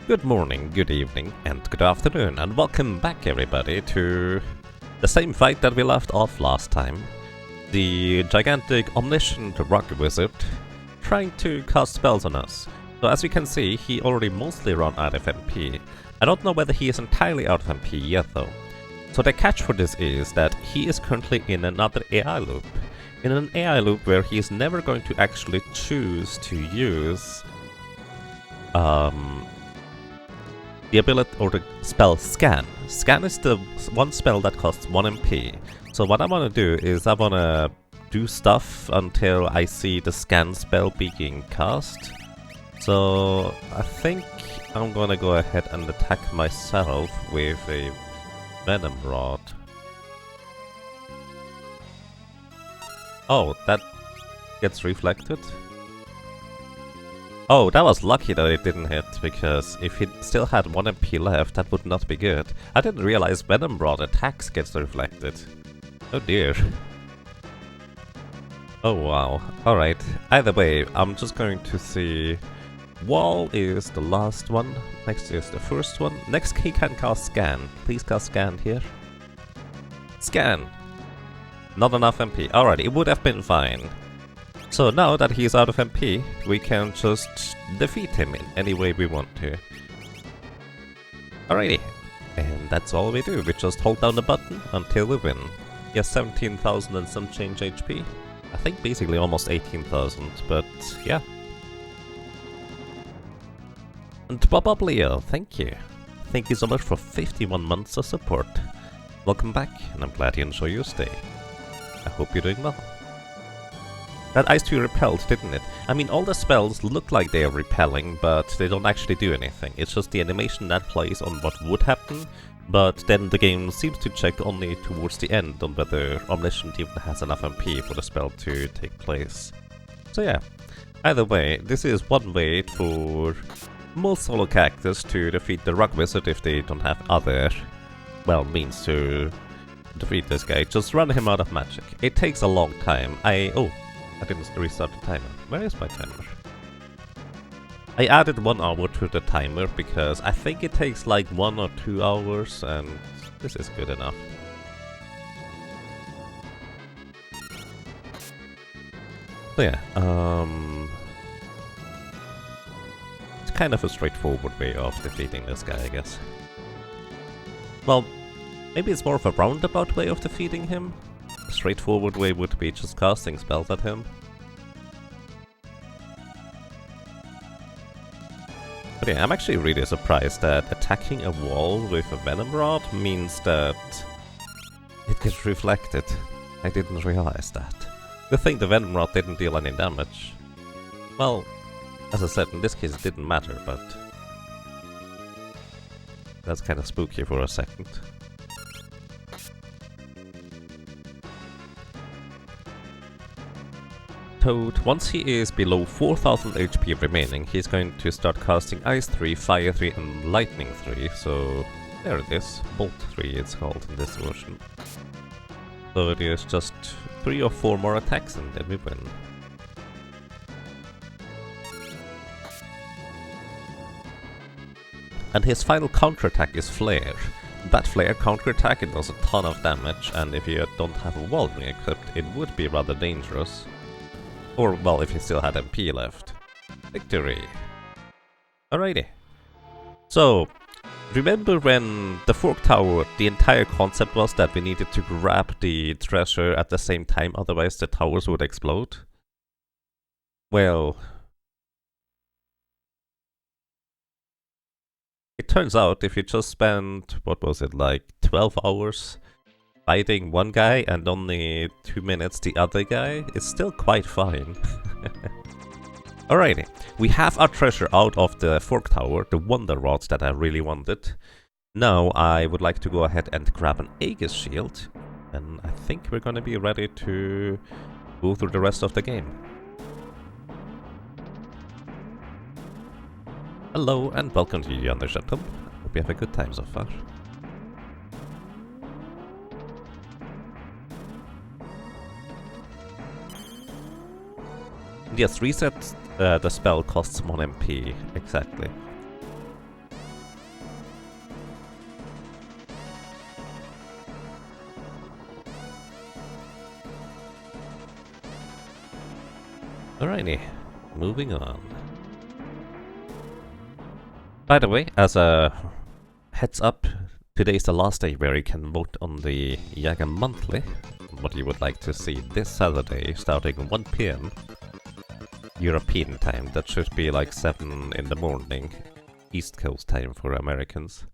Good morning, good evening, and good afternoon, and welcome back everybody to the same fight that we left off last time. The gigantic omniscient rock wizard trying to cast spells on us. So as you can see, he already mostly run out of MP. I don't know whether he is entirely out of MP yet though. So the catch for this is that he is currently in another AI loop. In an AI loop where he is never going to actually choose to use the ability or the spell Scan. Scan is the one spell that costs 1 MP. So what I want to do is I want to do stuff until I see the Scan spell being cast. So I think I'm going to go ahead and attack myself with a Venom Rod. Oh, that gets reflected? Oh, that was lucky that it didn't hit, because if it still had 1 MP left, that would not be good. I didn't realize Venom Rod attacks gets reflected. Oh dear. Oh wow. Alright, either way, I'm just going to see... Wall is the last one, next is the first one. Next he can cast Scan. Please cast Scan here. Scan! Not enough MP. Alright, it would have been fine. So now that he's out of MP, we can just defeat him in any way we want to. Alrighty. And that's all we do. We just hold down the button until we win. He has 17,000 and some change HP. I think basically almost 18,000, but yeah. And Boboblio, thank you. Thank you so much for 51 months of support. Welcome back, and I'm glad you enjoy your stay. I hope you're doing well. That Ice Tree repelled, didn't it? I mean, all the spells look like they are repelling, but they don't actually do anything. It's just the animation that plays on what would happen, but then the game seems to check only towards the end on whether Omniscient even has enough MP for the spell to take place. So yeah, either way, this is one way for most solo characters to defeat the Rock Wizard if they don't have other, well, means to defeat this guy. Just run him out of magic. It takes a long time. I didn't restart the timer. Where is my timer? I added 1 hour to the timer because I think it takes like 1 or 2 hours, and this is good enough. So yeah, it's kind of a straightforward way of defeating this guy, I guess. Well, maybe it's more of a roundabout way of defeating him. A straightforward way would be just casting spells at him. But yeah, I'm actually really surprised that attacking a wall with a Venom Rod means that it gets reflected. I didn't realize that. Good thing the Venom Rod didn't deal any damage. Well, as I said, in this case it didn't matter, but that's kind of spooky for a second. Toad, once he is below 4000 HP remaining, he's going to start casting Ice 3, Fire 3 and Lightning 3, so there it is, Bolt 3 it's called in this version. So it is just 3 or 4 more attacks and then we win. And his final counterattack is Flare. That Flare counterattack, it does a ton of damage, and if you don't have a wall ring equipped, it would be rather dangerous. Or, well, if he still had MP left. Victory! Alrighty. So, remember when the Fork Tower, the entire concept was that we needed to grab the treasure at the same time, otherwise the towers would explode? Well, it turns out if you just spend, what was it, like 12 hours fighting one guy and only 2 minutes the other guy, it's still quite fine. Alrighty, we have our treasure out of the Fork Tower, the Wonder Rods that I really wanted. Now I would like to go ahead and grab an Aegis Shield, and I think we're gonna be ready to go through the rest of the game. Hello and welcome to the Undershuttle. Hope you have a good time so far. Yes, reset the spell costs 1 MP, exactly. Alrighty, moving on. By the way, as a heads up, today is the last day where you can vote on the Yaga Monthly, what you would like to see this Saturday, starting 1 PM European time. That should be like 7 in the morning, East Coast time for Americans.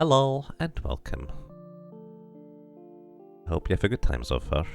Hello and welcome. Hope you have a good time so far.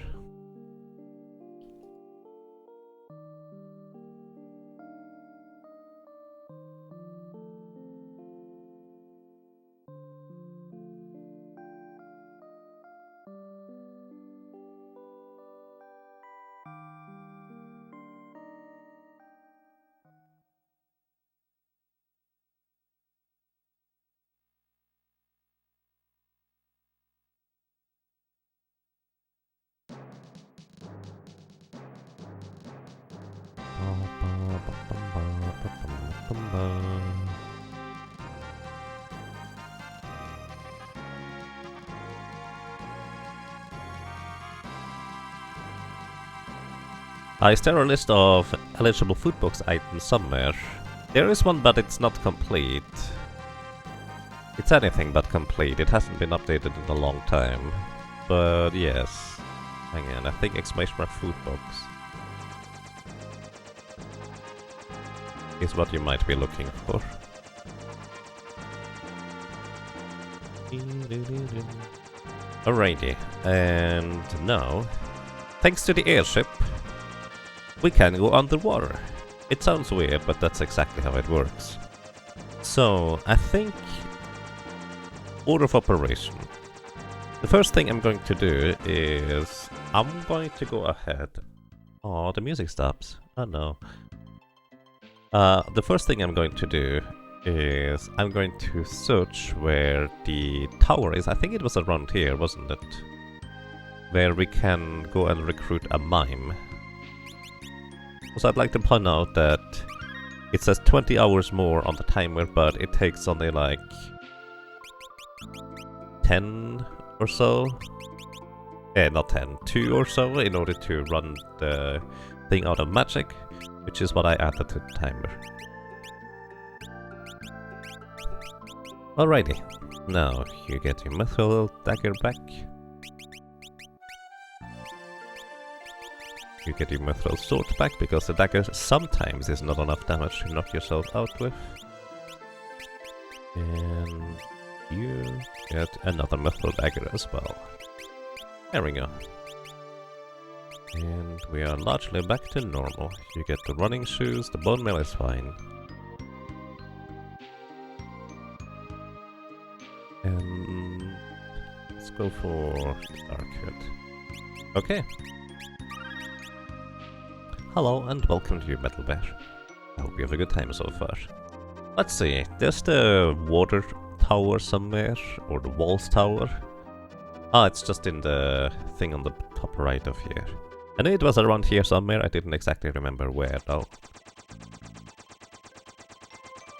Is there a list of eligible food box items somewhere? There is one, but it's not complete. It's anything but complete. It hasn't been updated in a long time. But yes. Hang on, I think exclamation mark food box is what you might be looking for. Alrighty, and now, thanks to the airship, we can go underwater. It sounds weird, but that's exactly how it works. So, I think, order of operation. The first thing I'm going to do is, I'm going to go ahead. Oh, the music stops. Oh no. The first thing I'm going to do is, I'm going to search where the tower is. I think it was around here, wasn't it? Where we can go and recruit a mime. So I'd like to point out that it says 20 hours more on the timer, but it takes only like 10 or so. Not 10, 2 or so in order to run the thing out of magic, which is what I added to the timer. Alrighty, now you get your mithril dagger back. You get your mithril sword back, because the dagger sometimes is not enough damage to knock yourself out with. And you get another mithril dagger as well. There we go. And we are largely back to normal. You get the running shoes, the bone mail is fine. And let's go for the dark hood. Okay. Hello and welcome to you, Metal Bear. I hope you have a good time so far. Let's see, there's the water tower somewhere, or the walls tower. Ah, it's just in the thing on the top right of here. I knew it was around here somewhere, I didn't exactly remember where though.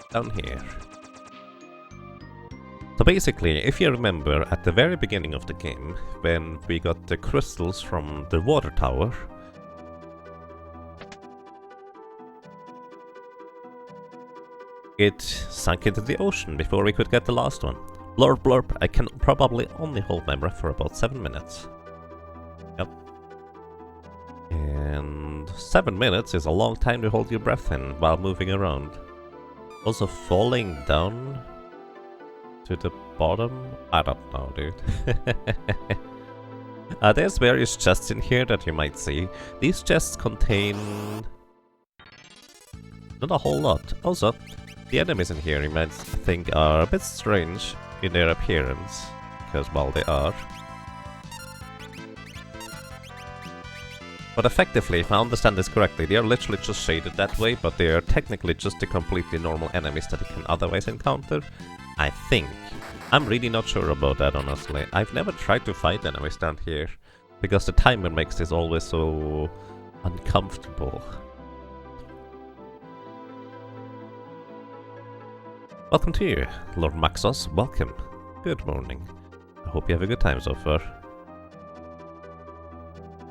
Down here. So basically, if you remember, at the very beginning of the game, when we got the crystals from the water tower, it sank into the ocean before we could get the last one. Blurp blurp, I can probably only hold my breath for about 7 minutes. Yep. And 7 minutes is a long time to hold your breath in while moving around. Also falling down to the bottom? I don't know, dude. There's various chests in here that you might see. These chests contain not a whole lot. Also, the enemies in here, you might think, are a bit strange in their appearance, because, well, they are. But effectively, if I understand this correctly, they are literally just shaded that way, but they are technically just the completely normal enemies that you can otherwise encounter. I think. I'm really not sure about that, honestly. I've never tried to fight enemies down here, because the timer makes this always so uncomfortable. Welcome to you, Lord Maxos. Welcome. Good morning. I hope you have a good time so far.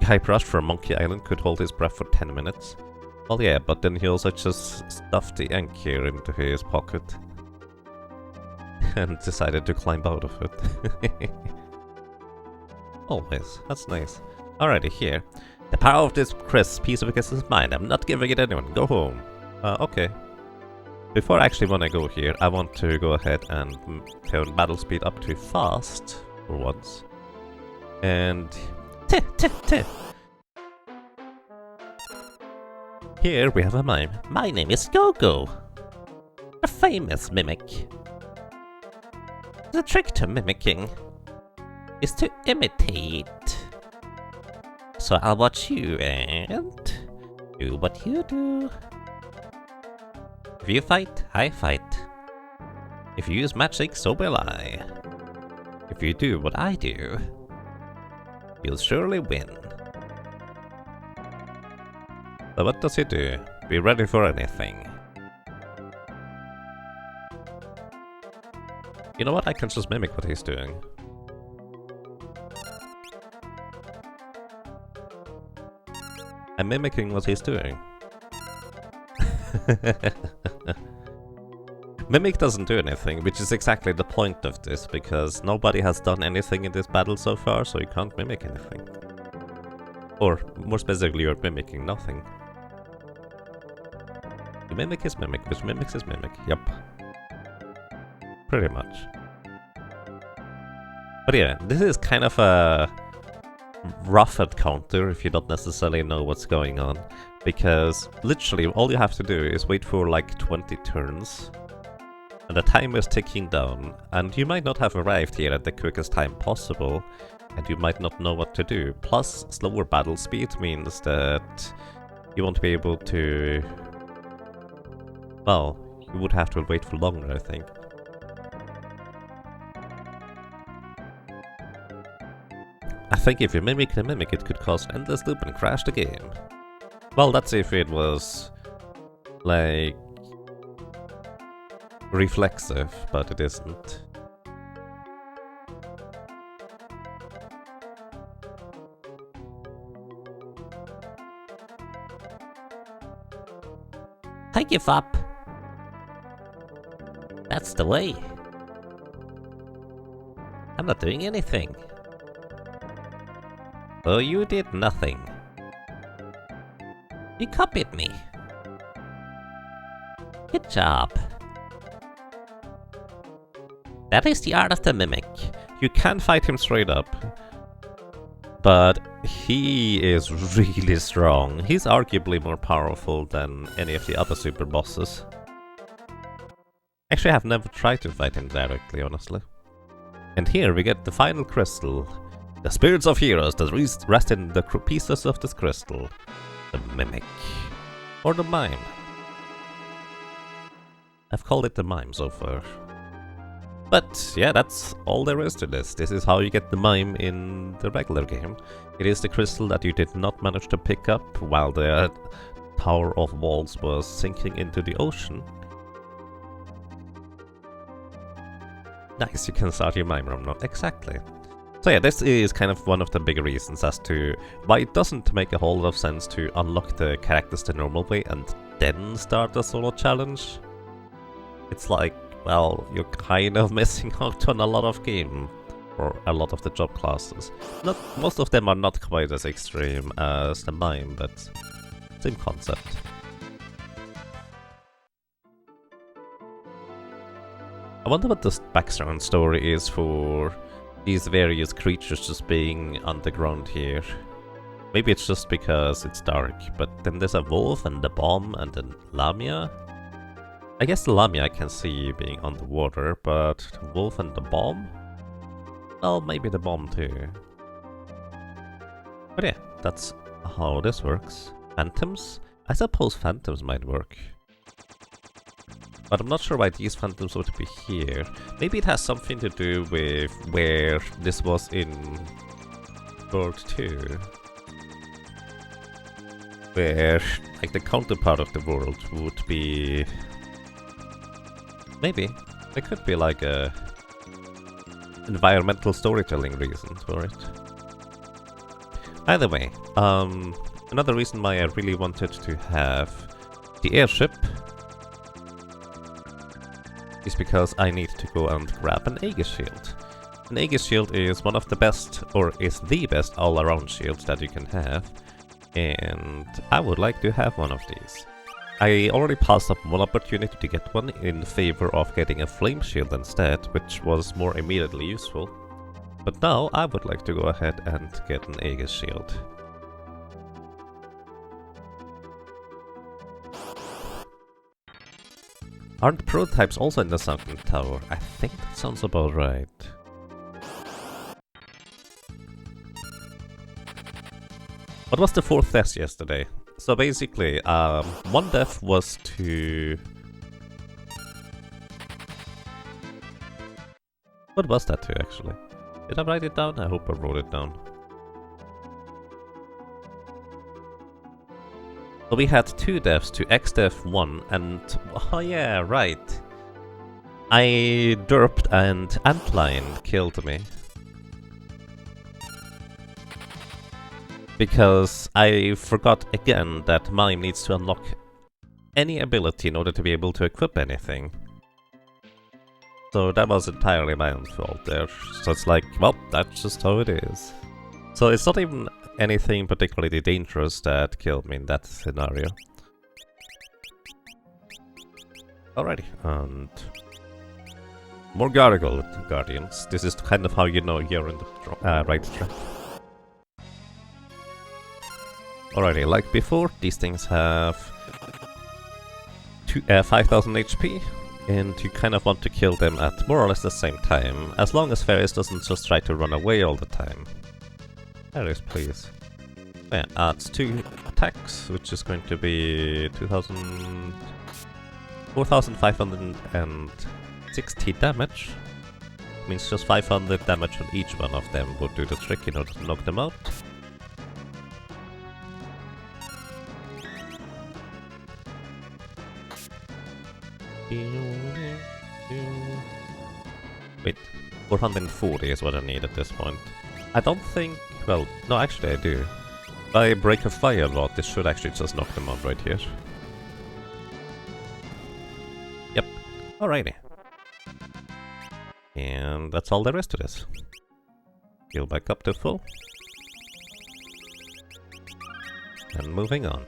Hyperrush from Monkey Island could hold his breath for 10 minutes. Well, yeah, but then he also just stuffed the ink here into his pocket and decided to climb out of it. Always. That's nice. Alrighty, here. The power of this crisp piece of kiss is mine. I'm not giving it anyone. Go home. Okay. Before I actually want to go here, I want to go ahead and turn battle speed up to fast for once. And... Here we have a mime. My name is Go-Go. A famous mimic. The trick to mimicking is to imitate. So I'll watch you and do what you do. If you fight, I fight. If you use magic, so will I. If you do what I do, you'll surely win. So what does he do? Be ready for anything. You know what? I can just mimic what he's doing. I'm mimicking what he's doing. Mimic doesn't do anything, which is exactly the point of this, because nobody has done anything in this battle so far, so you can't mimic anything. Or, more specifically, you're mimicking nothing. You mimic his mimic, which mimics his mimic. Yep. Pretty much. But yeah, this is kind of a rough encounter if you don't necessarily know what's going on. Because literally all you have to do is wait for like 20 turns. And the timer is ticking down. And you might not have arrived here at the quickest time possible. And you might not know what to do. Plus, slower battle speed means that you won't be able to... Well, you would have to wait for longer, I think. I think if you mimic the mimic, it could cause an endless loop and crash the game. Well, that's if it was, like, reflexive, but it isn't. I give up. That's the way. I'm not doing anything. Oh, you did nothing. You copied me. Good job. That is the art of the mimic. You can fight him straight up. But he is really strong. He's arguably more powerful than any of the other super bosses. Actually, I've never tried to fight him directly, honestly. And here we get the final crystal. The spirits of heroes that rest in the pieces of this crystal. The mimic. Or the mime. I've called it the mime so far. But yeah, that's all there is to this. This is how you get the mime in the regular game. It is the crystal that you did not manage to pick up while the Tower of Walls was sinking into the ocean. Nice, you can start your mime run now. Exactly. So yeah, this is kind of one of the big reasons as to why it doesn't make a whole lot of sense to unlock the characters the normal way and then start a solo challenge. It's like, well, you're kind of missing out on a lot of game, or a lot of the job classes. Most of them are not quite as extreme as the mime, but same concept. I wonder what the background story is for these various creatures just being underground here. Maybe it's just because it's dark, but then there's a wolf and the bomb and the lamia. I guess the lamia I can see being underwater, but the wolf and the bomb? Well, maybe the bomb too. But yeah, that's how this works. Phantoms? I suppose phantoms might work. But I'm not sure why these phantoms would be here. Maybe it has something to do with where this was in World 2. Where, like, the counterpart of the world would be... Maybe. There could be like a environmental storytelling reason for it. Either way, another reason why I really wanted to have the airship is because I need to go and grab an Aegis shield. An Aegis shield is one of the best, or is the best all-around shields that you can have, and I would like to have one of these. I already passed up one opportunity to get one in favor of getting a flame shield instead, which was more immediately useful. But now I would like to go ahead and get an Aegis shield. Aren't prototypes also in the sunken tower? I think that sounds about right. What was the fourth death yesterday? So basically, one death was to... What was that to, actually? Did I write it down? I hope I wrote it down. So we had 2 deaths to XDev1 and... Oh yeah, right. I derped and Antlion killed me. Because I forgot again that Mime needs to unlock any ability in order to be able to equip anything. So that was entirely my own fault there. So it's like, well, that's just how it is. So it's not even anything particularly dangerous that killed me in that scenario. Alrighty, and... more Guardians. This is kind of how you know you're in the right track. Alrighty, like before, these things have 5000 HP, and you kind of want to kill them at more or less the same time, as long as Ferris doesn't just try to run away all the time. Ferris, please. Yeah, adds 2 attacks, which is going to be 4,560 damage. Means just 500 damage on each one of them would do the trick in order to knock them out. Wait, 440 is what I need at this point. I don't think... well, no, actually I do. If I break a fire lot, this should actually just knock them out right here. Yep, alrighty. And that's all there is to this. Heal back up to full. And moving on.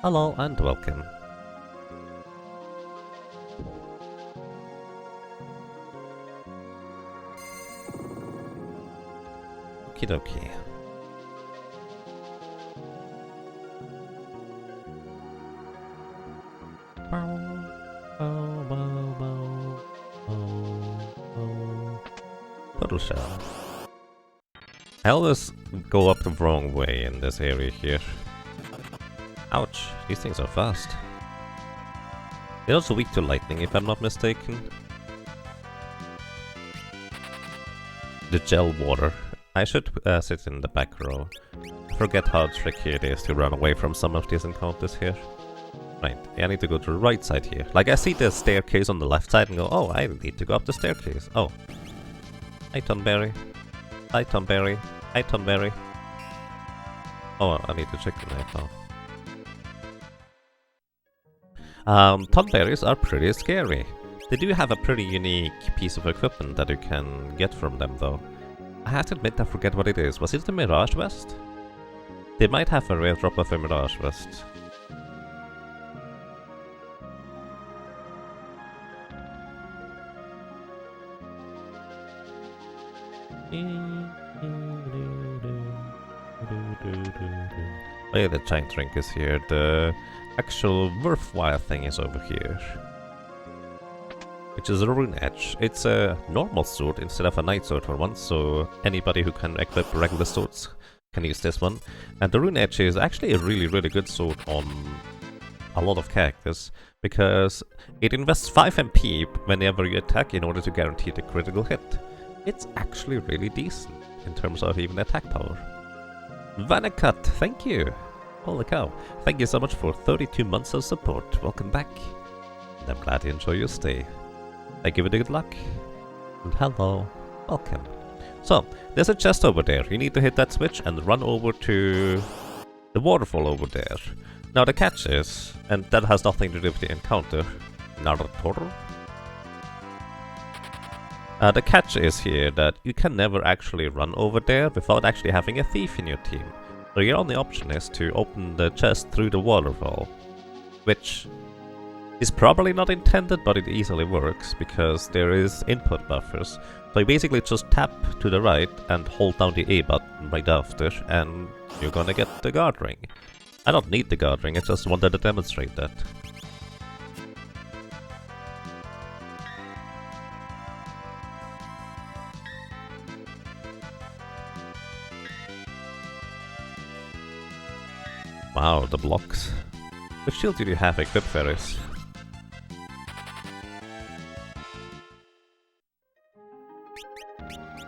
Hello and welcome. Okie dokie. Puddle shell. I always go up the wrong way in this area here. Ouch, these things are fast. They're also weak to lightning if I'm not mistaken. The gel water. I should sit in the back row. Forget how tricky it is to run away from some of these encounters here. Right, I need to go to the right side here. Like I see the staircase on the left side and go, oh, I need to go up the staircase. Oh. Hi Tonberry. Hi Tonberry. Hi Tonberry. Oh, I need to check the map now. Tonberries are pretty scary. They do have a pretty unique piece of equipment that you can get from them though. I have to admit I forget what it is. Was it the Mirage Vest? They might have a rare drop of a Mirage Vest. Oh yeah, the giant drink is here. The actual worthwhile thing is over here. Which is a Rune Edge. It's a normal sword instead of a Knight Sword for once, so anybody who can equip regular swords can use this one. And the Rune Edge is actually a really good sword on a lot of characters, because it invests 5 MP whenever you attack in order to guarantee the critical hit. It's actually really decent in terms of even attack power. Vanacut, thank you! Holy cow, thank you so much for 32 months of support. Welcome back. And I'm glad you enjoy your stay. Thank you for the good luck. And hello. Welcome. So, there's a chest over there. You need to hit that switch and run over to the waterfall over there. Now the catch is, and that has nothing to do with the encounter, Naruto. The catch is here that you can never actually run over there without actually having a thief in your team. So your only option is to open the chest through the waterfall, which is probably not intended, but it easily works because there is input buffers. So you basically just tap to the right and hold down the A button right after, and you're gonna get the guard ring. I don't need the guard ring, I just wanted to demonstrate that. Wow, the blocks. Which shield did you have equipped, Ferris?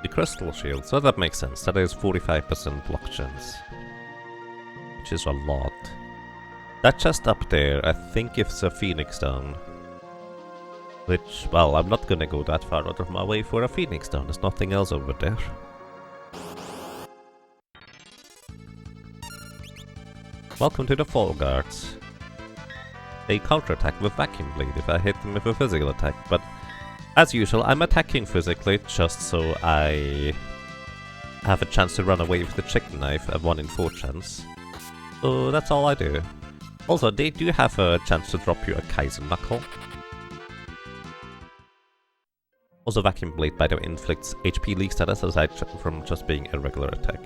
The crystal shield, so that makes sense. That is 45% block chance. Which is a lot. That chest up there, I think it's a phoenix down. Which, well, I'm not gonna go that far out of my way for a phoenix down. There's nothing else over there. Welcome to the Fall Guards. They counterattack with Vacuum Blade if I hit them with a physical attack, but as usual, I'm attacking physically just so I have a chance to run away with the chicken knife, a 1 in 4 chance. So that's all I do. Also, they do have a chance to drop you a Kaiser Knuckle. Also, Vacuum Blade, by the way, inflicts HP leak status aside from just being a regular attack.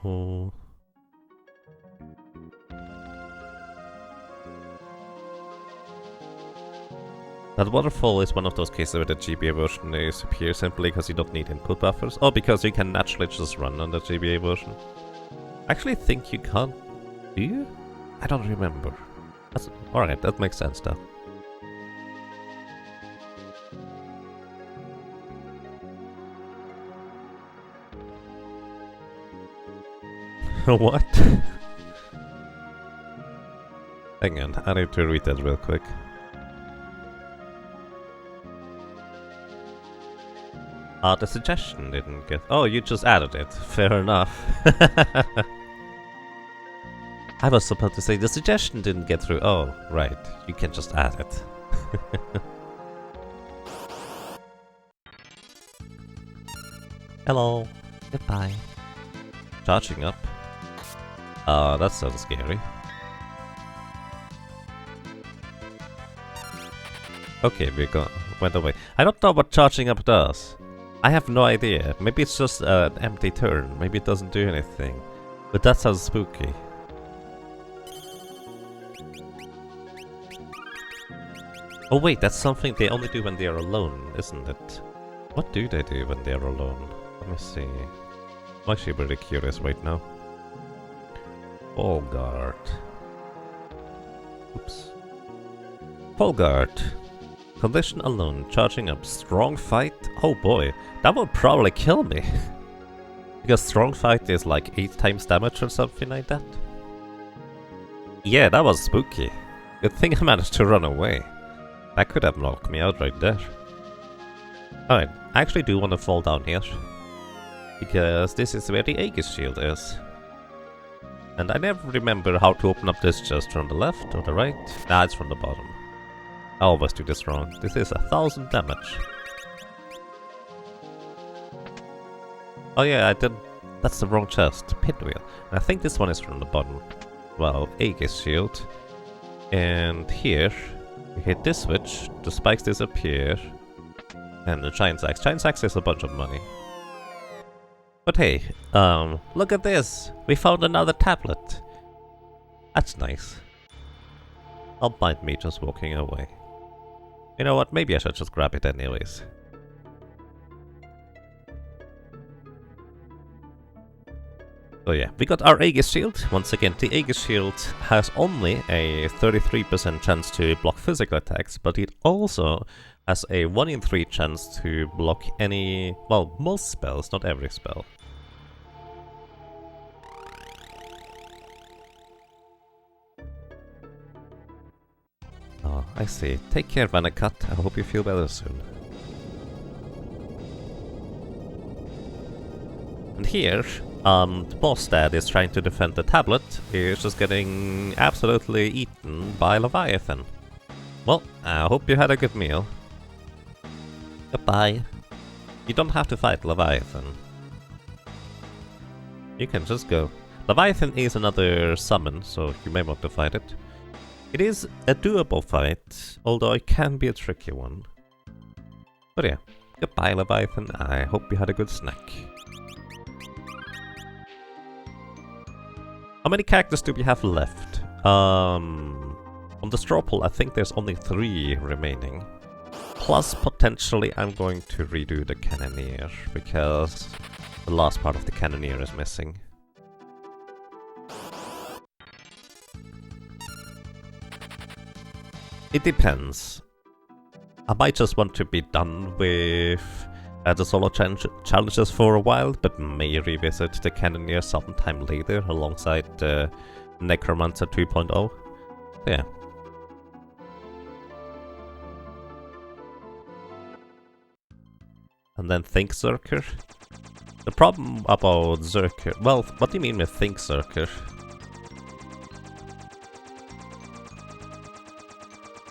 Oh. That waterfall is one of those cases where the GBA version is superior simply because you don't need input buffers, or because you can naturally just run on the GBA version. I actually think you can't. Do you? I don't remember. Alright, that makes sense though. What? Hang on, I need to read that real quick. The suggestion didn't get... Oh, you just added it. Fair enough. I was supposed to say the suggestion didn't get through. Oh, right. You can just add it. Hello. Goodbye. Charging up. That sounds scary. Okay, went away. I don't know what charging up does. I have no idea. Maybe it's just an empty turn. Maybe it doesn't do anything. But that sounds spooky. Oh wait, that's something they only do when they are alone, isn't it? What do they do when they are alone? Let me see. I'm actually really curious right now. Fall Guard. Oops. Fall Guard. Condition alone, charging up. Strong fight? Oh boy, that would probably kill me. Because strong fight is like 8 times damage or something like that. Yeah, that was spooky. Good thing I managed to run away. That could have knocked me out right there. Alright, I actually do want to fall down here. Because this is where the Aegis shield is. And I never remember how to open up this chest from the left or the right. Nah, it's from the bottom. I always do this wrong. This is 1000 damage. Oh yeah, I did. That's the wrong chest. Pinwheel. And I think this one is from the bottom. Well, Aegis shield. And here, you hit this switch, the spikes disappear. And the giant axe. Giant axe is a bunch of money. But hey, look at this! We found another tablet! That's nice. Don't mind me just walking away. You know what, maybe I should just grab it anyways. So yeah, we got our Aegis shield. Once again, the Aegis shield has only a 33% chance to block physical attacks, but it also has a 1 in 3 chance to block any, well, most spells, not every spell. I see. Take care, Vanacut. I hope you feel better soon. And here, the boss that is trying to defend the tablet is just getting absolutely eaten by Leviathan. Well, I hope you had a good meal. Goodbye. You don't have to fight Leviathan. You can just go. Leviathan is another summon, so you may want to fight it. It is a doable fight, although it can be a tricky one. But yeah, goodbye Leviathan, I hope you had a good snack. How many characters do we have left? On the straw poll, I think there's only 3 remaining. Plus, potentially, I'm going to redo the Cannoneer, because the last part of the Cannoneer is missing. It depends. I might just want to be done with the solo challenges for a while, but may revisit the Cannoneer sometime later alongside Necromancer 2.0. Yeah. And then Think Zerker. The problem about Zerker... Well, what do you mean with Think Zerker?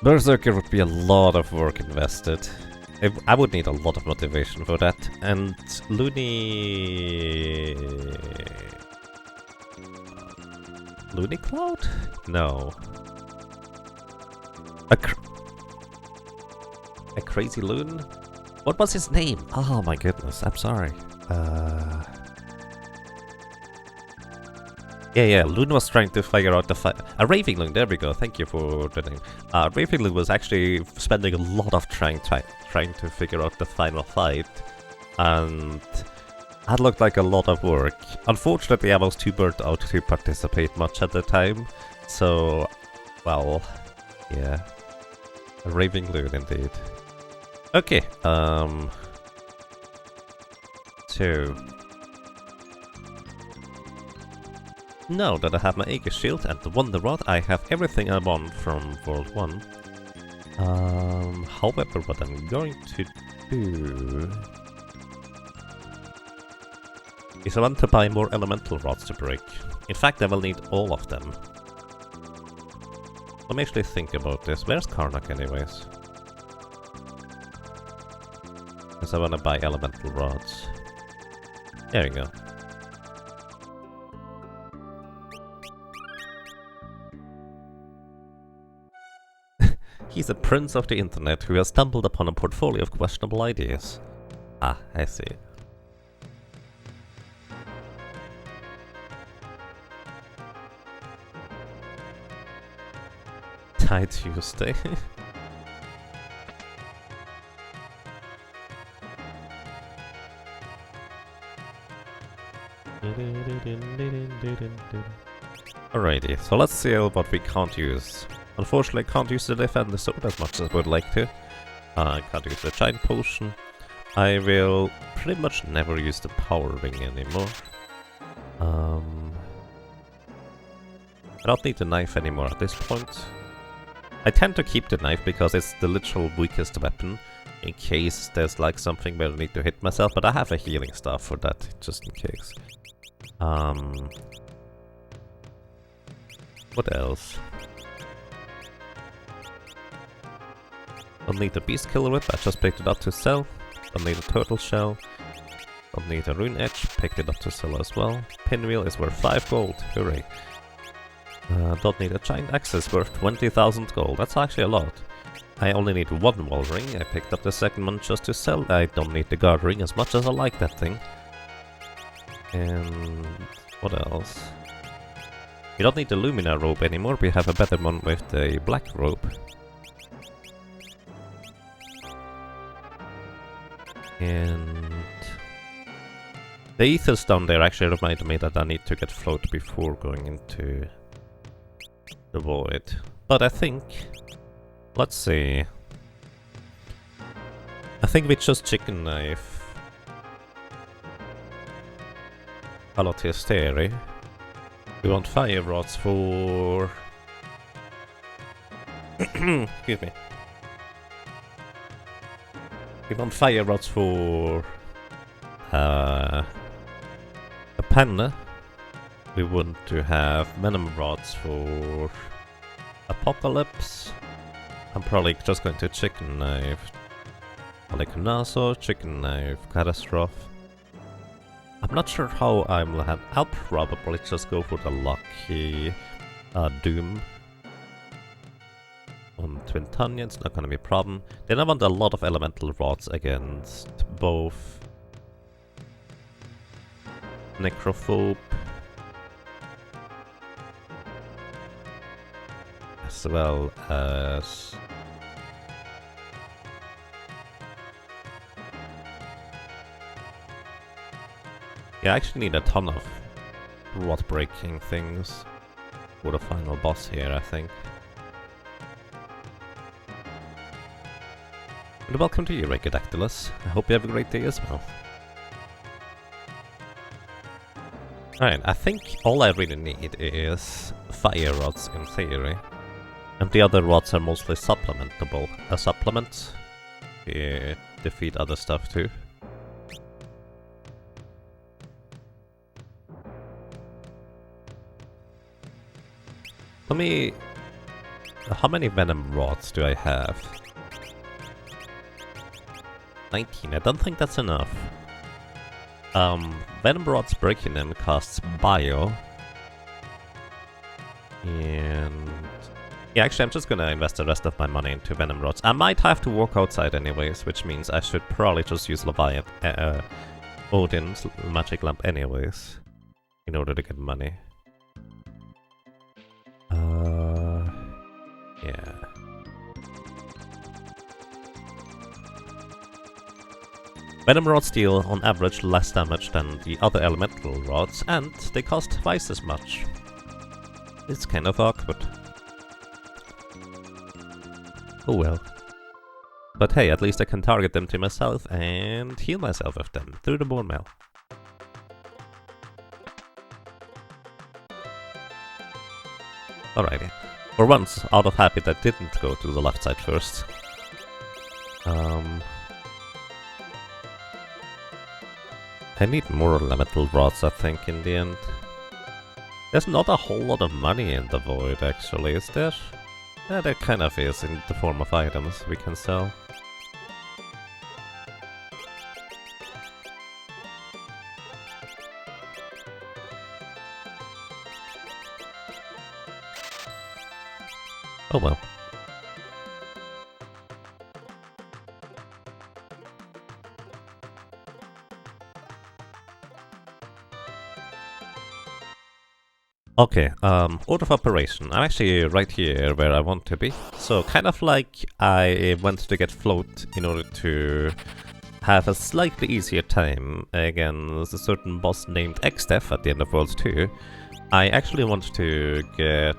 Berserker would be a lot of work invested. I would need a lot of motivation for that. And Looney Cloud? No. A crazy loon? What was his name? Oh my goodness, I'm sorry. Yeah, Loon was trying to figure out the fight. A Raving Loon, there we go, thank you for the name. Raving Loon was actually spending a lot of trying to figure out the final fight. And that looked like a lot of work. Unfortunately, I was too burnt out to participate much at the time. So, well, yeah. A Raving Loon indeed. Okay, so... Now that I have my Aegis Shield and the Wonder Rod, I have everything I want from World 1. However, what I'm going to do... is I want to buy more elemental rods to break. In fact, I will need all of them. Let me actually think about this. Where's Karnak anyways? Because I want to buy elemental rods. There we go. He's a prince of the internet who has stumbled upon a portfolio of questionable ideas. Ah, I see. Tie Tuesday. Alrighty, so let's see what we can't use. Unfortunately, I can't use the Defender Sword as much as I would like to. I can't use the Giant Potion. I will pretty much never use the Power Ring anymore. I don't need the knife anymore at this point. I tend to keep the knife because it's the literal weakest weapon in case there's like something where I need to hit myself, but I have a healing staff for that, just in case. What else? Don't need a Beast Killer Whip, I just picked it up to sell. Don't need a Turtle Shell. Don't need a Rune Edge, picked it up to sell as well. Pinwheel is worth 5 gold, hooray. Don't need a Giant Axe, it's worth 20,000 gold, that's actually a lot. I only need 1 Wall Ring, I picked up the second one just to sell. I don't need the Guard Ring as much as I like that thing. And what else? We don't need the Lumina Robe anymore, we have a better one with the Black Robe. And the ethers down there actually reminded me that I need to get float before going into the void. But I think, let's see. I think we just chicken knife Alothiasteri. We want fire rods for Excuse me. We want fire rods for a pen. We want to have venom rods for apocalypse. I'm probably just going to chicken knife Naso, chicken knife catastrophe. I'm not sure how I'm land. I'll probably just go for the lucky doom. On Twin Tanya, it's not gonna be a problem. Then I want a lot of elemental rods against both Necrophobe as well as I actually need a ton of rod breaking things for the final boss here, I think. And welcome to you, Regadactylus. I hope you have a great day as well. Alright, I think all I really need is fire rods in theory. And the other rods are mostly supplementable. Supplements to defeat other stuff too. Let me... How many venom rods do I have? 19. I don't think that's enough. Venom rods breaking them costs bio. And... yeah, actually I'm just gonna invest the rest of my money into venom rods. I might have to walk outside anyways, which means I should probably just use Odin's magic lamp anyways, in order to get money. Yeah. Venom rods deal on average less damage than the other elemental rods, and they cost twice as much. It's kind of awkward. Oh well. But hey, at least I can target them to myself and heal myself with them through the bone mail. Alrighty. For once, out of habit, I didn't go to the left side first. I need more elemental rods, I think, in the end. There's not a whole lot of money in the void, actually, is there? Yeah, there kind of is, in the form of items we can sell. Oh well. Okay, order of operation. I'm actually right here where I want to be. So kind of like I went to get float in order to have a slightly easier time against a certain boss named Xdef at the end of World 2. I actually want to get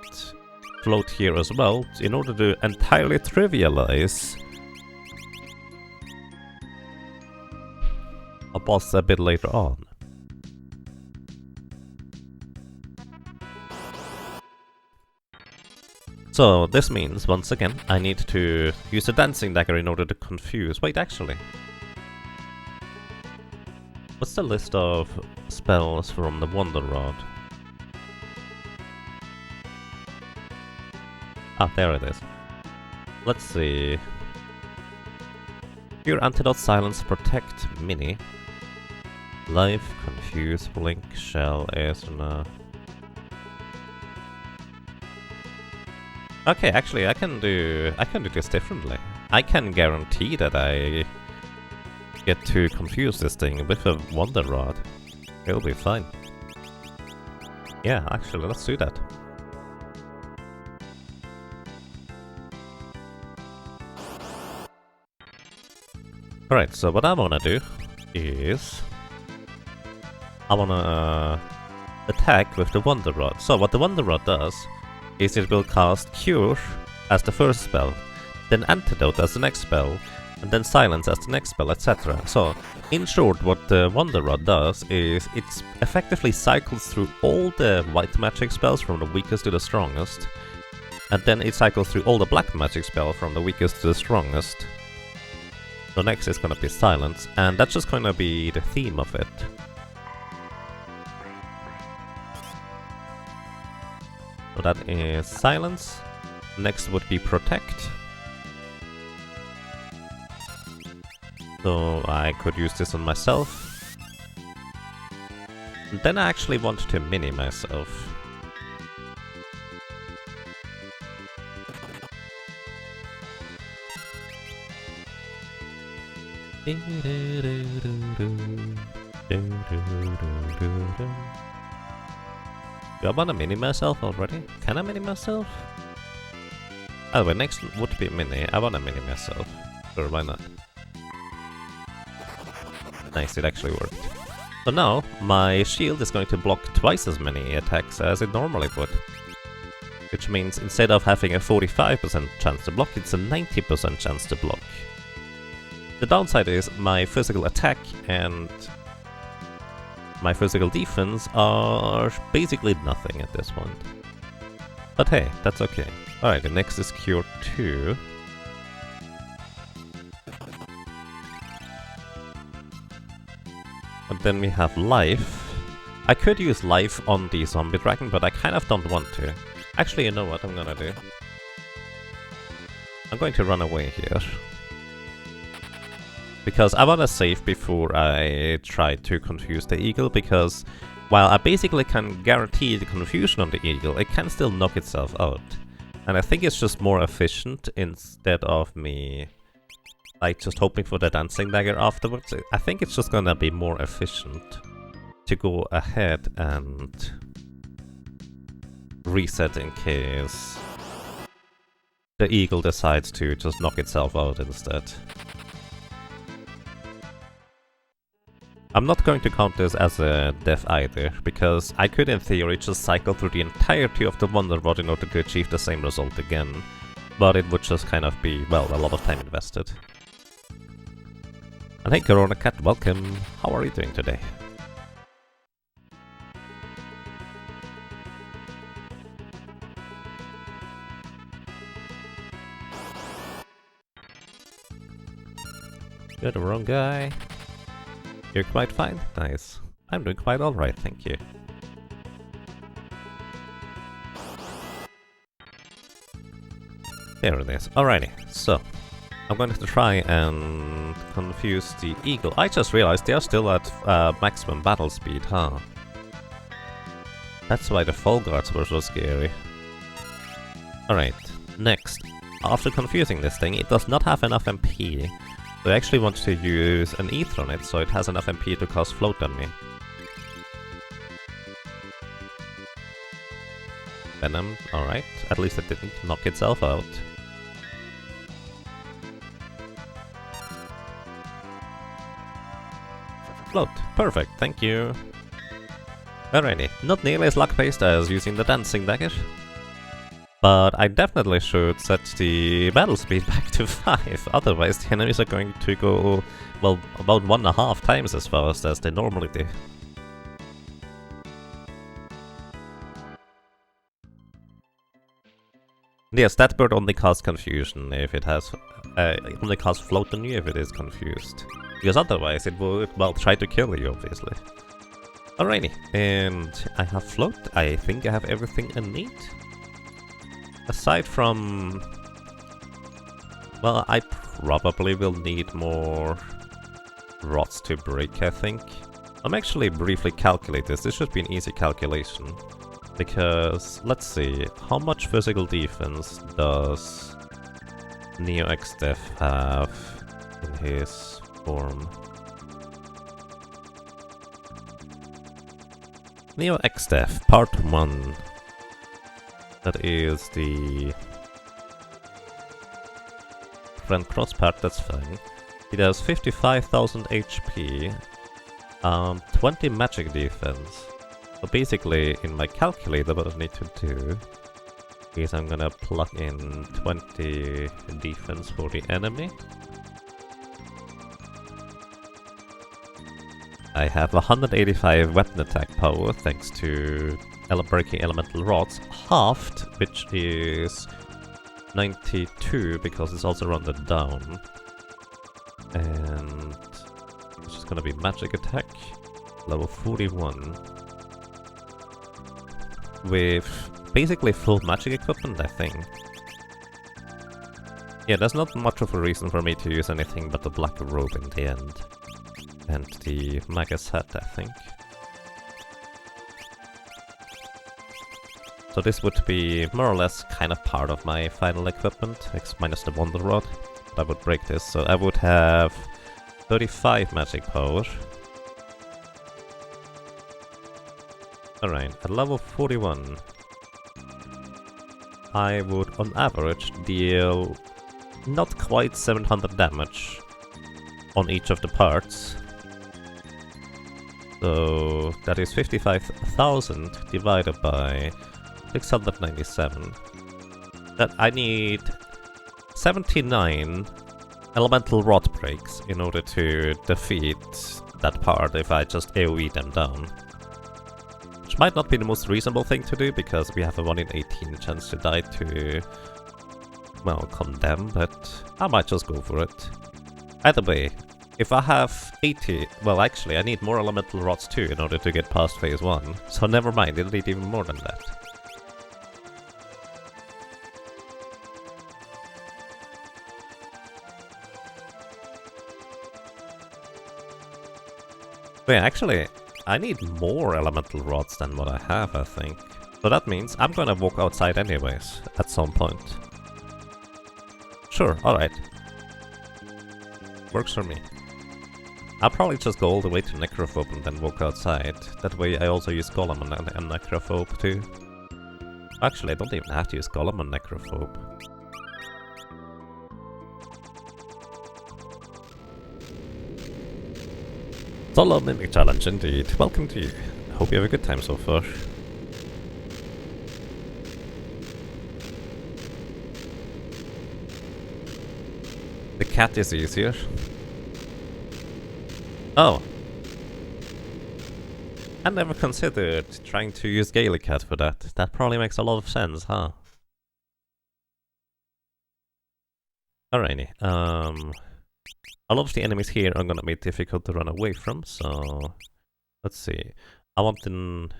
float here as well in order to entirely trivialize a boss a bit later on. So this means, once again, I need to use a dancing dagger in order to confuse... Wait, actually. What's the list of spells from the Wonder Rod? Ah, there it is. Let's see. Cure, Antidote, Silence, Protect, Mini. Life, Confuse, Blink, Shell, Asuna. Okay, actually, I can do this differently. I can guarantee that I get to confuse this thing with a Wonder Rod. It'll be fine. Yeah, actually, let's do that. Alright, so what I wanna do is... I wanna attack with the Wonder Rod. So what the Wonder Rod does is it will cast Cure as the first spell, then Antidote as the next spell, and then Silence as the next spell, etc. So, in short, what the Wonder Rod does is it effectively cycles through all the white magic spells from the weakest to the strongest, And then it cycles through all the black magic spells from the weakest to the strongest. So next is gonna be Silence, and that's just gonna be the theme of it. So that is Silence. Next would be Protect. So I could use this on myself. And then I actually want to mini myself. Do I want to mini myself already? Can I mini myself? Oh, the next would be mini. I want to mini myself. Sure, why not? Nice, it actually worked. So now, my shield is going to block twice as many attacks as it normally would. Which means instead of having a 45% chance to block, it's a 90% chance to block. The downside is my physical attack and my physical defense are basically nothing at this point. But hey, that's okay. Alright, the next is Cure 2. And then we have Life. I could use Life on the Zombie Dragon, but I kind of don't want to. Actually, you know what I'm gonna do? I'm going to run away here. Because I wanna save before I try to confuse the eagle, because while I basically can guarantee the confusion on the eagle, it can still knock itself out. And I think it's just more efficient instead of me like just hoping for the dancing dagger afterwards. I think it's just gonna be more efficient to go ahead and reset in case the eagle decides to just knock itself out instead. I'm not going to count this as a death either, because I could in theory just cycle through the entirety of the Wonder Rod in order to achieve the same result again, but it would just kind of be, well, a lot of time invested. And hey Corona Cat, welcome! How are you doing today? You're the wrong guy. You're quite fine? Nice. I'm doing quite alright, thank you. There it is. Alrighty, so I'm going to try and confuse the eagle. I just realized they are still at maximum battle speed, huh? That's why the Fall Guards were so scary. Alright, next. After confusing this thing, it does not have enough MP. So I actually want to use an Ether on it, so it has enough MP to cast Float on me. Venom, alright. At least it didn't knock itself out. Float, perfect, thank you. Alrighty, not nearly as luck-based as using the Dancing Dagger. But I definitely should set the battle speed back to 5, otherwise the enemies are going to go, well, about 1.5 times as fast as they normally do. Yes, that bird only casts confusion if it has, it only casts float on you if it is confused. Because otherwise it would, well, try to kill you, obviously. Alrighty, and I have float, I think I have everything I need. Aside from... well, I probably will need more rods to break, I think. I'm actually briefly calculate this. This should be an easy calculation. Because, let's see, how much physical defense does Neo X-Death have in his form? Neo X-Death, Part 1. That is the front cross part, that's fine. He does 55,000 HP, 20 magic defense. So basically, in my calculator, what I need to do is I'm gonna plug in 20 defense for the enemy. I have 185 weapon attack power thanks to breaking elemental rods, halved, which is 92 because it's also rounded down. And it's just gonna be magic attack, level 41. With basically full magic equipment, I think. Yeah, there's not much of a reason for me to use anything but the black robe in the end. And the Magus hat, I think. So this would be more or less kind of part of my final equipment, minus the Wonder Rod. I would break this, so I would have 35 magic power. Alright, at level 41, I would on average deal not quite 700 damage on each of the parts. So that is 55,000 divided by 697. That I need 79 elemental rod breaks in order to defeat that part if I just AoE them down. Which might not be the most reasonable thing to do, because we have a 1 in 18 chance to die to, well, condemn, but I might just go for it. Either way, if I have 80, well actually I need more elemental rods too in order to get past phase 1, so never mind, it'll need even more than that. Wait, actually, I need more elemental rods than what I have, I think. So that means I'm gonna walk outside anyways, at some point. Sure, alright. Works for me. I'll probably just go all the way to Necrophobe and then walk outside. That way I also use Golem and Necrophobe too. Actually, I don't even have to use Golem and Necrophobe. Solo Mimic Challenge indeed. Welcome to you. Hope you have a good time so far. The cat is easier. Oh. I never considered trying to use Gaelic Cat for that. That probably makes a lot of sense, huh? Alrighty, a lot of the enemies here are gonna be difficult to run away from, so let's see. I want an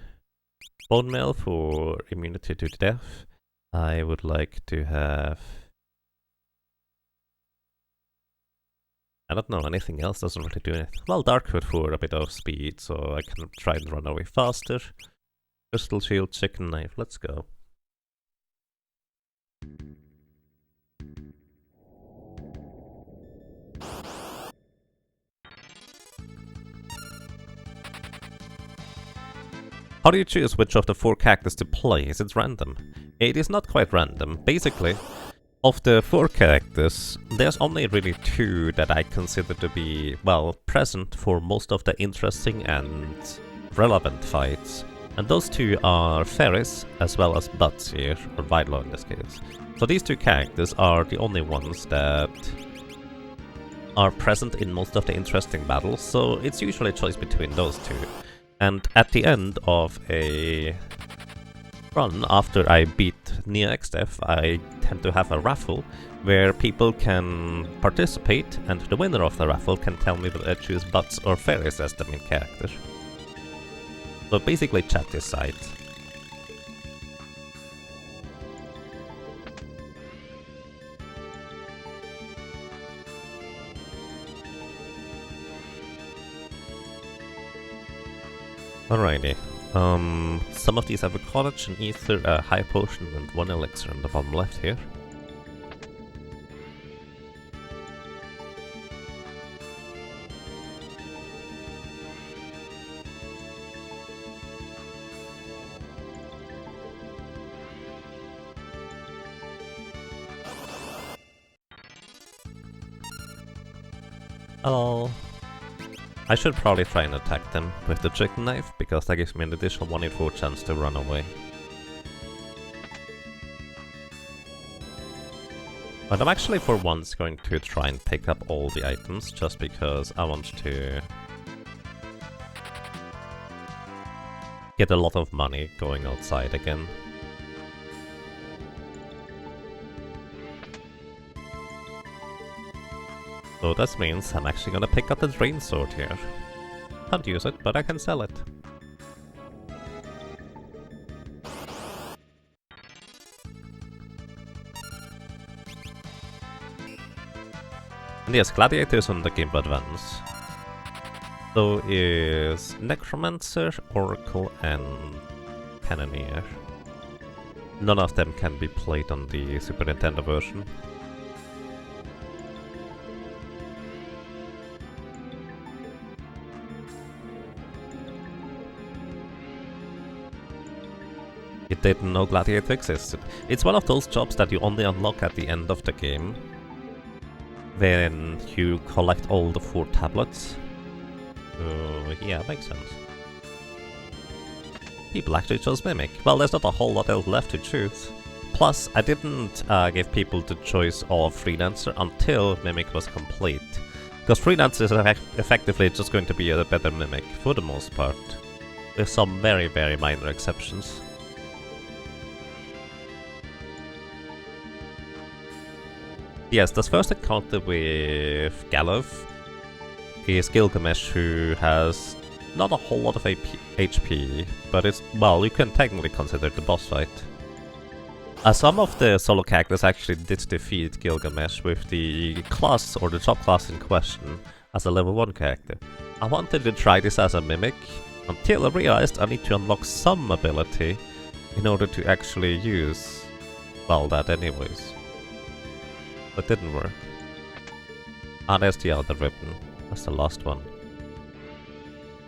bone mail for immunity to death. I would like to have, I don't know, anything else doesn't really do anything. Well, Darkwood for a bit of speed, so I can try and run away faster. Crystal Shield, Chicken Knife, let's go. How do you choose which of the 4 characters to play? Is it random? It is not quite random. Basically, of the 4 characters, there's only really 2 that I consider to be, well, present for most of the interesting and relevant fights. And those 2 are Ferris, as well as Butts here, or Vidlo in this case. So these 2 characters are the only ones that are present in most of the interesting battles, so it's usually a choice between those 2. And at the end of a run, after I beat Nia Xdev, I tend to have a raffle where people can participate, and the winner of the raffle can tell me whether I choose Butts or Ferris as the main character. So basically chat decide. Alrighty. Some of these have a college, an ether, a high potion, and 1 elixir in the bottom left here. Hello. I should probably try and attack them with the chicken knife, because that gives me an additional 1 in 4 chance to run away. But I'm actually for once going to try and pick up all the items, just because I want to get a lot of money going outside again. So this means I'm actually gonna pick up the Drain Sword here. Can't use it, but I can sell it. And yes, Gladiators on the Game Boy Advance. So is Necromancer, Oracle, and Cannoneer. None of them can be played on the Super Nintendo version. You didn't know Gladiator existed. It's one of those jobs that you only unlock at the end of the game, when you collect all the 4 tablets. Yeah, makes sense. People actually chose Mimic. Well, there's not a whole lot else left to choose. Plus, I didn't give people the choice of Freelancer until Mimic was complete. Because Freelancer is effectively just going to be a better Mimic, for the most part. With some very, very minor exceptions. Yes, this first encounter with Galuf is Gilgamesh, who has not a whole lot of HP, but it's, well, you can technically consider it the boss fight. Some of the solo characters actually did defeat Gilgamesh with the class, or the top class in question, as a level 1 character. I wanted to try this as a Mimic, until I realized I need to unlock some ability in order to actually use, well, that anyways. But didn't work. Ah, there's the other ribbon. That's the last one.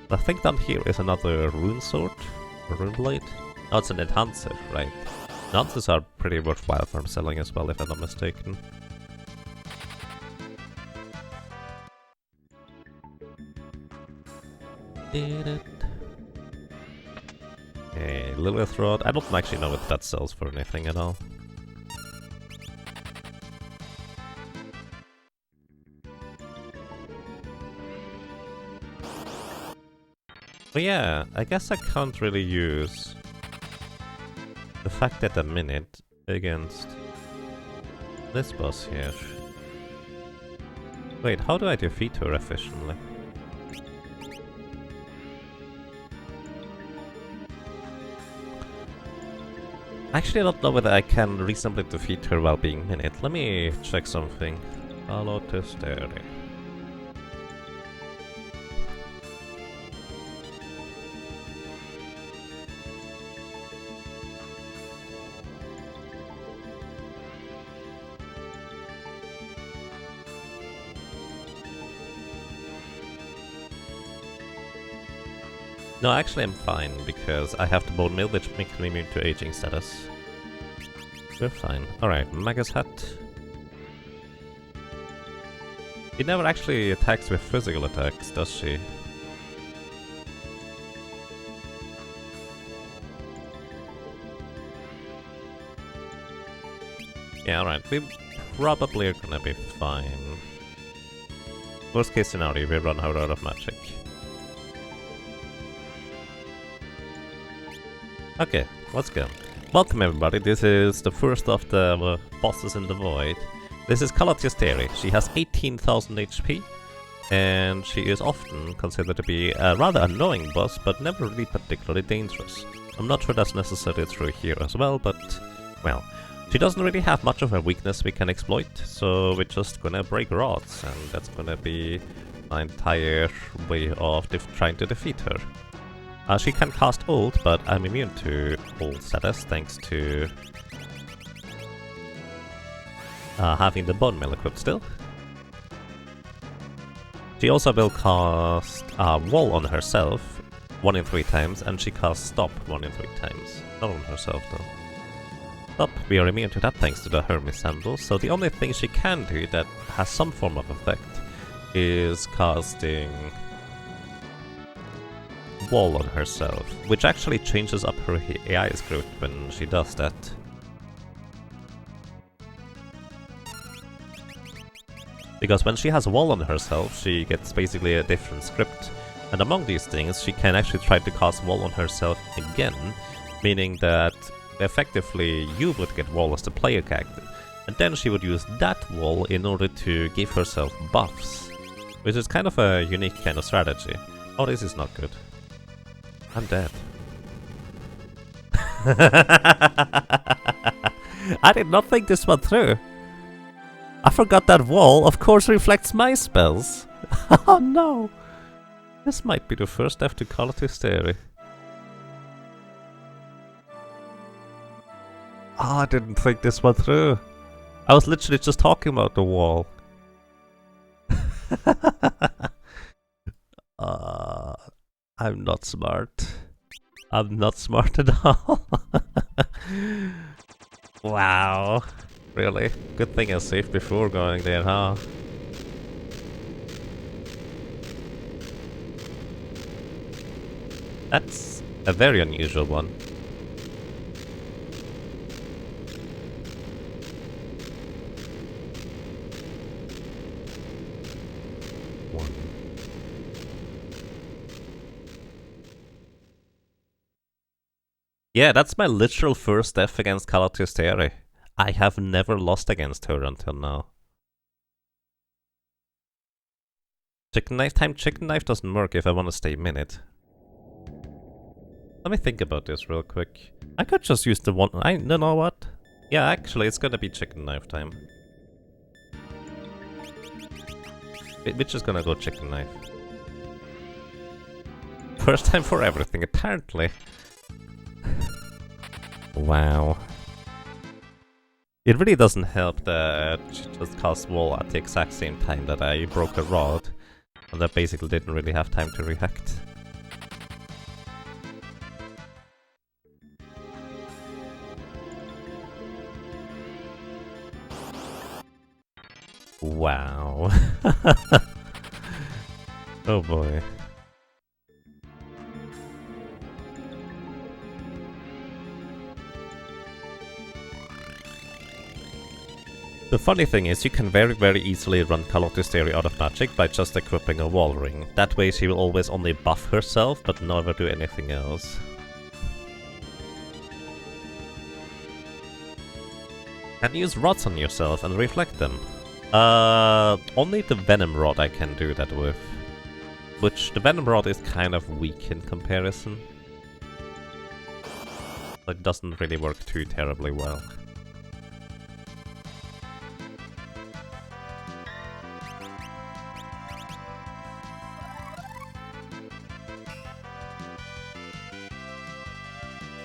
I think down here is another rune sword, or rune blade. No, it's an enhancer, right? Enhancers are pretty worthwhile for selling as well, if I'm not mistaken. Did it? Okay, Lilith Rod. I don't actually know if that sells for anything at all. But yeah, I guess I can't really use the fact that a minute against this boss here. Wait, how do I defeat her efficiently? Actually, I don't know whether I can reasonably defeat her while being minute. Let me check something. Follow to theory. No, actually I'm fine, because I have the bone meal, which makes me immune to aging status. We're fine. Alright, Magus Hat. She never actually attacks with physical attacks, does she? Yeah, alright, we probably are gonna be fine. Worst case scenario, we run out of magic. Okay, let's go. Welcome everybody, this is the first of the bosses in the void. This is Kalatia's Theory. She has 18,000 HP, and she is often considered to be a rather annoying boss, but never really particularly dangerous. I'm not sure that's necessarily true here as well, but, well, she doesn't really have much of a weakness we can exploit, so we're just gonna break rods, and that's gonna be my entire way of trying to defeat her. She can cast ult, but I'm immune to ult status thanks to having the bone meal equipped still. She also will cast wall on herself 1 in 3 times, and she casts stop 1 in 3 times. Not on herself though. Stop, we are immune to that thanks to the Hermes Sandal, so the only thing she can do that has some form of effect is casting wall on herself, which actually changes up her AI script when she does that. Because when she has a wall on herself, she gets basically a different script And among these things, she can actually try to cast wall on herself again, meaning that effectively you would get wall as the player character. And then she would use that wall in order to give herself buffs, which is kind of a unique kind of strategy. Oh, this is not good. I'm dead. I did not think this one through. I forgot that wall, of course, reflects my spells. Oh no! This might be the first death to Call of Hysteria. Oh, I didn't think this one through. I was literally just talking about the wall. I'm not smart. I'm not smart at all. Wow. Really? Good thing I saved before going there, huh? That's a very unusual one. Yeah, that's my literal first death against Call of Hysteria. I have never lost against her until now. Chicken knife time? Chicken knife doesn't work if I want to stay minute. Let me think about this real quick. I could just use the one... you know what? Yeah, actually, it's gonna be chicken knife time. We're just gonna go chicken knife. First time for everything, apparently. Wow. It really doesn't help that she just cast wall at the exact same time that I broke a rod, and I basically didn't really have time to react. Wow. Oh boy. The funny thing is, you can very easily run Call of Hysteria out of magic by just equipping a wall ring. That way she will always only buff herself, but never do anything else. Can you use rods on yourself and reflect them? Only the Venom Rod I can do that with. Which, the Venom Rod is kind of weak in comparison. It doesn't really work too terribly well.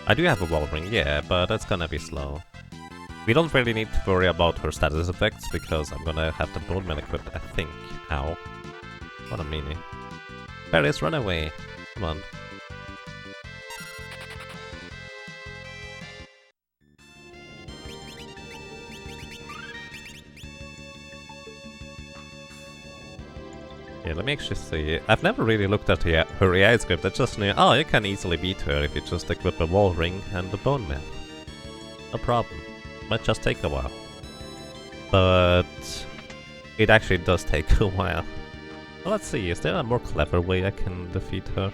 I do have a wall ring, yeah, but that's gonna be slow. We don't really need to worry about her status effects, because I'm gonna have the bone meal equipped, I think. Ow. What a meanie. Paris, run away! Come on. Yeah, let me actually see. I've never really looked at her AI script. I just knew, oh, you can easily beat her if you just equip a wall ring and the bone meal. No problem. Might just take a while. But it actually does take a while. Well, let's see, is there a more clever way I can defeat her?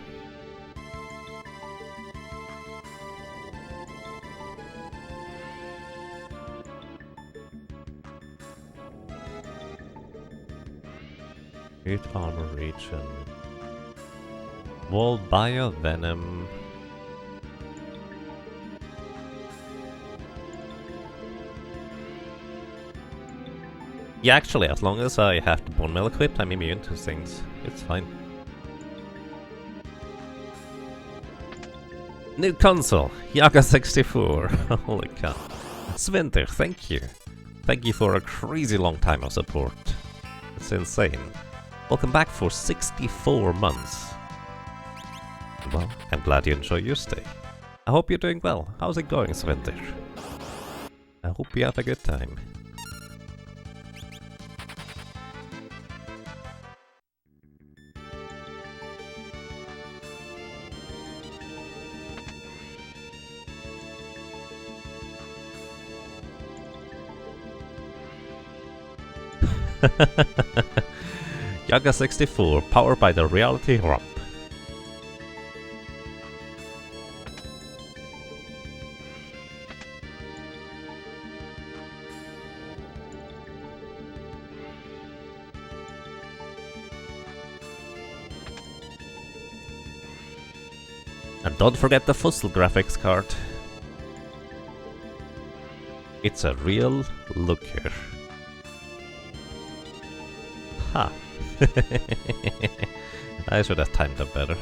Great armor region. Wall bio venom. Yeah, actually, as long as I have the bone meal equipped, I'm immune to things. It's fine. New console, Yaga 64. Holy cow. Svinter, thank you. Thank you for a crazy long time of support. It's insane. Welcome back for 64 months. Well, I'm glad you enjoy your stay. I hope you're doing well. How's it going, Svinter? I hope you have a good time. Yaga 64, powered by the reality rump. And don't forget the Fossil graphics card. It's a real looker. Ha! I should have timed that better.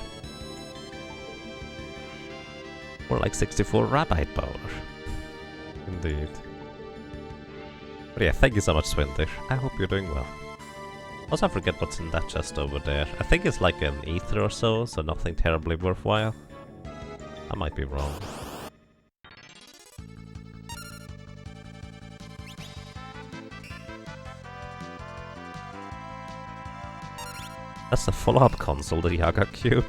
More like 64 rabbit power. Indeed. But yeah, thank you so much, Swinter. I hope you're doing well. Also, I forget what's in that chest over there. I think it's like an ether or so nothing terribly worthwhile. I might be wrong. That's the follow-up console, the Yaga Cube.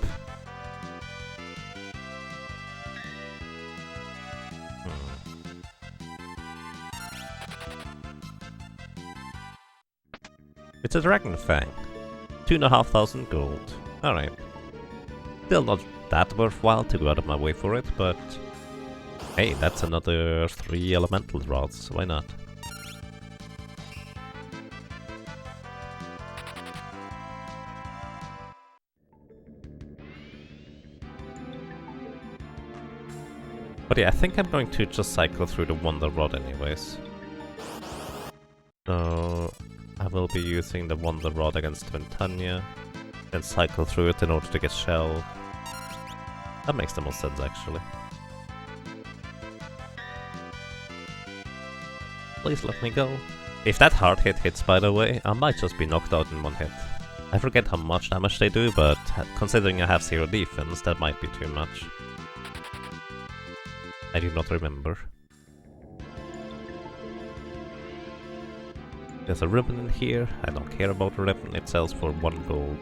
It's a Dragon Fang. 2,500 gold. Alright. Still not that worthwhile to go out of my way for it, but... Hey, that's another 3 elemental rods, why not? But yeah, I think I'm going to just cycle through the Wonder Rod anyways. So... I will be using the Wonder Rod against Ventania, and cycle through it in order to get Shell. That makes the most sense, actually. Please let me go. If that hard hit hits, by the way, I might just be knocked out in one hit. I forget how much damage they do, but considering I have 0 defense, that might be too much. I do not remember. There's a ribbon in here. I don't care about the ribbon, it sells for 1 gold.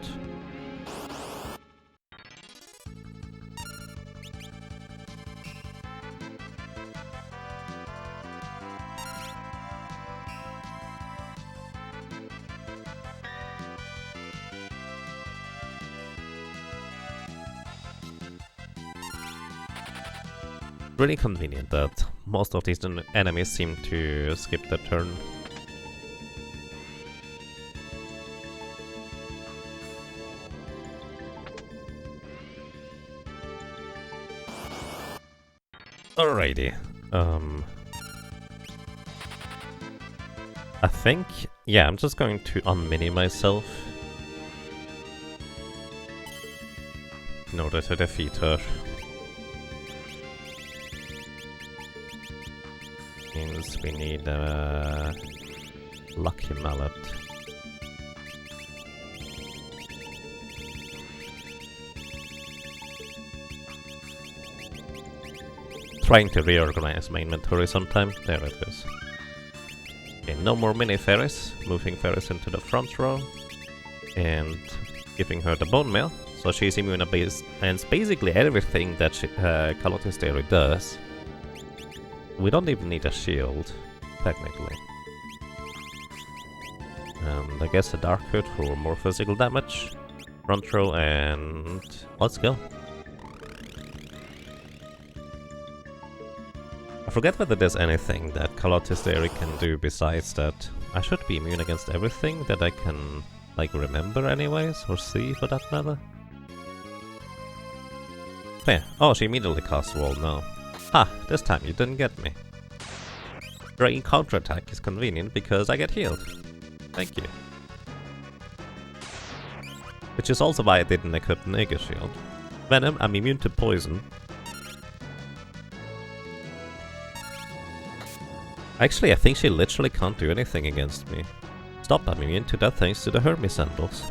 Really convenient that most of these enemies seem to skip their turn. Alrighty, I think, yeah, I'm just going to unmini myself in order to defeat her. Means we need a lucky mallet. Trying to reorganize my inventory sometime. There it is. Okay, no more mini Ferris. Moving Ferris into the front row. And giving her the bone meal. So she's immune against basically everything that Calotis Theory does. We don't even need a shield, technically. And I guess a Dark Hood for more physical damage. Front row and... let's go. I forget whether there's anything that Calotis Theory can do besides that. I should be immune against everything that I can, like, remember anyways, or see for that matter. Yeah. Oh, she immediately casts Wall now. Ha! This time you didn't get me. Dragon counterattack is convenient because I get healed. Thank you. Which is also why I didn't equip Nega Shield. Venom, I'm immune to poison. Actually, I think she literally can't do anything against me. Stop, I'm immune to that thanks to the Hermes sandals.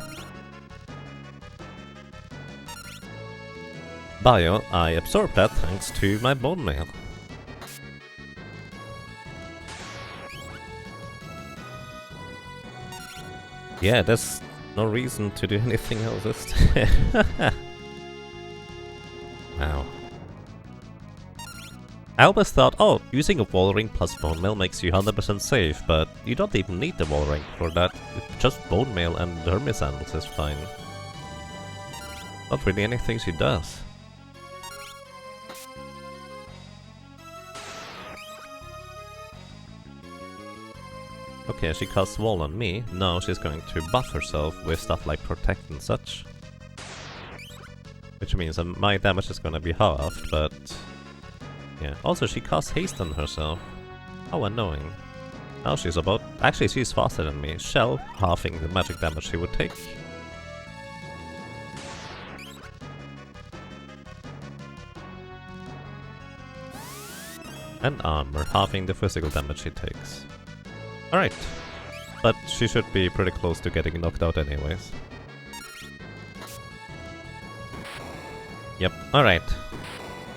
Bio, I absorb that thanks to my bone mail. Yeah, there's no reason to do anything else. Wow. I always thought, oh, using a wall ring plus bone mail makes you 100% safe, but you don't even need the wall ring for that. Just bone mail and Hermes sandals is fine. Not really anything she does. Okay, she casts wall on me. Now she's going to buff herself with stuff like protect and such. Which means that my damage is gonna be halved, but... yeah. Also, she casts haste on herself. How annoying. Now she's about... actually, she's faster than me. Shell, halving the magic damage she would take. And armor, halving the physical damage she takes. Alright. But she should be pretty close to getting knocked out anyways. Yep, alright.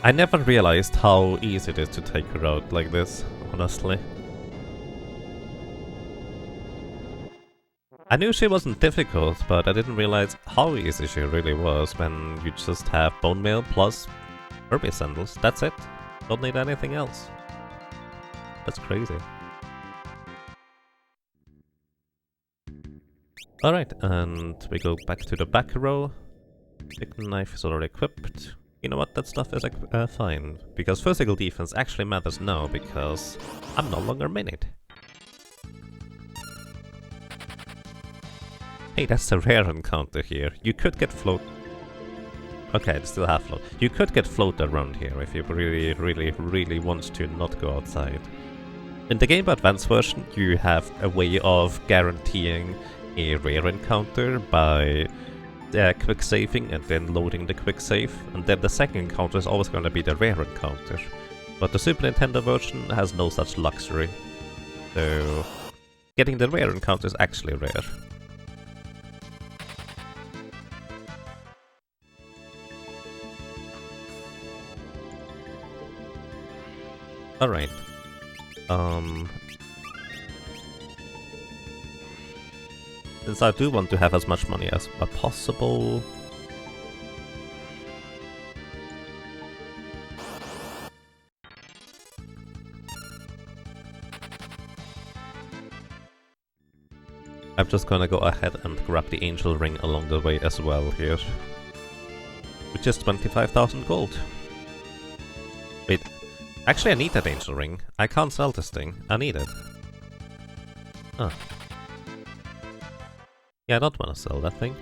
I never realized how easy it is to take her out like this, honestly. I knew she wasn't difficult, but I didn't realize how easy she really was when you just have bone mail plus herpes sandals. That's it. Don't need anything else. That's crazy. Alright, and we go back to the back row. Chicken knife is already equipped. You know what, that stuff is fine. Because physical defense actually matters now, because I'm no longer minute. Hey, that's a rare encounter here. You could get float... okay, it's still half float. You could get float around here if you really want to not go outside. In the Game Boy Advance version, you have a way of guaranteeing a rare encounter by quick saving and then loading the quick save, and then the second encounter is always going to be the rare encounter. But the Super Nintendo version has no such luxury, so getting the rare encounter is actually rare. Alright. Since I do want to have as much money as possible... I'm just gonna go ahead and grab the angel ring along the way as well here. Which is 25,000 gold. Wait, actually I need that angel ring. I can't sell this thing. I need it. Ah. Yeah, I don't want to sell that thing.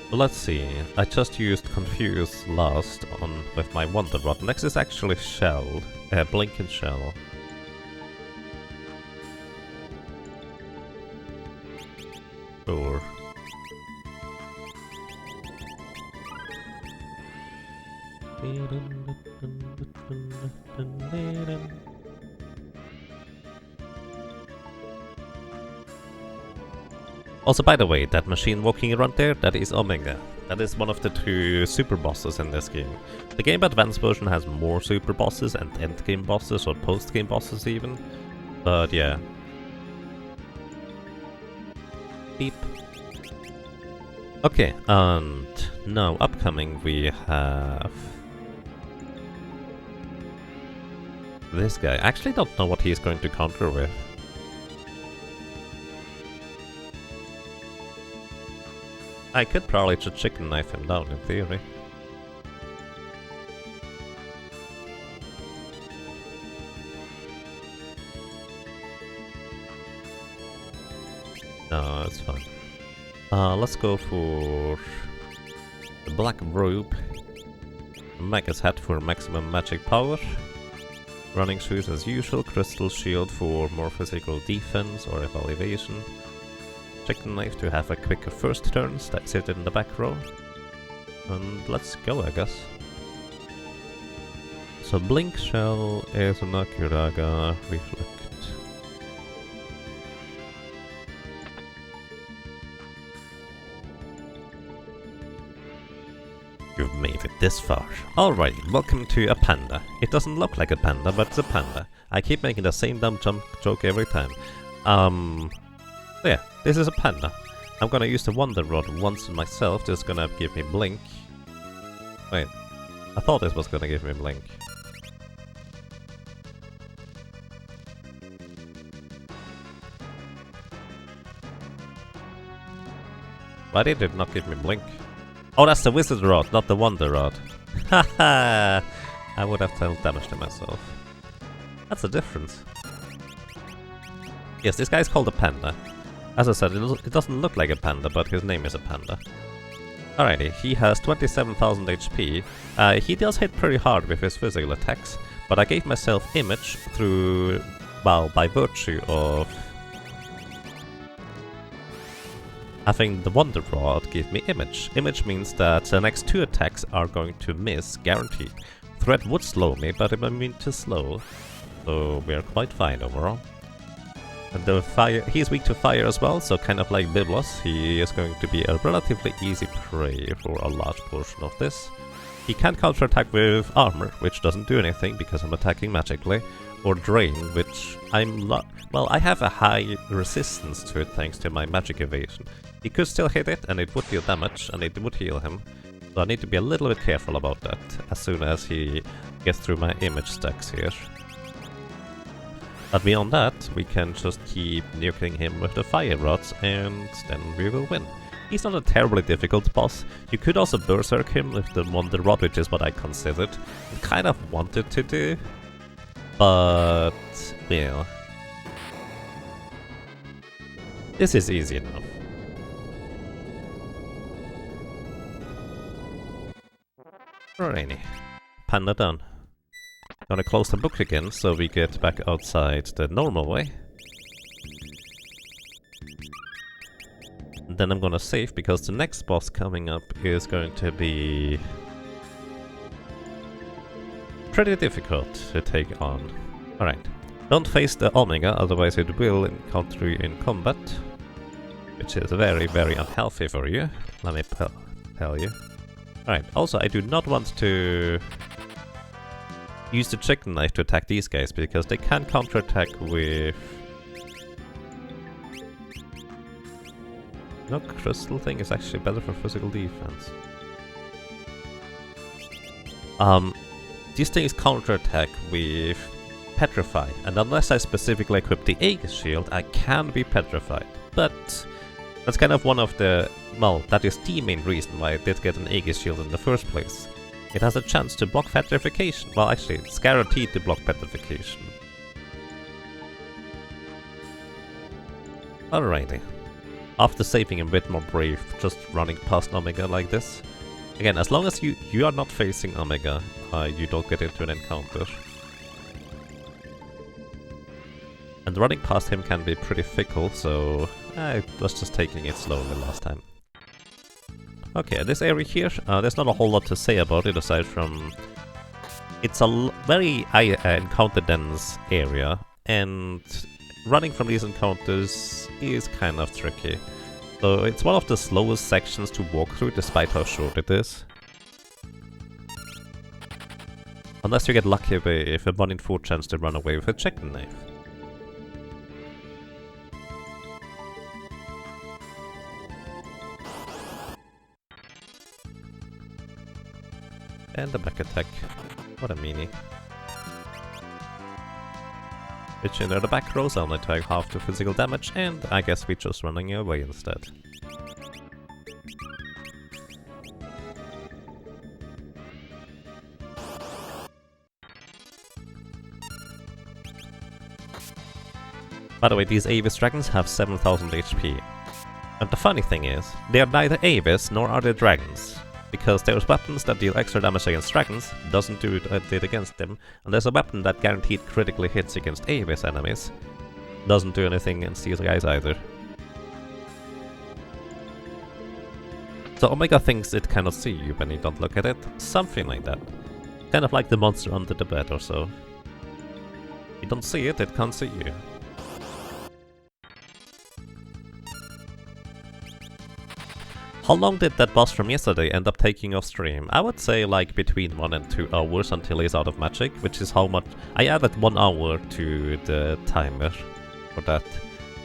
Well, let's see. I just used Confuse last on with my Wonder Rod. Next is actually Shell. Blink and Shell. Sure. Also, by the way, that machine walking around there, that is Omega. That is one of the two super bosses in this game. The Game Boy Advance version has more super bosses and endgame bosses, or post-game bosses even. But yeah. Beep. Okay, and now upcoming we have... this guy. I actually don't know what he's going to counter with. I could probably just chicken knife him down in theory. No, it's fine. Let's go for the black robe. Mega's hat for maximum magic power. Running shoes as usual. Crystal shield for more physical defense or evaluation. Chicken knife to have a quicker first turn, sit in the back row. And let's go, I guess. So Blink Shell is an Akiraga Reflect. You've made it this far. Alright, welcome to a panda. It doesn't look like a panda, but it's a panda. I keep making the same dumb jump joke every time. Yeah, this is a panda. I'm gonna use the Wonder Rod once myself, this is gonna give me Blink. Wait, I thought this was gonna give me Blink. Why did it not give me Blink? Oh, that's the Wizard Rod, not the Wonder Rod. Haha! I would have dealt damage to myself. That's a difference. Yes, this guy's called a panda. As I said, it doesn't look like a panda, but his name is a panda. Alrighty, he has 27,000 HP. He does hit pretty hard with his physical attacks, but I gave myself image through, well, by virtue of having the Wonder Rod give me image. Image means that the next 2 attacks are going to miss, guaranteed. Threat would slow me, but it won't mean too slow, so we are quite fine overall. And the fire, he's weak to fire as well, so kind of like Biblos, he is going to be a relatively easy prey for a large portion of this. He can counterattack with armor, which doesn't do anything because I'm attacking magically, or drain, which well, I have a high resistance to it thanks to my magic evasion. He could still hit it, and it would deal damage, and it would heal him. So I need to be a little bit careful about that, as soon as he gets through my image stacks here. But beyond that, we can just keep nuking him with the fire rods, and then we will win. He's not a terribly difficult boss. You could also berserk him with the Wonder Rod, which is what I considered and kind of wanted to do. But, well, this is easy enough. Alrighty, panda done. Gonna close the book again, so we get back outside the normal way. And then I'm gonna save, because the next boss coming up is going to be pretty difficult to take on. Alright, don't face the Omega, otherwise it will encounter you in combat, which is very, very unhealthy for you, let me tell you. Alright, also I do not want to use the chicken knife to attack these guys, because they can counterattack with... No, crystal thing is actually better for physical defense. These things counterattack with Petrify, and unless I specifically equip the Aegis Shield, I can be petrified. But that's kind of one of the... well, that is the main reason why I did get an Aegis Shield in the first place. It has a chance to block petrification. Well, actually, it's guaranteed to block petrification. Alrighty. After saving a bit more brave, just running past Omega like this. Again, as long as you are not facing Omega, you don't get into an encounter. And running past him can be pretty fickle, so I was just taking it slowly last time. Okay, this area here, there's not a whole lot to say about it aside from... it's a very encounter-dense area, and running from these encounters is kind of tricky. So it's one of the slowest sections to walk through, despite how short it is. Unless you get lucky with a 1 in 4 chance to run away with a chicken knife. And the back attack. What a meanie. Which in the back rows only take half the physical damage, and I guess we're just running away instead. By the way, these Avis dragons have 7,000 HP. And the funny thing is, they are neither Avis nor are they dragons. Because there's weapons that deal extra damage against dragons, doesn't do it against them, and there's a weapon that guaranteed critically hits against Avis enemies, doesn't do anything against these guys either. So Omega thinks it cannot see you when you don't look at it, something like that. Kind of like the monster under the bed or so. You don't see it, it can't see you. How long did that boss from yesterday end up taking off stream? I would say like between 1 and 2 hours until he's out of magic, which is how much... I added 1 hour to the timer for that.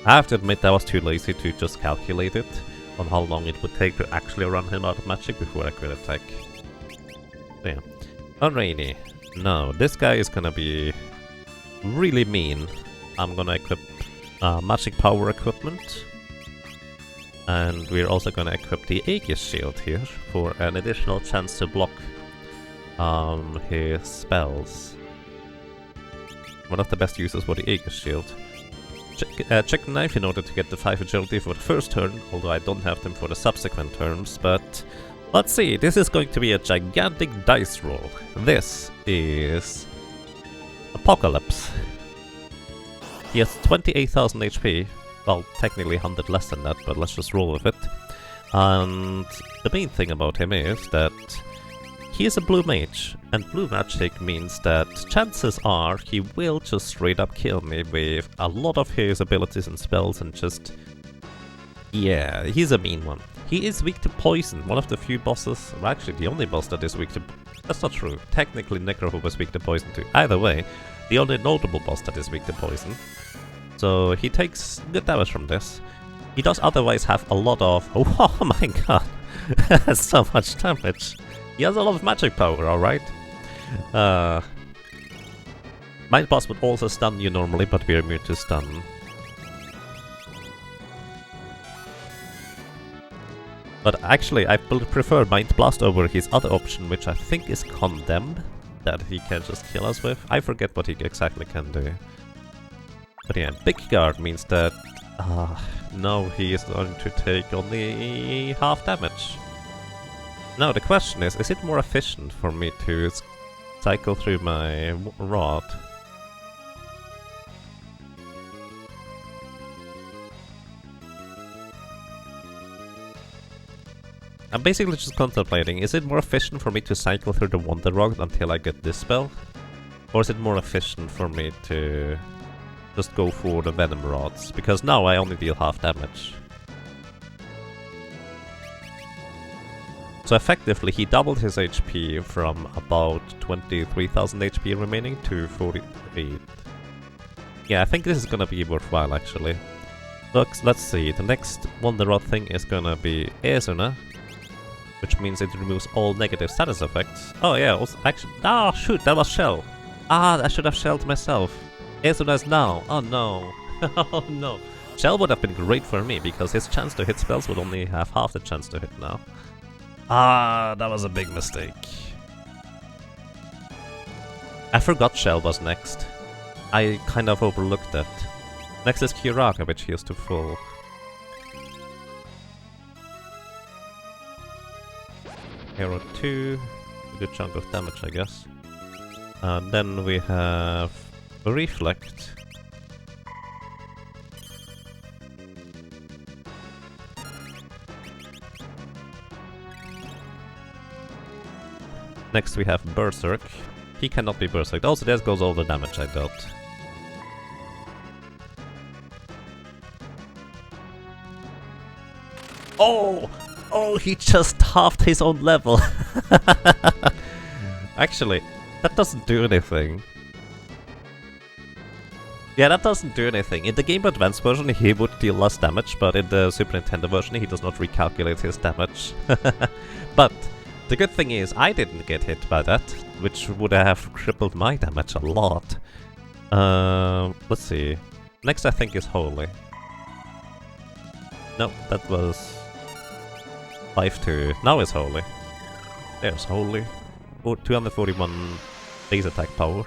I have to admit I was too lazy to just calculate it on how long it would take to actually run him out of magic before I could attack. So yeah. Alrighty. Now, this guy is gonna be really mean. I'm gonna equip magic power equipment. And we're also gonna equip the Aegis Shield here for an additional chance to block his spells. One of the best uses for the Aegis Shield. check knife in order to get the 5 agility for the first turn, although I don't have them for the subsequent turns, but let's see, this is going to be a gigantic dice roll. This is Apocalypse. He has 28,000 HP, well, technically 100 less than that, but let's just roll with it. And the main thing about him is that he is a blue mage, and blue magic means that chances are he will just straight up kill me with a lot of his abilities and spells and just... yeah, he's a mean one. He is weak to poison, one of the few bosses, well, actually the only boss that is weak to... that's not true. Technically Necrohoop is weak to poison too. Either way, the only notable boss that is weak to poison. So he takes good damage from this. He does otherwise have a lot of... oh my god, that's so much damage. He has a lot of magic power, alright. Mind Blast would also stun you normally, but we're immune to stun. But actually, I prefer Mind Blast over his other option, which I think is Condemn, that he can just kill us with. I forget what he exactly can do. But yeah, Big Guard means that... no, he is going to take only half damage. Now the question is it more efficient for me to cycle through my rod? I'm basically just contemplating, is it more efficient for me to cycle through the Wonder Rod until I get this spell? Or is it more efficient for me to just go for the Venom Rods? Because now I only deal half damage. So effectively, he doubled his HP from about 23,000 HP remaining to 48. Yeah, I think this is gonna be worthwhile, actually. Let's see, the next Wonder Rod thing is gonna be Ezuna, which means it removes all negative status effects. Oh yeah, also, actually... shoot, that was Shell! I should have shelled myself. Ezuna is now! Oh no! Oh no! Shell would have been great for me, because his chance to hit spells would only have half the chance to hit now. That was a big mistake. I forgot Shell was next. I kind of overlooked that. Next is Kiraka, which heals to full. Hero 2, a good chunk of damage, I guess. Then we have Reflect. Next we have Berserk. He cannot be Berserked. Also, there goes all the damage, I doubt. Oh! Oh, he just halved his own level! Actually, that doesn't do anything. Yeah, that doesn't do anything. In the Game Boy Advance version, he would deal less damage, but in the Super Nintendo version, he does not recalculate his damage. But the good thing is, I didn't get hit by that, which would have crippled my damage a lot. Let's see. Next I think is Holy. No, that was 5-2. Now is Holy. There's Holy. 241 base attack power.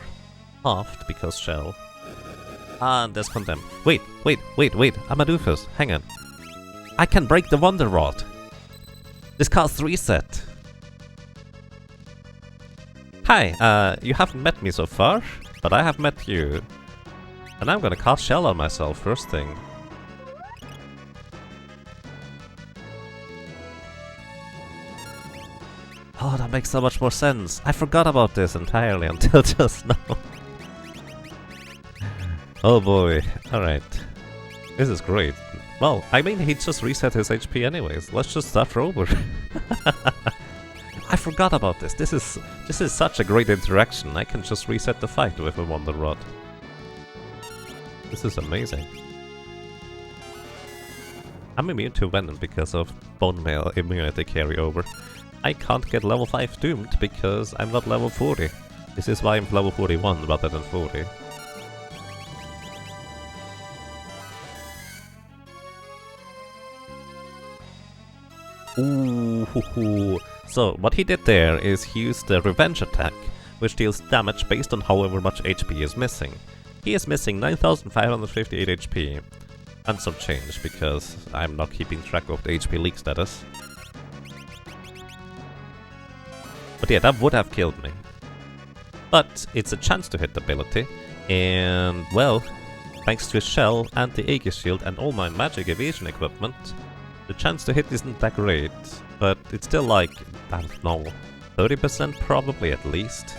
Halved because Shell. And there's Condemn. Wait, Amadufus, hang on. I can break the Wonder Rod. This casts reset. Hi, you haven't met me so far, but I have met you. And I'm gonna cast Shell on myself first thing. Oh, that makes so much more sense. I forgot about this entirely until just now. Oh boy, alright. This is great. Well, I mean, he just reset his HP anyways. Let's just start over. I forgot about this. This is such a great interaction. I can just reset the fight with a Wonder Rod. This is amazing. I'm immune to Venom because of Bone Mail immunity carryover. I can't get level 5 Doomed because I'm not level 40. This is why I'm level 41 rather than 40. Ooh. So, what he did there is he used the Revenge attack, which deals damage based on however much HP is missing. He is missing 9,558 HP. And some change, because I'm not keeping track of the HP leak status. But yeah, that would have killed me. But it's a chance to hit the ability, and well, thanks to Shell, anti-Aegis shield and all my magic evasion equipment, the chance to hit isn't that great, but it's still like, I don't know, 30% probably at least.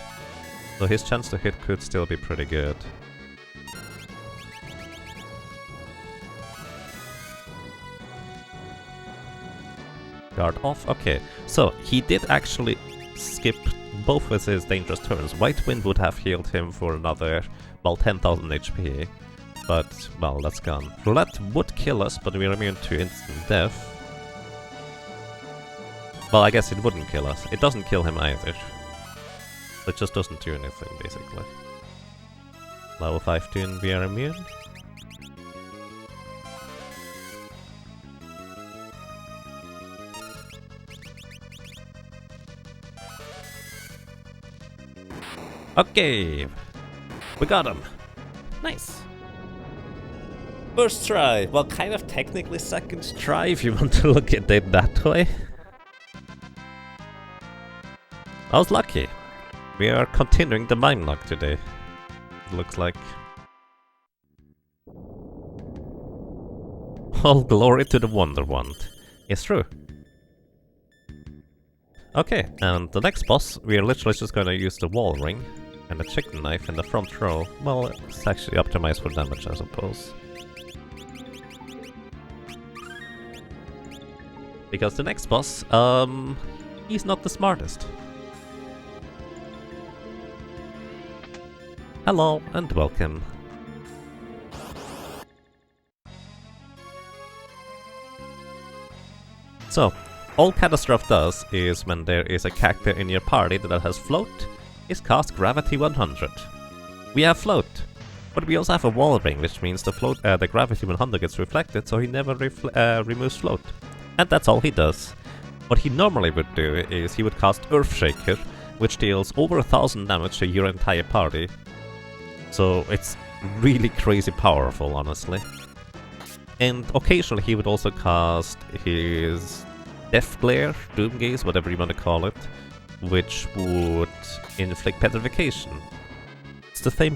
So his chance to hit could still be pretty good. Guard off, okay. So he did actually skip both of his dangerous turns. White Wind would have healed him for another, well, 10,000 HP. But, well, that's gone. Roulette would kill us, but we're immune to instant death. Well, I guess it wouldn't kill us. It doesn't kill him either. It just doesn't do anything, basically. Level 5 tune, we are immune. Okay, we got him. Nice. First try. Well, kind of technically second try if you want to look at it that way. I was lucky. We are continuing the mime luck today. It looks like. All glory to the Wonder Wand. It's true. Okay, and the next boss, we are literally just gonna use the wall ring and the chicken knife in the front row. Well, it's actually optimized for damage, I suppose. Because the next boss, he's not the smartest. Hello and welcome. So, all Catastrophe does is when there is a character in your party that has float, is cast Gravity 100. We have float, but we also have a wall ring, which means the Gravity 100 gets reflected, so he never removes float. And that's all he does. What he normally would do is he would cast Earthshaker, which deals over 1000 damage to your entire party. So it's really crazy powerful, honestly. And occasionally he would also cast his Death Glare, Doom Gaze, whatever you want to call it, which would inflict petrification. It's the same...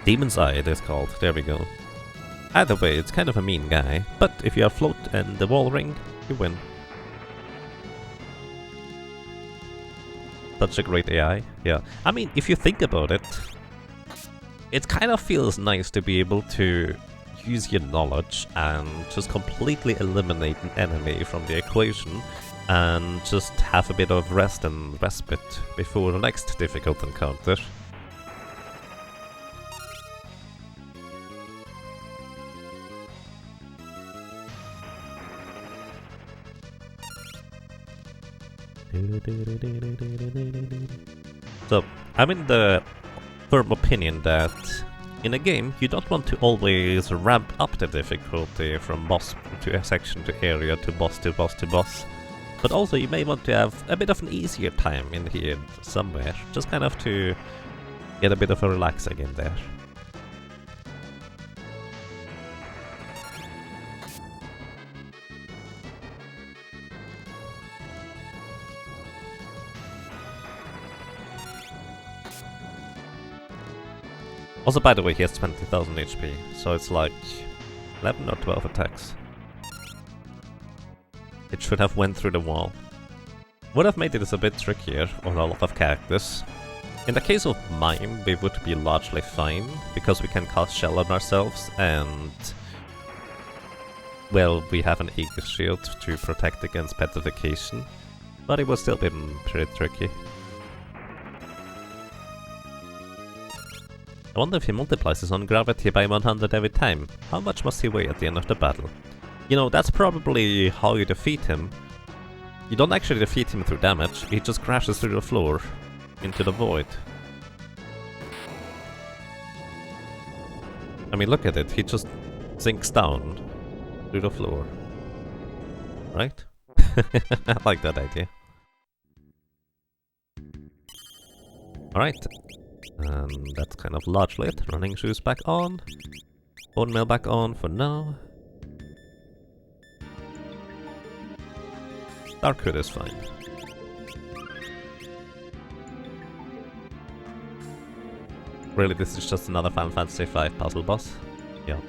Demon's Eye it is called, there we go. Either way, it's kind of a mean guy, but if you have float and the wall ring, you win. Such a great AI, yeah. I mean, if you think about it, it kind of feels nice to be able to use your knowledge and just completely eliminate an enemy from the equation and just have a bit of rest and respite before the next difficult encounter. So, I'm in the firm opinion that in a game, you don't want to always ramp up the difficulty from boss to section to area to boss to boss to boss. But also you may want to have a bit of an easier time in here somewhere, just kind of to get a bit of a relaxing in there. Also, by the way, he has 20,000 HP, so it's like 11 or 12 attacks. It should have went through the wall. Would have made it a bit trickier on a lot of characters. In the case of Mime, we would be largely fine, because we can cast Shell on ourselves, and... well, we have an Aegis shield to protect against petrification, but it would still be pretty tricky. I wonder if he multiplies his own gravity by 100 every time. How much must he weigh at the end of the battle? You know, that's probably how you defeat him. You don't actually defeat him through damage, he just crashes through the floor into the void. I mean, look at it, he just sinks down through the floor. Right? I like that idea. Alright. And that's kind of largely it. Running shoes back on. Bone mail back on for now. Dark Hood is fine. Really, this is just another Final Fantasy V puzzle boss? Yeah.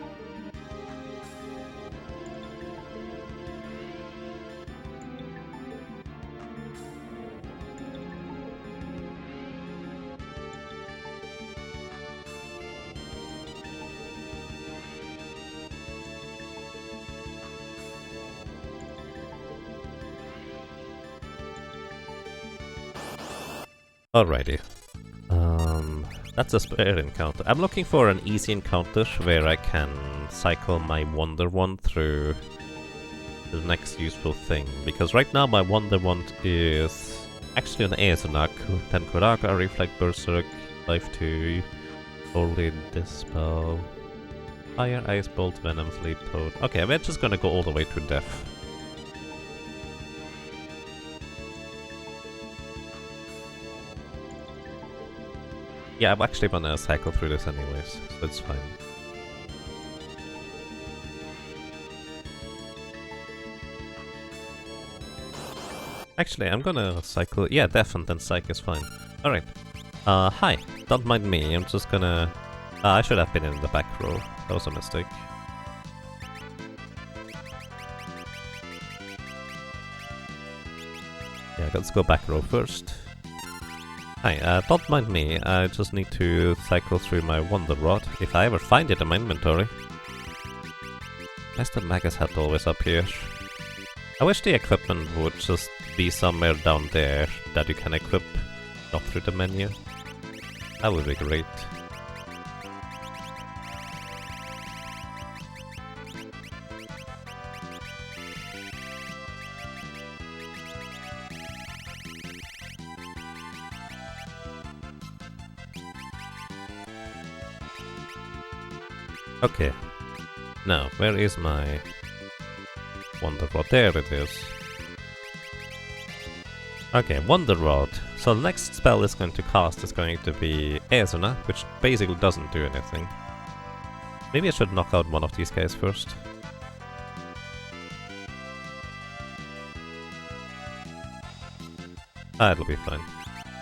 Alrighty. That's a spare encounter. I'm looking for an easy encounter where I can cycle my Wonder Wand through the next useful thing. Because right now my Wonder Wand is actually an Aesonak, then Kuraka, Reflect, Berserk, Life 2, Holy Dispel, Fire, Ice Bolt, Venom, Sleep, Toad. Okay, we're just gonna go all the way to death. Yeah, I'm actually gonna cycle through this anyways, so it's fine. Actually, I'm gonna cycle... Yeah, Death and then Psych is fine. Alright. Hi. Don't mind me, I'm just gonna... I should have been in the back row. That was a mistake. Yeah, let's go back row first. Hi, don't mind me, I just need to cycle through my Wonder Rod, if I ever find it in my inventory. Nice that Magus hat always up here. I wish the equipment would just be somewhere down there that you can equip, not through the menu. That would be great. Okay, now, where is my Wonder Rod? There it is. Okay, Wonder Rod. So the next spell it's going to cast is going to be Aesonak, which basically doesn't do anything. Maybe I should knock out one of these guys first. Ah, it'll be fine.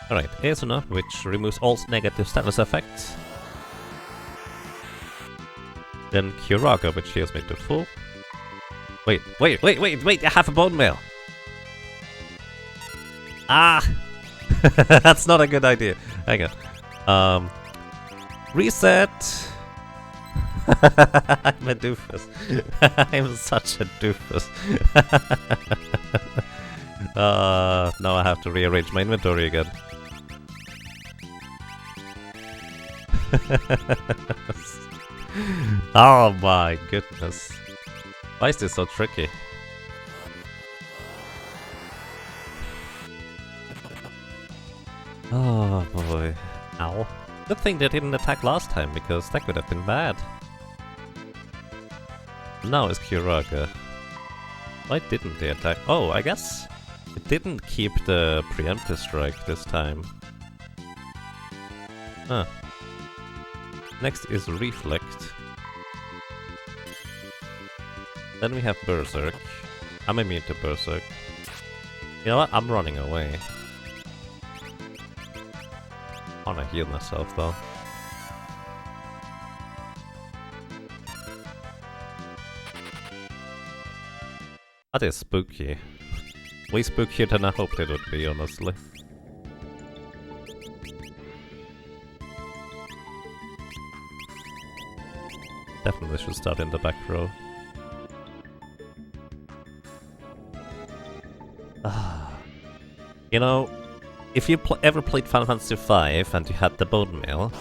Alright, Aesonak, which removes all negative status effects. Then Kuraka, which heals me to full. Wait, I have a bone mail! Ah! That's not a good idea. Hang on. Reset! I'm a doofus. I'm such a doofus. Now I have to rearrange my inventory again. Oh my goodness. Why is this so tricky? Oh boy. Ow. Good thing they didn't attack last time, because that could have been bad. Now it's Kuraka. Why didn't they attack? Oh, I guess it didn't keep the preemptive strike this time. Huh. Next is Reflect. Then we have Berserk. I'm immune to Berserk. You know what? I'm running away. I wanna heal myself though. That is spooky. Way spookier than I hoped it would be, honestly. Definitely should start in the back row. You know, if you ever played Final Fantasy V and you had the bone mail,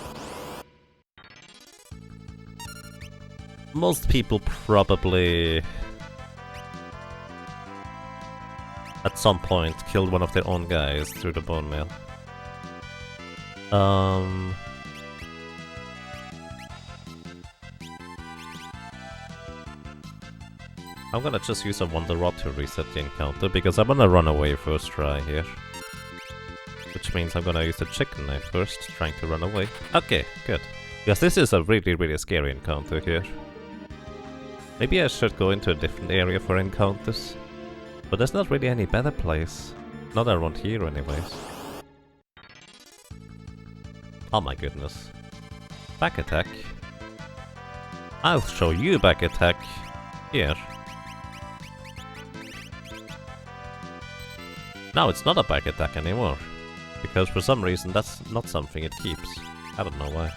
most people probably at some point killed one of their own guys through the bone mail. I'm gonna just use a Wonder Rod to reset the encounter, because I'm gonna run away first try here. Which which means I'm gonna use the chicken knife first, trying to run away. Okay, good. Because this is a really, really scary encounter here. Maybe I should go into a different area for encounters. But there's not really any better place. Not around here anyways. Oh my goodness. Back attack. I'll show you back attack. Here. Now it's not a back attack anymore. Because for some reason that's not something it keeps. I don't know why.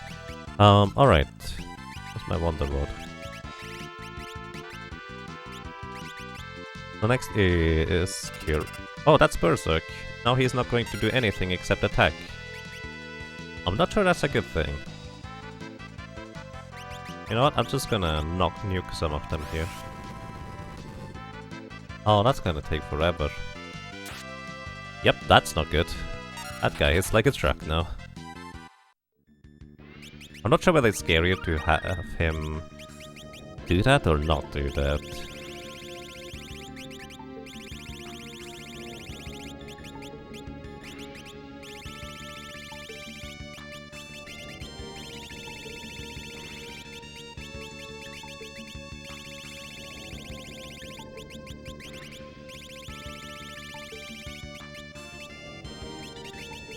Alright. That's my Wonder Rod. The next is Cure. Oh, that's Berserk. Now he's not going to do anything except attack. I'm not sure that's a good thing. You know what? I'm just gonna nuke some of them here. Oh, that's gonna take forever. Yep, that's not good. That guy is like a truck now. I'm not sure whether it's scarier to have him do that or not do that.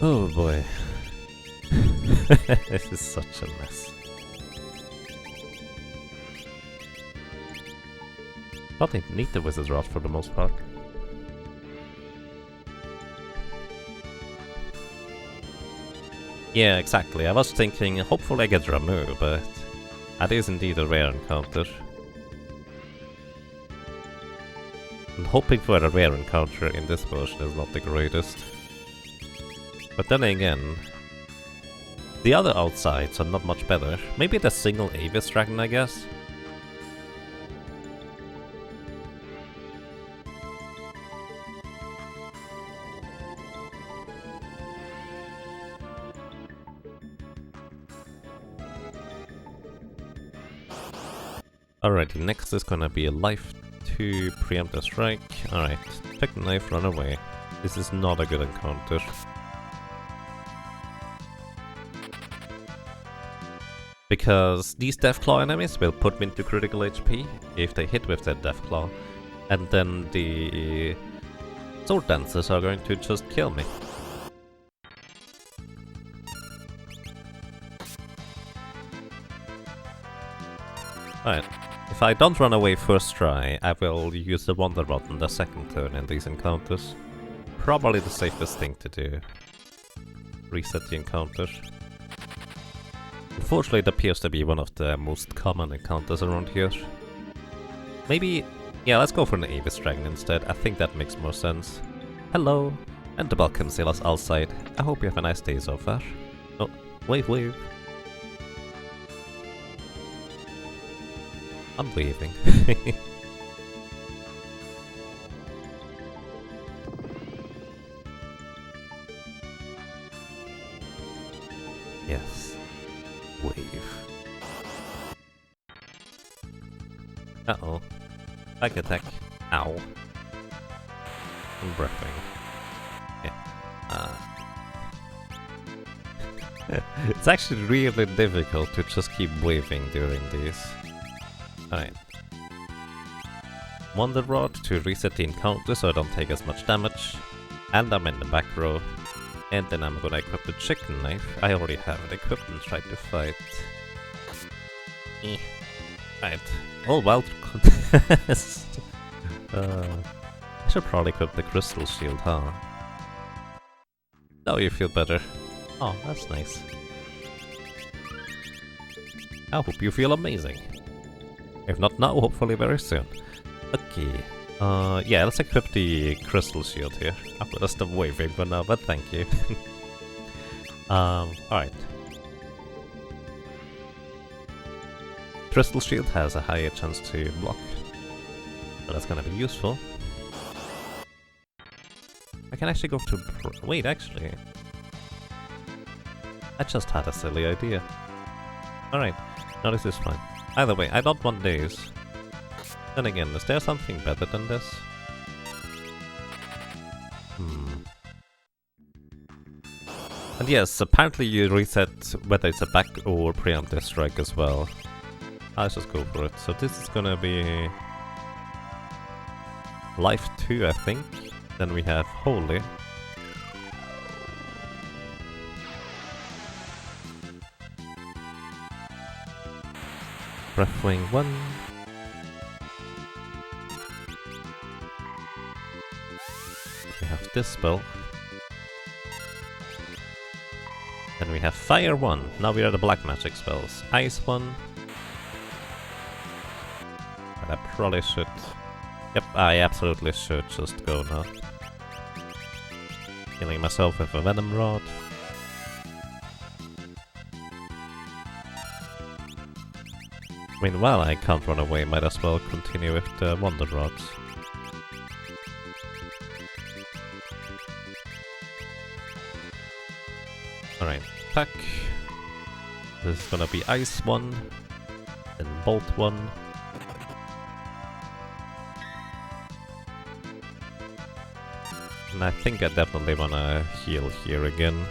Oh boy. This is such a mess. Thought they need the Wizard's Rod for the most part. Yeah, exactly. I was thinking, hopefully I get Ramu, but that is indeed a rare encounter. And hoping for a rare encounter in this version is not the greatest. But then again, the other outsides are not much better. Maybe the single Avis Dragon, I guess? Alrighty, next is gonna be a life to preempt a strike. Alright, take the knife, run away. This is not a good encounter. Because these Deathclaw enemies will put me into critical HP if they hit with their Deathclaw. And then the Sword Dancers are going to just kill me. Alright, if I don't run away first try, I will use the Wonder Rod on the second turn in these encounters. Probably the safest thing to do. Reset the encounter. Unfortunately, it appears to be one of the most common encounters around here. Maybe... yeah, let's go for an Avis Dragon instead. I think that makes more sense. Hello, and welcome sailors outside. I hope you have a nice day so far. Oh, wave wave. I'm waving. Yes. Wave. Uh-oh. Back attack. Ow. I'm breathing. Yeah. It's actually really difficult to just keep waving during these. Alright. Wonder Rod to reset the encounter so I don't take as much damage. And I'm in the back row. And then I'm gonna equip the chicken knife. I already have it equipped and try to fight. Right. All wild contest. I should probably equip the crystal shield, huh? Now you feel better. Oh, that's nice. I hope you feel amazing. If not now, hopefully very soon. Okay. Yeah, let's equip the crystal shield here. I'm gonna stop waving for now, but thank you. Alright. Crystal shield has a higher chance to block. So that's gonna be useful. I can actually go to... wait, actually. I just had a silly idea. Alright, now this is fine. Either way, I don't want these. Then again, is there something better than this? And yes, apparently you reset whether it's a back or preemptive strike as well. Let's just go for it. So this is gonna be life 2, I think. Then we have Holy. Breath Wing 1. We have this spell. Then we have Fire 1. Now we are the black magic spells. Ice 1. But I probably should... Yep, I absolutely should just go now. Healing myself with a Venom Rod. Meanwhile, I can't run away, might as well continue with the Wonder Rods. Alright, attack. This is gonna be Ice 1, then Bolt 1. And I think I definitely wanna heal here again.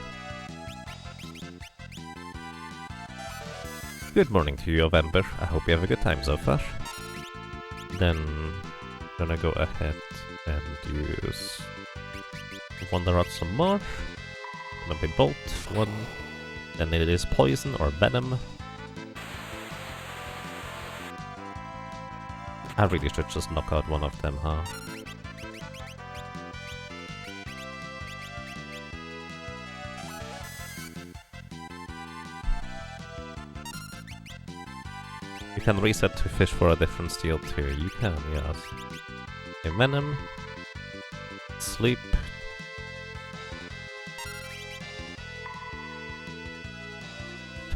Good morning to you, November. I hope you have a good time so far. Then, gonna go ahead and use Wonder Rod some more. Gonna be Bolt 1. Then it is Poison or Venom. I really should just knock out one of them, huh? You can reset to fish for a different steel too. You can, yes. Okay, Venom. Sleep.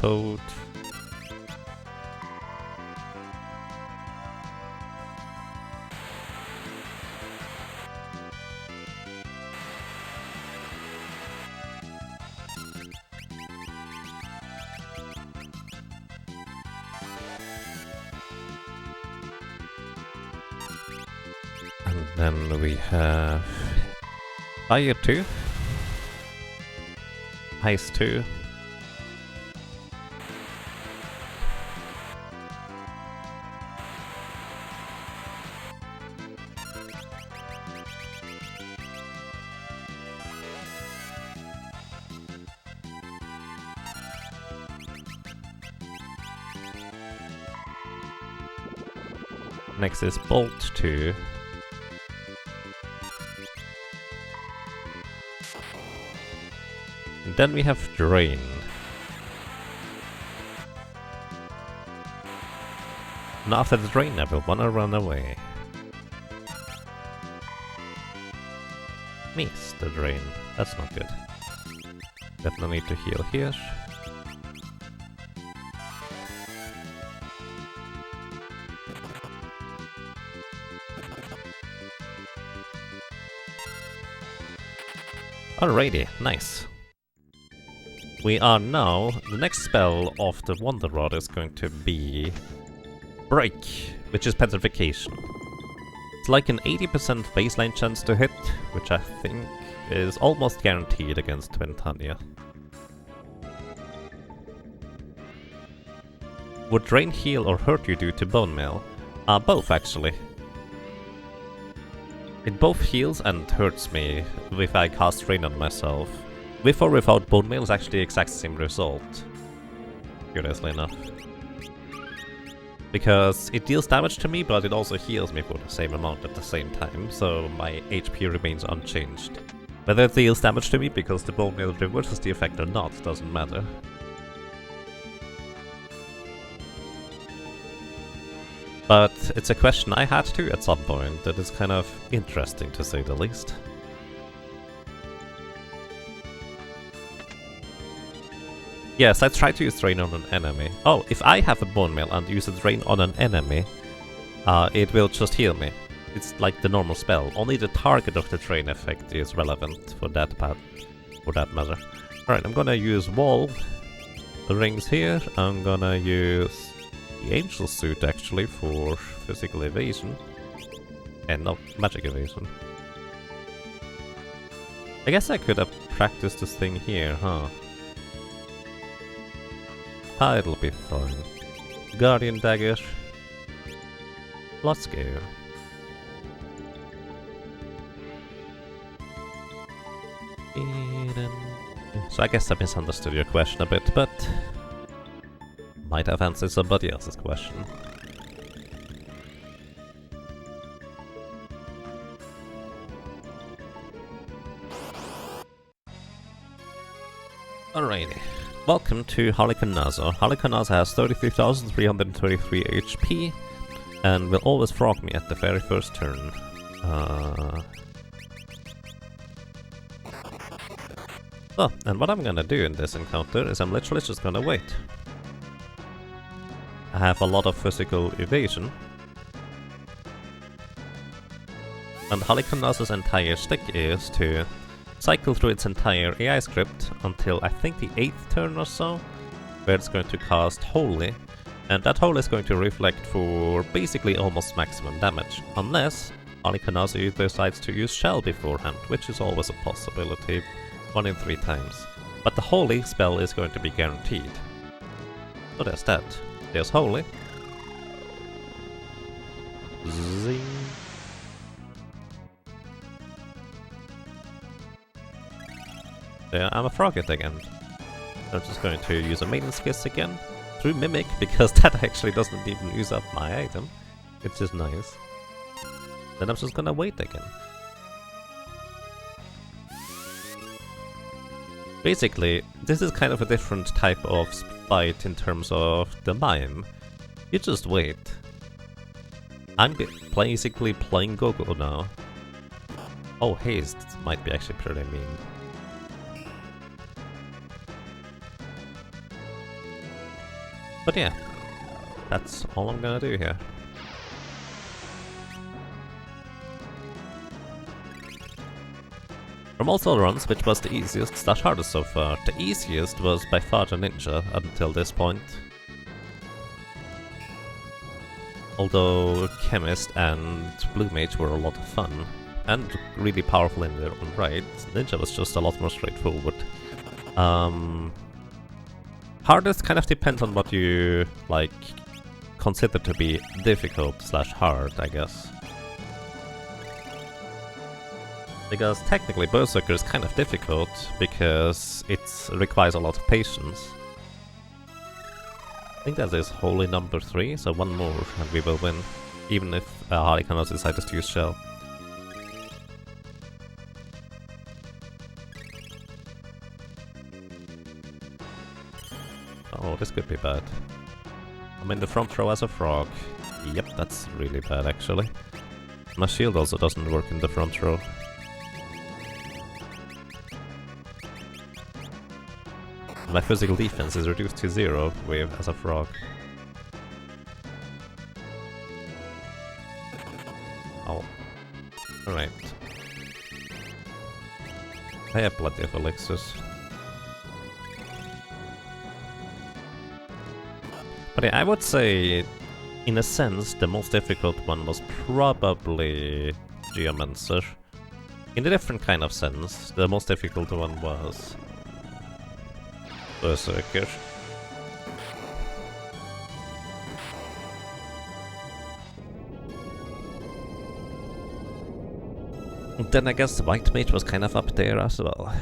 Toad. And then we have Fire 2, Ice 2, next is Bolt 2. And then we have Drain. And after the Drain I will wanna run away. Miss the Drain. That's not good. Definitely need to heal here. Alrighty, nice. We are now... The next spell of the Wonder Rod is going to be... Break, which is Petrification. It's like an 80% baseline chance to hit, which I think is almost guaranteed against Twintania. Would Drain heal or hurt you due to Bone Mail? Both actually. It both heals and hurts me if I cast Drain on myself. With or without Bone Mail is actually the exact same result, curiously enough. Because it deals damage to me, but it also heals me for the same amount at the same time, so my HP remains unchanged. Whether it deals damage to me because the Bone Mail reverses the effect or not doesn't matter. But it's a question I had too at some point that is kind of interesting to say the least. Yes, I tried to use Drain on an enemy. Oh, if I have a Bone Mail and use a Drain on an enemy, it will just heal me. It's like the normal spell. Only the target of the Drain effect is relevant for that matter. Alright, I'm gonna use Wall, the rings here. I'm gonna use the Angel Suit actually for physical evasion. And not magic evasion. I guess I could have practice this thing here, huh? Ah, it'll be fine. Guardian Dagger. Let's go. So I guess I misunderstood your question a bit, but might have answered somebody else's question. Alrighty. Welcome to Harlequin Nazo. Harlequin Nazo has 33,333 HP and will always frog me at the very first turn. Oh, and what I'm gonna do in this encounter is I'm literally just gonna wait. I have a lot of physical evasion. And Harlequin Nazo's entire stick is to cycle through its entire AI script until I think the 8th turn or so, where it's going to cast Holy, and that Holy is going to reflect for basically almost maximum damage, unless Harlequin Nazo decides to use Shell beforehand, which is always a possibility, 1 in 3 times. But the Holy spell is going to be guaranteed. So there's that. There's Holy. Zing. There, I'm a Frogget again. I'm just going to use a Maiden's Kiss again through Mimic, because that actually doesn't even use up my item. It's just nice. Then I'm just gonna wait again. Basically, this is kind of a different type of fight in terms of the Mime. You just wait. I'm basically playing Go-Go now. Oh, Haste might be actually pretty mean. But yeah, that's all I'm gonna do here. From all solo runs, which was the easiest / hardest so far? The easiest was by far the Ninja until this point. Although Chemist and Blue Mage were a lot of fun, and really powerful in their own right, Ninja was just a lot more straightforward. Hardest kind of depends on what you, like, consider to be difficult / hard, I guess. Because technically Berserker is kind of difficult, because it requires a lot of patience. I think that is Holy number 3, so one more and we will win, even if Harlequin Nazo decides to use Shell. Oh, this could be bad. I'm in the front row as a frog. Yep, that's really bad actually. My shield also doesn't work in the front row. My physical defense is reduced to 0 as a frog. Oh. Alright. I have plenty of elixirs. But yeah, I would say, in a sense, the most difficult one was probably Geomancer. In a different kind of sense, the most difficult one was Berserker. Then I guess White Mage was kind of up there as well.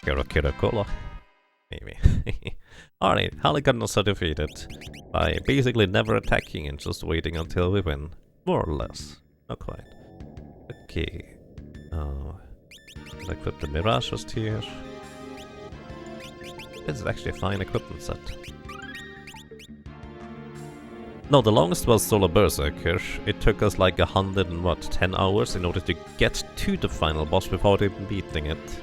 Kira Cola. Maybe. Alright, Harlequin Nazo defeated by basically never attacking and just waiting until we win. More or less. Not quite. Okay. Let's equip the Mirage just here. This is actually a fine equipment set. No, the longest was Solo Berserker. It took us like 10 hours in order to get to the final boss without even beating it.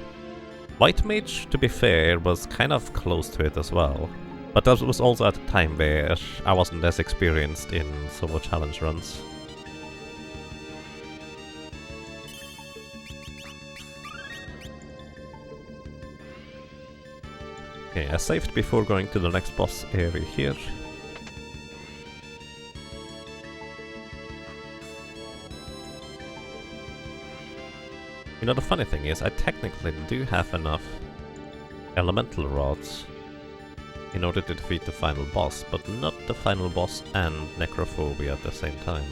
White Mage, to be fair, was kind of close to it as well. But that was also at a time where I wasn't as experienced in solo challenge runs. Okay, I saved before going to the next boss area here. You know, the funny thing is, I technically do have enough elemental rods in order to defeat the final boss, but not the final boss and necrophobia at the same time.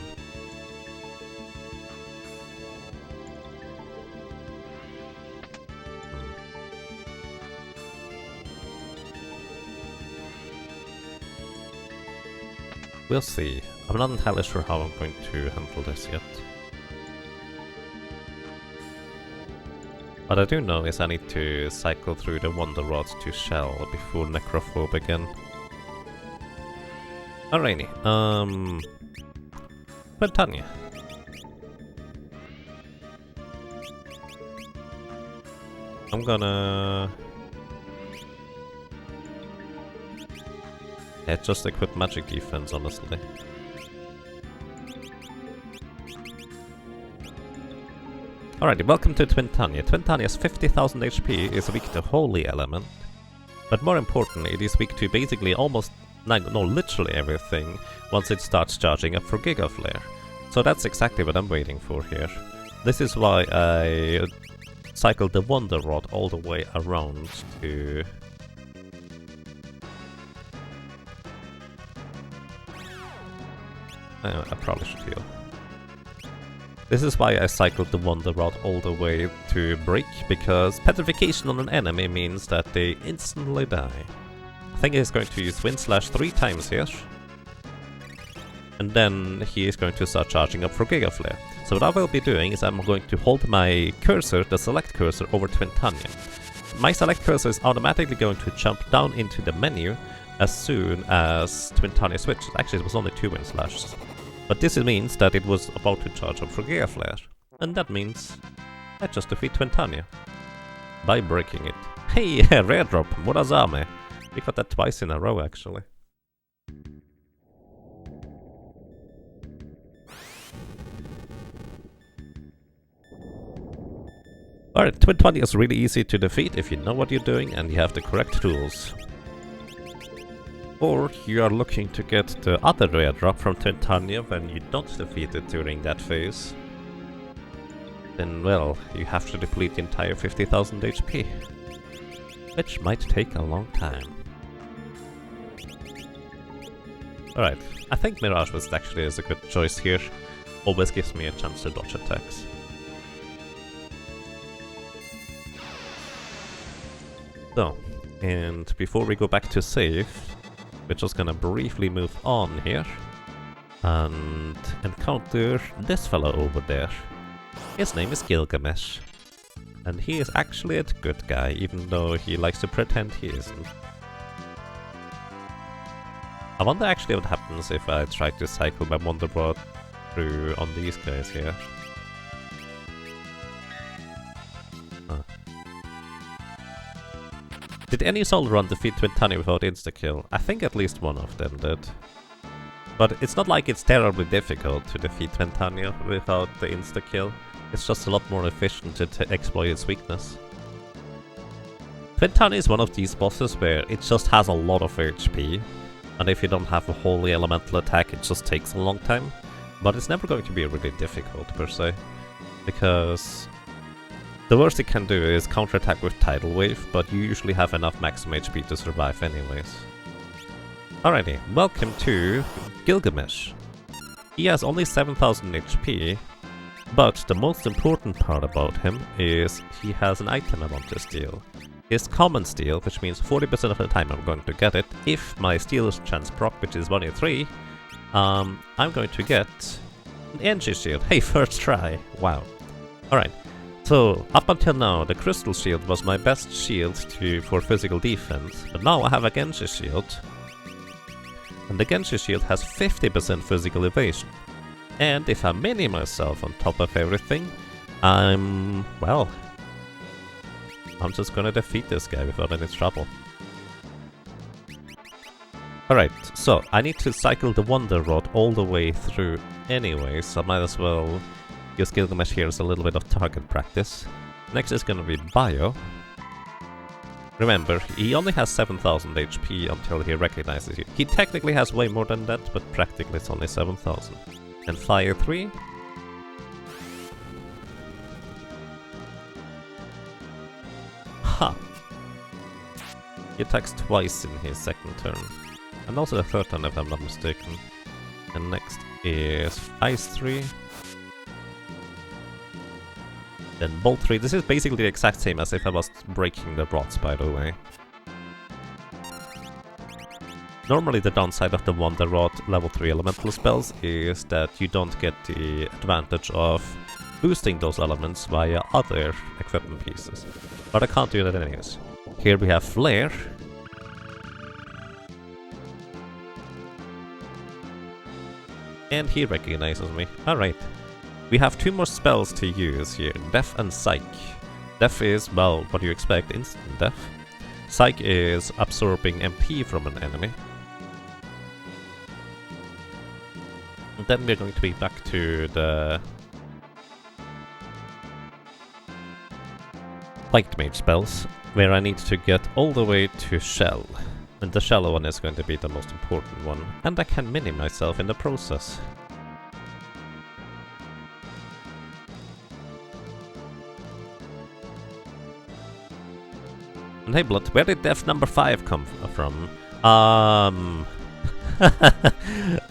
We'll see. I'm not entirely sure how I'm going to handle this yet. What I do know is I need to cycle through the Wonder Rods to Shell before Necrophobe again. Alrighty, Britannia. I'm gonna... yeah, just equip magic defense, honestly. Alrighty, welcome to Twintania. Twintania's 50,000 HP is weak to Holy Element. But more importantly, it is weak to basically almost, no, literally everything once it starts charging up for Giga Flare. So that's exactly what I'm waiting for here. This is why I cycled the Wonder Rod all the way around to... I probably should heal. This is why I cycled the Wonder Rod all the way to Break, because petrification on an enemy means that they instantly die. I think he's going to use Wind Slash 3 times here. And then he is going to start charging up for Giga Flare. So what I will be doing is I'm going to hold my cursor, the select cursor, over Twintania. My select cursor is automatically going to jump down into the menu as soon as Twintania switches. Actually, it was only 2 Wind Slashes. But this means that it was about to charge up for Giga Flare. And that means I just defeat Twintania by breaking it. Hey, rare drop, Murazame. We got that twice in a row, actually. Alright, Twintania is really easy to defeat if you know what you're doing and you have the correct tools. Or you are looking to get the other rare drop from Twintania when you don't defeat it during that phase. Then, well, you have to deplete the entire 50,000 HP. Which might take a long time. Alright, I think Mirage Mist actually is a good choice here. Always gives me a chance to dodge attacks. So, and before we go back to save, we're just gonna briefly move on here and encounter this fellow over there. His name is Gilgamesh, and he is actually a good guy, even though he likes to pretend he isn't. I wonder actually what happens if I try to cycle my Wonder Rod through on these guys here. Did any Soul Run defeat Twintania without insta-kill? I think at least one of them did. But it's not like it's terribly difficult to defeat Twintania without the insta-kill. It's just a lot more efficient to exploit its weakness. Twintania is one of these bosses where it just has a lot of HP. And if you don't have a Holy Elemental attack, it just takes a long time. But it's never going to be really difficult per se. Because the worst it can do is counterattack with Tidal Wave, but you usually have enough maximum HP to survive anyways. Alrighty, welcome to Gilgamesh. He has only 7,000 HP, but the most important part about him is he has an item I want to steal. His common steal, which means 40% of the time I'm going to get it. If my steal chance proc, which is 1 in 3, I'm going to get an energy shield. Hey, first try! Wow. Alright. So, up until now, the Crystal Shield was my best shield for physical defense, but now I have a Genji Shield. And the Genji Shield has 50% physical evasion. And if I mini myself on top of everything, I'm just gonna defeat this guy without any trouble. Alright, so I need to cycle the Wonder Rod all the way through anyway, so I might as well use Gilgamesh here as a little bit of target practice. Next is gonna be Bio. Remember, he only has 7,000 HP until he recognizes you. He technically has way more than that, but practically it's only 7,000. And Fire 3. Ha! He attacks twice in his second turn. And also the third turn if I'm not mistaken. And next is Ice 3. Then Bolt 3. This is basically the exact same as if I was breaking the rods, by the way. Normally the downside of the Wonder Rod level 3 elemental spells is that you don't get the advantage of boosting those elements via other equipment pieces. But I can't do that anyways. Here we have Flare. And he recognizes me. Alright. We have 2 more spells to use here. Death and Psych. Death is, well, what do you expect? Instant death. Psych is absorbing MP from an enemy. And then we're going to be back to the Light Mage spells, where I need to get all the way to Shell. And the shallow one is going to be the most important one. And I can mini myself in the process. And hey Blood, where did death number 5 come from?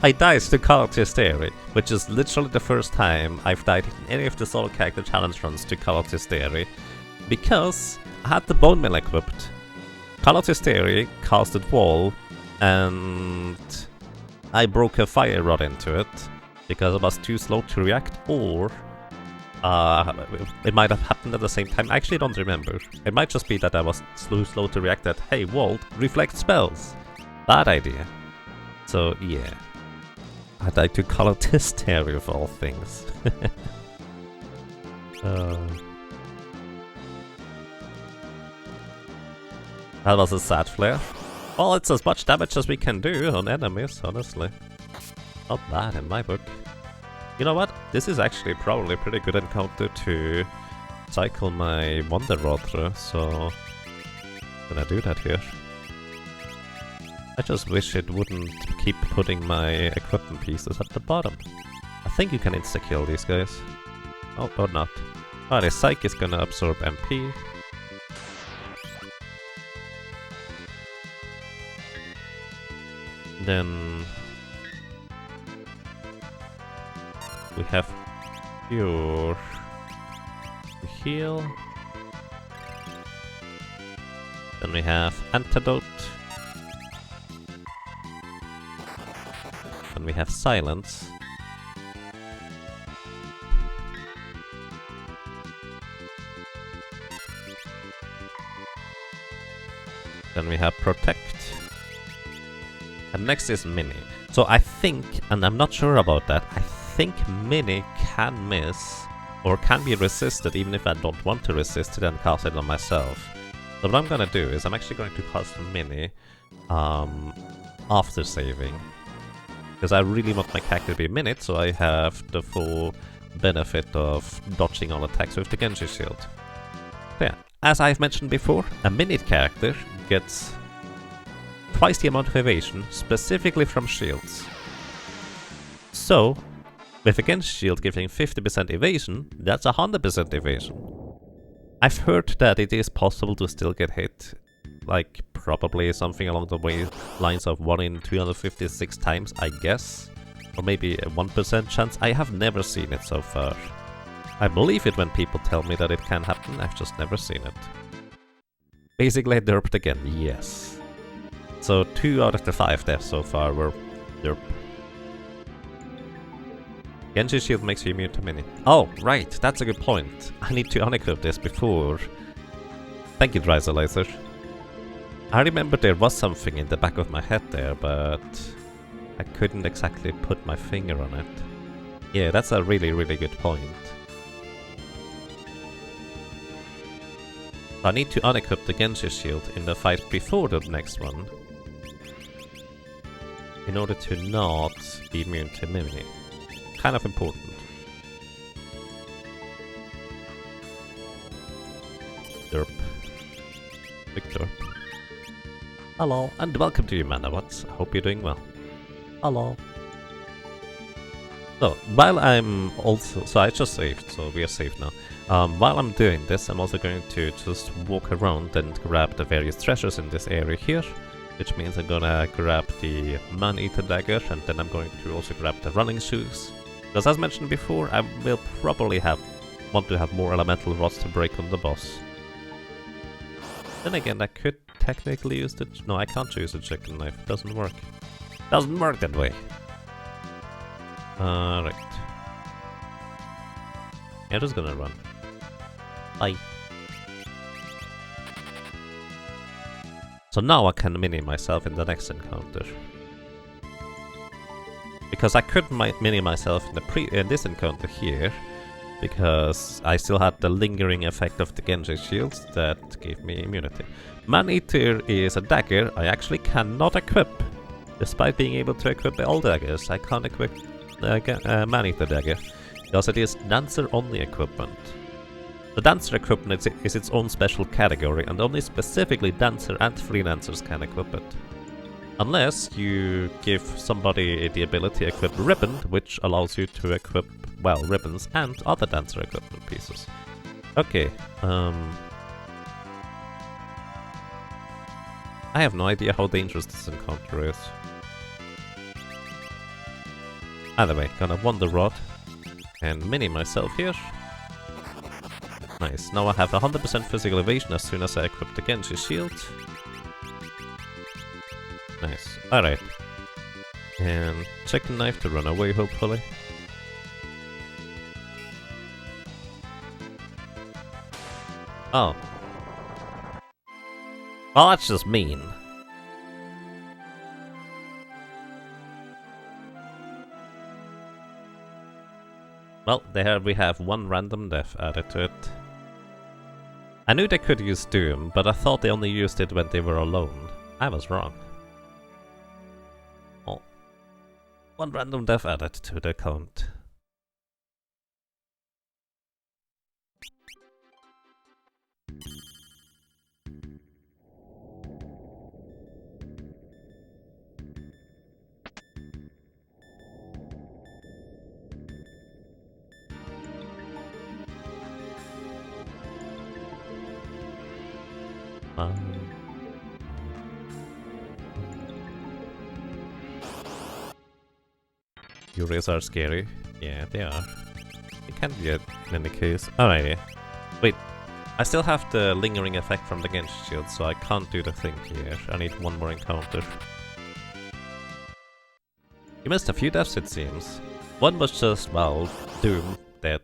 I died to Colorless Theory, which is literally the first time I've died in any of the solo character challenge runs to Colorless Theory, because I had the Bone Mill equipped. Colorless Theory casted Wall, and I broke a Fire Rod into it, because I was too slow to react, or it might have happened at the same time. I actually don't remember. It might just be that I was slow to react that, hey, Wall, reflect spells. Bad idea. So, yeah. I died to Colorless Theory of all things. That was a sad flare. Well, it's as much damage as we can do on enemies, honestly. Not bad in my book. You know what? This is actually probably a pretty good encounter to cycle my Wonder Rod through, so I'm gonna do that here. I just wish it wouldn't keep putting my equipment pieces at the bottom. I think you can insta-kill these guys. Oh, or not. Alright, Psych is gonna absorb MP. Then we have Cure to heal. Then we have Antidote. Then we have Silence. Then we have Protect. And next is Mini. So I think, and I'm not sure about that, I think Mini can miss or can be resisted even if I don't want to resist it and cast it on myself. So what I'm gonna do is I'm actually going to cast Mini after saving. Because I really want my character to be Minute, so I have the full benefit of dodging all attacks with the Genji shield. So yeah, as I've mentioned before, a Minute character gets twice the amount of evasion, specifically from shields. So, with a Genji shield giving 50% evasion, that's 100% evasion. I've heard that it is possible to still get hit, like probably something along the lines of 1 in 256 times, I guess. Or maybe a 1% chance. I have never seen it so far. I believe it when people tell me that it can happen, I've just never seen it. Basically I derped again, yes. So 2 out of the 5 deaths so far were derp. Genji shield makes you immune to Mini. Oh, right, that's a good point. I need to unequip this before. Thank you, Dryzalizer. I remember there was something in the back of my head there, but I couldn't exactly put my finger on it. Yeah, that's a really, really good point. I need to unequip the Genji shield in the fight before the next one, in order to not be immune to Mimini. Kind of important. Derp. Big derp. Hello, and welcome to you, Manawats. I hope you're doing well. Hello. So, while I'm also... So I just saved, so we are safe now. While I'm doing this, I'm also going to just walk around and grab the various treasures in this area here. Which means I'm gonna grab the Man-Eater Dagger, and then I'm going to also grab the running shoes. Because as mentioned before, I will probably want to have more elemental rods to break on the boss. Then again, I could technically use the... No, I can't use the chicken knife. It doesn't work. Doesn't work that way. Right. I'm just gonna run. Bye. So now I can mini myself in the next encounter. Because I could mini myself in this encounter here, because I still had the lingering effect of the Genji shields that gave me immunity. Man-Eater is a dagger I actually cannot equip. Despite being able to equip all daggers, I can't equip Man-Eater dagger, because it is dancer-only equipment. The dancer equipment is its own special category, and only specifically dancer and freelancers can equip it. Unless you give somebody the ability to equip ribbon, which allows you to equip, well, ribbons and other dancer equipment pieces. Okay, I have no idea how dangerous this encounter is. Either way, gonna Wonder Rod and mini myself here. Nice, now I have 100% physical evasion as soon as I equip the Genji shield. Nice, alright. And chicken knife to run away, hopefully. Oh. Well, that's just mean. Well, there we have one random death added to it. I knew they could use Doom, but I thought they only used it when they were alone. I was wrong. Oh. One random death added to the count. Euros are scary. Yeah, they are. It can be in any case. Alrighty. Wait, I still have the lingering effect from the Genji shield, so I can't do the thing here. I need one more encounter. You missed a few deaths, it seems. One was just, well, Doom, dead,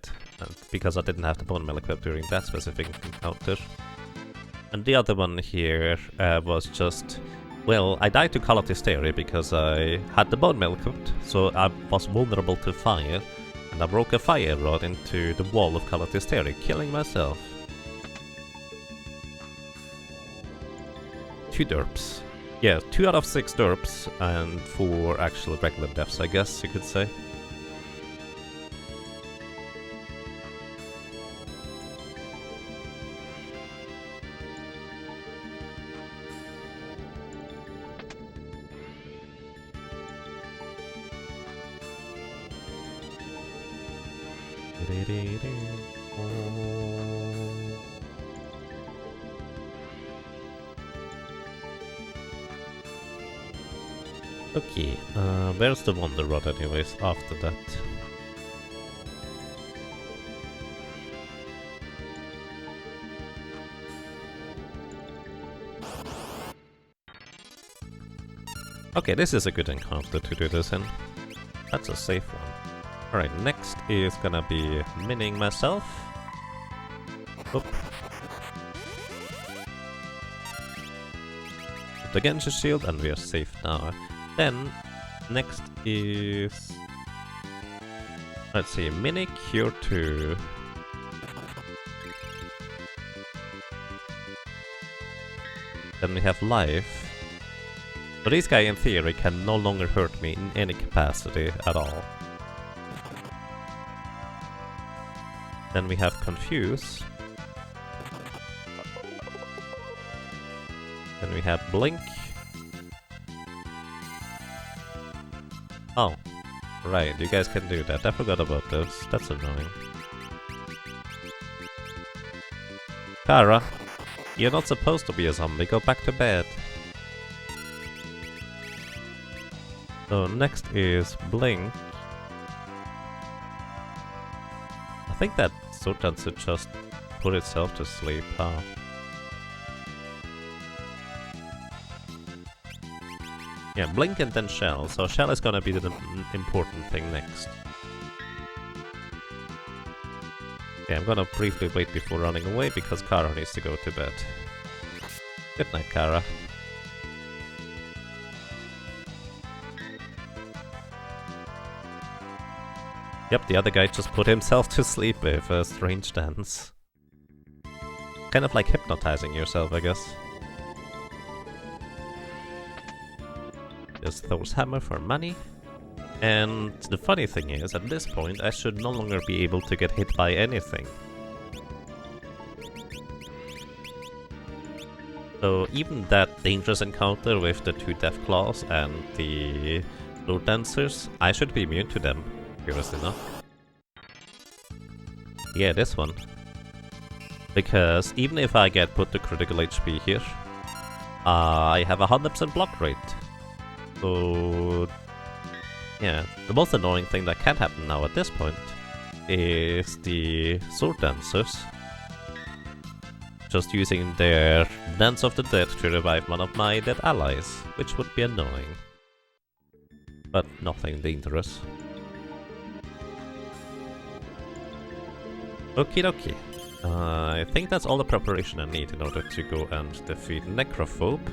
because I didn't have the bone meal equipped during that specific encounter. And the other one here was just... Well, I died to Call of Hysteria because I had the bone meal equipped, so I was vulnerable to fire, and I broke a fire rod into the wall of Call of Hysteria, killing myself. 2 derps. Yeah, 2 out of 6 derps, and 4 actual regular deaths, I guess you could say. Okay, where's the Wonder Rod anyways, after that? Okay, this is a good encounter to do this in. That's a safe one. Alright, next is gonna be mining myself. Oop. The Genji shield, and we are safe now. Then, next is... Let's see, mini cure 2. Then we have life. So this guy in theory can no longer hurt me in any capacity at all. Then we have confuse. Then we have blink. Oh. Right, you guys can do that. I forgot about this. That's annoying. Kara, you're not supposed to be a zombie. Go back to bed. So next is Blink. I think that Sultan should just put itself to sleep, huh? Yeah, Blink and then Shell. So Shell is gonna be the important thing next. Okay, I'm gonna briefly wait before running away because Kara needs to go to bed. Good night, Kara. Yep, the other guy just put himself to sleep with a strange dance. Kind of like hypnotizing yourself, I guess. There's Thor's hammer for money. And the funny thing is, at this point, I should no longer be able to get hit by anything. So even that dangerous encounter with the 2 death claws and the Lord Dancers, I should be immune to them, curious enough. Yeah, this one. Because even if I get put to critical HP here, I have a 100% block rate. So yeah, the most annoying thing that can happen now at this point is the Sword Dancers just using their Dance of the Dead to revive one of my dead allies, which would be annoying. But nothing dangerous. Okie dokie. I think that's all the preparation I need in order to go and defeat Necrophobe.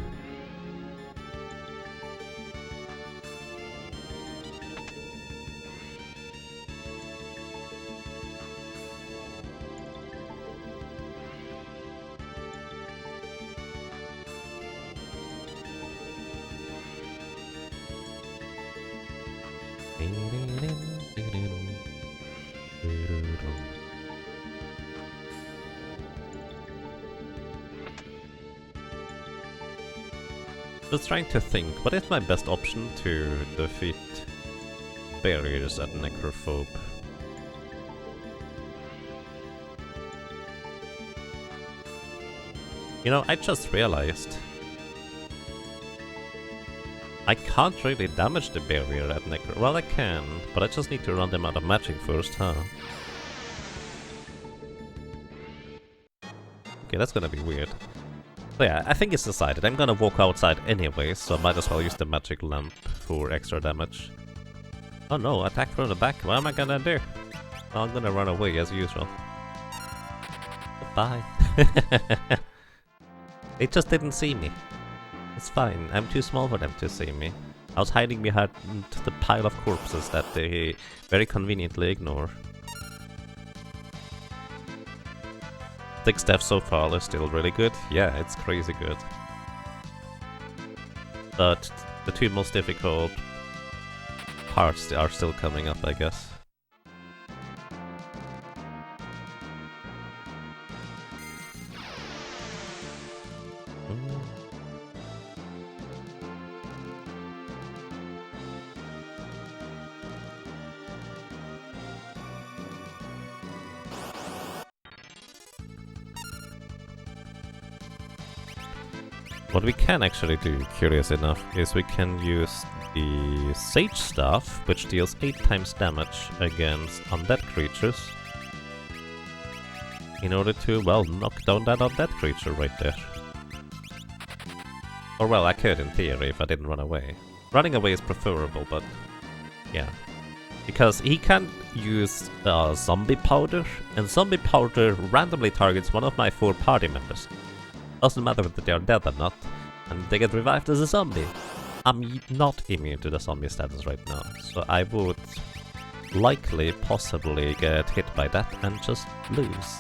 Just trying to think, what is my best option to defeat barriers at Necrophobe? You know, I just realized I can't really damage the barrier at Necrophobe. Well, I can, but I just need to run them out of magic first, huh? Okay, that's gonna be weird. So yeah, I think it's decided. I'm gonna walk outside anyway, so I might as well use the magic lamp for extra damage. Oh no, attack from the back. What am I gonna do? Oh, I'm gonna run away as usual. Goodbye. They just didn't see me. It's fine, I'm too small for them to see me. I was hiding behind the pile of corpses that they very conveniently ignore. 6 deaths so far is still really good. Yeah, it's crazy good. But the 2 most difficult parts are still coming up, I guess. What we can actually do, curious enough, is we can use the Sage Staff, which deals 8 times damage against undead creatures, in order to, well, knock down that undead creature right there. Or well, I could in theory if I didn't run away. Running away is preferable, but yeah. Because he can use Zombie Powder, and Zombie Powder randomly targets one of my 4 party members. Doesn't matter if they are dead or not, and they get revived as a zombie. I'm not immune to the zombie status right now, so I would likely, possibly get hit by that and just lose.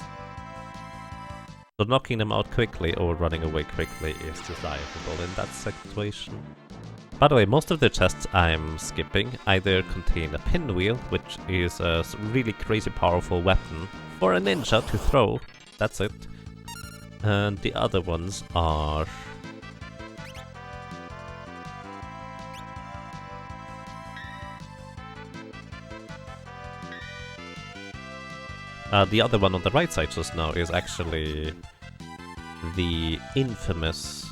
So knocking them out quickly or running away quickly is desirable in that situation. By the way, most of the chests I'm skipping either contain a pinwheel, which is a really crazy powerful weapon for a ninja to throw, that's it. And the other ones are... The other one on the right side just now is actually the infamous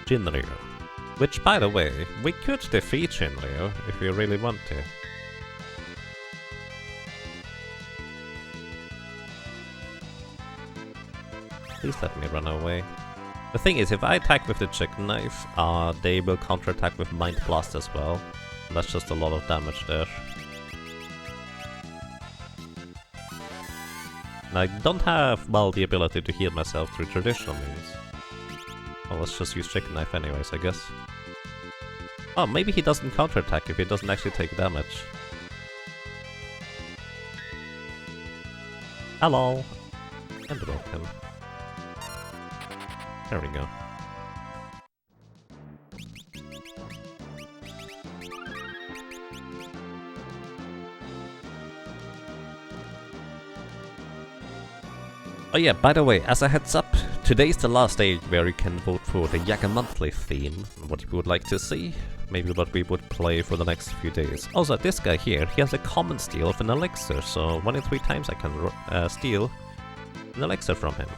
Shinryu. Which, by the way, we could defeat Shinryu if we really want to. Please let me run away. The thing is, if I attack with the chicken knife, they will counterattack with Mind Blast as well. And that's just a lot of damage there. And I don't have, well, the ability to heal myself through traditional means. Well, let's just use chicken knife anyways, I guess. Oh, maybe he doesn't counterattack if he doesn't actually take damage. Hello! And welcome. There we go. Oh yeah, by the way, as a heads up, today's the last day where you can vote for the Yaga Monthly theme, what you would like to see, maybe what we would play for the next few days. Also, this guy here, he has a common steal of an elixir, so 1 in 3 times I can steal an elixir from him.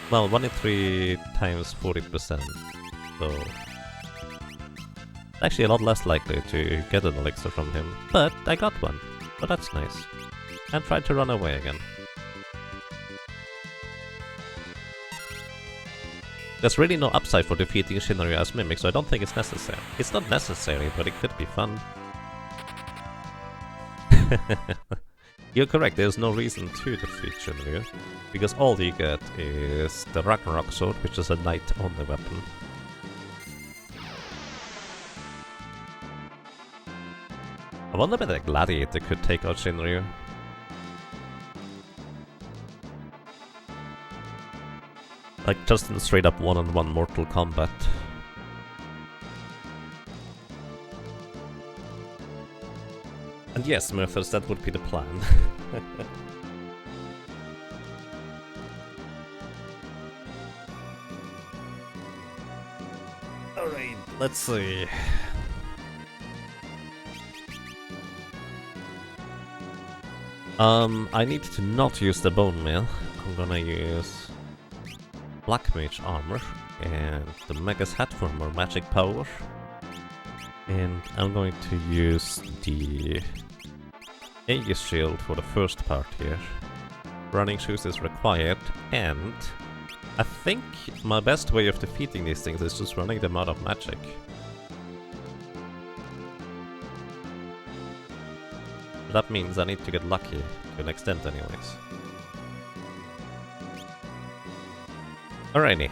Well, 1 in 3 times 40%, so actually a lot less likely to get an elixir from him, but I got one, so that's nice. And tried to run away again. There's really no upside for defeating Shinryu as Mimic, so I don't think it's necessary. It's not necessary, but it could be fun. You're correct, there's no reason to defeat Shinryu, because all you get is the Ragnarok Sword, which is a knight-only weapon. I wonder if a gladiator could take out Shinryu. Like, just in straight up one-on-one Mortal Kombat. And yes, Murthers, that would be the plan. Alright, let's see. I need to not use the Bone Mail. I'm gonna use Black Mage Armor and the Mega's Hat for more magic power. And I'm going to use the Aegis Shield for the first part here. Running shoes is required, and I think my best way of defeating these things is just running them out of magic. That means I need to get lucky to an extent anyways. Alrighty.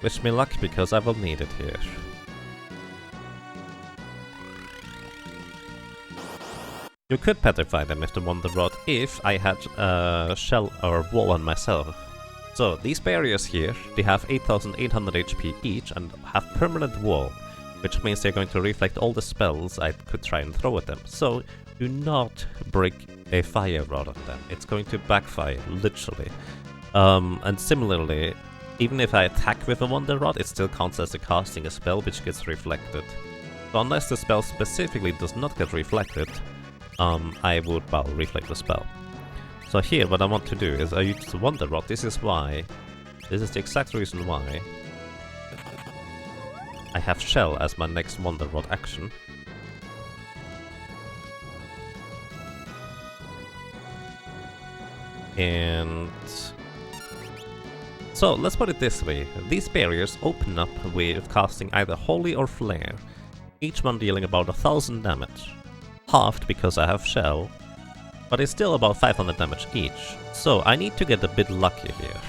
Wish me luck because I will need it here. You could petrify them with the Wonder Rod if I had a shell or wall on myself. So these barriers here, they have 8800 HP each and have permanent wall, which means they're going to reflect all the spells I could try and throw at them. So do not break a fire rod on them. It's going to backfire, literally. And similarly, even if I attack with a Wonder Rod, it still counts as casting a spell which gets reflected. So unless the spell specifically does not get reflected, I would, well, reflect the spell. So here, what I want to do is I use the Wonder Rod. This is the exact reason why I have Shell as my next Wonder Rod action. And so, let's put it this way. These barriers open up with casting either Holy or Flare, each one dealing about 1000 damage. Halved because I have Shell, but it's still about 500 damage each. So I need to get a bit lucky here.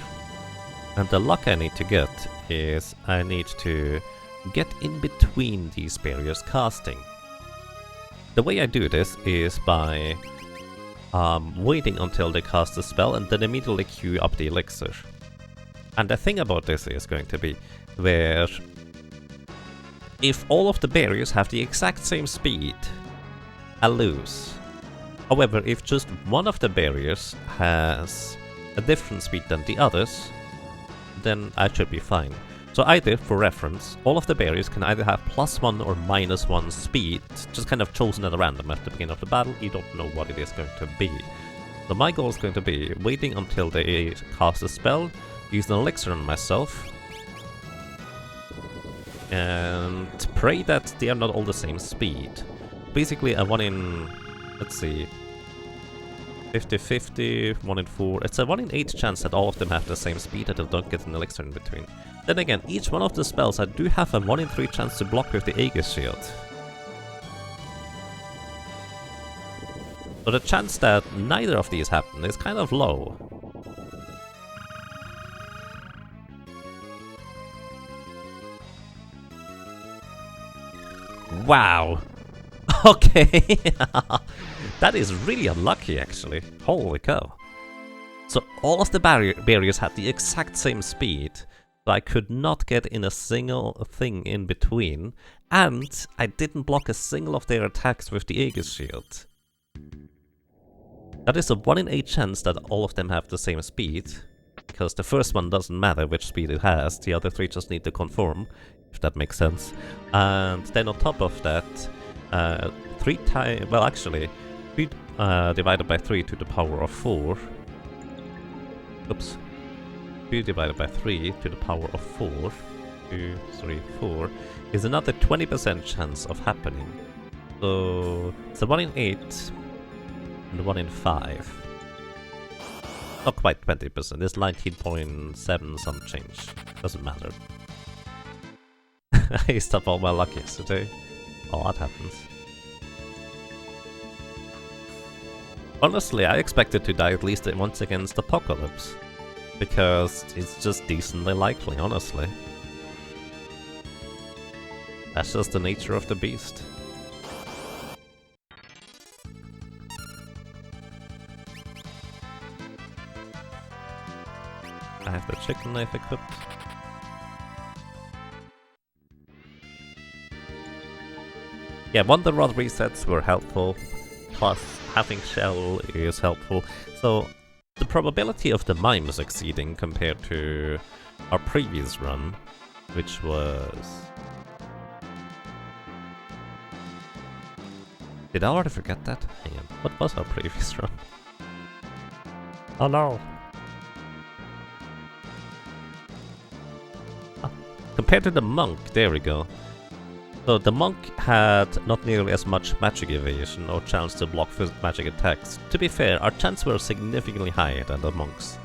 And the luck I need to get is I need to get in between these barriers casting. The way I do this is by waiting until they cast a spell and then immediately queue up the elixir. And the thing about this is going to be where if all of the barriers have the exact same speed, I lose. However, if just one of the barriers has a different speed than the others, then I should be fine. So either, for reference, all of the barriers can either have +1 or -1 speed, just kind of chosen at random at the beginning of the battle. You don't know what it is going to be. So my goal is going to be waiting until they cast a spell, use an elixir on myself, and pray that they are not all the same speed. Basically a 1 in, let's see, 50-50, 1 in 4. It's a 1 in 8 chance that all of them have the same speed, that they don't get an elixir in between. Then again, each one of the spells I do have a 1 in 3 chance to block with the Aegis Shield. So the chance that neither of these happen is kind of low. Wow! Okay! That is really unlucky, actually. Holy cow. So all of the barriers had the exact same speed, but I could not get in a single thing in between, and I didn't block a single of their attacks with the Aegis Shield. That is a 1 in 8 chance that all of them have the same speed, because the first one doesn't matter which speed it has, the other 3 just need to conform, if that makes sense. And then on top of that, 3 times, well actually, 3 divided by 3 to the power of 4. Oops. 2 divided by 3 to the power of 4. 2, 3, 4 is another 20% chance of happening. So it's a 1 in 8 and 1 in 5. Not quite 20%, it's 19.7 some change. Doesn't matter. I used up all my luck yesterday. Oh, that happens. Honestly, I expected to die at least once against Apocalypse, because it's just decently likely, honestly. That's just the nature of the beast. I have the chicken knife equipped. Yeah, Wonder Rod resets were helpful, plus having Shell is helpful, so the probability of the Mime succeeding compared to our previous run, which was... Did I already forget that? Hang on, what was our previous run? Oh no! Ah, compared to the Monk, there we go. So the Monk had not nearly as much magic evasion or chance to block magic attacks. To be fair, our chances were significantly higher than the Monk's.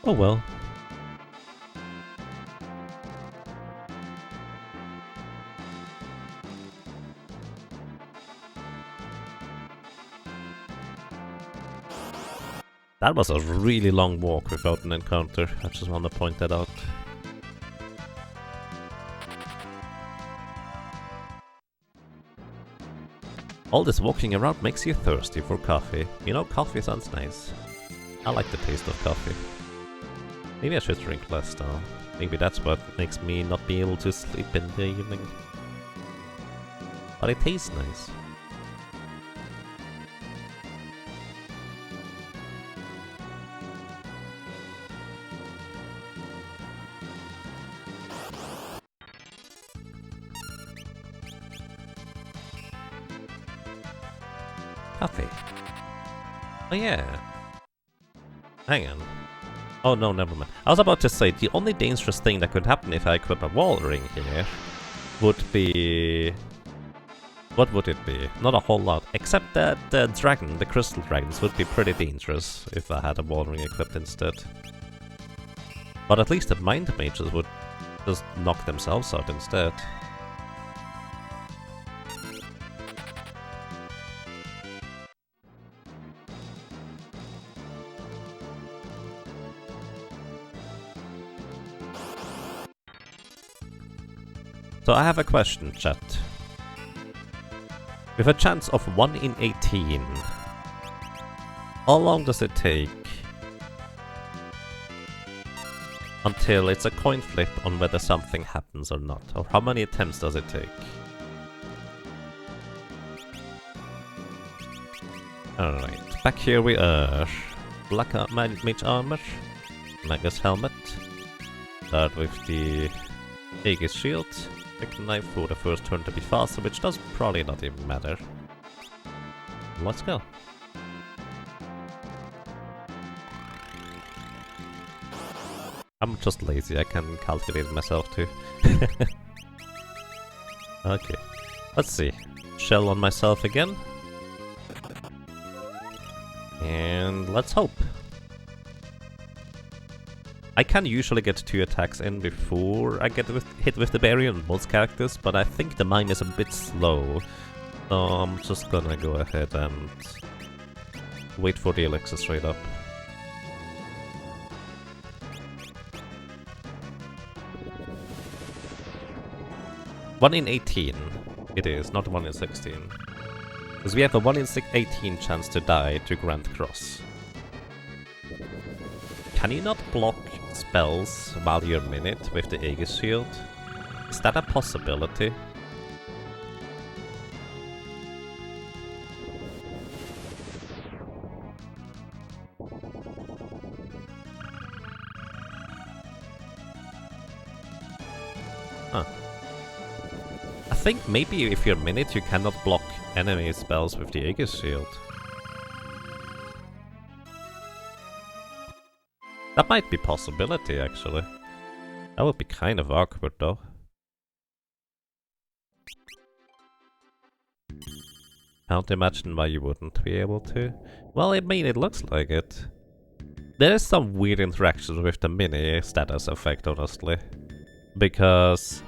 Oh well. That was a really long walk without an encounter, I just want to point that out. All this walking around makes you thirsty for coffee. You know, coffee sounds nice. I like the taste of coffee. Maybe I should drink less though. Maybe that's what makes me not be able to sleep in the evening. But it tastes nice. Coffee. Oh yeah. Hang on. Oh no, never mind. I was about to say, the only dangerous thing that could happen if I equip a wall ring here would be... What would it be? Not a whole lot. Except that the dragon, the crystal dragons, would be pretty dangerous if I had a wall ring equipped instead. But at least the mind mages would just knock themselves out instead. So I have a question, chat. With a chance of 1 in 18, how long does it take until it's a coin flip on whether something happens or not, or how many attempts does it take. Alright, back here we are. Black mage armor, Magus helmet, start with the Aegis shield, pick knife for the first turn to be faster, which does probably not even matter. Let's go. I'm just lazy, I can calculate it myself too. Okay, let's see. Shell on myself again. And let's hope. I can usually get 2 attacks in before I get hit with the barrier on most characters, but I think the mine is a bit slow. So I'm just gonna go ahead and wait for the elixir straight up. One in 18 it is, not 1 in 16. Because we have a 1 in 18 chance to die to Grand Cross. Can you not block spells while you're minute with the Aegis shield? Is that a possibility? Huh. I think maybe if you're minute you cannot block enemy spells with the Aegis shield. That might be a possibility, actually. That would be kind of awkward, though. Can't imagine why you wouldn't be able to. Well, I mean, it looks like it. There is some weird interactions with the mini status effect, honestly. Because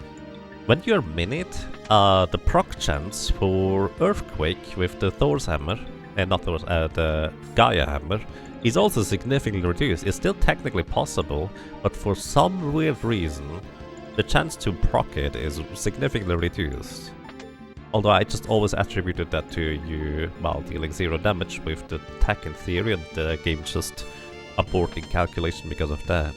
when you're minute, the proc chance for Earthquake with the Thor's Hammer, and not Thor's, the Gaia Hammer, is also significantly reduced. It's still technically possible, but for some weird reason, the chance to proc it is significantly reduced. Although I just always attributed that to you, well, dealing 0 damage with the attack in theory, and the game just aborting calculation because of that.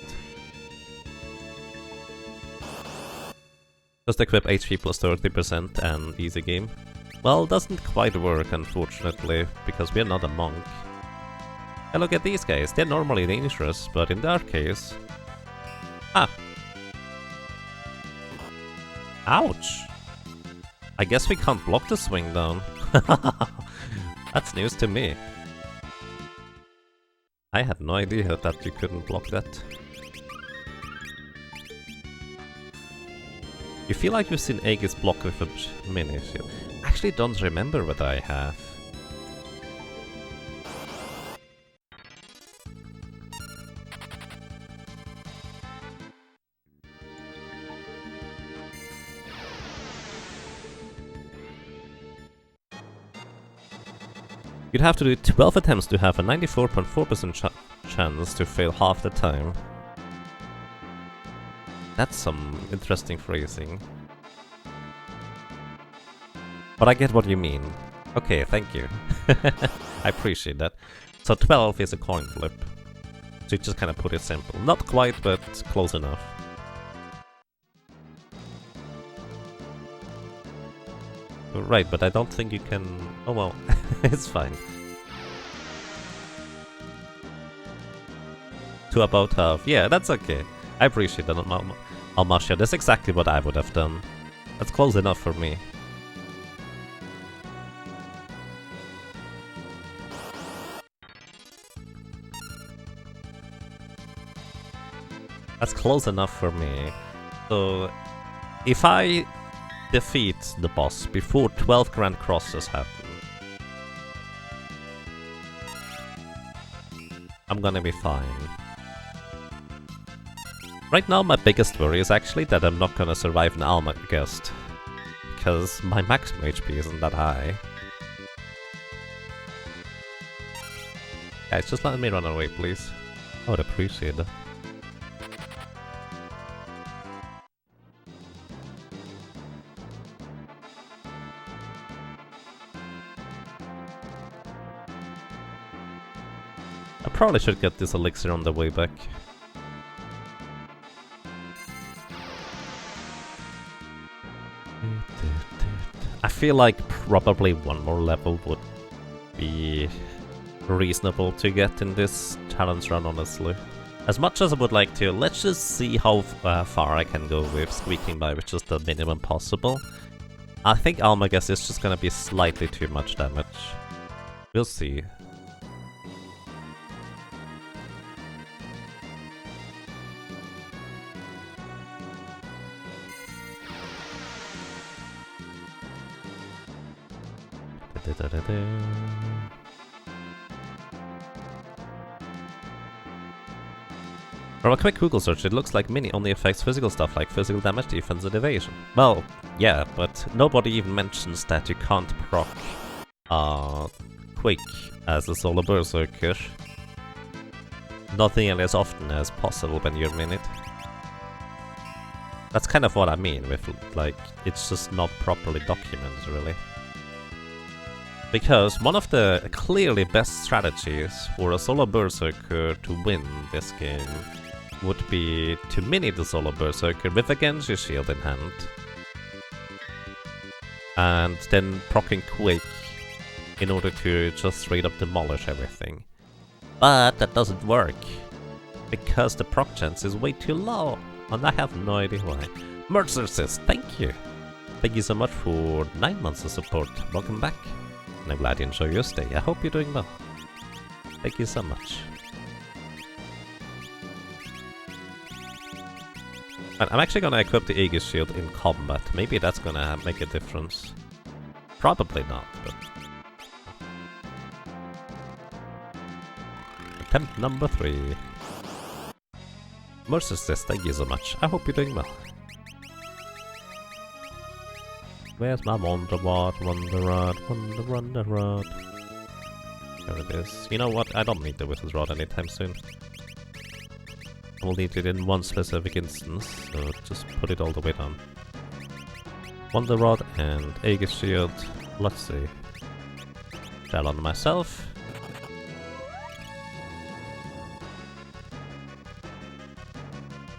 Just equip HP plus 30% and easy game. Well, it doesn't quite work, unfortunately, because we're not a monk. And look at these guys, they're normally dangerous, but in their case... Ah! Ouch! I guess we can't block the swing down. That's news to me. I had no idea that you couldn't block that. You feel like you've seen Aegis block with a mini shield. Actually don't remember what I have. You'd have to do 12 attempts to have a 94.4% chance to fail half the time. That's some interesting phrasing. But I get what you mean. Okay, thank you. I appreciate that. So 12 is a coin flip. So you just kind of put it simple. Not quite, but close enough. Right, but I don't think you can... Oh well, it's fine. To about half. Yeah, that's okay. I appreciate that, Almasha. That's exactly what I would have done. That's close enough for me. That's close enough for me. So, if I defeat the boss before 12 Grand Crosses happen, I'm gonna be fine. Right now my biggest worry is actually that I'm not gonna survive an Alma Guest, because my maximum HP isn't that high. Guys, just let me run away, please. I would appreciate that. I probably should get this elixir on the way back. I feel like probably one more level would be reasonable to get in this challenge run, honestly. As much as I would like to, let's just see how far I can go with squeaking by with just the minimum possible. I think Almagas is just gonna be slightly too much damage. We'll see. From a quick Google search, it looks like Mini only affects physical stuff like physical damage, defense, and evasion. Well, yeah, but nobody even mentions that you can't proc Quick as a solo berserker. Not nearly as often as possible when you're Minute. That's kind of what I mean with, like, it's just not properly documented, really. Because one of the clearly best strategies for a solo berserker to win this game would be to mini the solo berserker with a Genji shield in hand. And then proccing Quick in order to just straight up demolish everything. But that doesn't work, because the proc chance is way too low, and I have no idea why. Mercer says, thank you! Thank you so much for 9 months of support. Welcome back. And I'm glad you enjoy your stay. I hope you're doing well. Thank you so much. And I'm actually gonna equip the Aegis shield in combat. Maybe that's gonna make a difference. Probably not, but... Attempt number 3. Mercer says, thank you so much. I hope you're doing well. Where's my Wonder Rod? Wonder Rod, Wonder Rod. There it is. You know what? I don't need the Wizard's Rod anytime soon. I will need it in one specific instance, so just put it all the way down. Wonder Rod and Aegis Shield. Let's see. Shell on myself.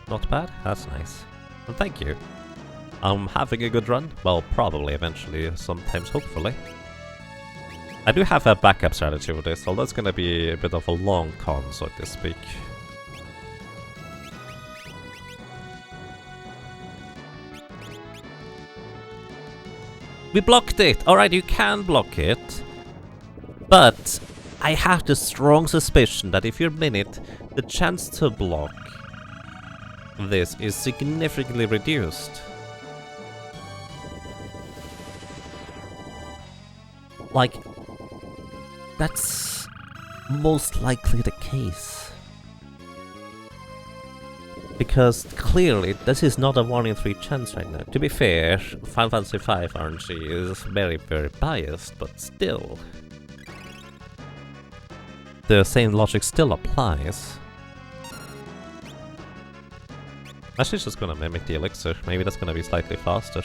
Not bad, that's nice. And thank you. I'm having a good run. Well, probably eventually, sometimes, hopefully. I do have a backup strategy for this, although it's gonna be a bit of a long con, so to speak. We blocked it! Alright, you can block it. But I have the strong suspicion that if you're Minute, the chance to block this is significantly reduced. Like, that's most likely the case. Because clearly, this is not a 1 in 3 chance right now. To be fair, Final Fantasy V RNG is very, very biased, but still. The same logic still applies. Actually, just gonna mimic the elixir. Maybe that's gonna be slightly faster.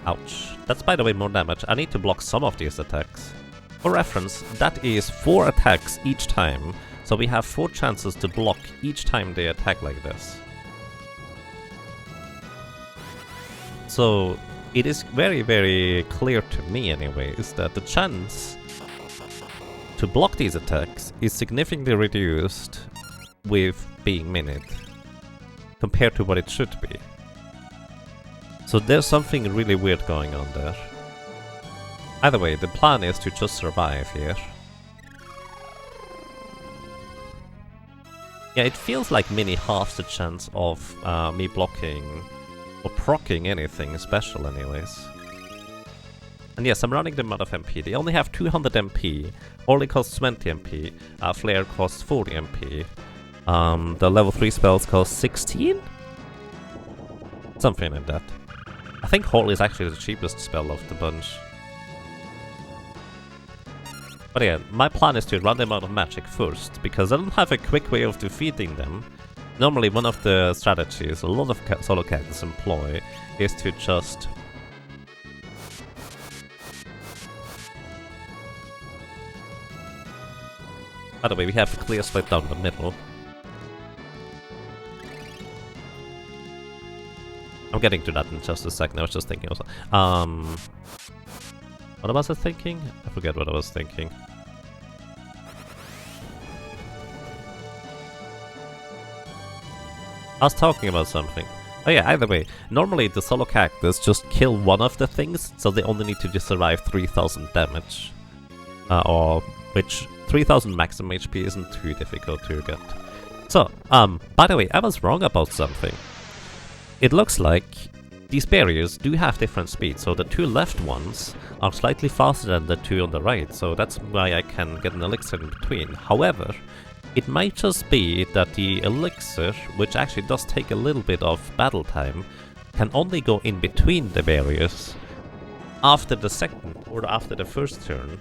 Ouch. That's, by the way, more damage. I need to block some of these attacks. For reference, that is 4 attacks each time, so we have 4 chances to block each time they attack like this. So, it is very, very clear to me anyway, is that the chance to block these attacks is significantly reduced with being Minute, compared to what it should be. So there's something really weird going on there. Either way, the plan is to just survive here. Yeah, it feels like Mini halves the chance of me blocking or proccing anything special anyways. And yes, I'm running them out of MP. They only have 200 MP, Orly costs 20 MP, Flare costs 40 MP. The level 3 spells cost 16? Something like that. I think Holy is actually the cheapest spell of the bunch. But yeah, my plan is to run them out of magic first, because I don't have a quick way of defeating them. Normally one of the strategies a lot of solo characters employ is to just... By the way, we have a clear split down the middle. I'm getting to that in just a second. I was just thinking also. What was I thinking? I forget what I was thinking. I was talking about something. Oh yeah, either way, normally the solo cactus just kill one of the things, so they only need to just survive 3000 damage. Or which 3000 maximum HP isn't too difficult to get. So, by the way, I was wrong about something. It looks like these barriers do have different speeds, so the two left ones are slightly faster than the two on the right, so that's why I can get an elixir in between. However, it might just be that the elixir, which actually does take a little bit of battle time, can only go in between the barriers after the second or after the first turn.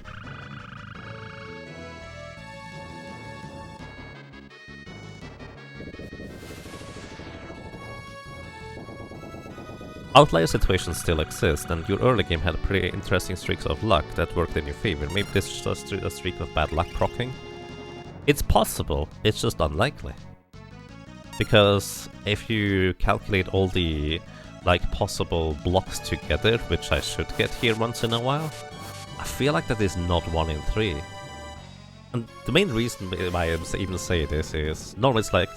Outlier situations still exist, and your early game had pretty interesting streaks of luck that worked in your favor. Maybe this is just a streak of bad luck proccing? It's possible, it's just unlikely. Because if you calculate all the possible blocks together, which I should get here once in a while, I feel like that is not 1 in 3. And the main reason why I even say this is, normally it's like,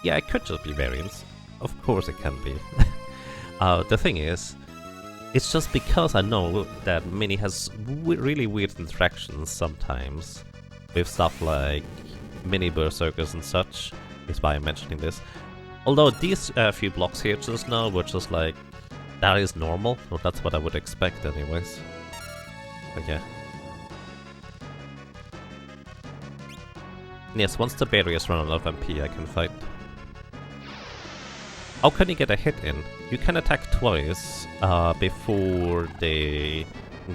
yeah, it could just be variance. Of course it can be. The thing is, it's just because I know that Mini has really weird interactions sometimes with stuff like mini berserkers and such, is why I'm mentioning this. Although these few blocks here just now were just like, that is normal, or that's what I would expect anyways. But yeah. Yes, once the barriers run out of MP, I can fight. How can you get a hit in? You can attack twice before they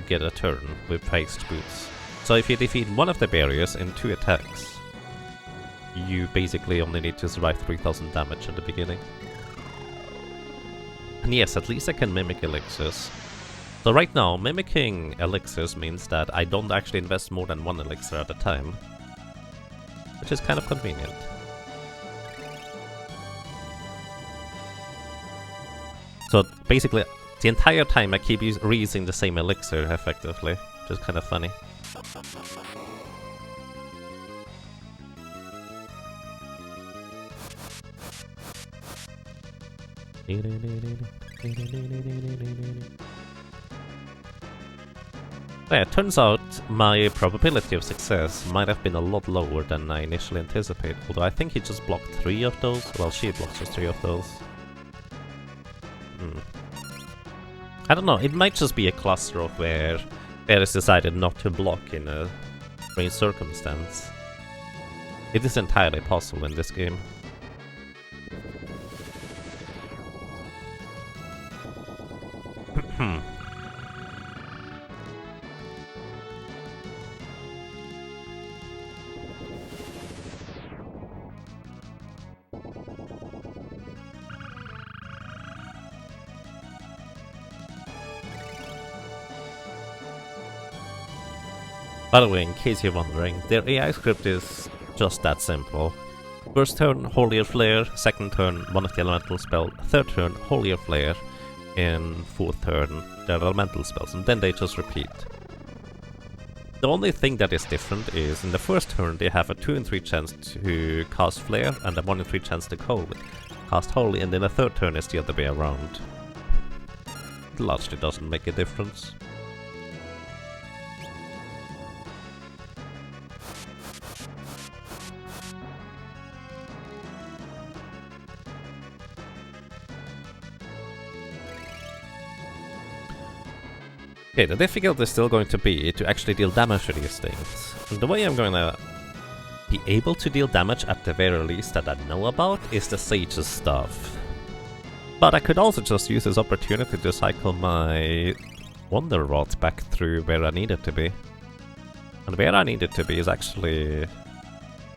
get a turn with phased boots. So if you defeat one of the barriers in 2 attacks, you basically only need to survive 3000 damage at the beginning. And yes, at least I can mimic elixirs. So right now, mimicking elixirs means that I don't actually invest more than 1 elixir at a time, which is kind of convenient. So basically, the entire time I keep reusing the same elixir effectively, which is kind of funny. Yeah, it turns out my probability of success might have been a lot lower than I initially anticipated, although I think he just blocked 3 of those. Well, she blocked just 3 of those. I don't know, it might just be a cluster of where Eris decided not to block in a strange circumstance. It is entirely possible in this game. By the way, in case you're wondering, their AI script is just that simple. First turn, Holier Flare, second turn, one of the elemental spell, third turn, Holier Flare, and fourth turn, their elemental spells, and then they just repeat. The only thing that is different is, in the first turn they have a 2 in 3 chance to cast Flare, and a 1 in 3 chance to cast Holy, and then the third turn is the other way around. It largely doesn't make a difference. Okay, the difficulty is still going to be to actually deal damage to these things. And the way I'm going to be able to deal damage at the very least that I know about is the Sage's stuff. But I could also just use this opportunity to cycle my Wonder Rod back through where I need it to be. And where I need it to be is actually...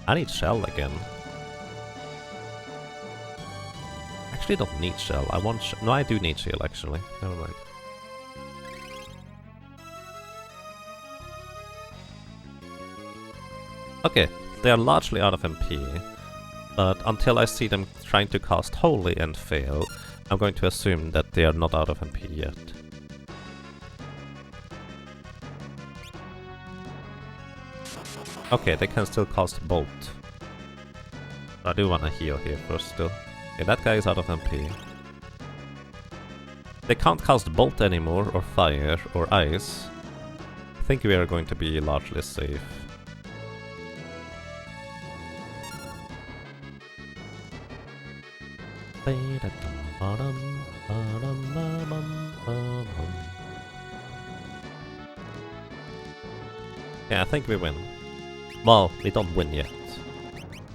I need Shell again. Actually don't need Shell, I want no, I do need Shell actually, never mind. Okay, they are largely out of MP. But until I see them trying to cast Holy and fail, I'm going to assume that they are not out of MP yet. Okay, they can still cast Bolt. I do want to heal here first still. Okay, that guy is out of MP. They can't cast Bolt anymore, or Fire, or Ice. I think we are going to be largely safe. Yeah, I think we win. Well, we don't win yet.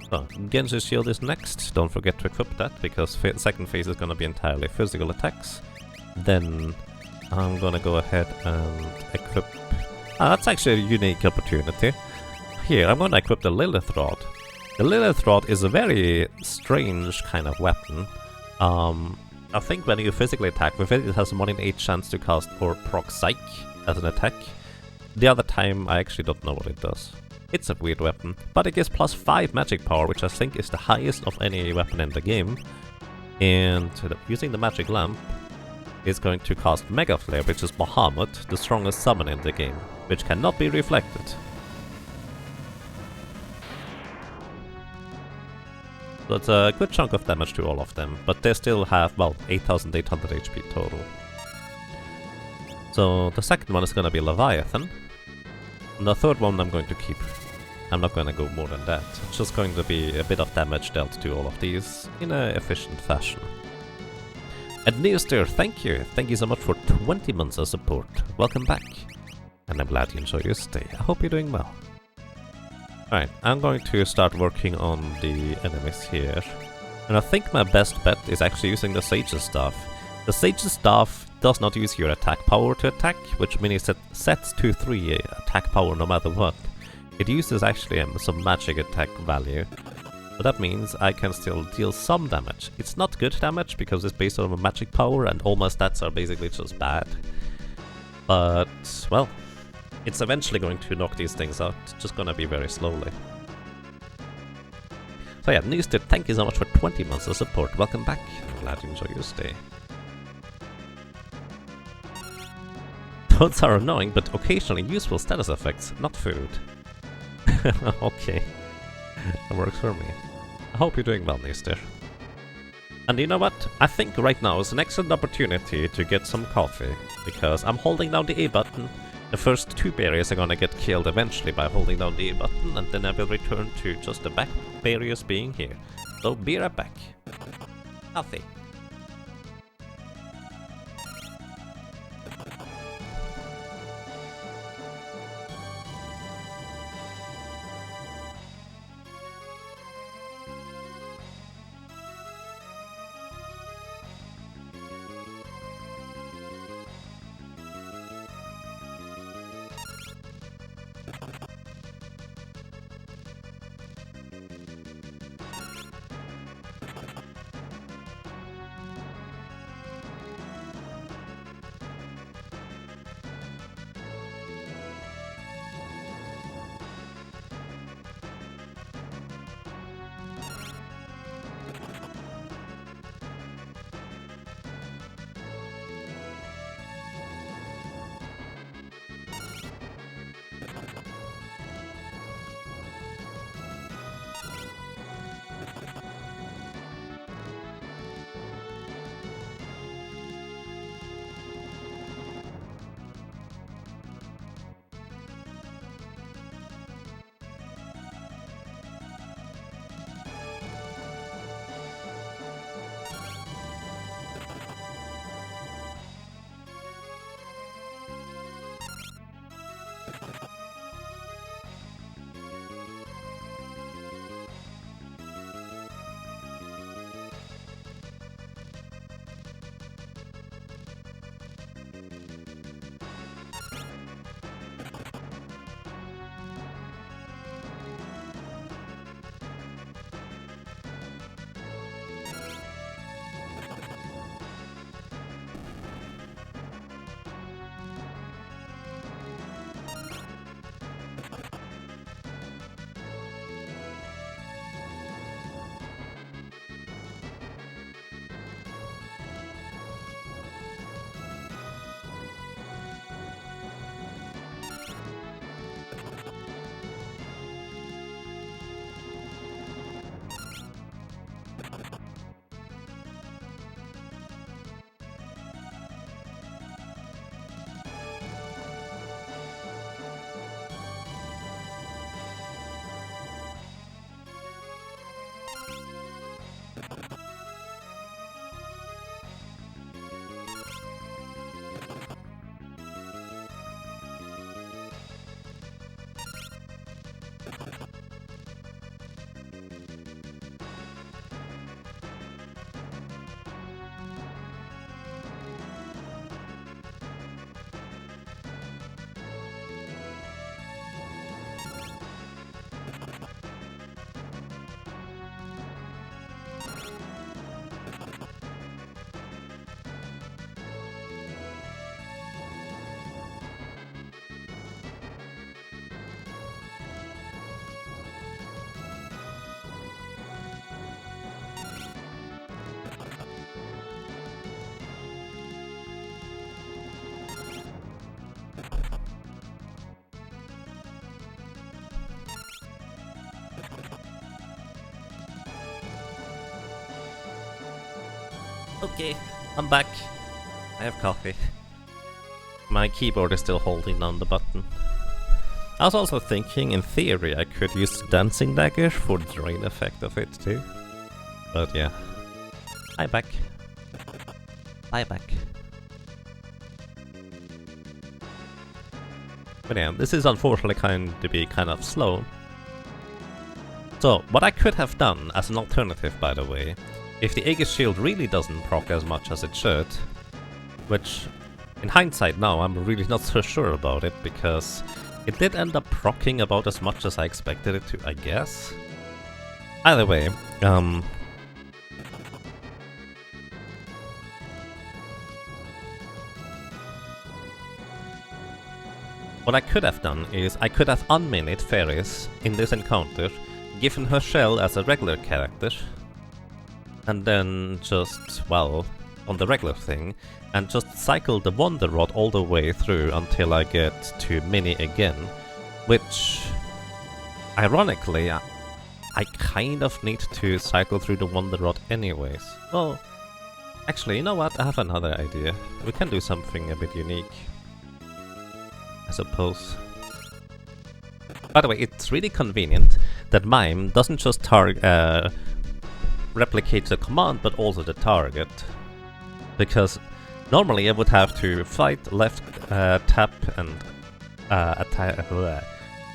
So, Genji's shield is next. Don't forget to equip that, because second phase is gonna be entirely physical attacks. Then I'm gonna go ahead and equip... that's actually a unique opportunity. Here, I'm gonna equip the Lilith Rod. The Lilith Rod is a very strange kind of weapon. I think when you physically attack with it, it has a 1 in 8 chance to cast or proc Psych as an attack. The other time, I actually don't know what it does. It's a weird weapon, but it gives plus 5 magic power, which I think is the highest of any weapon in the game. And using the magic lamp is going to cast Mega Flare, which is Bahamut, the strongest summon in the game, which cannot be reflected. So it's a good chunk of damage to all of them, but they still have, well, 8,800 HP total. So the second one is gonna be Leviathan. And the third one I'm going to keep. I'm not gonna go more than that. It's just going to be a bit of damage dealt to all of these in an efficient fashion. And Neoster, thank you! Thank you so much for 20 months of support. Welcome back. And I'm glad you enjoy your stay. I hope you're doing well. Alright, I'm going to start working on the enemies here. And I think my best bet is actually using the Sage's Staff. The Sage's Staff does not use your attack power to attack, which means it sets to 3 attack power no matter what. It uses actually some magic attack value. So that means I can still deal some damage. It's not good damage because it's based on a magic power and all my stats are basically just bad. But, well, it's eventually going to knock these things out, just gonna be very slowly. So yeah, Newstead, thank you so much for 20 months of support. Welcome back. I'm glad you enjoy your stay. Toads are annoying, but occasionally useful status effects, not food. Okay, that works for me. I hope you're doing well, Newstead. And you know what? I think right now is an excellent opportunity to get some coffee, because I'm holding down the A button. The first 2 barriers are gonna get killed eventually by holding down the A button, and then I will return to just the back barriers being here. So be right back. Coffee. Okay, I'm back. I have coffee. My keyboard is still holding down the button. I was also thinking, in theory, I could use Dancing Dagger for the drain effect of it too. But yeah. I'm back. Bye back. But yeah, this is unfortunately going to be kind of slow. So, what I could have done as an alternative, by the way, if the Aegis Shield really doesn't proc as much as it should, which, in hindsight now, I'm really not so sure about it, because it did end up proccing about as much as I expected it to, I guess. Either way, what I could have done is I could have unmined Ferris in this encounter, given her shell as a regular character, and then just, well, on the regular thing, and just cycle the Wonder Rod all the way through until I get to Mini again, which, ironically, I kind of need to cycle through the Wonder Rod anyways. Well, actually, you know what? I have another idea. We can do something a bit unique, I suppose. By the way, it's really convenient that Mime doesn't just replicate the command, but also the target. Because normally I would have to fight, left tap, and attack.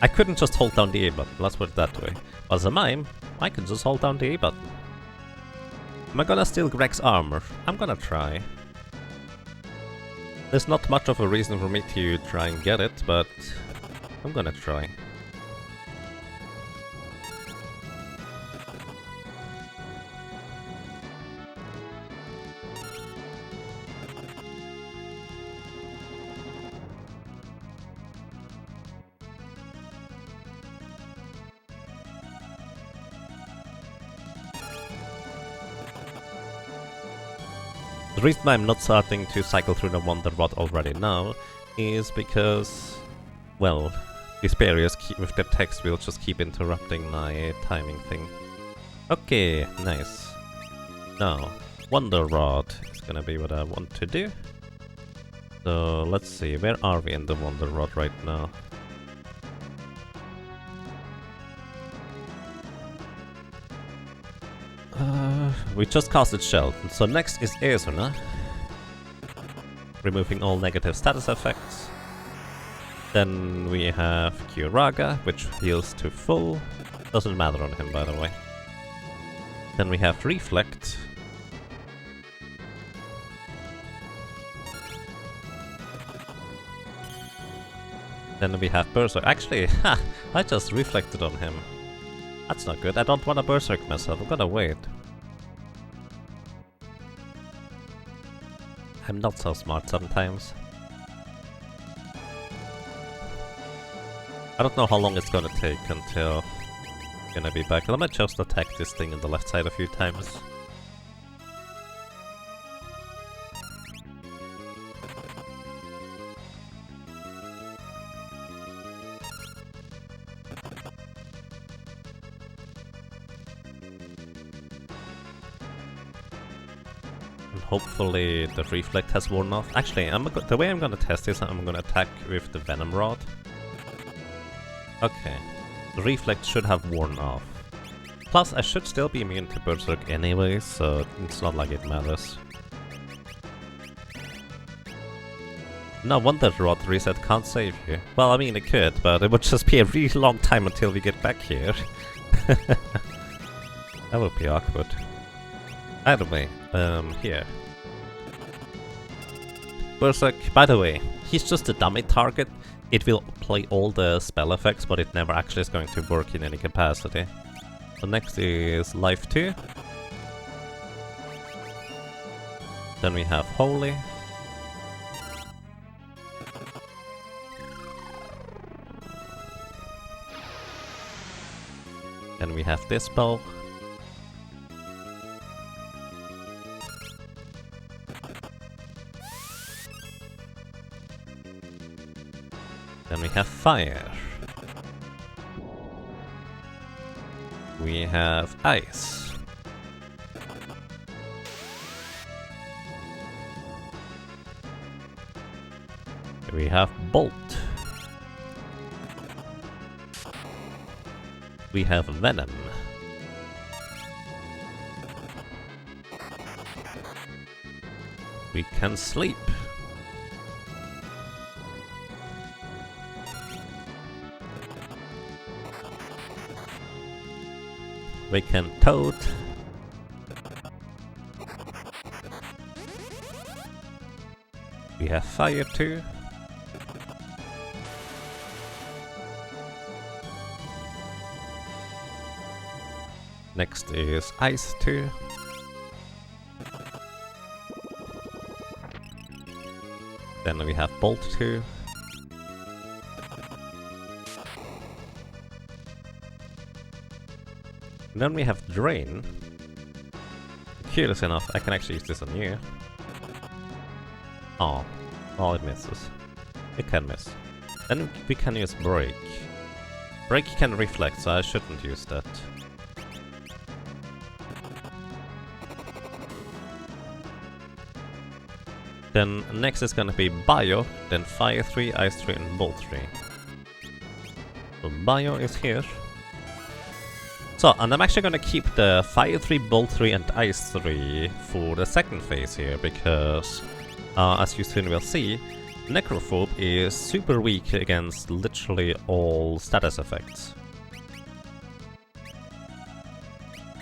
I couldn't just hold down the A button, let's put it that way. As a Mime, I can just hold down the A button. Am I gonna steal Greg's armor? I'm gonna try. There's not much of a reason for me to try and get it, but I'm gonna try. The reason I'm not starting to cycle through the Wonder Rod already now is because, well, these barriers with the text will just keep interrupting my timing thing. Okay, nice. Now, Wonder Rod is gonna be what I want to do. So let's see, where are we in the Wonder Rod right now? We just casted Shell, so next is Ezuna, removing all negative status effects. Then we have Kyuraga, which heals to full, doesn't matter on him by the way. Then we have Reflect. Then we have Berserk. Actually, I just reflected on him. That's not good, I don't want to Berserk myself, I'm gonna wait. I'm not so smart sometimes. I don't know how long it's gonna take until I'm gonna be back. Let me just attack this thing on the left side a few times. Hopefully the Reflect has worn off. Actually, the way I'm gonna test this, I'm gonna attack with the Venom Rod. Okay, the Reflect should have worn off. Plus, I should still be immune to Berserk anyway, so it's not like it matters. No wonder Rod Reset can't save you. Well, I mean it could, but it would just be a really long time until we get back here. That would be awkward. Either way, here. Berserk, by the way, he's just a dummy target. It will play all the spell effects, but it never actually is going to work in any capacity. So next is Life 2. Then we have Holy. Then we have this spell. Then we have Fire. We have Ice. We have Bolt. We have Venom. We can sleep. We can toad. We have fire too. Next is ice too. Then we have bolt too. And then we have drain. Curious enough, I can actually use this on you. Oh, it misses. It can miss. Then we can use break. Break can reflect, so I shouldn't use that. Then next is gonna be Bio, then Fire 3, Ice 3 and Bolt 3. So Bio is here. So, and I'm actually gonna keep the Fire 3, Bolt 3 and Ice 3 for the second phase here, because as you soon will see, Necrophobe is super weak against literally all status effects.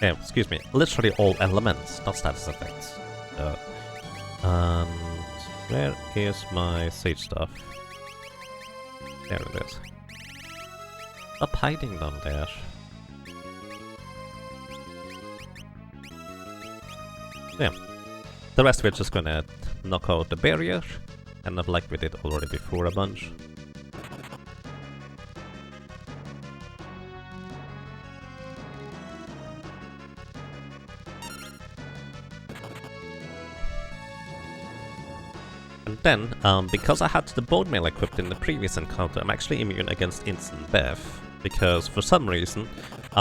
Excuse me, literally all elements, not status effects. And where is my sage stuff? There it is. Stop hiding down there. Yeah. The rest we're just gonna knock out the barrier, and not like we did already before a bunch. And then, because I had the bone mail equipped in the previous encounter, I'm actually immune against instant death. Because for some reason,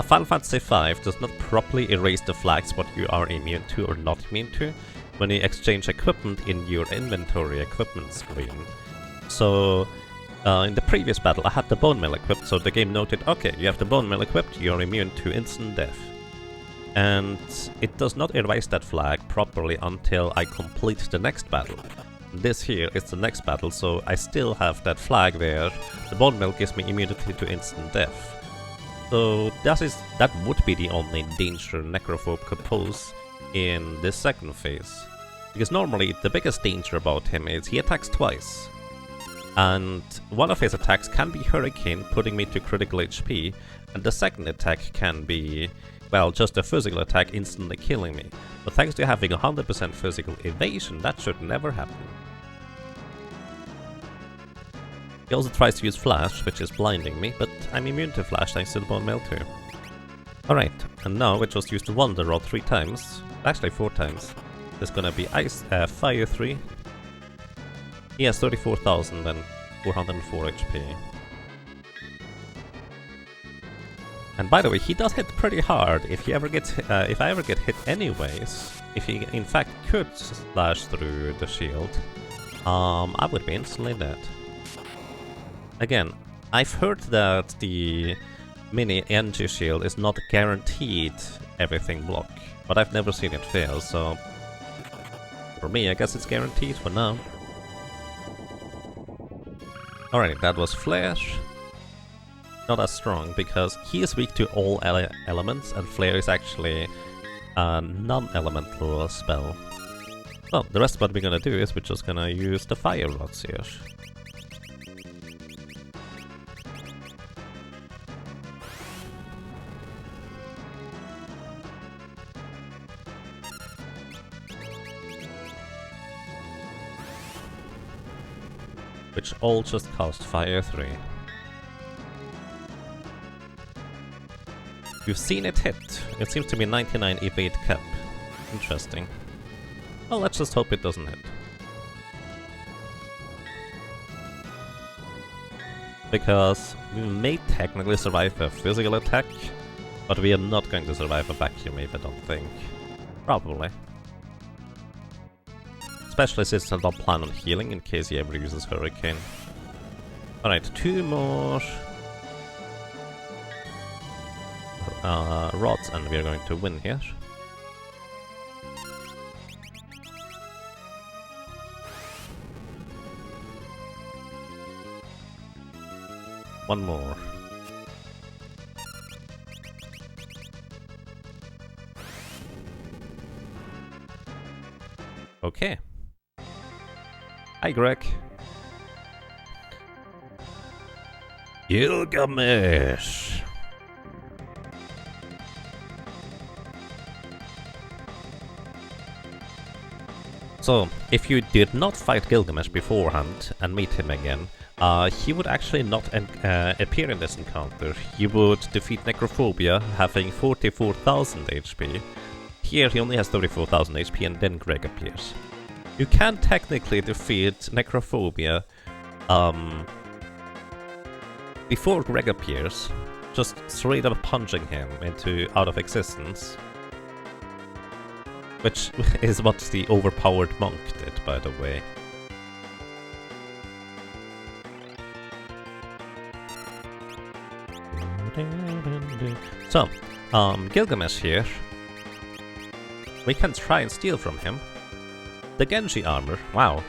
Final Fantasy V does not properly erase the flags what you are immune to or not immune to when you exchange equipment in your inventory equipment screen. So, in the previous battle I had the bone mail equipped, so the game noted, okay, you have the bone mail equipped, you're immune to instant death. And it does not erase that flag properly until I complete the next battle. This here is the next battle, so I still have that flag there. The bone mail gives me immunity to instant death. So that would be the only danger Necrophobe could pose in this second phase. Because normally the biggest danger about him is he attacks twice. And one of his attacks can be Hurricane, putting me to critical HP, and the second attack can be, well, just a physical attack instantly killing me. But thanks to having 100% physical evasion, that should never happen. He also tries to use Flash, which is blinding me, but I'm immune to Flash thanks to the bone mail too. Alright, and now we just used the Wonder Rod 3 times, actually 4 times. There's gonna be Fire 3. He has 34,000 and 404 HP. And by the way, he does hit pretty hard if he ever gets, if I ever get hit anyways. If he in fact could slash through the shield, I would be instantly dead. Again, I've heard that the mini NG shield is not guaranteed everything block, but I've never seen it fail, so for me I guess it's guaranteed for now. Alright, that was Flare. Not as strong, because he is weak to all elements, and Flare is actually a non-elemental spell. Well, the rest of what we're gonna do is we're just gonna use the Fire Rods here. Which all just cost Fire 3. You've seen it hit. It seems to be 99 evade cap. Interesting. Well, let's just hope it doesn't hit. Because we may technically survive a physical attack, but we are not going to survive a vacuum wave, I don't think. Probably. Especially since I don't plan on healing in case he ever uses Hurricane. Alright, 2 more rods and we're going to win here. One more. Okay. Hi, Greg. Gilgamesh. So, if you did not fight Gilgamesh beforehand and meet him again, he would actually not appear in this encounter. You would defeat Necrophobia, having 44,000 HP. Here he only has 34,000 HP and then Greg appears. You can technically defeat Necrophobia before Greg appears, just straight up punching him out of existence. Which is what the overpowered monk did, by the way. So, Gilgamesh here. We can try and steal from him. The Genji armor, wow.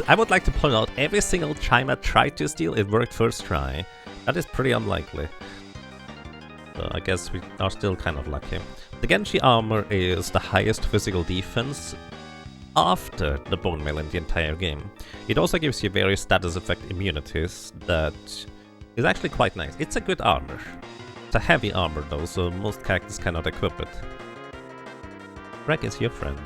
I would like to point out, every single time I tried to steal, it worked first try. That is pretty unlikely. So I guess we are still kind of lucky. The Genji armor is the highest physical defense after the bone mail in the entire game. It also gives you various status effect immunities that is actually quite nice. It's a good armor. It's a heavy armor though, so most characters cannot equip it. Greg is your friend.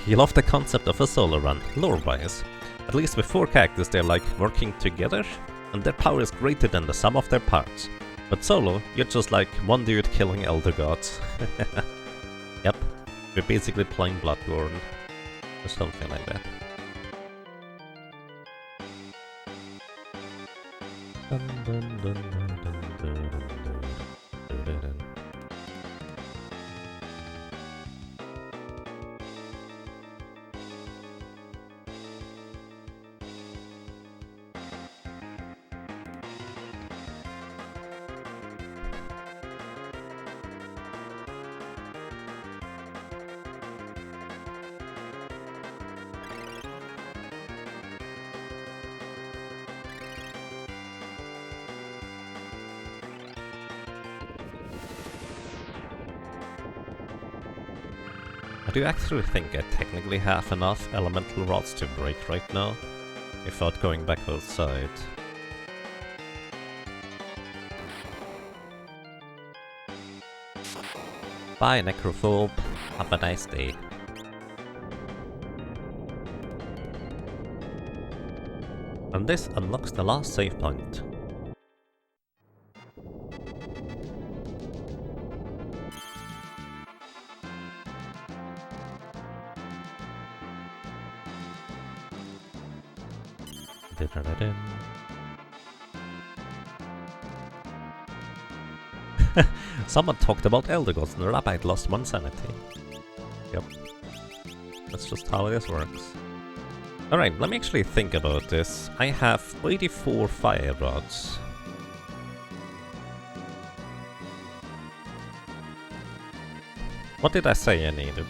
You love the concept of a solo run, lore-wise. At least with 4 characters they're like working together, and their power is greater than the sum of their parts. But solo, you're just like one dude killing elder gods. Yep, we're basically playing Bloodborne, or something like that. Dun, dun, dun, dun, dun, dun, dun, dun, dun. I do actually think I technically have enough elemental rods to break right now, without going back outside. Bye, Necrophobe. Have a nice day. And this unlocks the last save point. Someone talked about Elder Gods and the Rabbi lost 1 sanity. Yep. That's just how this works. Alright, let me actually think about this. I have 84 fire rods. What did I say I needed?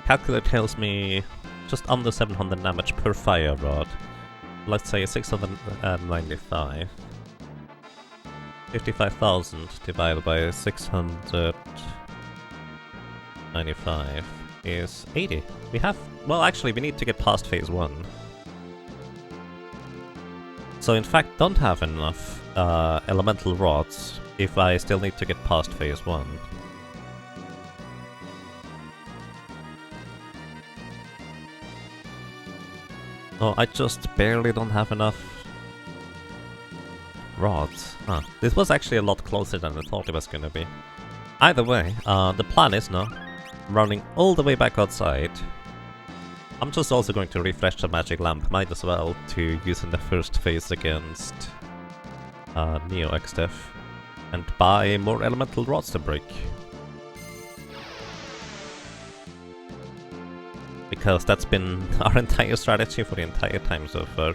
Calculator tells me just under 700 damage per fire rod. Let's say 695. 55,000 divided by 695 is 80. We have... well, actually, we need to get past phase 1. So, in fact, don't have enough elemental rods if I still need to get past phase 1. Oh, I just barely don't have enough rods. Huh. This was actually a lot closer than I thought it was gonna be. Either way, the plan is now running all the way back outside, I'm just also going to refresh the magic lamp, might as well, to use in the first phase against Neo XDev, and buy more elemental rods to break. Because that's been our entire strategy for the entire time so far.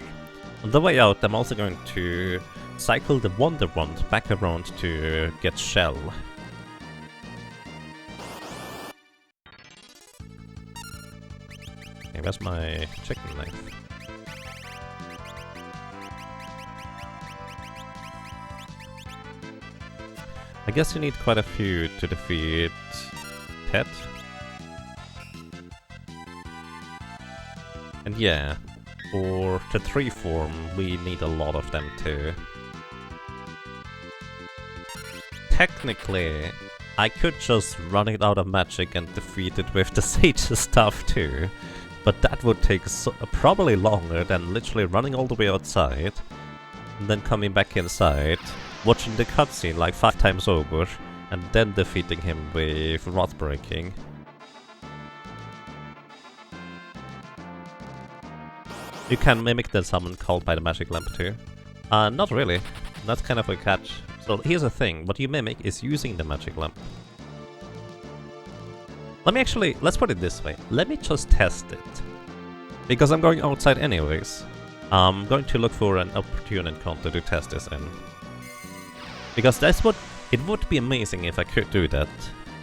On the way out, I'm also going to cycle the Wonder Wand back around to get Shell. Okay, where's my chicken knife? I guess you need quite a few to defeat Ted. And yeah, for the 3 form, we need a lot of them too. Technically, I could just run it out of magic and defeat it with the Sage's stuff too, but that would take probably longer than literally running all the way outside, and then coming back inside, watching the cutscene like 5 times over, and then defeating him with rod breaking. You can mimic the summon called by the magic lamp too. Not really. That's kind of a catch. So here's the thing, what you mimic is using the magic lamp. Let's put it this way. Let me just test it. Because I'm going outside anyways. I'm going to look for an opportune encounter to test this in. Because it would be amazing if I could do that.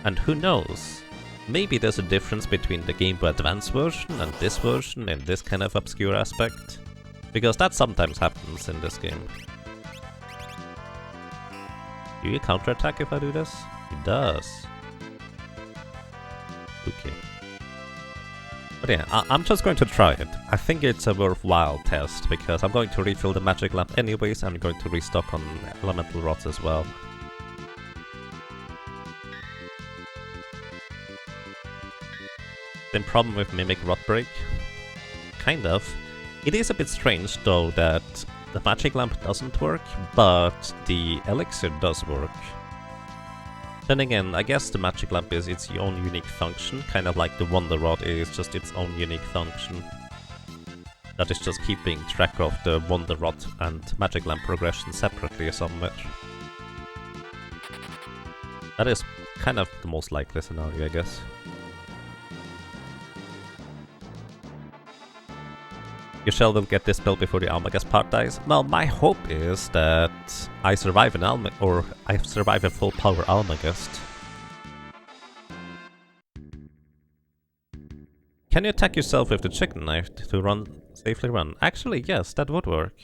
And who knows? Maybe there's a difference between the Game Boy Advance version and this version in this kind of obscure aspect. Because that sometimes happens in this game. Do you counterattack if I do this? It does. Okay. But yeah, I'm just going to try it. I think it's a worthwhile test, because I'm going to refill the magic lamp anyways, I'm going to restock on elemental rods as well. Same problem with Mimic Rod Break? Kind of. It is a bit strange though that the magic lamp doesn't work, but the elixir does work. Then again, I guess the magic lamp is its own unique function, kind of like the Wonder Rod is just its own unique function. That is just keeping track of the Wonder Rod and magic lamp progression separately somewhere. That is kind of the most likely scenario, I guess. Your shell will get dispelled before the Almagest part dies. Well, my hope is that I survive an I survive a full power Almagest. Can you attack yourself with the chicken knife to safely run? Actually, yes, that would work.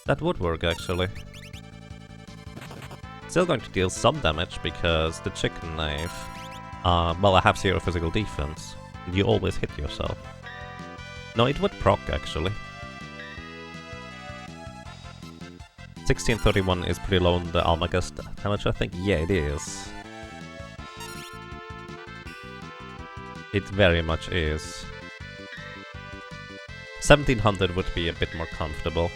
That would work, actually. Still going to deal some damage because the chicken knife... well, I have 0 physical defense. You always hit yourself. No, it would proc, actually. 1631 is pretty low on the Almagest damage, I think. Yeah, it is. It very much is. 1700 would be a bit more comfortable.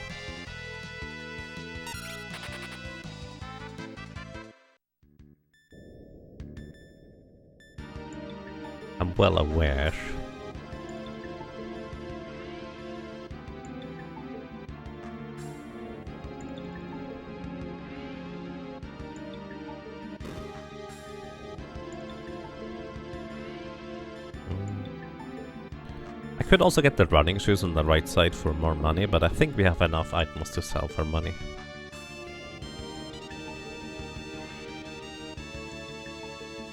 I'm well aware. I could also get the running shoes on the right side for more money, but I think we have enough items to sell for money.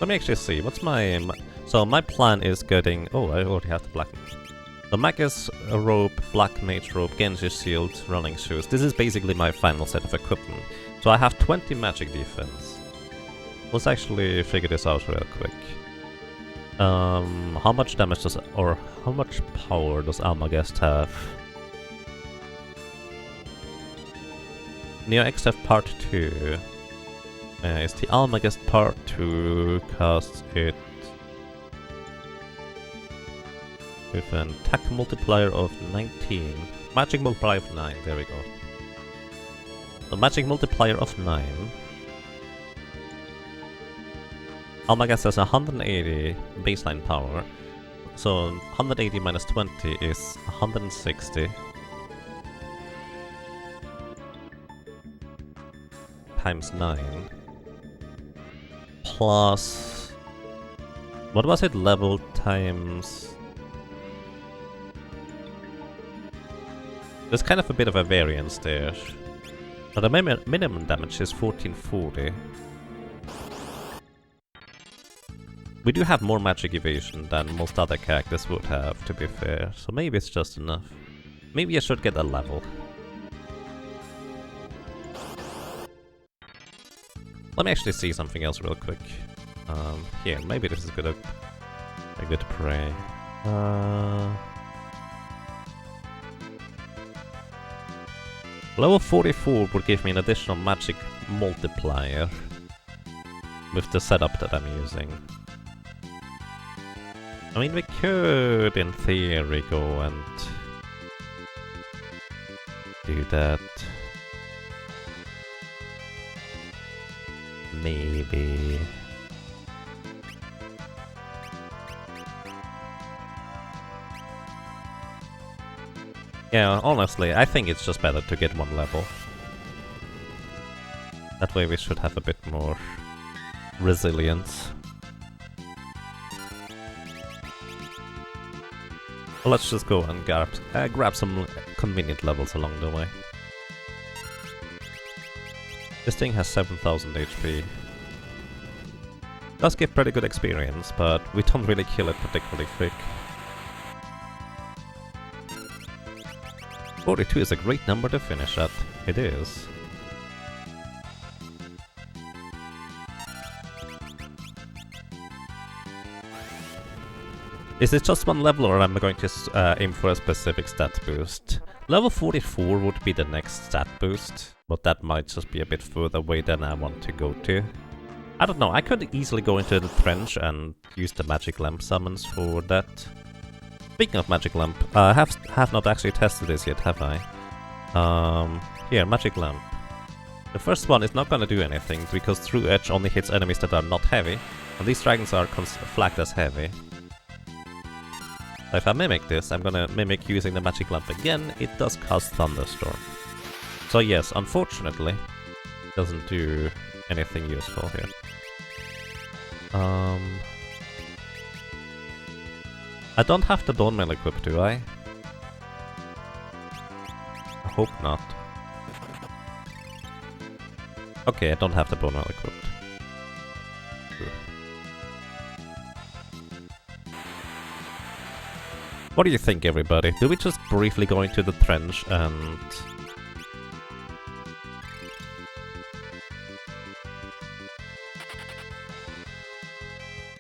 Let me actually see, what's my... So my plan is getting... Oh, I already have the black... The Magus robe, Black Mage robe, Genji shield, running shoes. This is basically my final set of equipment. So I have 20 magic defense. Let's actually figure this out real quick. How much damage does... or how much power does Almagest have? Neo XF Part 2. Is the Almagest Part 2 casts it with an attack multiplier of 19. Magic multiplier of 9, there we go. The magic multiplier of 9. Almagest has 180 baseline power. So 180 minus 20 is 160. Times 9. Plus... what was it? Level times... there's kind of a bit of a variance there. But the minimum damage is 1440. We do have more magic evasion than most other characters would have, to be fair, so maybe it's just enough. Maybe I should get a level. Let me actually see something else real quick. Here, maybe this is a good prey. Level 44 would give me an additional magic multiplier with the setup that I'm using. I mean, we could, in theory, go and do that. Maybe. Yeah, honestly, I think it's just better to get one level. That way we should have a bit more resilience. Well, let's just go and grab some convenient levels along the way. This thing has 7000 HP. Does give pretty good experience, but we don't really kill it particularly quick. 42 is a great number to finish at. It is. Is it just one level, or am I going to aim for a specific stat boost? Level 44 would be the next stat boost, but that might just be a bit further away than I want to go to. I don't know, I could easily go into the trench and use the magic lamp summons for that. Speaking of magic lamp, I have not actually tested this yet, have I? Here, magic lamp. The first one is not gonna do anything, because True Edge only hits enemies that are not heavy, and these dragons are flagged as heavy. So if I mimic this, I'm gonna mimic using the magic lamp again. It does cast Thunderstorm. So yes, unfortunately, it doesn't do anything useful here. I don't have the Dawn Mail equipped, do I? I hope not. Okay, I don't have the Dawn Mail equipped. What do you think, everybody? Do we just briefly go into the trench and...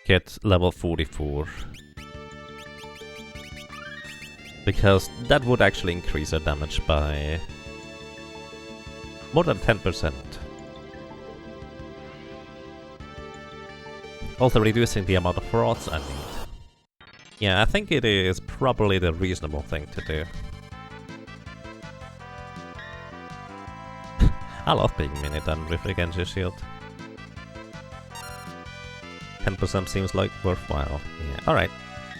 get level 44? Because that would actually increase our damage by more than 10%. Also reducing the amount of frauds I need. Yeah, I think it is probably the reasonable thing to do. I love being mini-done with a Genji shield. 10% seems like worthwhile. Yeah, alright.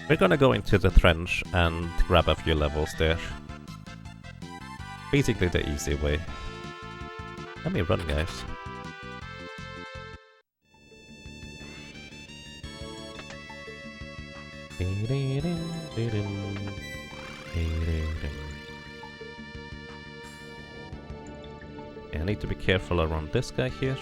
We're gonna go into the trench and grab a few levels there. Basically the easy way. Let me run, guys. Yeah, I need to be careful around this guy here.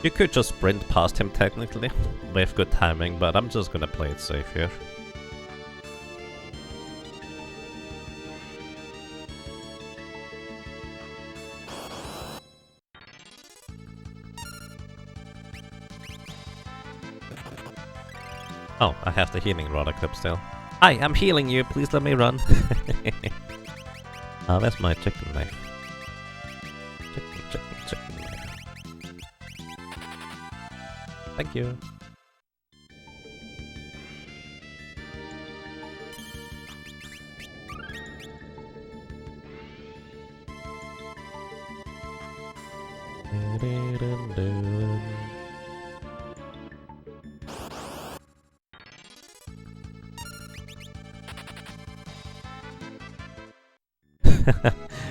You could just sprint past him technically, with good timing, but I'm just gonna play it safe here. Oh, I have the healing rod equipped still. Hi, I'm healing you, please let me run. Oh, that's my chicken knife. Chicken knife. Thank you.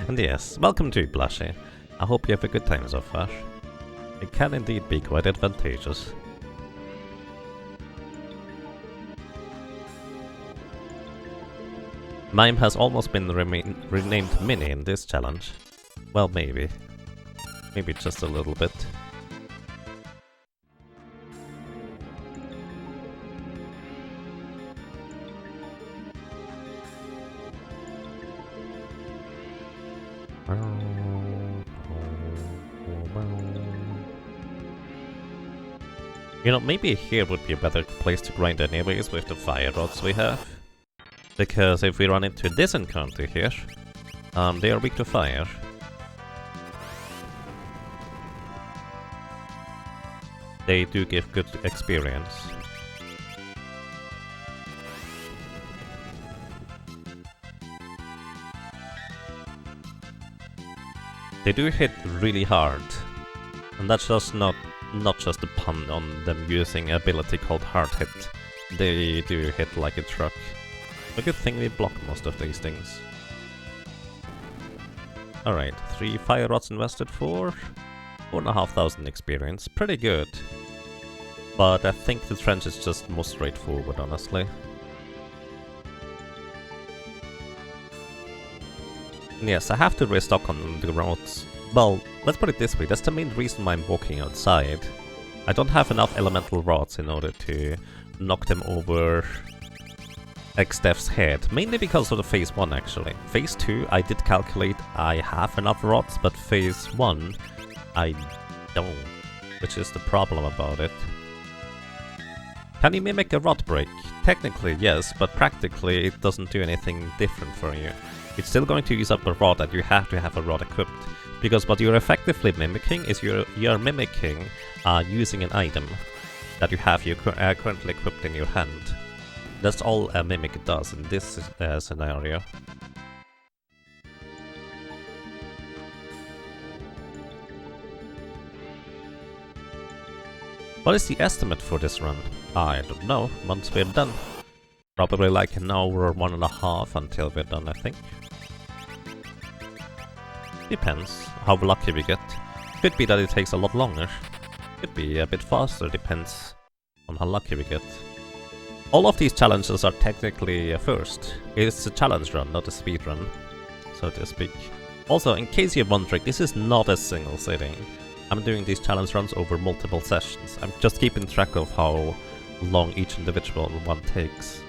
And yes, welcome to Blushy. I hope you have a good time so far. It can indeed be quite advantageous. Mime has almost been renamed Mini in this challenge. Well, maybe. Maybe just a little bit. You know, maybe here would be a better place to grind anyways with the fire rods we have. Because if we run into this encounter here, they are weak to fire. They do give good experience. They do hit really hard. And that's just not just a pun on them using an ability called hard hit. They do hit like a truck. A good thing we block most of these things. Alright, 3 fire rods invested for 4,500 experience. Pretty good. But I think the trench is just more straightforward, honestly. Yes, I have to restock on the roads. Well, let's put it this way, that's the main reason why I'm walking outside. I don't have enough elemental rods in order to knock them over Xdev's head, mainly because of the phase 1 actually. Phase 2 I did calculate I have enough rods, but phase 1 I don't, which is the problem about it. Can you mimic a rod break? Technically yes, but practically it doesn't do anything different for you. It's still going to use up a rod and you have to have a rod equipped. Because what you're effectively mimicking is you're mimicking using an item that you have currently equipped in your hand. That's all a mimic does in this scenario. What is the estimate for this run? I don't know, once we're done. Probably like an hour or 1.5 until we're done, I think. Depends how lucky we get. Could be that it takes a lot longer. Could be a bit faster, depends on how lucky we get. All of these challenges are technically a first. It's a challenge run, not a speed run, so to speak. Also, in case you're wondering, this is not a single sitting. I'm doing these challenge runs over multiple sessions. I'm just keeping track of how long each individual one takes.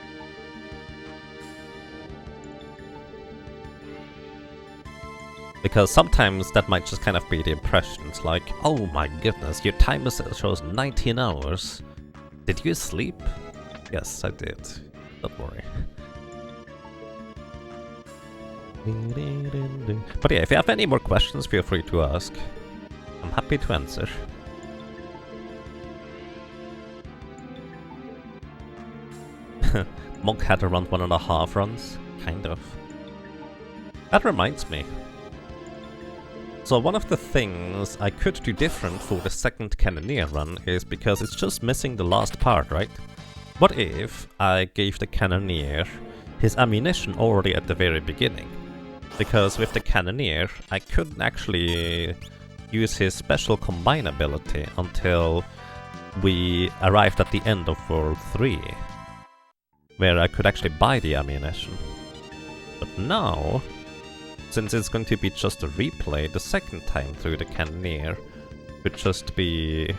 Because sometimes that might just kind of be the impression. It's like, oh my goodness, your timer shows 19 hours. Did you sleep? Yes, I did. Don't worry. But yeah, if you have any more questions, feel free to ask. I'm happy to answer. Monk had around 1.5 runs, kind of. That reminds me. So one of the things I could do different for the second Cannoneer run is because it's just missing the last part, right? What if I gave the Cannoneer his ammunition already at the very beginning? Because with the Cannoneer, I couldn't actually use his special combine ability until we arrived at the end of World 3, where I could actually buy the ammunition. But now, since it's going to be just a replay the second time through the Cannoneer, could just be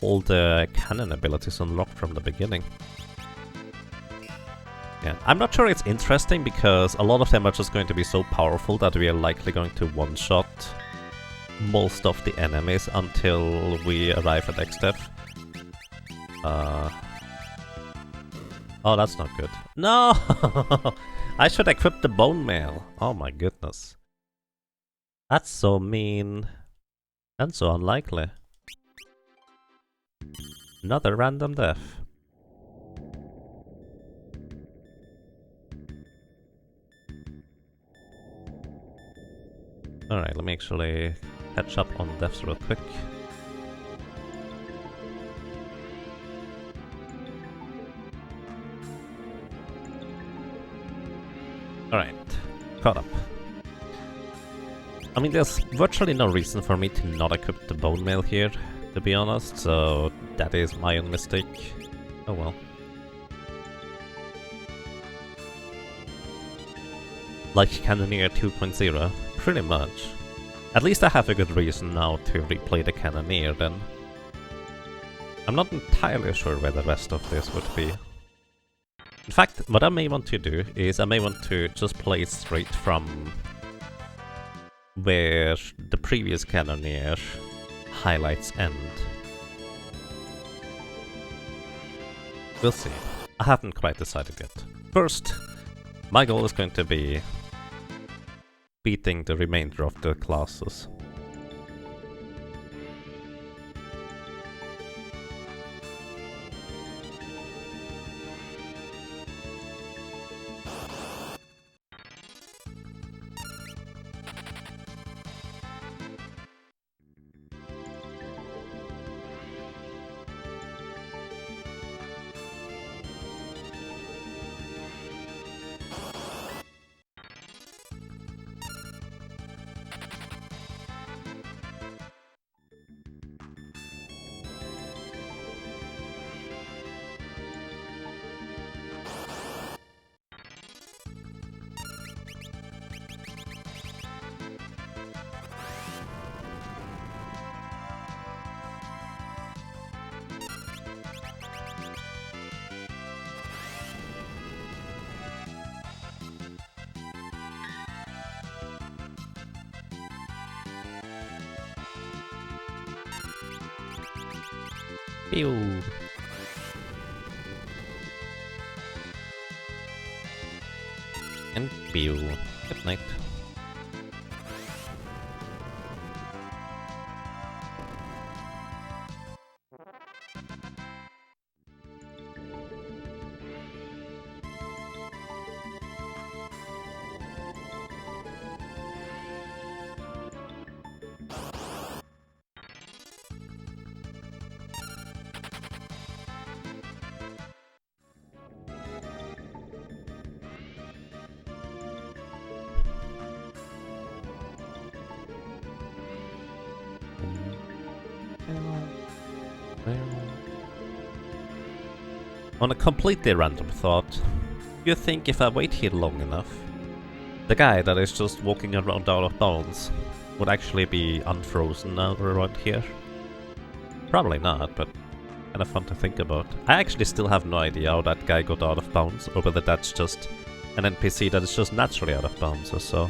all the cannon abilities unlocked from the beginning. Yeah, I'm not sure it's interesting because a lot of them are just going to be so powerful that we are likely going to one-shot most of the enemies until we arrive at Xdev. Oh, that's not good. No! I should equip the bone mail. Oh my goodness. That's so mean. And so unlikely. Another random death. Alright, let me actually catch up on deaths real quick. Alright, caught up. I mean, there's virtually no reason for me to not equip the bone mail here, to be honest, so that is my own mistake. Oh well. Like Cannoneer 2.0, pretty much. At least I have a good reason now to replay the Cannoneer then. I'm not entirely sure where the rest of this would be. In fact, what I may want to do is I may want to just play straight from where the previous Cannoneer highlights end. We'll see. I haven't quite decided yet. First, my goal is going to be beating the remainder of the classes. Pew! And pew. Good night. On a completely random thought, you think if I wait here long enough, the guy that is just walking around out of bounds would actually be unfrozen now around here? Probably not, but kind of fun to think about. I actually still have no idea how that guy got out of bounds, or whether that's just an NPC that is just naturally out of bounds or so.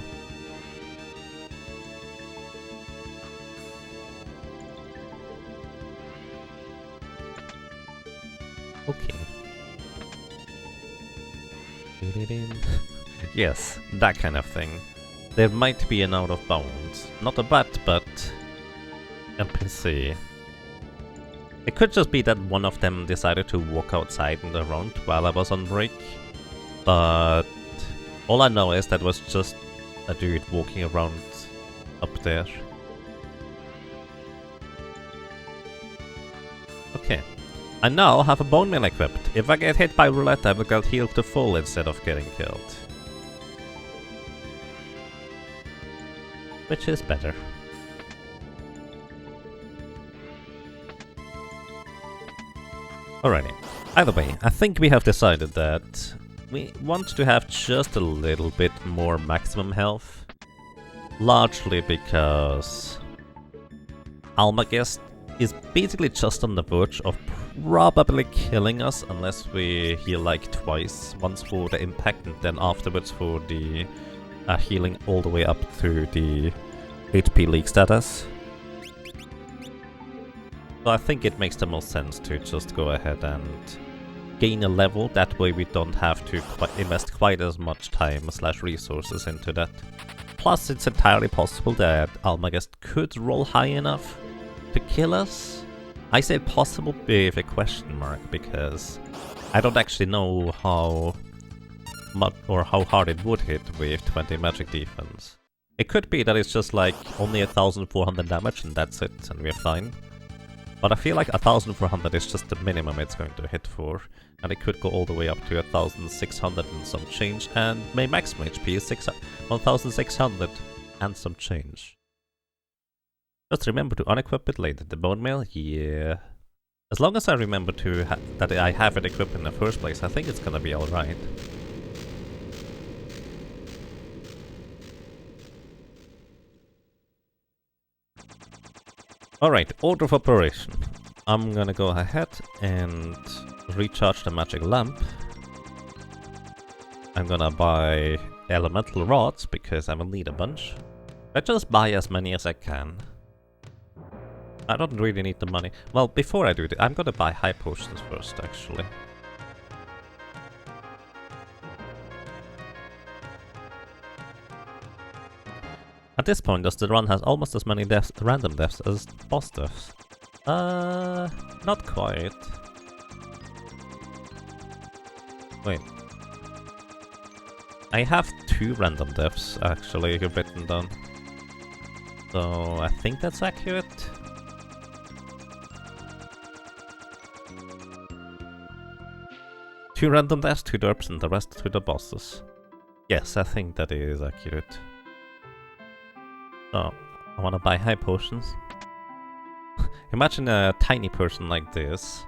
Okay. Yes, that kind of thing. There might be an out of bounds. Not a bat, but NPC. It could just be that one of them decided to walk outside in the round while I was on break. But all I know is that was just a dude walking around up there. Okay. I now have a bone mail equipped. If I get hit by roulette, I will get healed to full instead of getting killed. Which is better. Alrighty. Either way, I think we have decided that we want to have just a little bit more maximum health. Largely because Almagest is basically just on the verge of probably killing us unless we heal like twice. Once for the impact and then afterwards for the healing all the way up to the HP leak status. So I think it makes the most sense to just go ahead and gain a level, that way we don't have to invest quite as much time / resources into that. Plus it's entirely possible that Almagest could roll high enough to kill us. I say possible with a question mark because I don't actually know how much or how hard it would hit with 20 magic defense. It could be that it's just like only 1400 damage and that's it, and we're fine. But I feel like 1400 is just the minimum it's going to hit for, and it could go all the way up to 1600 and some change, and my maximum HP is 1600 and some change. Just remember to unequip it later. The bone mail, yeah. As long as I remember to that I have it equipped in the first place, I think it's gonna be alright. Alright, order of operation. I'm gonna go ahead and recharge the magic lamp. I'm gonna buy elemental rods because I will need a bunch. I just buy as many as I can. I don't really need the money. Well, before I do that, I'm gonna buy high potions first, actually. At this point, the run has almost as many deaths, random deaths as boss deaths. Not quite. Wait. I have 2 random deaths, actually, written down. So, I think that's accurate. Two random deaths, 2 derps, and the rest to the bosses. Yes, I think that is accurate. So, I wanna buy high potions. Imagine a tiny person like this,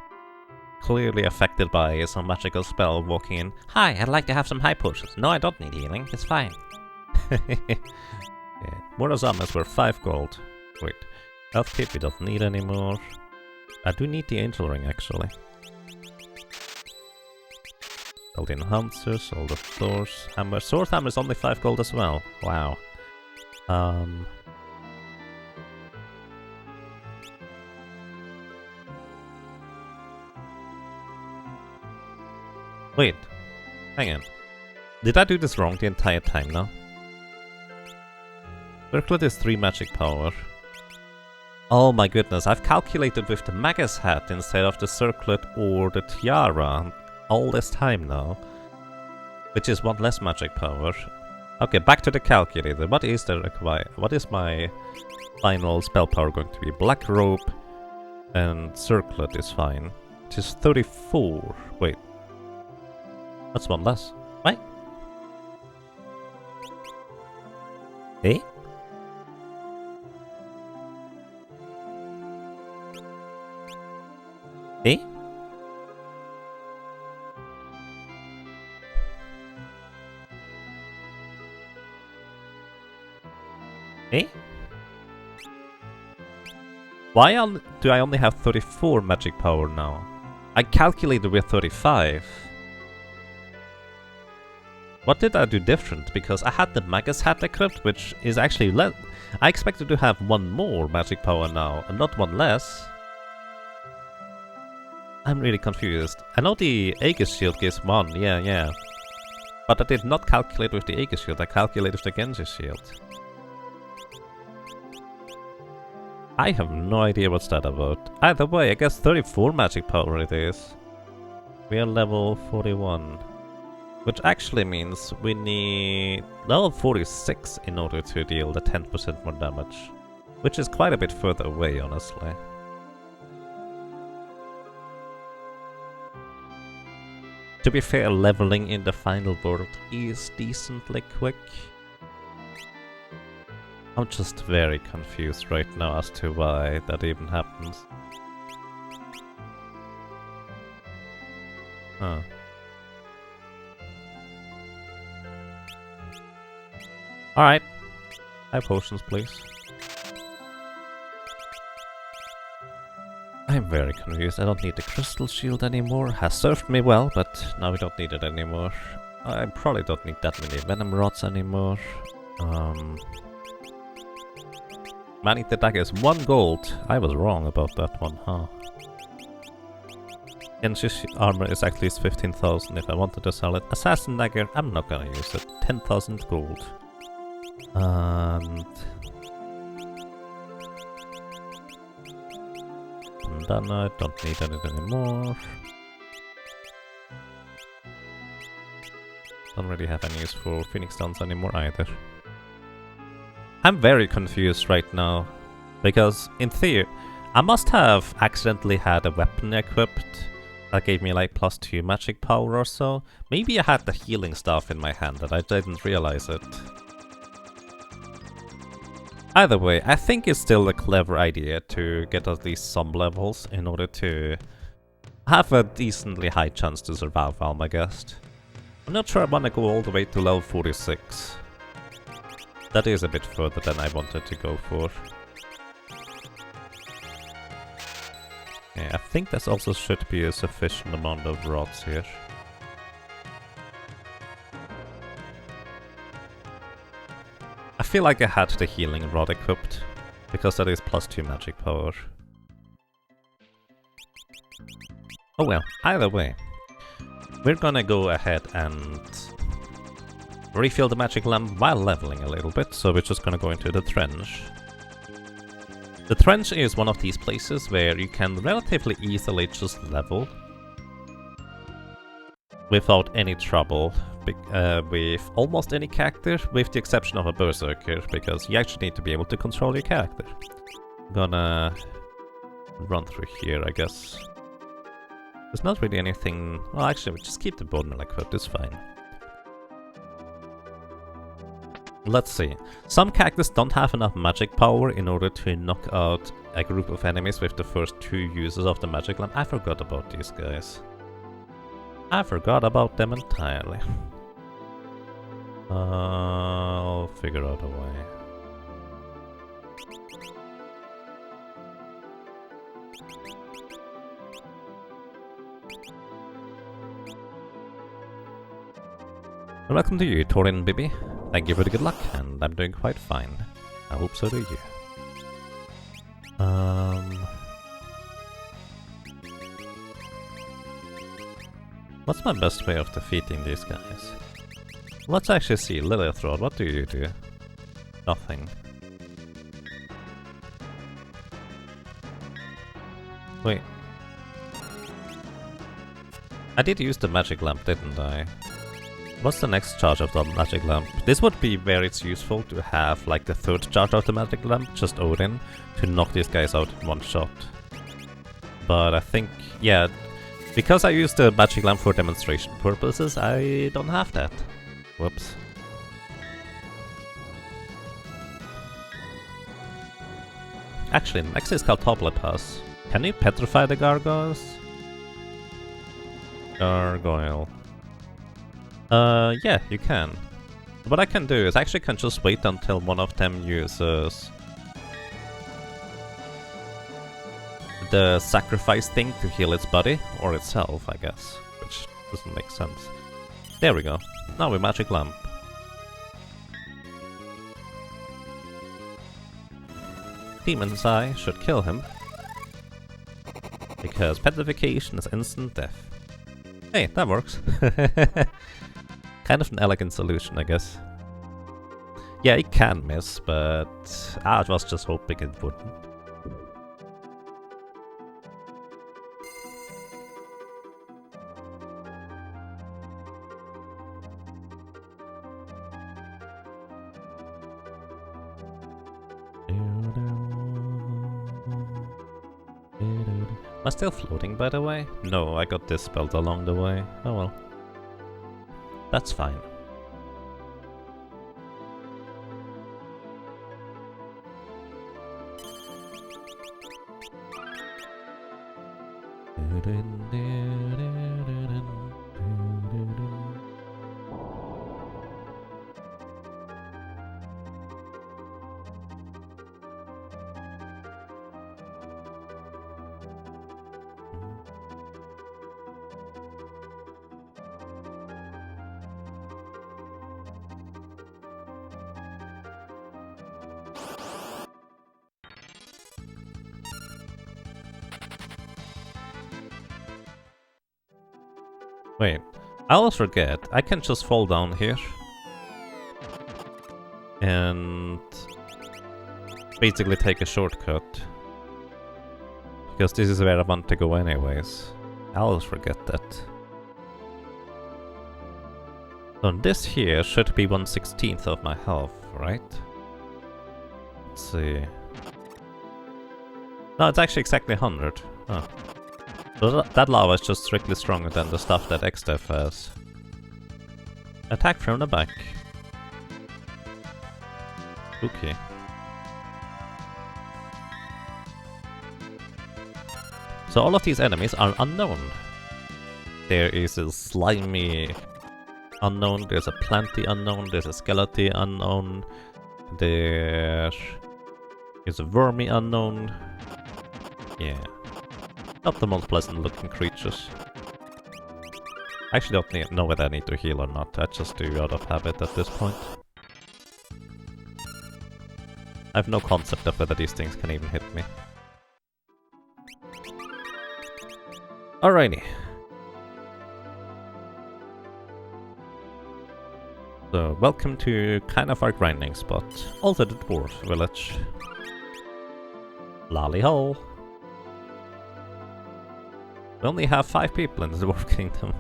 clearly affected by some magical spell, walking in. Hi, I'd like to have some high potions. No, I don't need healing, it's fine. Yeah. Murazamas is worth 5 gold. Wait, health kit we don't need anymore. I do need the angel ring, actually. Golden Hunters, all the Thor's hammer. Sword hammer is only 5 gold as well. Wow. Wait. Hang on. Did I do this wrong the entire time now? Circlet is 3 magic power. Oh my goodness, I've calculated with the Magus hat instead of the circlet or the tiara all this time now. Which is 1 less magic power. Okay, back to the calculator. What is my final spell power going to be? Black robe and circlet is fine. It is 34. Wait. That's 1 less. Right? Eh? Eh? Eh? Why do I only have 34 magic power now? I calculated with 35. What did I do different? Because I had the Magus hat equipped, which is actually less. I expected to have 1 more magic power now, and not 1 less. I'm really confused. I know the Aegis shield gives 1, yeah. But I did not calculate with the Aegis shield, I calculated with the Genji shield. I have no idea what's that about. Either way, I guess 34 magic power it is. We are level 41. Which actually means we need level 46 in order to deal the 10% more damage. Which is quite a bit further away, honestly. To be fair, leveling in the final world is decently quick. I'm just very confused right now as to why that even happens. Huh. Alright. High potions, please. I'm very confused. I don't need the crystal shield anymore. Has served me well, but now we don't need it anymore. I probably don't need that many venom rods anymore. Manning the dagger is 1 gold. I was wrong about that one, huh? Genji's armor is at least 15,000 if I wanted to sell it. Assassin dagger, I'm not gonna use it. 10,000 gold. And bandana, I don't need it anymore. Don't really have any use for Phoenix Stones anymore either. I'm very confused right now. Because, in theory, I must have accidentally had a weapon equipped that gave me like +2 magic power or so. Maybe I had the healing staff in my hand and I didn't realize it. Either way, I think it's still a clever idea to get at least some levels in order to have a decently high chance to survive Almagest. I'm not sure I want to go all the way to level 46. That is a bit further than I wanted to go for. Yeah, I think that also should be a sufficient amount of rods here. I feel like I had the healing rod equipped, because that is +2 magic power. Oh well, either way. We're gonna go ahead and refill the magic lamp while leveling a little bit, so we're just gonna go into the trench. The trench is one of these places where you can relatively easily just level without any trouble with almost any character, with the exception of a berserker, because you actually need to be able to control your character. I'm gonna run through here, I guess. There's not really anything... Well, actually, we just keep the bone meal equipped, it's fine. Let's see. Some characters don't have enough magic power in order to knock out a group of enemies with the first 2 uses of the magic lamp. I forgot about these guys. I forgot about them entirely. I'll figure out a way. Welcome to you, Torin Bibi. Thank you for the good luck, and I'm doing quite fine. I hope so do you. What's my best way of defeating these guys? Let's actually see. Lilith Rod, what do you do? Nothing. Wait. I did use the magic lamp, didn't I? What's the next charge of the magic lamp? This would be where it's useful to have like the 3rd charge of the magic lamp, just Odin, to knock these guys out in one shot. But I think, yeah, because I used the magic lamp for demonstration purposes, I don't have that. Whoops. Actually, next is called Toplipas. Can you petrify the gargoyles? Gargoyle. Yeah, you can. What I can do is actually can just wait until one of them uses the sacrifice thing to heal its body, or itself, I guess, which doesn't make sense. There we go. Now we magic lamp. Demon's Eye should kill him, because petrification is instant death. Hey, that works. Kind of an elegant solution, I guess. Yeah, it can miss, but I was just hoping it wouldn't. Am I still floating, by the way? No, I got dispelled along the way. Oh well. That's fine. Wait, I always forget, I can just fall down here and basically take a shortcut, because this is where I want to go anyways. I always forget that. So this here should be 1/16 of my health, right? Let's see. No, it's actually exactly 100. Oh. So that lava is just strictly stronger than the stuff that XDev has. Attack from the back. Okay. So all of these enemies are unknown. There is a slimy unknown, there's a planty unknown, there's a skelety unknown, there is a wormy unknown. Yeah. Not the most pleasant looking creatures. I actually don't know whether I need to heal or not, I just do out of habit at this point. I have no concept of whether these things can even hit me. Alrighty. So, welcome to kind of our grinding spot. Also the dwarf village. Lolly hole. We only have 5 people in the dwarf kingdom.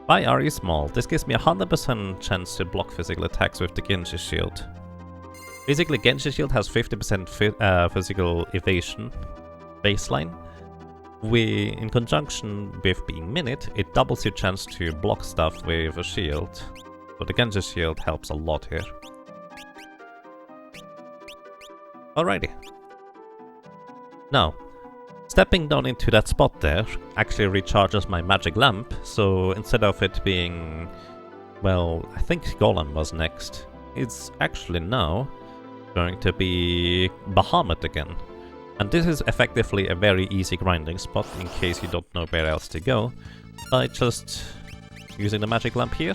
Why are you small? This gives me a 100% chance to block physical attacks with the Genji shield. Basically, Genji shield has 50% physical evasion baseline. In conjunction with being minute, it doubles your chance to block stuff with a shield. So the Genji shield helps a lot here. Alrighty. Now, stepping down into that spot there actually recharges my magic lamp, so instead of it being... well, I think Golem was next. It's actually now going to be Bahamut again. And this is effectively a very easy grinding spot in case you don't know where else to go. By just using the magic lamp here.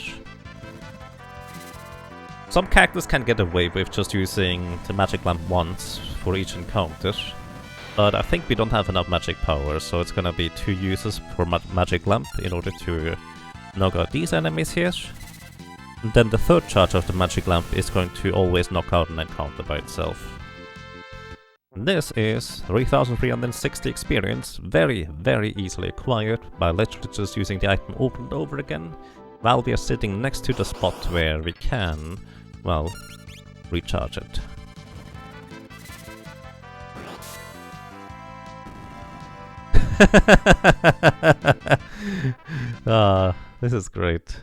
Some characters can get away with just using the magic lamp once for each encounter. But I think we don't have enough magic power, so it's gonna be 2 uses for magic lamp in order to knock out these enemies here. And then the 3rd charge of the magic lamp is going to always knock out an encounter by itself. This is 3360 experience, very, very easily acquired by literally just using the item over and over again, while we are sitting next to the spot where we can, well, recharge it. This is great.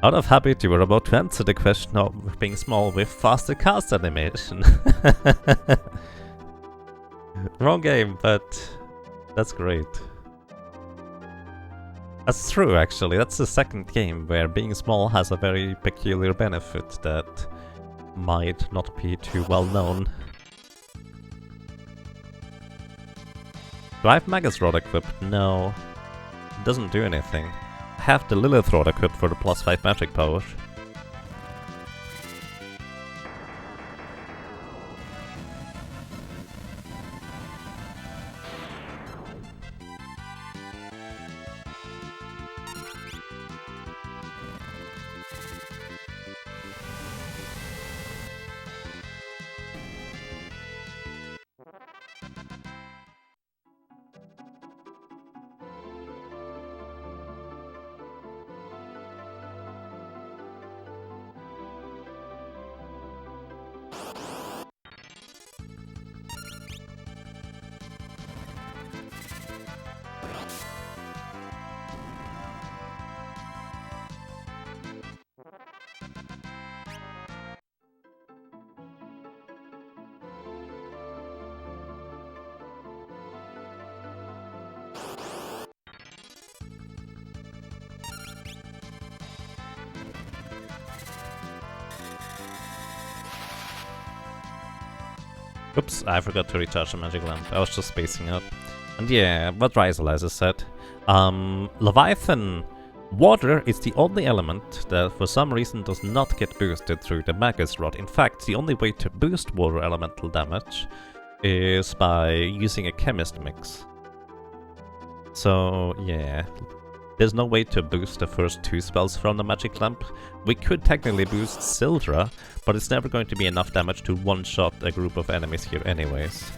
Out of habit, you were about to answer the question of being small with faster cast animation. Wrong game, but that's great. That's true, actually. That's the 2nd game where being small has a very peculiar benefit that might not be too well known. Do I have Magus Rod equipped? No. It doesn't do anything. I have the Lilith Rod equipped for the +5 magic power. Oops, I forgot to recharge the magic lamp. I was just spacing out. And yeah, what Rysalizer said. Leviathan water is the only element that for some reason does not get boosted through the Magus Rod. In fact, the only way to boost water elemental damage is by using a chemist mix. So yeah, there's no way to boost the first 2 spells from the magic lamp. We could technically boost Sildra, but it's never going to be enough damage to one-shot a group of enemies here anyways.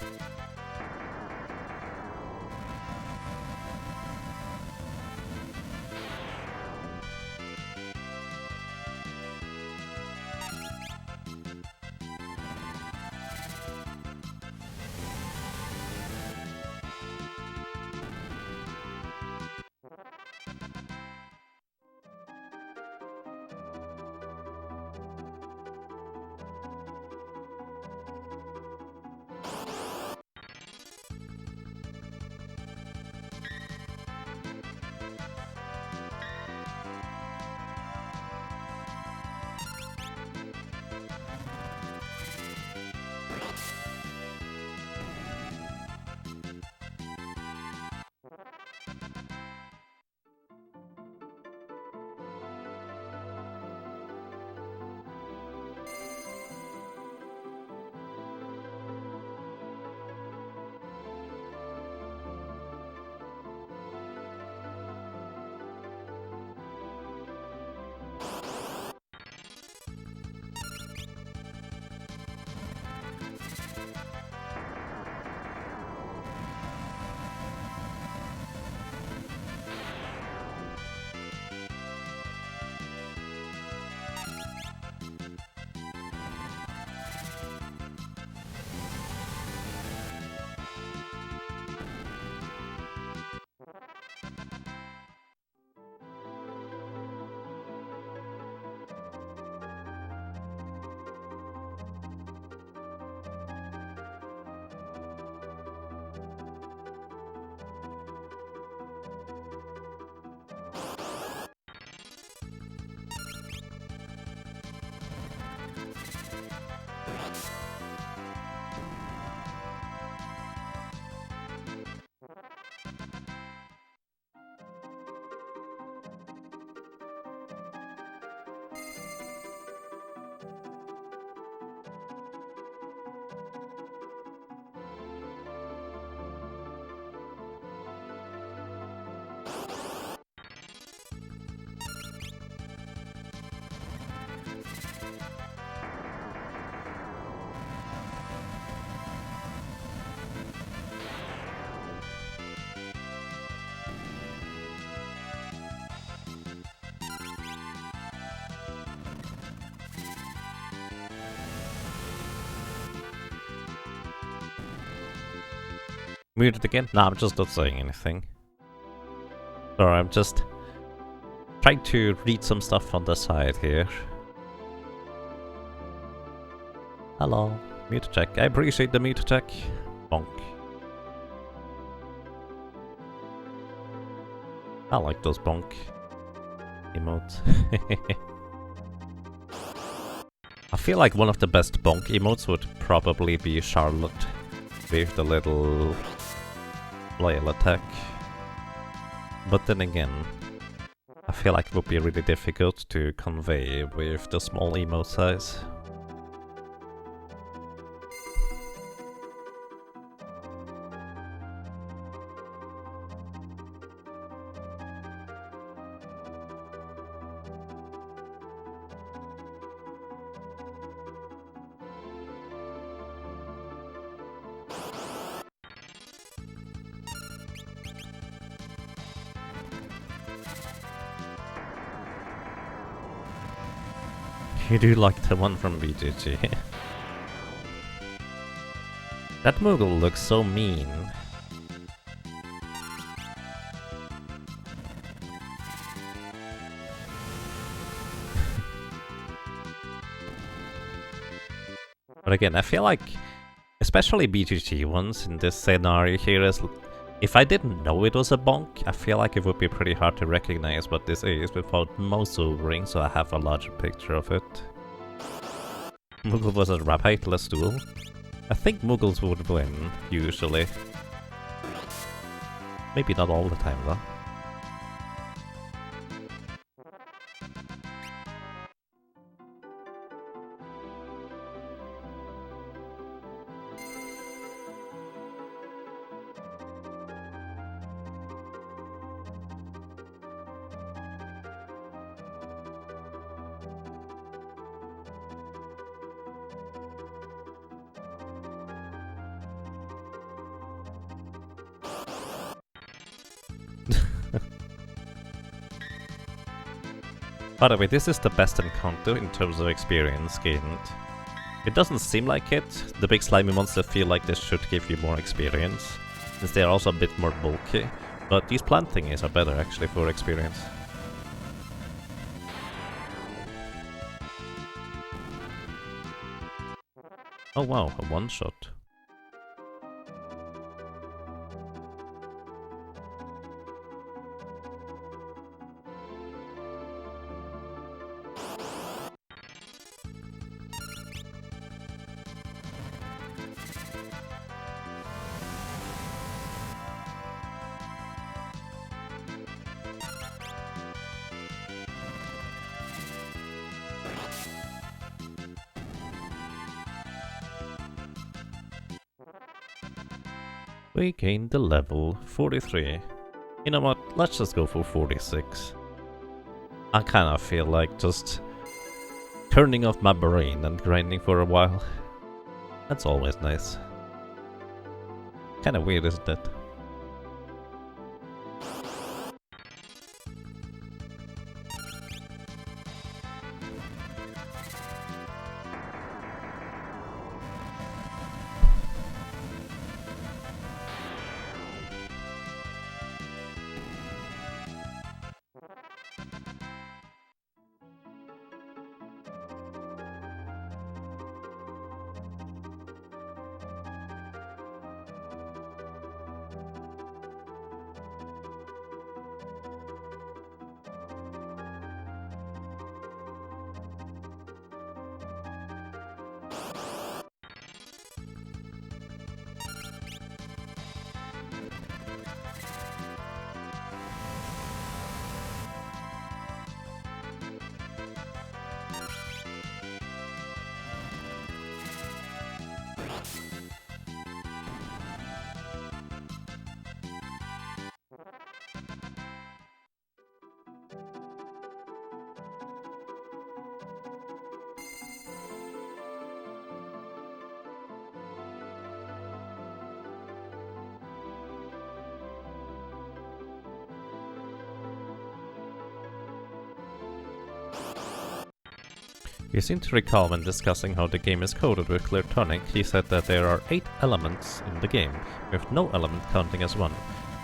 Muted again? No, I'm just not saying anything. Sorry, I'm just trying to read some stuff on the side here. Hello. Mute check. I appreciate the mute check. Bonk. I like those bonk emotes. I feel like one of the best bonk emotes would probably be Charlotte with the little flail attack. But then again, I feel like it would be really difficult to convey with the small emote size. You do like the one from BGG. That Moogle looks so mean. But again, I feel like, especially BGG ones in this scenario here, is if I didn't know it was a bonk, I feel like it would be pretty hard to recognize what this is without mouse overing, so I have a larger picture of it. Moogle versus Rabbit, let's duel. I think Moogles would win, usually. Maybe not all the time, though. By the way, this is the best encounter in terms of experience gained. It doesn't seem like it. The big slimy monsters feel like this should give you more experience, since they are also a bit more bulky. But these plant thingies are better actually for experience. Oh wow, a one-shot. We gained the level 43. You know what, let's just go for 46. I kinda feel like just turning off my brain and grinding for a while. That's always nice. Kinda weird, isn't it? You seem to recall when discussing how the game is coded with Clear Tonic, he said that there are 8 elements in the game, with no element counting as one.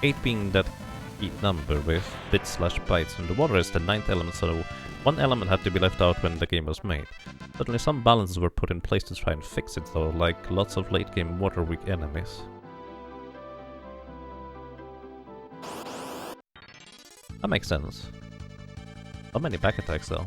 8 being that key number with bits/bytes, and the water is the 9th element, so one element had to be left out when the game was made. Certainly some balances were put in place to try and fix it though, like lots of late game water weak enemies. That makes sense. How many back attacks though?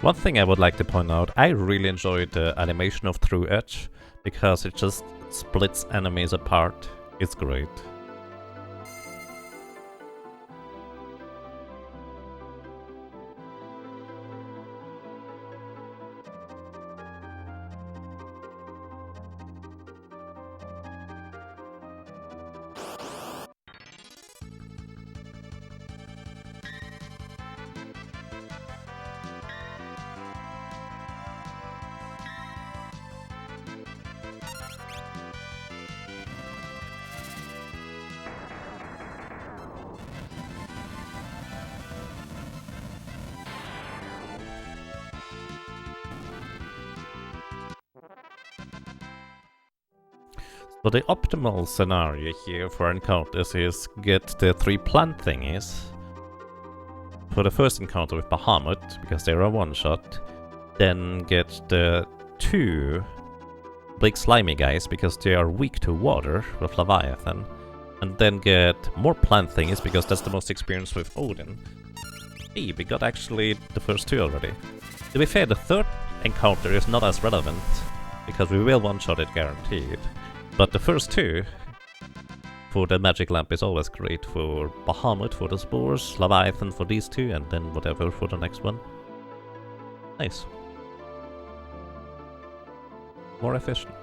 One thing I would like to point out, I really enjoyed the animation of Through Edge, because it just splits enemies apart. It's great. So the optimal scenario here for encounters is get the 3 plant thingies for the first encounter with Bahamut, because they're a one-shot, then get the 2 big slimy guys, because they are weak to water with Leviathan, and then get more plant thingies, because that's the most experience with Odin. Hey, we got actually the first 2 already. To be fair, the 3rd encounter is not as relevant, because we will one-shot it guaranteed. But the first 2 for the magic lamp is always great, for Bahamut for the spores, Leviathan for these 2, and then whatever for the next one. Nice. More efficient.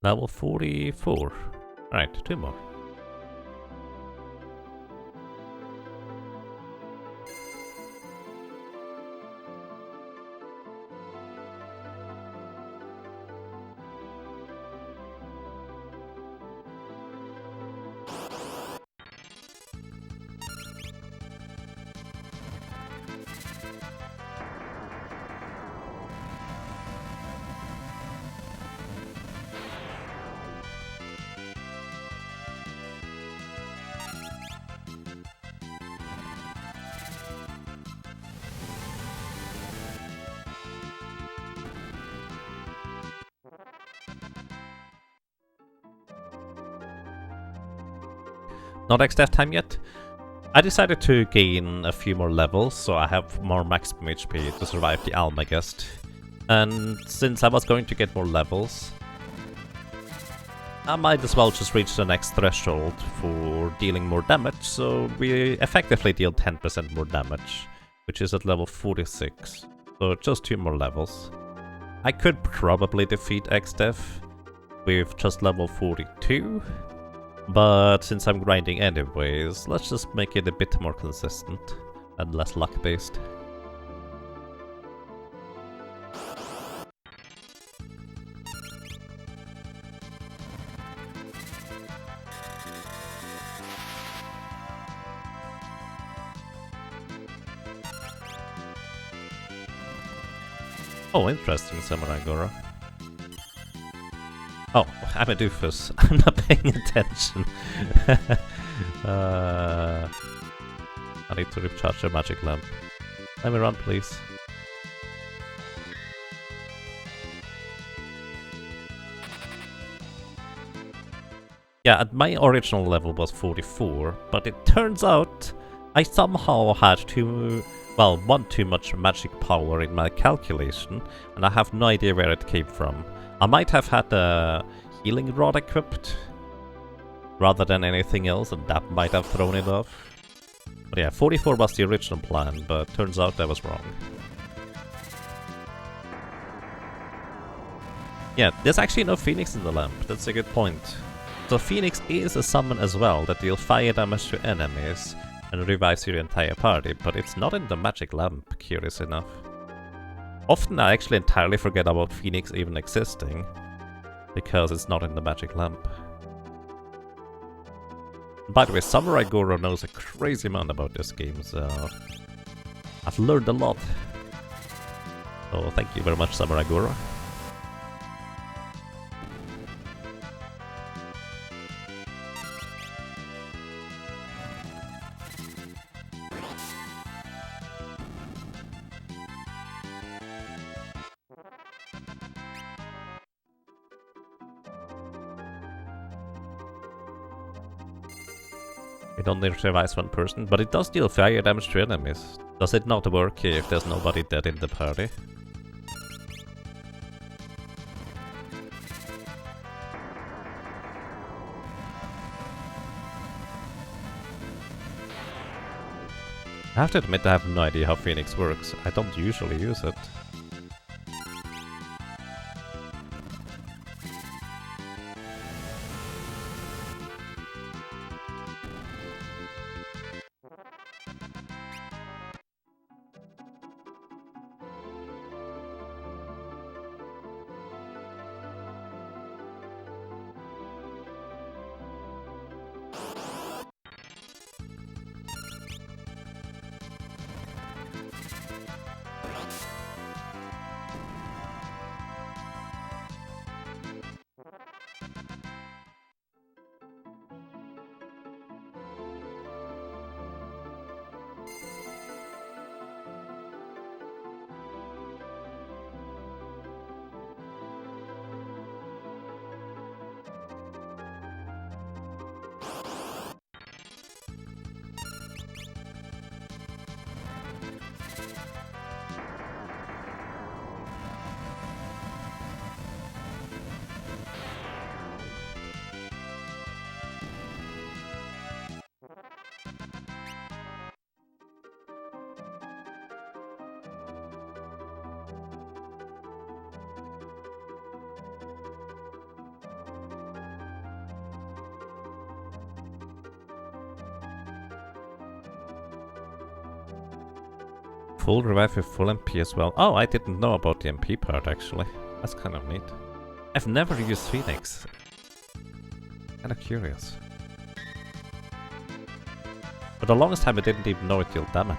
Level 44. Alright, 2 more. Not XDeath time yet. I decided to gain a few more levels, so I have more maximum HP to survive the Almagest. And since I was going to get more levels, I might as well just reach the next threshold for dealing more damage, so we effectively deal 10% more damage, which is at level 46. So just 2 more levels. I could probably defeat XDeath with just level 42. But since I'm grinding anyways, let's just make it a bit more consistent and less luck-based. Oh, interesting, Samurai Goro. Oh, I'm a doofus. I'm not paying attention. I need to recharge the magic lamp. Let me run, please. Yeah, my original level was 44, but it turns out I somehow had one too much magic power in my calculation, and I have no idea where it came from. I might have had a healing rod equipped rather than anything else, and that might have thrown it off. But yeah, 44 was the original plan, but turns out I was wrong. Yeah, there's actually no Phoenix in the lamp, that's a good point. So Phoenix is a summon as well that deals fire damage to enemies and revives your entire party, but it's not in the magic lamp, curious enough. Often I actually entirely forget about Phoenix even existing, because it's not in the magic lamp. By the way, Samurai Goro knows a crazy amount about this game, so I've learned a lot. So thank you very much, Samurai Goro. It only revives one person, but it does deal fire damage to enemies. Does it not work if there's nobody dead in the party? I have to admit I have no idea how Phoenix works. I don't usually use it. Full revive with full MP as well. Oh, I didn't know about the MP part actually. That's kind of neat. I've never used Phoenix. Kinda curious. For the longest time I didn't even know it dealt damage.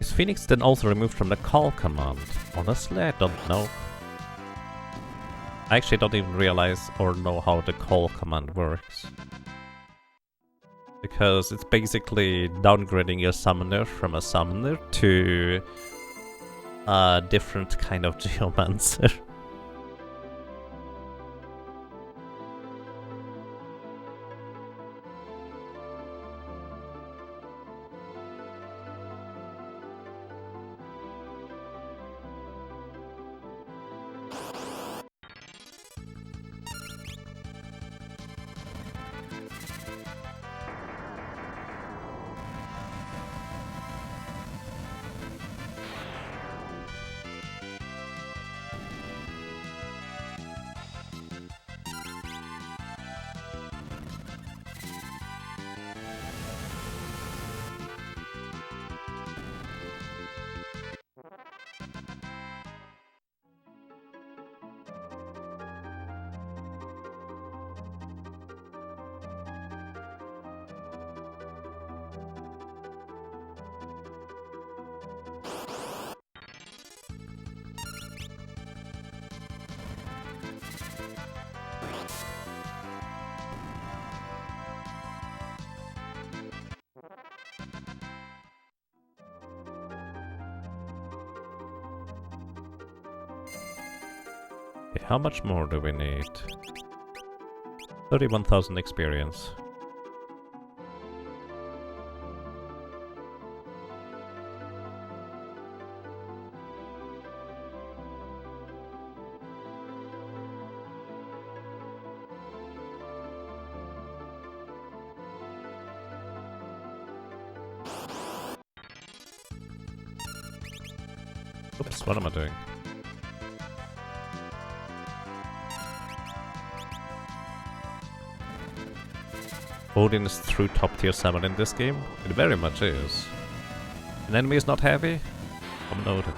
Is Phoenix then also removed from the call command? Honestly, I don't know. I actually don't even realize or know how the call command works. Because it's basically downgrading your summoner from a summoner to a different kind of geomancer. Okay, how much more do we need? 31,000 experience. Oops, what am I doing? Odin is true top tier summon in this game? It very much is. An enemy is not heavy? I'm noted.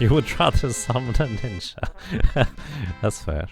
You would rather summon a ninja. That's fair.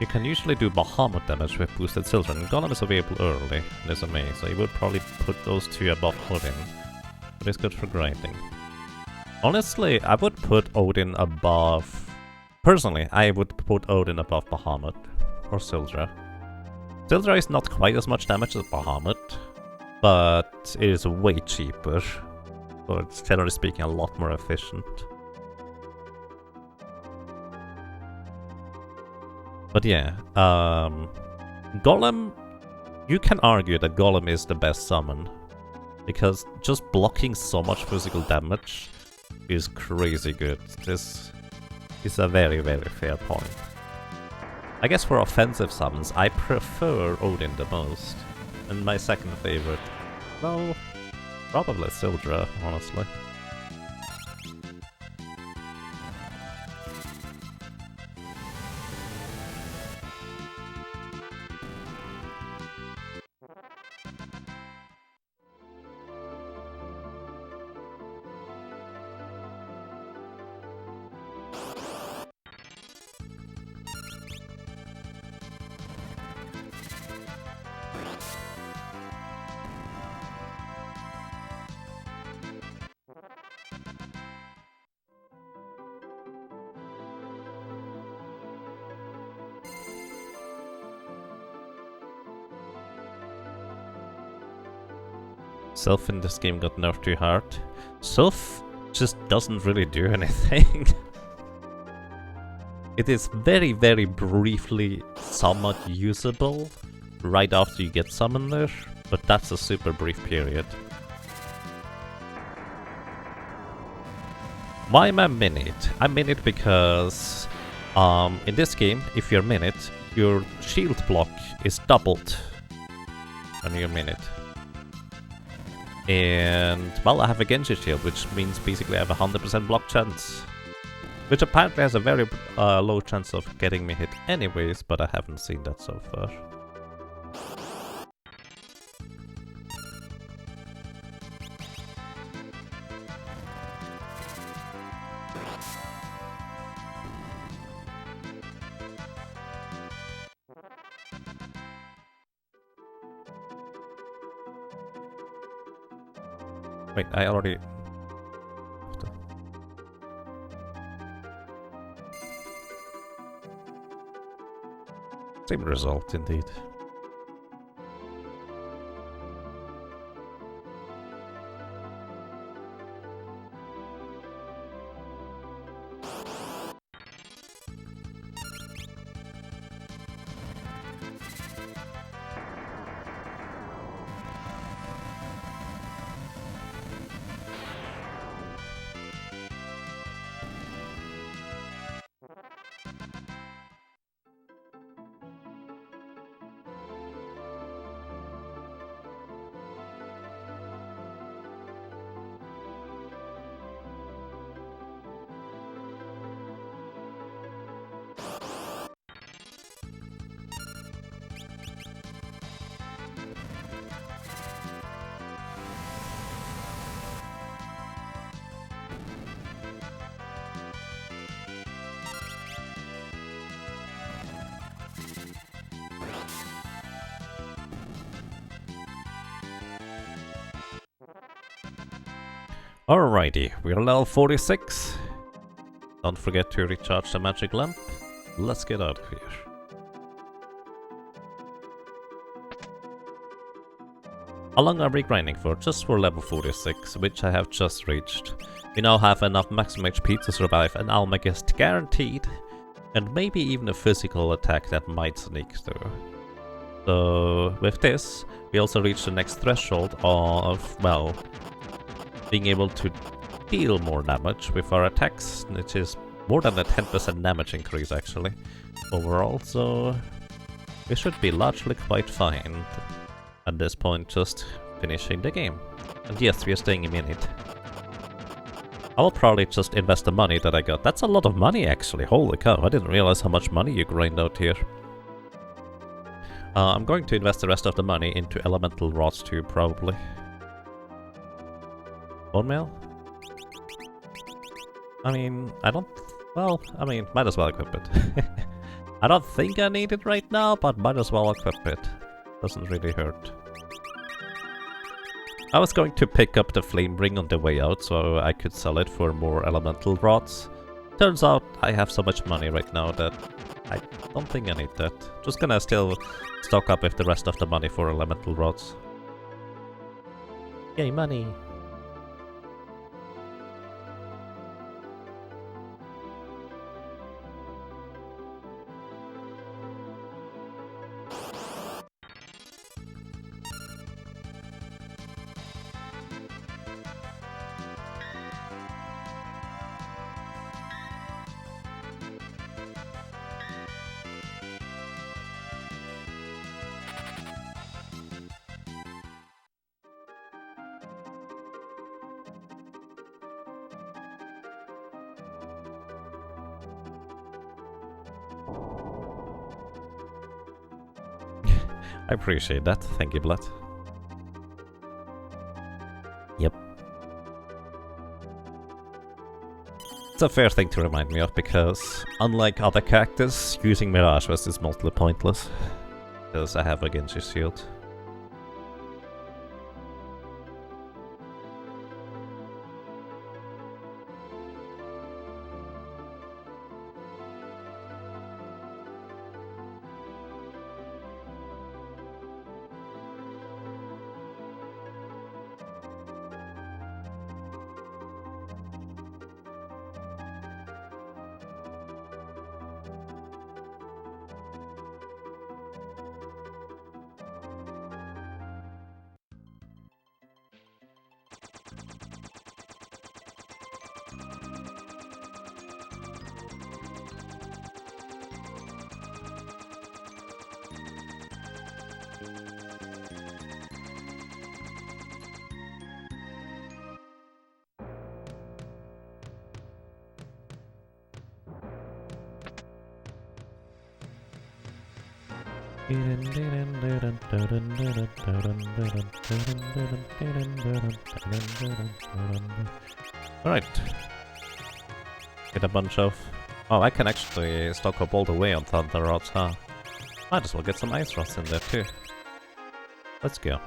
You can usually do Bahamut damage with boosted Silver, and Golem is available early in this maze, so you would probably put those two above Odin. But it's good for grinding. Honestly, I would put Odin above... Personally, I would put Odin above Bahamut or Sildra. Sildra is not quite as much damage as Bahamut, but it is way cheaper. So it's generally speaking a lot more efficient. But yeah, Golem, you can argue that Golem is the best summon, because just blocking so much physical damage is crazy good. This is a very, very fair point. I guess for offensive summons, I prefer Odin the most, and my second favorite, well, probably Sildra, honestly. Sylph in this game got nerfed too hard. Sylph just doesn't really do anything. It is very, very briefly somewhat usable right after you get summoned there, but that's a super brief period. Why am I minute? I'm minute because in this game, if you're minute, your shield block is doubled when you're minute. And, well, I have a Genji shield, which means basically I have a 100% block chance. Which apparently has a very low chance of getting me hit anyways, but I haven't seen that so far. Wait, I already... Same result, indeed. Alrighty, we're level 46. Don't forget to recharge the magic lamp. Let's get out of here. How long are we grinding for? Just for level 46, which I have just reached. We now have enough maximum HP to survive an Almagest guaranteed, and maybe even a physical attack that might sneak through. So with this, we also reach the next threshold of, well, being able to deal more damage with our attacks, which is more than a 10% damage increase actually, overall, so we should be largely quite fine at this point, just finishing the game. And yes, we are staying a minute. I will probably just invest the money that I got. That's a lot of money actually, holy cow, I didn't realize how much money you grind out here. I'm going to invest the rest of the money into elemental rods too, probably. Bone mail? I mean, I don't... Well, I mean, might as well equip it. I don't think I need it right now, but might as well equip it. Doesn't really hurt. I was going to pick up the flame ring on the way out so I could sell it for more elemental rods. Turns out I have so much money right now that I don't think I need that. Just gonna still stock up with the rest of the money for elemental rods. Yay, money! I appreciate that. Thank you, Blood. Yep. It's a fair thing to remind me of because, unlike other characters, using Mirage Vest is mostly pointless. Because I have a Genji shield. Alright. Get a bunch of... Oh, I can actually stock up all the way on Thunder Rods, huh? Might as well get some Ice Rods in there too. Let's go.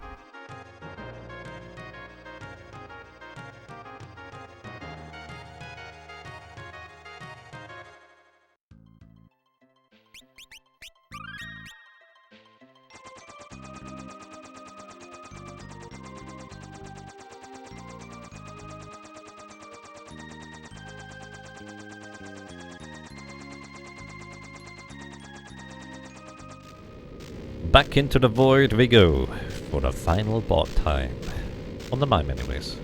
Back into the void we go, for the final bot time. On the Mime anyways.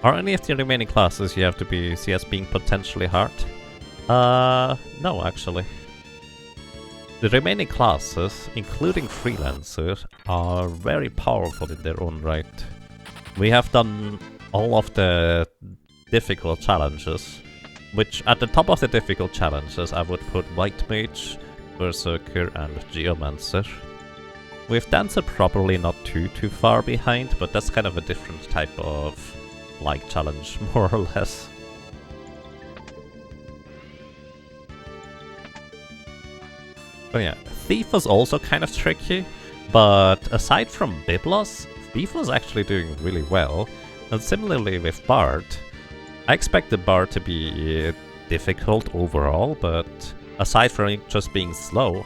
Are any of the remaining classes you have to see as being potentially hard? No, actually. The remaining classes, including Freelancer, are very powerful in their own right. We have done all of the difficult challenges, which at the top of the difficult challenges I would put White Mage, Berserker and Geomancer. With Dancer probably not too far behind, but that's kind of a different type of like challenge, more or less. Oh yeah, Thief was also kind of tricky, but aside from Biblos, Thief was actually doing really well. And similarly with Bard, I expect the Bard to be difficult overall, but aside from it just being slow,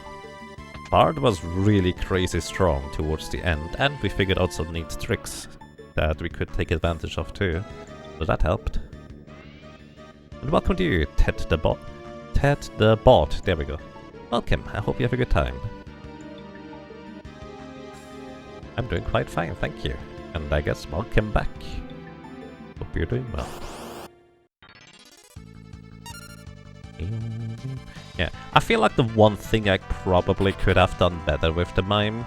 Bard was really crazy strong towards the end, and we figured out some neat tricks that we could take advantage of too, so that helped. And welcome to you, Ted the Bot. Ted the Bot, there we go. Welcome, I hope you have a good time. I'm doing quite fine, thank you. And I guess welcome back. Hope you're doing well. Yeah, I feel like the one thing I probably could have done better with the Mime,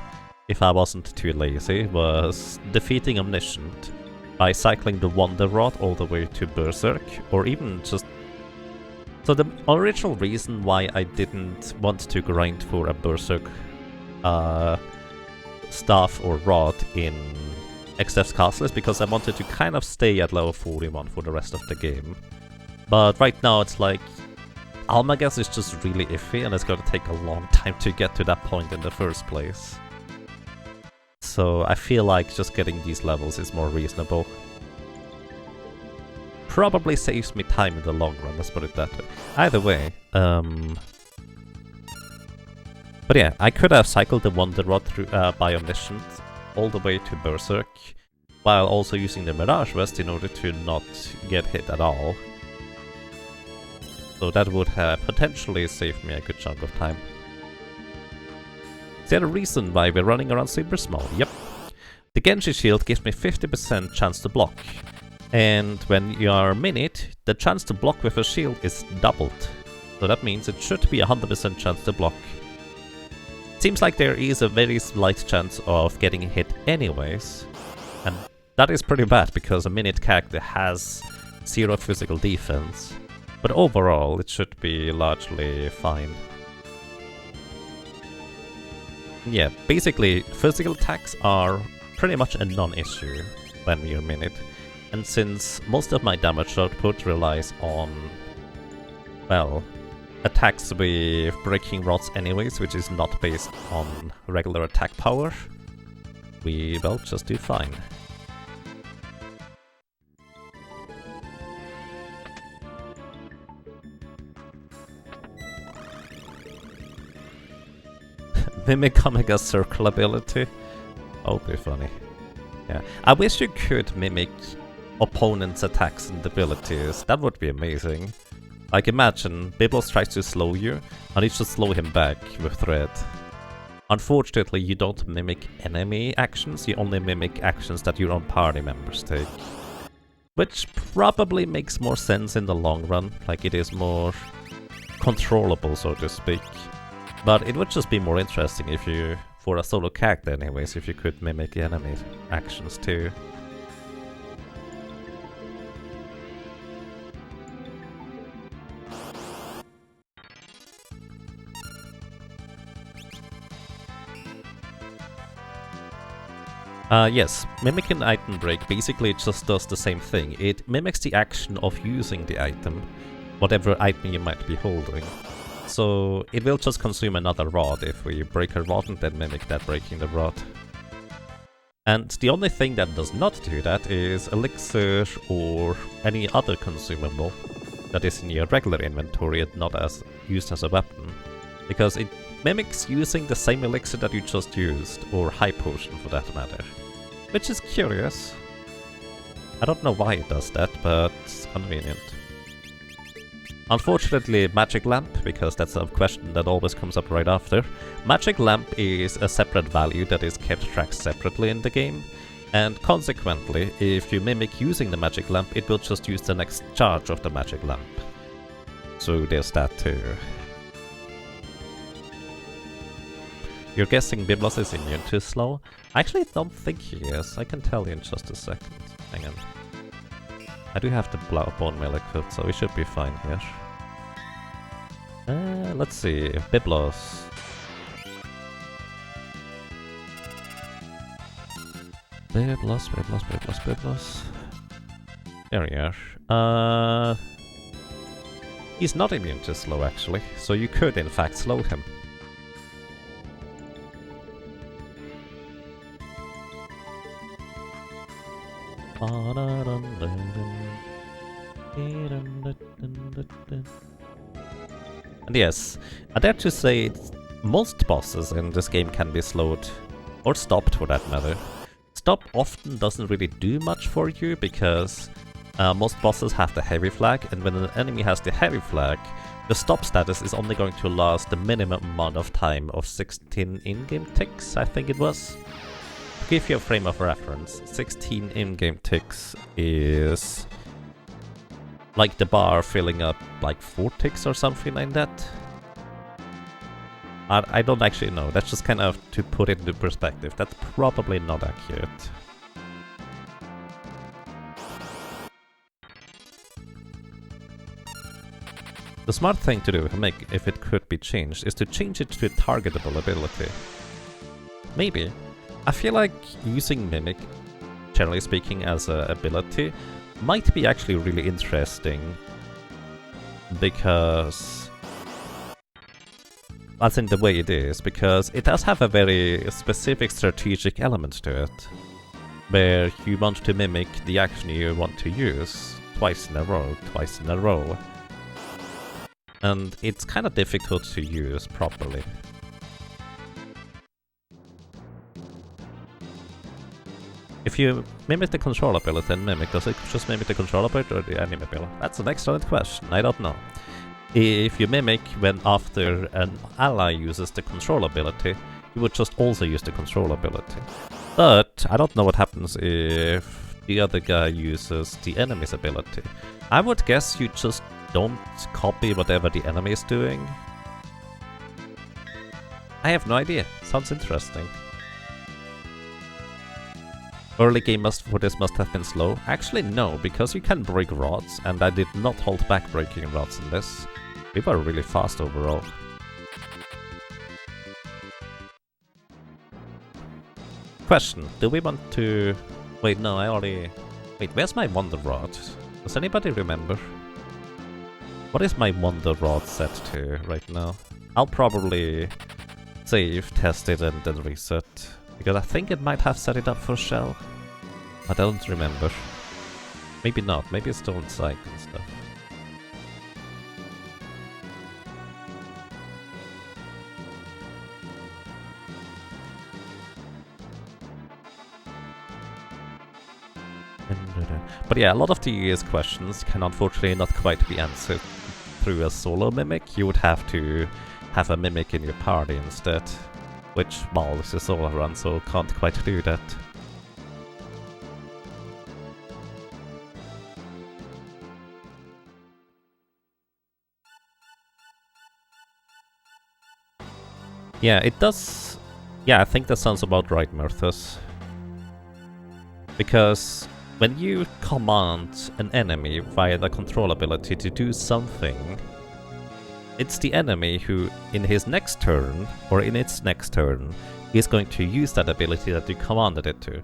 if I wasn't too lazy, was defeating Omniscient by cycling the Wonder Rod all the way to Berserk, or even just... So the original reason why I didn't want to grind for a Berserk staff or rod in Xdeath's Castle is because I wanted to kind of stay at level 41 for the rest of the game. But right now it's like, Almagas is just really iffy and it's gonna take a long time to get to that point in the first place. So I feel like just getting these levels is more reasonable. Probably saves me time in the long run, let's put it that way. Either way, but yeah, I could have cycled the Wonder Rod through by Omniscient all the way to Berserk, while also using the Mirage Vest in order to not get hit at all. So that would have potentially saved me a good chunk of time. Is there a reason why we're running around super small? Yep. The Genji shield gives me 50% chance to block. And when you are minute, the chance to block with a shield is doubled. So that means it should be 100% chance to block. Seems like there is a very slight chance of getting hit anyways. And that is pretty bad because a minute character has 0 physical defense. But overall, it should be largely fine. Yeah, basically, physical attacks are pretty much a non-issue when you're minute. And since most of my damage output relies on, well, attacks with breaking rods anyways, which is not based on regular attack power, we will just do fine. Mimic Omega Circle ability? That would be funny. Yeah, I wish you could mimic opponents' attacks and abilities. That would be amazing. Like imagine, Biblos tries to slow you, and you should slow him back with Thread. Unfortunately, you don't mimic enemy actions, you only mimic actions that your own party members take. Which probably makes more sense in the long run, like it is more controllable, so to speak. But it would just be more interesting if you, for a solo character anyways, if you could mimic the enemy actions too. Yes, mimicking item break basically it just does the same thing. It mimics the action of using the item, whatever item you might be holding. So it will just consume another rod if we break a rod and then mimic that breaking the rod. And the only thing that does not do that is elixir or any other consumable that is in your regular inventory and not as used as a weapon. Because it mimics using the same elixir that you just used, or high potion for that matter. Which is curious. I don't know why it does that, but it's convenient. Unfortunately, Magic Lamp, because that's a question that always comes up right after. Magic Lamp is a separate value that is kept tracked separately in the game, and consequently, if you mimic using the Magic Lamp, it will just use the next charge of the Magic Lamp. So there's that too. You're guessing Biblos is immune to slow? I actually don't think he is. I can tell you in just a second. Hang on. I do have the bone meal equipped, so we should be fine here. Let's see. Biblos. Biblos. There we are. He's not immune to slow actually, so you could in fact slow him. And yes, I dare to say most bosses in this game can be slowed, or stopped for that matter. Stop often doesn't really do much for you because most bosses have the heavy flag, and when an enemy has the heavy flag, the stop status is only going to last the minimum amount of time of 16 in-game ticks, I think it was. To give you a frame of reference, 16 in-game ticks is like the bar filling up like 4 ticks or something like that. I don't actually know, that's just kind of to put it into perspective. That's probably not accurate. The smart thing to do, if it could be changed, is to change it to a targetable ability. Maybe. I feel like using Mimic, generally speaking, as an ability might be actually really interesting, because as in the way it is, because it does have a very specific strategic element to it, where you want to mimic the action you want to use twice in a row, and it's kind of difficult to use properly. If you mimic the control ability and mimic, does it just mimic the control ability or the enemy ability? That's an excellent question, I don't know. If you mimic when after an ally uses the control ability, you would just also use the control ability. But I don't know what happens if the other guy uses the enemy's ability. I would guess you just don't copy whatever the enemy is doing. I have no idea, sounds interesting. Early game for this must have been slow. Actually no, because you can break rods, and I did not hold back breaking rods in this. We were really fast overall. Question, do we want to... Wait, no, I already... Wait, where's my Wonder Rod? Does anybody remember? What is my Wonder Rod set to right now? I'll probably save, test it, and then reset. Because I think it might have set it up for Shell. I don't remember. Maybe not, maybe it's still in Psych and stuff. But yeah, a lot of these questions can unfortunately not quite be answered through a solo Mimic. You would have to have a Mimic in your party instead. Which, well, this is a solo run, so can't quite do that. Yeah, it does... Yeah, I think that sounds about right, Murthus. Because when you command an enemy via the control ability to do something, it's the enemy who, in his next turn, or in its next turn, is going to use that ability that you commanded it to.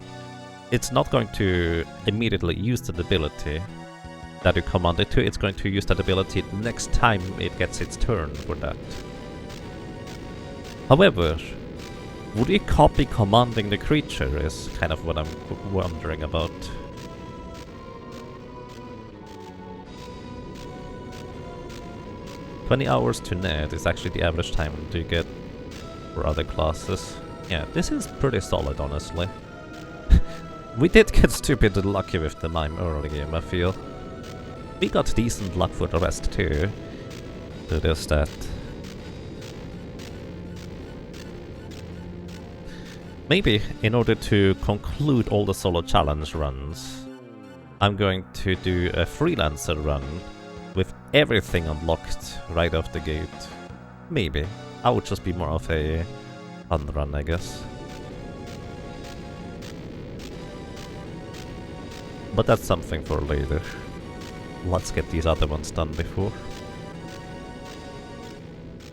It's not going to immediately use that ability that you commanded to, it's going to use that ability next time it gets its turn for that. However, would it copy commanding the creature is kind of what I'm wondering about. $20 hours to net is actually the average time to get for other classes. Yeah, this is pretty solid, honestly. We did get stupid lucky with the Mime early game, I feel. We got decent luck for the rest too. To this that. Maybe, in order to conclude all the solo challenge runs, I'm going to do a freelancer run with everything unlocked right off the gate. Maybe. I would just be more of a fun run, I guess. But that's something for later. Let's get these other ones done before.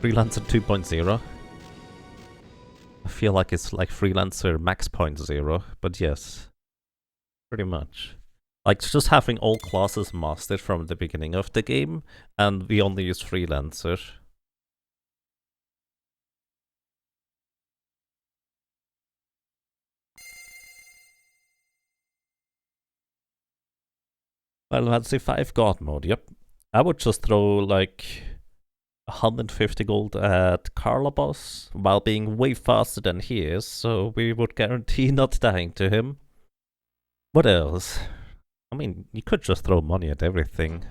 Freelancer 2.0. I feel like it's like Freelancer Max Point 0, but yes. Pretty much. Like, just having all classes mastered from the beginning of the game, and we only use Freelancer. Final Fantasy 5 God mode, yep. I would just throw like 150 gold at Carla boss while being way faster than he is, so we would guarantee not dying to him. What else? I mean, you could just throw money at everything.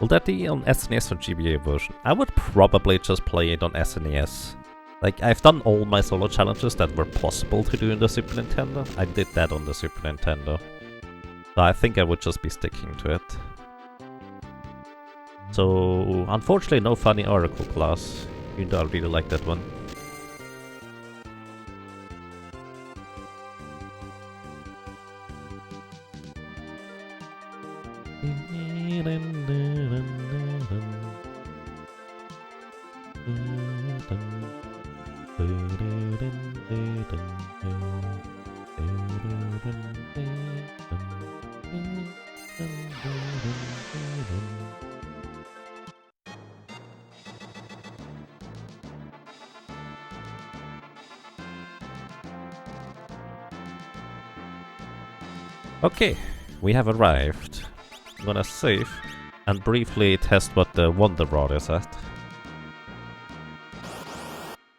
Will that be on SNES or GBA version? I would probably just play it on SNES. Like, I've done all my solo challenges that were possible to do in the Super Nintendo. I did that on the Super Nintendo. So I think I would just be sticking to it. So, unfortunately no funny Oracle class, even though I really like that one. Okay, we have arrived. I'm gonna save and briefly test what the Wonder Rod is at.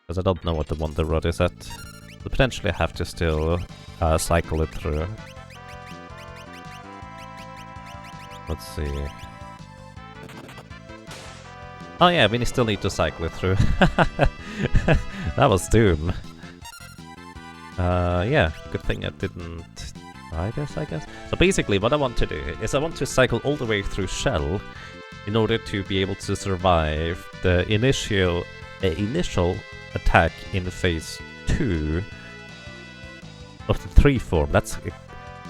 Because I don't know what the Wonder Rod is at. So potentially I have to still cycle it through. Let's see. Oh yeah, we still need to cycle it through. That was Doom. Yeah, good thing I didn't try this, I guess. So basically what I want to do is I want to cycle all the way through Shell in order to be able to survive the initial attack in phase 2 of the 3 form. That's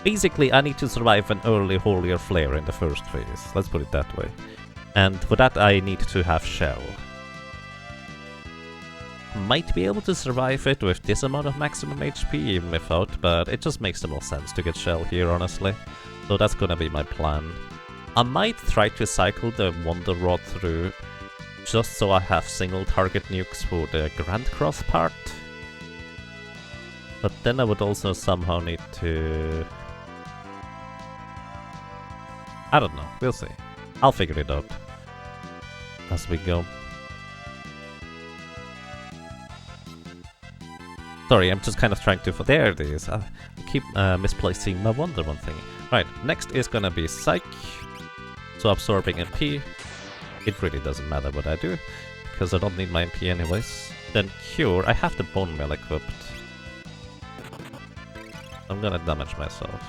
basically I need to survive an early Holier Flare in the first phase. Let's put it that way. And for that I need to have Shell. Might be able to survive it with this amount of maximum HP even without, but it just makes the most sense to get Shell here, honestly. So that's gonna be my plan. I might try to cycle the Wonder Rod through just so I have single target nukes for the Grand Cross part. But then I would also somehow need to... I don't know, we'll see. I'll figure it out as we go. Sorry, I'm just kind of trying to... There it is. I keep misplacing my Wonder One thing. Right, next is gonna be Psych. So absorbing MP. It really doesn't matter what I do, because I don't need my MP anyways. Then Cure. I have the Bone Mail equipped. I'm gonna damage myself.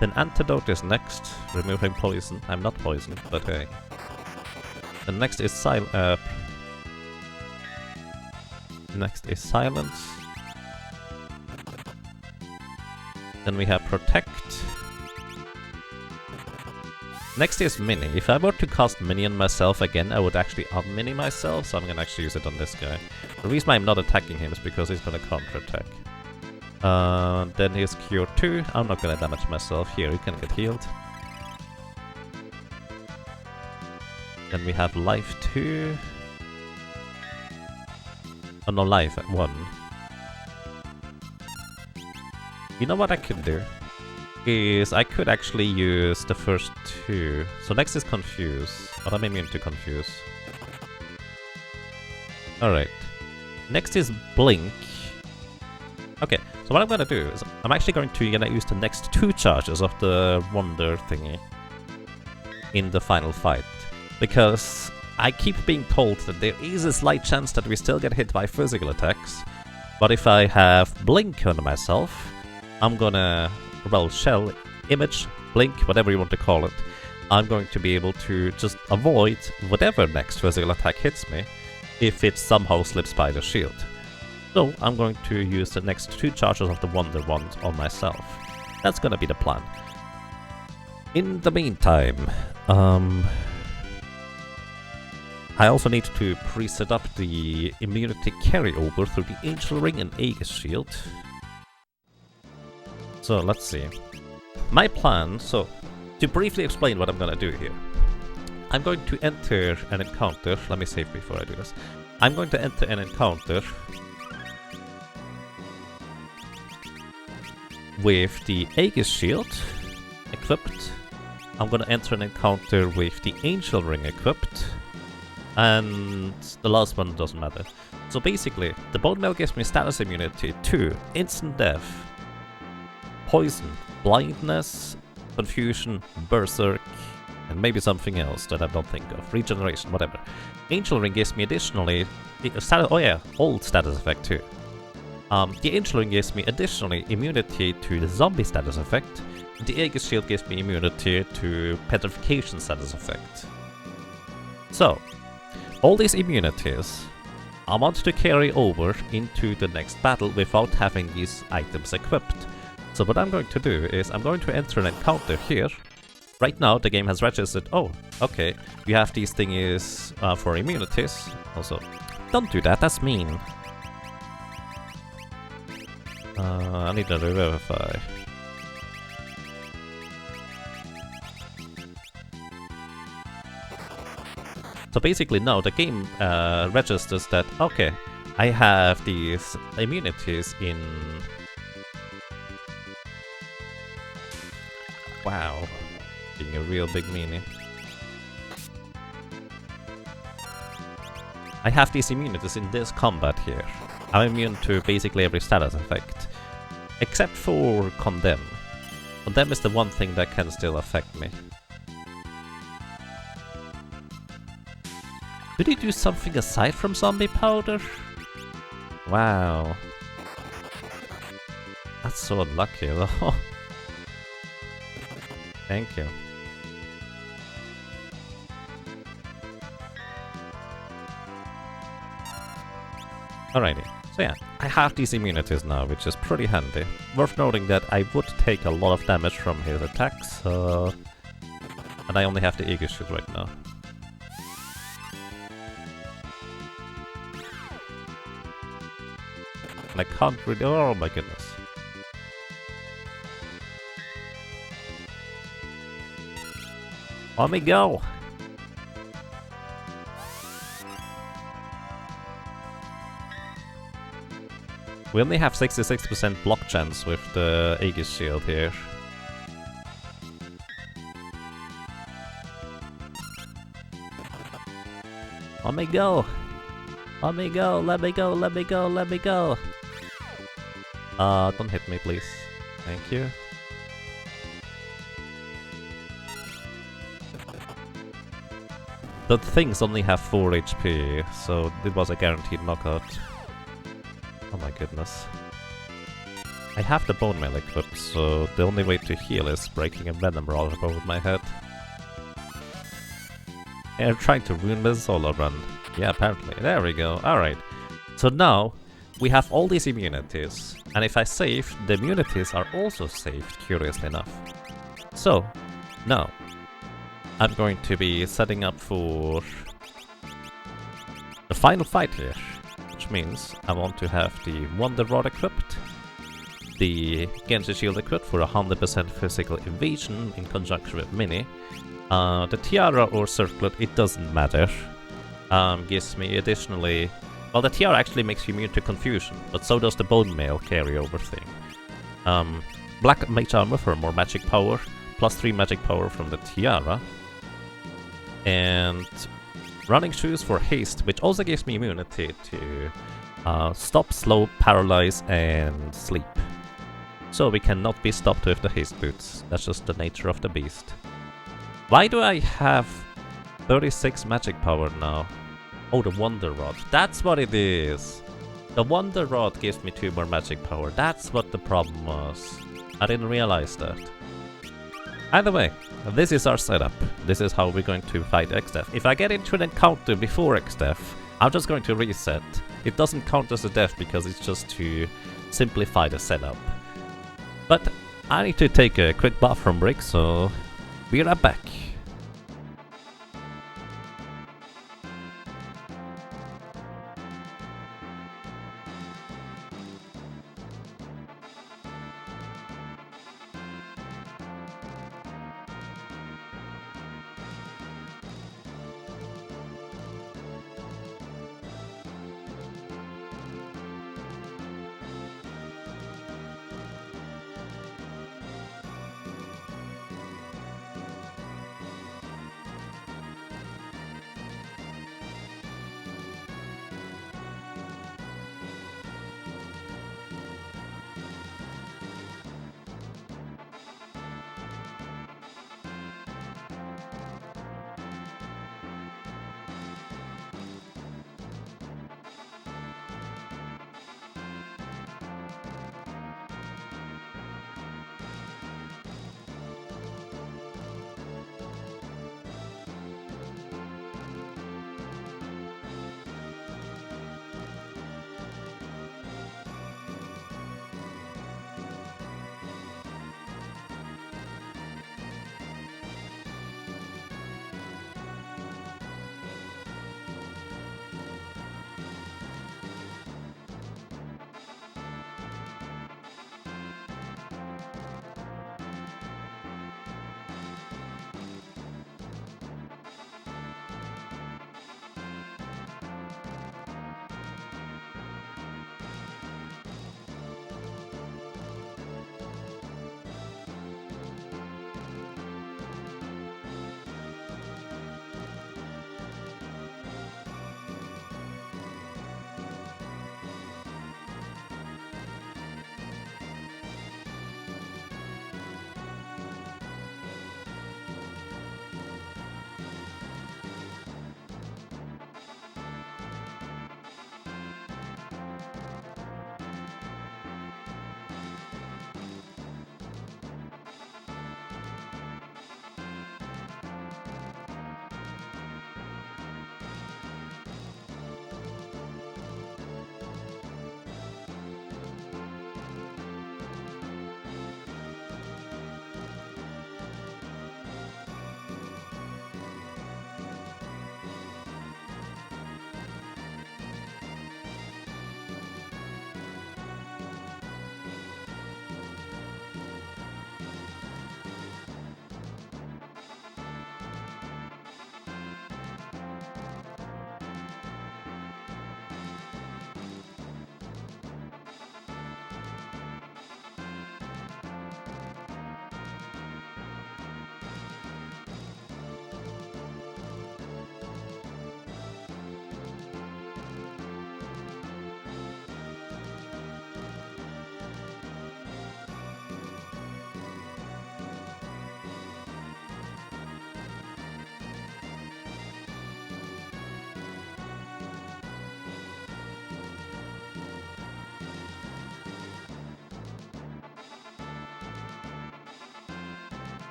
Then Antidote is next. Removing poison. I'm not poisoned, but hey. And next is Silence. Then we have Protect. Next is Mini. If I were to cast Mini on myself again, I would actually un-Mini myself, so I'm gonna actually use it on this guy. The reason why I'm not attacking him is because he's gonna counter-attack. Then here's Cure 2. I'm not gonna damage myself. Here, you can get healed. Then we have Life 2. Oh no, Life at 1. You know what I could do? Is I could actually use the first 2. So next is Confuse. But I'm immune to Confuse. Alright. Next is Blink. Okay, so what I'm gonna do is I'm actually going to use the next 2 charges of the Wonder thingy in the final fight. Because I keep being told that there is a slight chance that we still get hit by physical attacks. But if I have Blink on myself, I'm gonna, well, Shell, Image, Blink, whatever you want to call it, I'm going to be able to just avoid whatever next physical attack hits me if it somehow slips by the shield. So I'm going to use the next 2 charges of the Wonder Wand on myself. That's gonna be the plan. In the meantime, I also need to preset up the immunity carryover through the Angel Ring and Aegis Shield. So let's see. My plan, so to briefly explain what I'm gonna do here. I'm going to enter an encounter. Let me save before I do this. I'm going to enter an encounter with the Aegis Shield equipped. I'm gonna enter an encounter with the Angel Ring equipped. And the last one doesn't matter. So basically, the Bone Mail gives me status immunity to instant death, poison, blindness, confusion, berserk, and maybe something else that I don't think of. Regeneration, whatever. Angel Ring gives me additionally... old status effect too. The Angel Ring gives me additionally immunity to the zombie status effect. The Aegis Shield gives me immunity to petrification status effect. So, all these immunities I want to carry over into the next battle without having these items equipped. So what I'm going to do is I'm going to enter an encounter here. Right now the game has registered, oh, okay, you have these thingies for immunities. Also, don't do that, that's mean. I need to revivify. So basically now the game registers that, okay, I have these immunities in... Wow, being a real big meanie. I have these immunities in this combat here. I'm immune to basically every status effect. Except for Condemn. Condemn is the one thing that can still affect me. Did he do something aside from zombie powder? Wow. That's so unlucky though. Thank you. Alrighty, so yeah, I have these immunities now, which is pretty handy. Worth noting that I would take a lot of damage from his attacks, and I only have the Aegis Shield right now. And I can't really... oh my goodness. Let me go! We only have 66% block chance with the Aegis Shield here. Let me go! Let me go! Let me go! Let me go! Let me go! Don't hit me, please. Thank you. The things only have 4 HP, so it was a guaranteed knockout. Oh my goodness. I have the Bone Mail equipped, so the only way to heal is breaking a Venom Rod over my head. They're trying to ruin my solo run. Yeah, apparently. There we go. Alright. So now, we have all these immunities. And if I save, the immunities are also saved, curiously enough. So, now, I'm going to be setting up for the final fight here. Which means I want to have the Wonder Rod equipped, the Genji Shield equipped for 100% physical evasion in conjunction with Mini. The Tiara or Circlet, it doesn't matter. Gives me additionally... well, the Tiara actually makes you immune to confusion, but so does the Bone Mail carryover thing. Black Mage Armor for more magic power, plus 3 magic power from the Tiara. And Running Shoes for haste, which also gives me immunity to stop, slow, paralyze, and sleep. So we cannot be stopped with the haste boots. That's just the nature of the beast. Why do I have 36 magic power now? Oh, the Wonder Rod. That's what it is! The Wonder Rod gives me 2 more magic power. That's what the problem was. I didn't realize that. Either way, this is our setup. This is how we're going to fight X-Death. If I get into an encounter before X-Death, I'm just going to reset. It doesn't count as a death because it's just to simplify the setup. But I need to take a quick bathroom break, so be right back.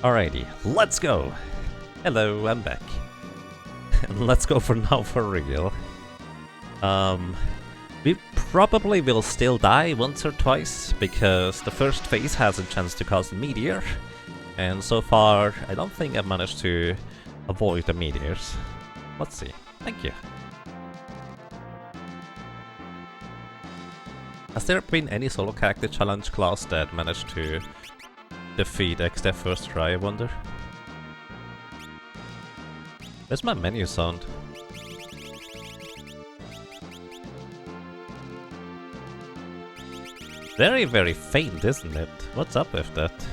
Alrighty, let's go! Hello, I'm back. Let's go for now for real. We probably will still die once or twice, because the first phase has a chance to cause a meteor. And so far, I don't think I've managed to avoid the meteors. Let's see. Thank you. Has there been any solo character challenge class that managed to defeat XDev first try, I wonder? Where's my menu sound? Very, very faint, isn't it? What's up with that?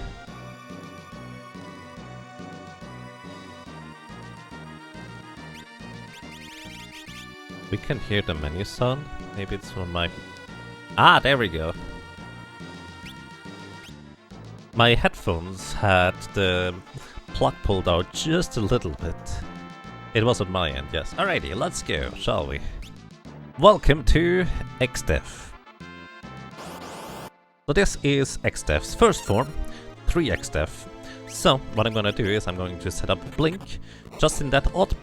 We can hear the menu sound. Maybe it's from my... Ah, there we go. My headphones had the plug pulled out just a little bit. It was on my end, yes. Alrighty, let's go, shall we? Welcome to XDev. So this is XDev's first form, 3XDev. So what I'm gonna do is I'm going to set up Blink, just in that odd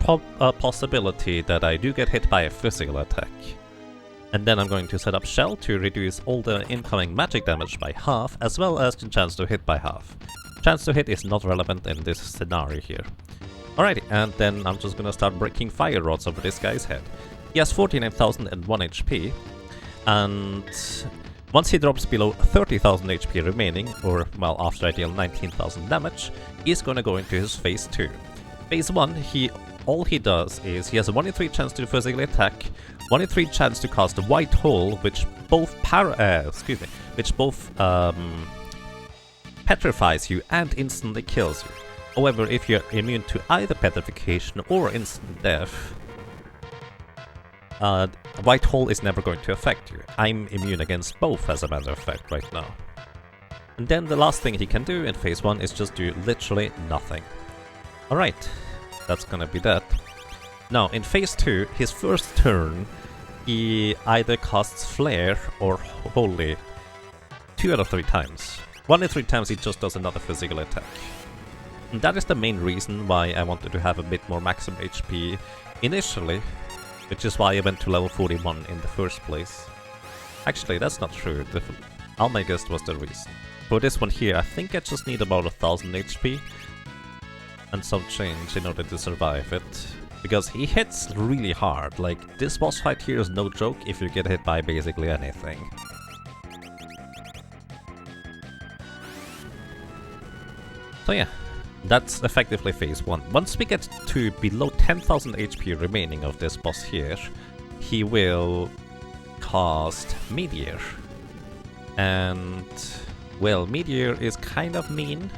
possibility that I do get hit by a physical attack. And then I'm going to set up Shell to reduce all the incoming magic damage by half, as well as the chance to hit by half. Chance to hit is not relevant in this scenario here. Alrighty, and then I'm just gonna start breaking fire rods over this guy's head. He has 49,001 HP, and once he drops below 30,000 HP remaining, or, well, after I deal 19,000 damage, he's gonna go into his phase 2. Phase 1, all he does is he has a 1 in 3 chance to physically attack, 1 in 3 chance to cast a white hole, which both petrifies you and instantly kills you. However, if you're immune to either petrification or instant death, a white hole is never going to affect you. I'm immune against both, as a matter of fact, right now. And then the last thing he can do in phase 1 is just do literally nothing. Alright, that's gonna be that. Now, in phase 2, his first turn, he either casts Flare or Holy 2 out of 3 times. 1 in 3 times he just does another physical attack. And that is the main reason why I wanted to have a bit more maximum HP initially, which is why I went to level 41 in the first place. Actually, that's not true. The Almagest was the reason. For this one here, I think I just need about 1000 HP and some change in order to survive it. Because he hits really hard. Like, this boss fight here is no joke if you get hit by basically anything. So yeah, that's effectively phase 1. Once we get to below 10,000 HP remaining of this boss here, he will cast Meteor. And, well, Meteor is kind of mean.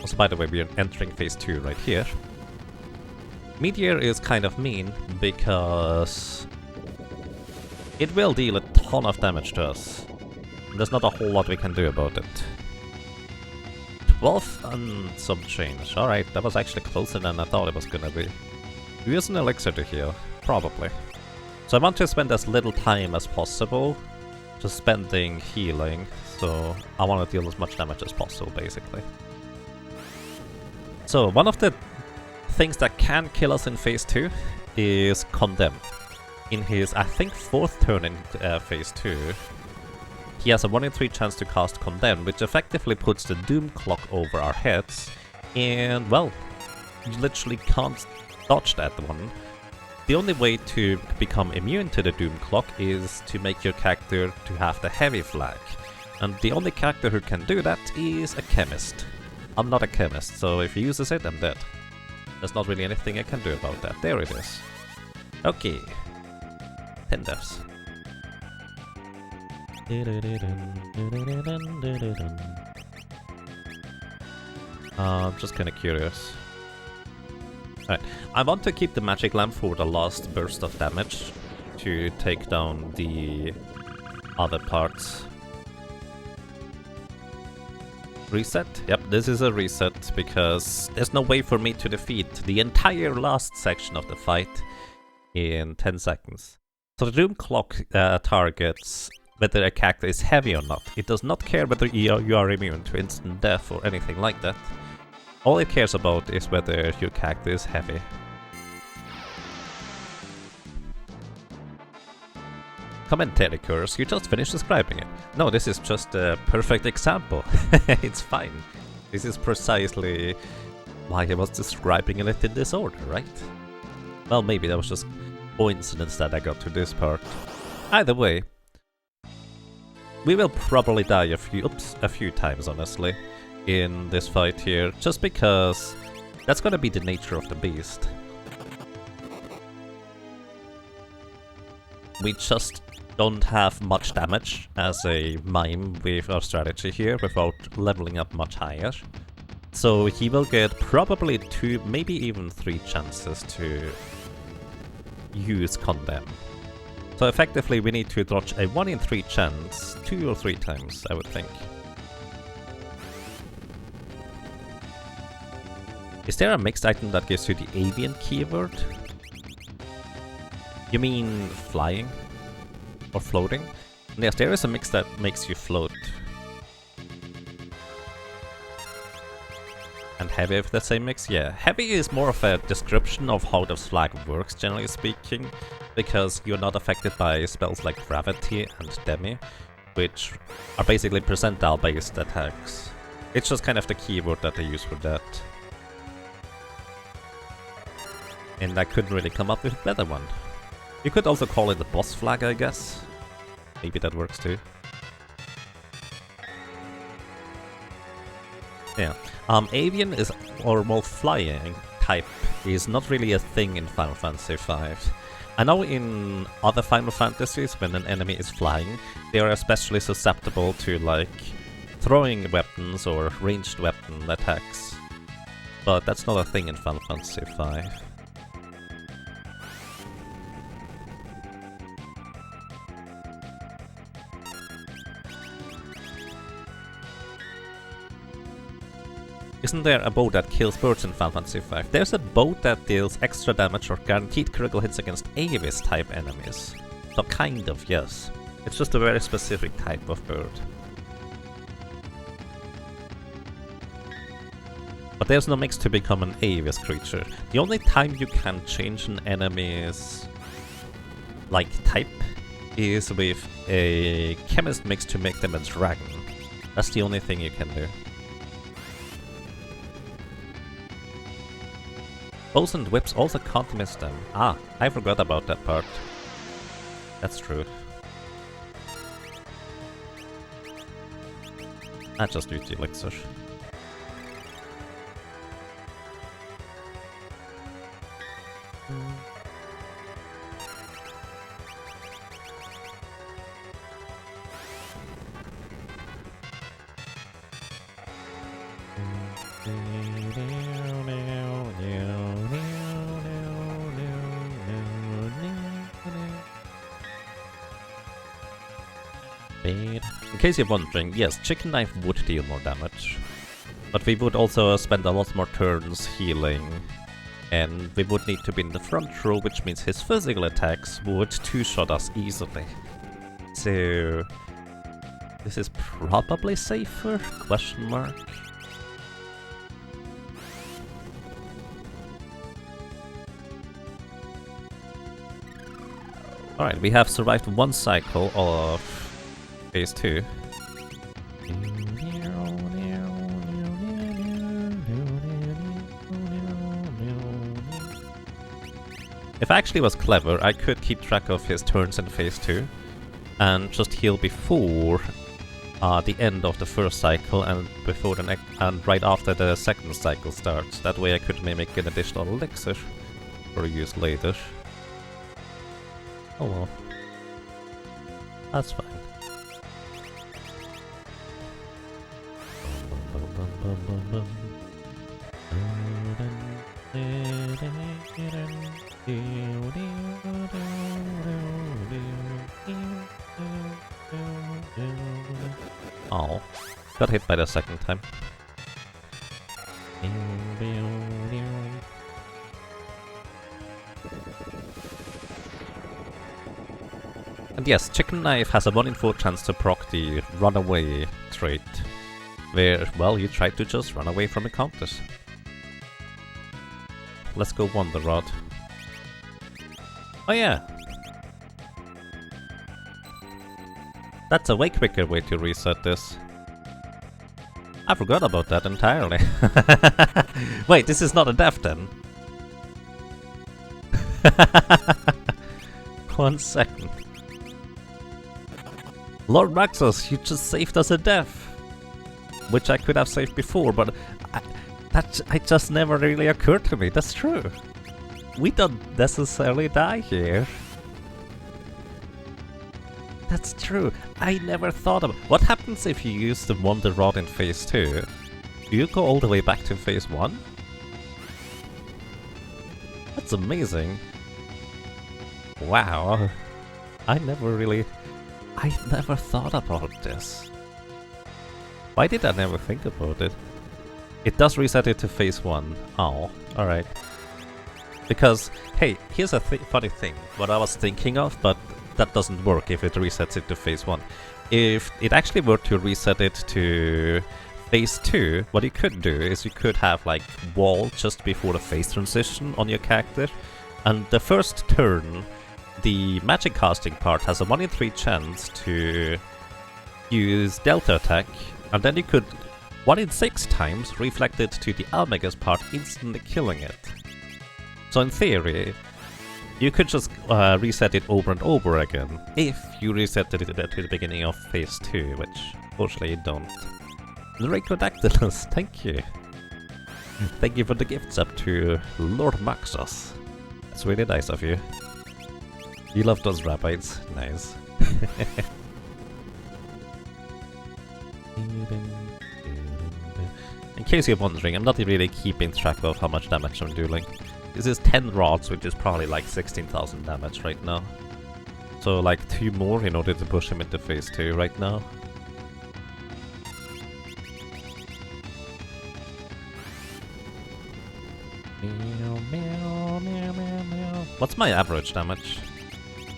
Also, by the way, we are entering phase 2 right here. Meteor is kind of mean because it will deal a ton of damage to us. There's not a whole lot we can do about it. 12 and some change. Alright, that was actually closer than I thought it was gonna be. Use an elixir to heal, probably. So I want to spend as little time as possible just spending healing, so I want to deal as much damage as possible, basically. So, one of the things that can kill us in phase 2 is Condemn. In his, I think, 4th turn in phase 2, he has a 1 in 3 chance to cast Condemn, which effectively puts the Doom Clock over our heads, and, well, you literally can't dodge that one. The only way to become immune to the Doom Clock is to make your character to have the Heavy Flag, and the only character who can do that is a Chemist. I'm not a Chemist, so if he uses it, I'm dead. There's not really anything I can do about that. There it is. Okay. 10 deaths. Just kinda curious. Alright, I want to keep the magic lamp for the last burst of damage to take down the other parts. Reset? Yep, this is a reset because there's no way for me to defeat the entire last section of the fight in 10 seconds. So the Doom Clock targets whether a character is heavy or not. It does not care whether you are immune to instant death or anything like that. All it cares about is whether your character is heavy. Commentary curse, you just finished describing it. No, this is just a perfect example. It's fine. This is precisely why I was describing it in this order, right? Well, maybe that was just coincidence that I got to this part. Either way, we will probably die a few times, honestly, in this fight here, just because that's gonna be the nature of the beast. We just don't have much damage as a Mime with our strategy here without leveling up much higher. So he will get probably 2, maybe even 3 chances to use Condemn. So effectively we need to dodge a 1 in 3 chance 2 or 3 times, I would think. Is there a mixed item that gives you the avian keyword? You mean flying? Or floating? Yes, there is a mix that makes you float. And heavy with the same mix? Yeah, heavy is more of a description of how the flag works, generally speaking, because you're not affected by spells like Gravity and Demi, which are basically percentile-based attacks. It's just kind of the keyword that they use for that. And I couldn't really come up with a better one. You could also call it the boss flag, I guess. Maybe that works too. Yeah. Avian is, or well, flying type is not really a thing in Final Fantasy V. I know in other Final Fantasies, when an enemy is flying, they are especially susceptible to, like, throwing weapons or ranged weapon attacks. But that's not a thing in Final Fantasy V. Isn't there a bow that kills birds in Final Fantasy V? There's a bow that deals extra damage or guaranteed critical hits against Avis type enemies. So kind of, yes. It's just a very specific type of bird. But there's no mix to become an Avis creature. The only time you can change an enemy's like type is with a chemist mix to make them a dragon. That's the only thing you can do. Bows and whips also can't miss them. Ah, I forgot about that part. That's true. I just used the elixir. In case you're wondering, yes, Chicken Knife would deal more damage, but we would also spend a lot more turns healing, and we would need to be in the front row, which means his physical attacks would two-shot us easily. So this is probably safer? Question mark. Alright, we have survived one cycle of Phase 2. If I actually was clever, I could keep track of his turns in Phase 2 and just heal before the end of the first cycle and before the and right after the second cycle starts. That way I could mimic an additional elixir for use later. Oh well. That's fine. Oh, got hit by the second time. And yes, Chicken Knife has a 1 in 4 chance to proc the runaway trait, where, well, you try to just run away from encounters. let's go Wonder Rod. Oh yeah! That's a way quicker way to reset this. I forgot about that entirely. Wait, this is not a death then? 1 second. Lord Maxos, you just saved us a death! Which I could have saved before, but it just never really occurred to me. That's true. We don't necessarily die here. That's true. I never thought of... What happens if you use the Wonder Rod in Phase 2? Do you go all the way back to Phase 1? That's amazing. Wow. I never thought about this. Why did I never think about it? It does reset it to Phase 1. Oh, alright. Because, hey, here's a funny thing. What I was thinking of, but that doesn't work if it resets it to Phase 1. If it actually were to reset it to Phase 2, what you could do is you could have like wall just before the phase transition on your character, and the first turn, the magic casting part has a 1 in 3 chance to use Delta attack, and then you could 1 in 6 times reflect it to the Almega's part, instantly killing it. So in theory, you could just reset it over and over again, if you reset it to the beginning of Phase 2, which fortunately you don't. Recodactylus, thank you! Thank you for the gifts up to Lord Maxos. That's really nice of you. You love those rabbits, nice. In case you're wondering, I'm not really keeping track of how much damage I'm dealing. This is 10 rods, which is probably like 16,000 damage right now. So like 2 more in order to push him into Phase 2 right now. What's my average damage?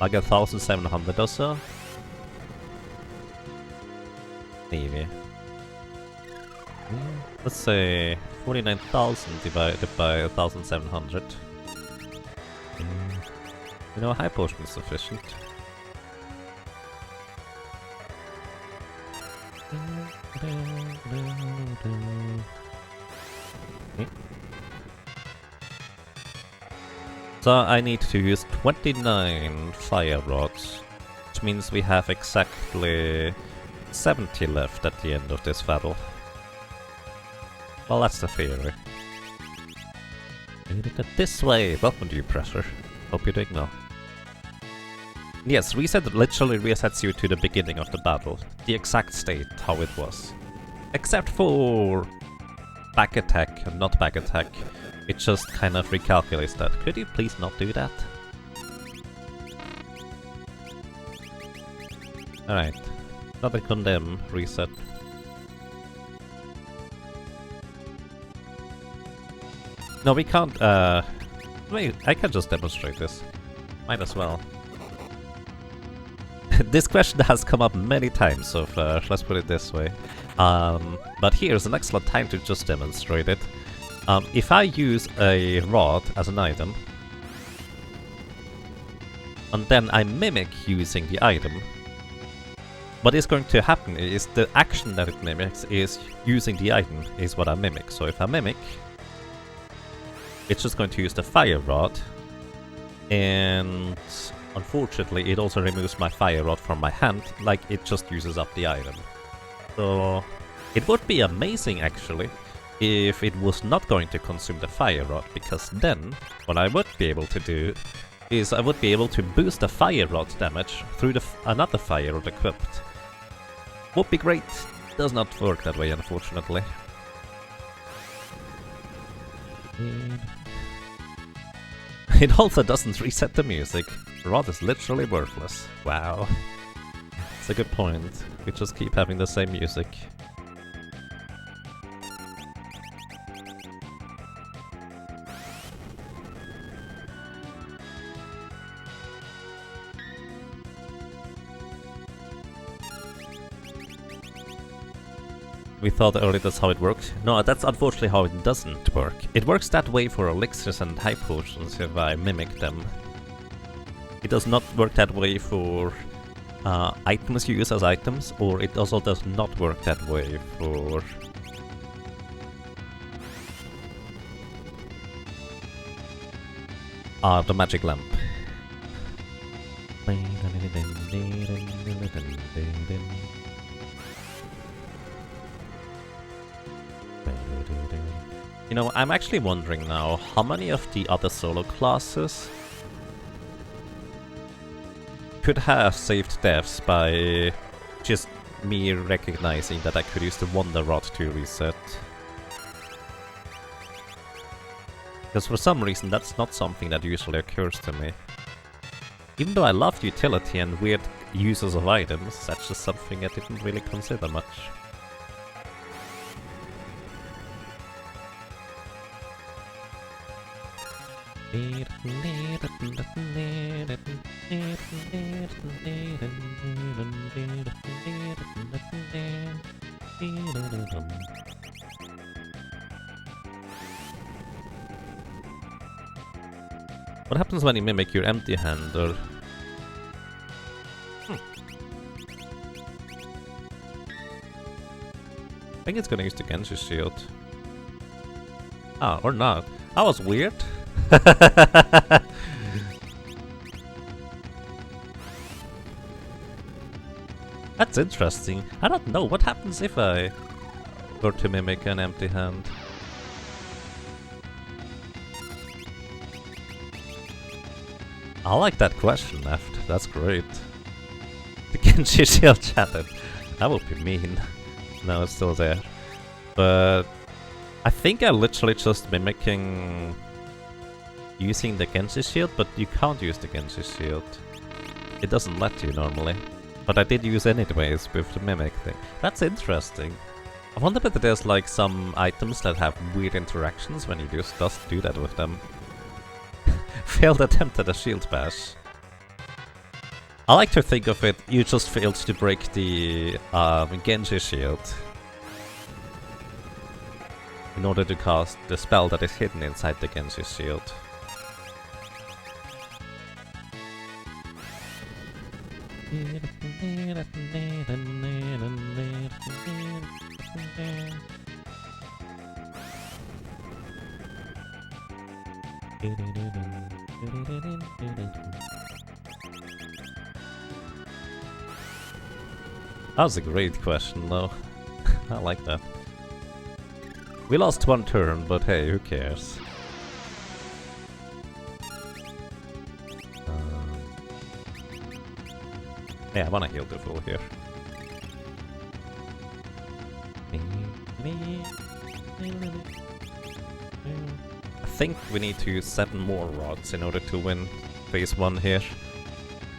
Like 1,700 or so? Maybe. Let's say 49,000 divided by 1,700. You know, a high potion is sufficient. So I need to use 29 fire rods, which means we have exactly 70 left at the end of this battle. Well, that's the theory. This way! Welcome to you, Pressure. Hope you're doing well. Yes, reset literally resets you to the beginning of the battle. The exact state, how it was. Except for back attack and not back attack. It just kind of recalculates that. Could you please not do that? Alright. Another condemn reset. No, we can't, wait, I can just demonstrate this. Might as well. This question has come up many times so far, let's put it this way. But here's an excellent time to just demonstrate it. If I use a rod as an item, and then I mimic using the item, what is going to happen is the action that it mimics is using the item is what I mimic. So if I mimic, it's just going to use the fire rod, and unfortunately it also removes my fire rod from my hand, like it just uses up the item. So it would be amazing actually if it was not going to consume the fire rod, because then what I would be able to do is I would be able to boost the fire rod damage through another fire rod equipped. Would be great. Does not work that way, unfortunately. It also doesn't reset the music. Rod is literally worthless. Wow. That's a good point. We just keep having the same music. We thought earlier that's how it works. No, that's unfortunately how it doesn't work. It works that way for elixirs and high potions if I mimic them. It does not work that way for items you use as items, or it also does not work that way for... the magic lamp. You know, I'm actually wondering now, how many of the other solo classes could have saved deaths by just me recognizing that I could use the Wonder Rod to reset. Because for some reason that's not something that usually occurs to me. Even though I love utility and weird uses of items, that's just something I didn't really consider much. What happens when you mimic your empty-hander? I think it's gonna use the Genji shield. Ah, or not. That was weird. That's interesting. I don't know, what happens if I were to mimic an empty hand? I like that question, Neft. That's great. The Genji shield chatted. That would be mean. No, it's still there. But I think I'm literally just mimicking using the Genji shield, but you can't use the Genji shield. It doesn't let you normally. But I did use anyways with the mimic thing. That's interesting. I wonder if there's like some items that have weird interactions when you just do that with them. Failed attempt at a shield bash. I like to think of it, you just failed to break the Genji shield in order to cast the spell that is hidden inside the Genji shield. That was a great question though. I like that. We lost one turn, but hey, who cares? Yeah, I wanna heal the full here. I think we need to use 7 more rods in order to win phase 1 here.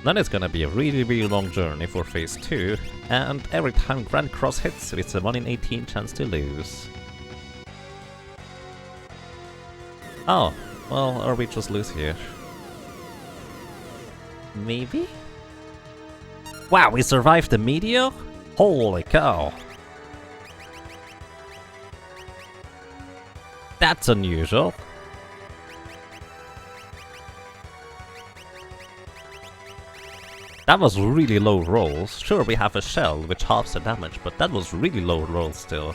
Then it's gonna be a really long journey for phase 2, and every time Grand Cross hits, it's a 1 in 18 chance to lose. Oh, well, or we just lose here. Maybe? Wow, we survived the meteor? Holy cow! That's unusual. That was really low rolls. Sure, we have a shell, which halves the damage, but that was really low rolls still.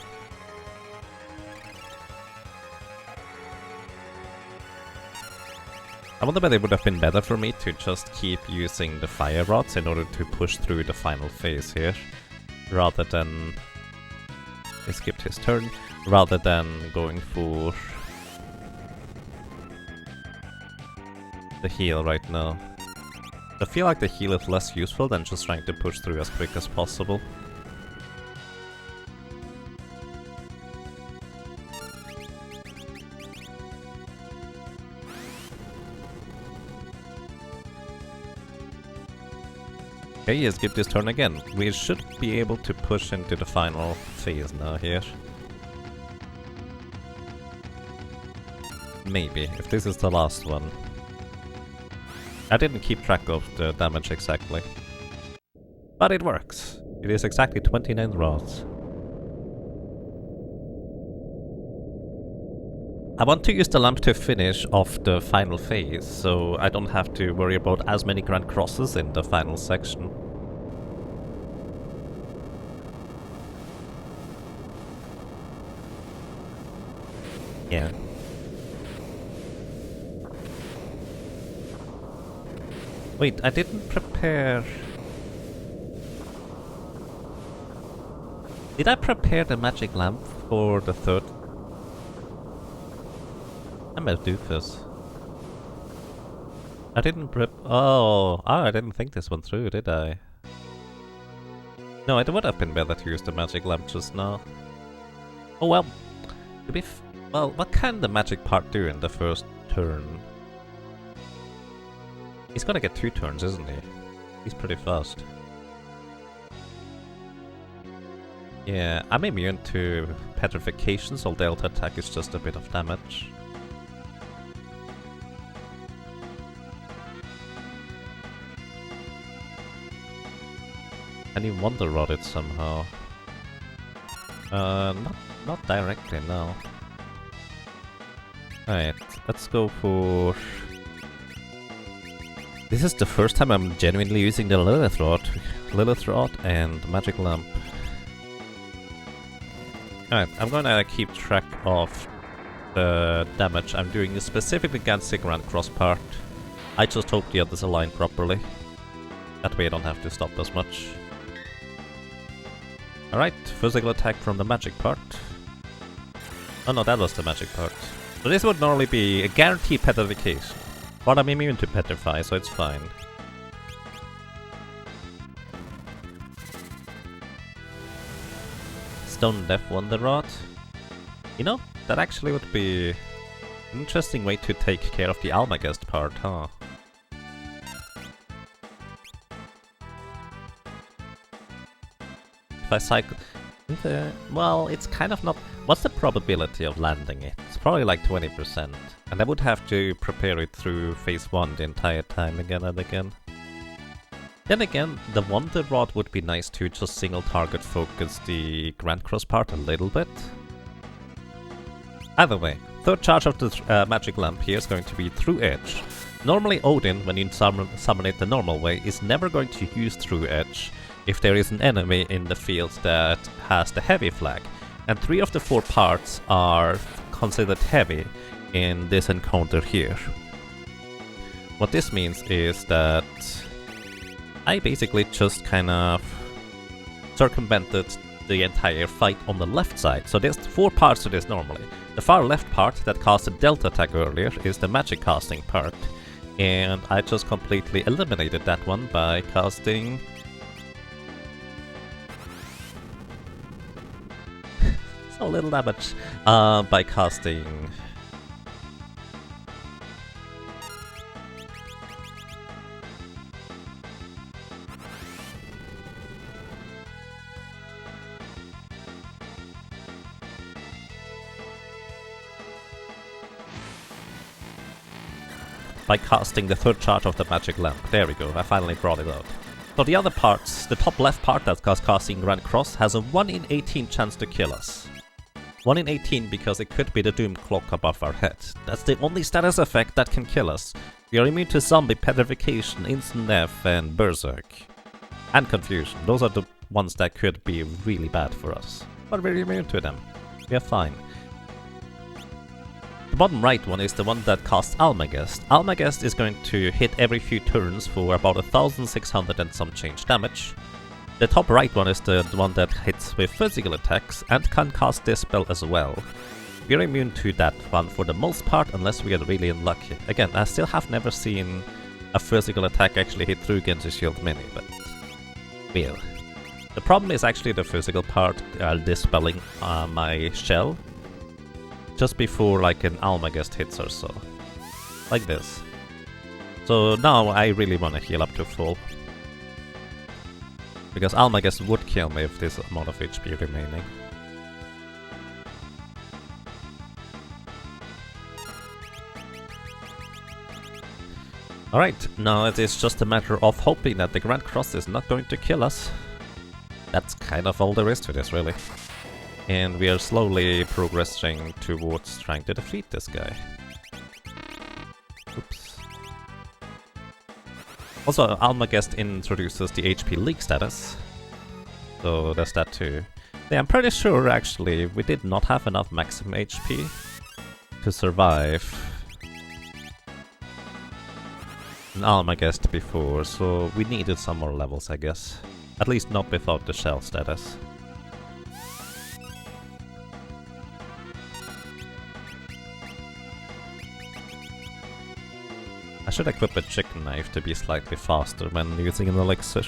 I wonder whether it would have been better for me to just keep using the fire rods in order to push through the final phase here, rather than... He skipped his turn, rather than going for the heal right now. I feel like the heal is less useful than just trying to push through as quick as possible. Okay, he skipped his turn again. We should be able to push into the final phase now here. Maybe, if this is the last one. I didn't keep track of the damage exactly. But it works. It is exactly 29 rods. I want to use the lamp to finish off the final phase, so I don't have to worry about as many grand crosses in the final section. Yeah. Wait, I didn't prepare... Did I prepare the magic lamp for the third? I might do this. I didn't I didn't think this one through, did I? No, it would have been better to use the magic lamp just now. Oh well. Well, what can the magic part do in the first turn? He's gonna get 2 turns, isn't he? He's pretty fast. Yeah, I'm immune to petrification, so Delta attack is just a bit of damage. Can you Wonder Rod it somehow? Not directly, no. Alright, let's go for... This is the first time I'm genuinely using the Lilith Rod and Magic Lamp. Alright, I'm gonna keep track of the damage I'm doing specifically against the Grand Cross part. I just hope the others align properly. That way I don't have to stop as much. Alright, physical attack from the magic part. Oh no, that was the magic part. So this would normally be a guaranteed petrification. But I'm immune to petrify, so it's fine. Stone Death Wonder Rod. You know, that actually would be an interesting way to take care of the Almagest part, huh? If I cycle... well, it's kind of not... What's the probability of landing it? It's probably like 20%. And I would have to prepare it through phase 1 the entire time again and again. Then again, the Wonder Rod would be nice to just single target focus the Grand Cross part a little bit. Either way, third charge of the Magic Lamp here is going to be Through Edge. Normally Odin, when you summon it the normal way, is never going to use Through Edge if there is an enemy in the field that has the heavy flag. And 3 of the 4 parts are considered heavy in this encounter here. What this means is that I basically just kind of circumvented the entire fight on the left side. So there's 4 parts to this normally. The far left part that casted Delta attack earlier is the magic casting part. And I just completely eliminated that one by casting... so little damage. By casting... the third charge of the magic lamp. There we go, I finally brought it out. So the other parts, the top left part that's casting Grand Cross has a 1 in 18 chance to kill us. 1 in 18 because it could be the Doom Clock above our head. That's the only status effect that can kill us. We are immune to Zombie, Petrification, Instant Death, and Berserk. And Confusion. Those are the ones that could be really bad for us. But we're immune to them. We are fine. The bottom right one is the one that casts Almagest. Almagest is going to hit every few turns for about 1,600 and some change damage. The top right one is the one that hits with physical attacks and can cast this spell as well. We're immune to that one for the most part unless we get really unlucky. Again, I still have never seen a physical attack actually hit through Genji Shield Mini, but... well. The problem is actually the physical part dispelling my shell just before like an Almagest hits or so. Like this. So now I really want to heal up to full. Because Almagest would kill me with this amount of HP remaining. Alright, now it is just a matter of hoping that the Grand Cross is not going to kill us. That's kind of all there is to this, really. And we are slowly progressing towards trying to defeat this guy. Oops. Also, Almagest introduces the HP leak status. So there's that too. Yeah, I'm pretty sure actually we did not have enough maximum HP to survive an Almagest before, so we needed some more levels, I guess. At least not without the shell status. I should equip a chicken knife to be slightly faster when using an elixir.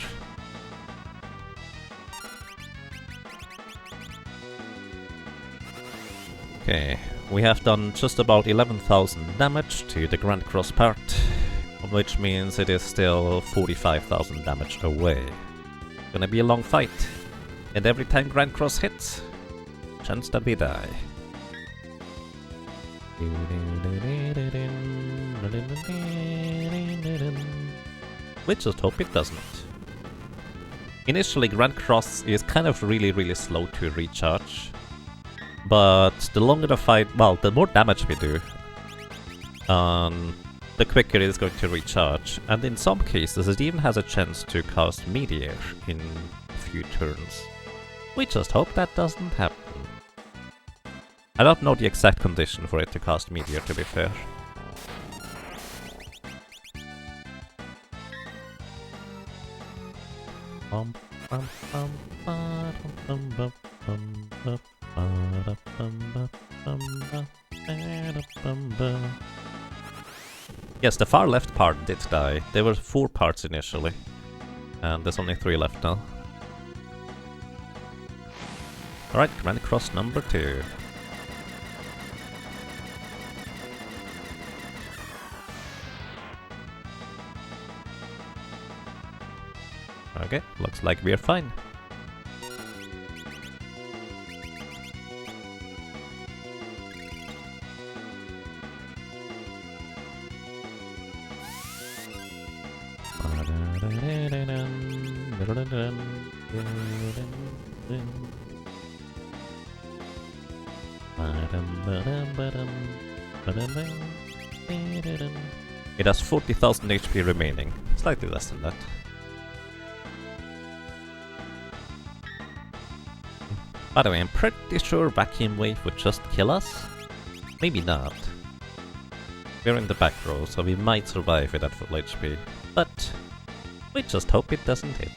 Okay, we have done just about 11,000 damage to the Grand Cross part, which means it is still 45,000 damage away. Gonna be a long fight, and every time Grand Cross hits, chance that we die. We just hope it doesn't. Initially, Grand Cross is kind of really slow to recharge, but the longer the fight, well, the more damage we do, the quicker it is going to recharge, and in some cases it even has a chance to cast Meteor in a few turns. We just hope that doesn't happen. I don't know the exact condition for it to cast Meteor, to be fair. Yes, the far left part did die. There were 4 parts initially, and there's only 3 left now. Alright, Grand Cross number 2. Okay, looks like we're fine. It has 40,000 HP remaining, slightly less than that. By the way, I'm pretty sure Vacuum Wave would just kill us. Maybe not. We're in the back row, so we might survive it at full HP. But we just hope it doesn't hit.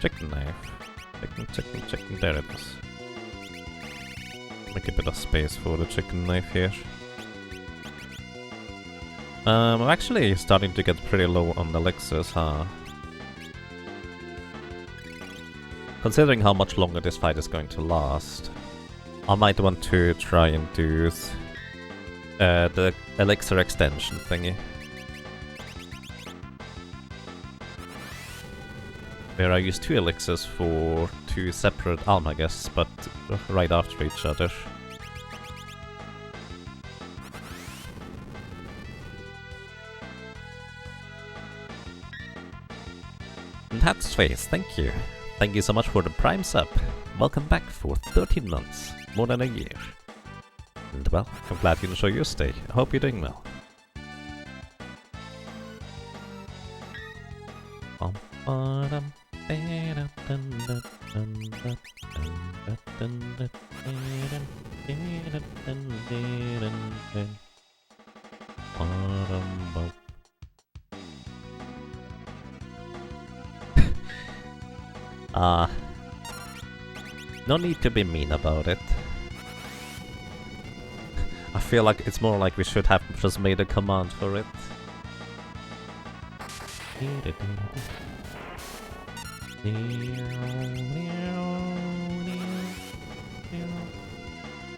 Chicken knife. Chicken, there it is. Make a bit of space for the chicken knife here. I'm actually starting to get pretty low on elixirs, huh? Considering how much longer this fight is going to last, I might want to try and do the elixir extension thingy. Where I use 2 elixirs for 2 separate Almagests, but right after each other. And Hat's Face, thank you. Thank you so much for the Prime sub. Welcome back for 13 months, more than a year. And well, I'm glad you enjoy your stay. I hope you're doing well. No need to be mean about it. feel like it's more like we should have just made a command for it.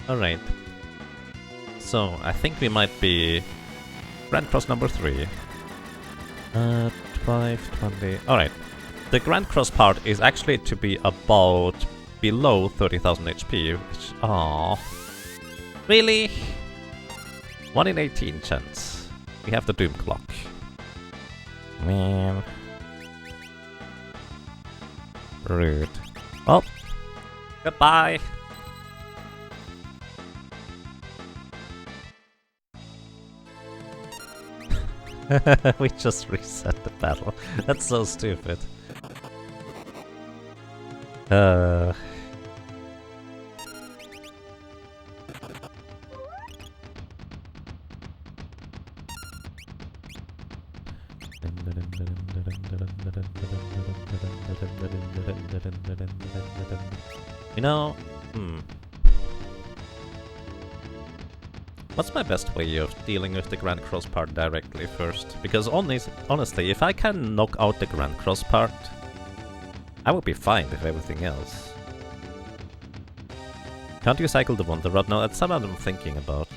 Alright. So, I think we might be Grand Cross number 3. 520. Alright. The Grand Cross part is actually to be about below 30,000 HP, which... Aww. Really? 1 in 18 chance. We have the Doom Clock. Man. Rude. Oh. Goodbye. We just reset the battle. That's so stupid. You know, what's my best way of dealing with the Grand Cross part directly first? Because honestly, if I can knock out the Grand Cross part, I would be fine with everything else. Can't you cycle the Wonder Rod now? That's something I'm thinking about.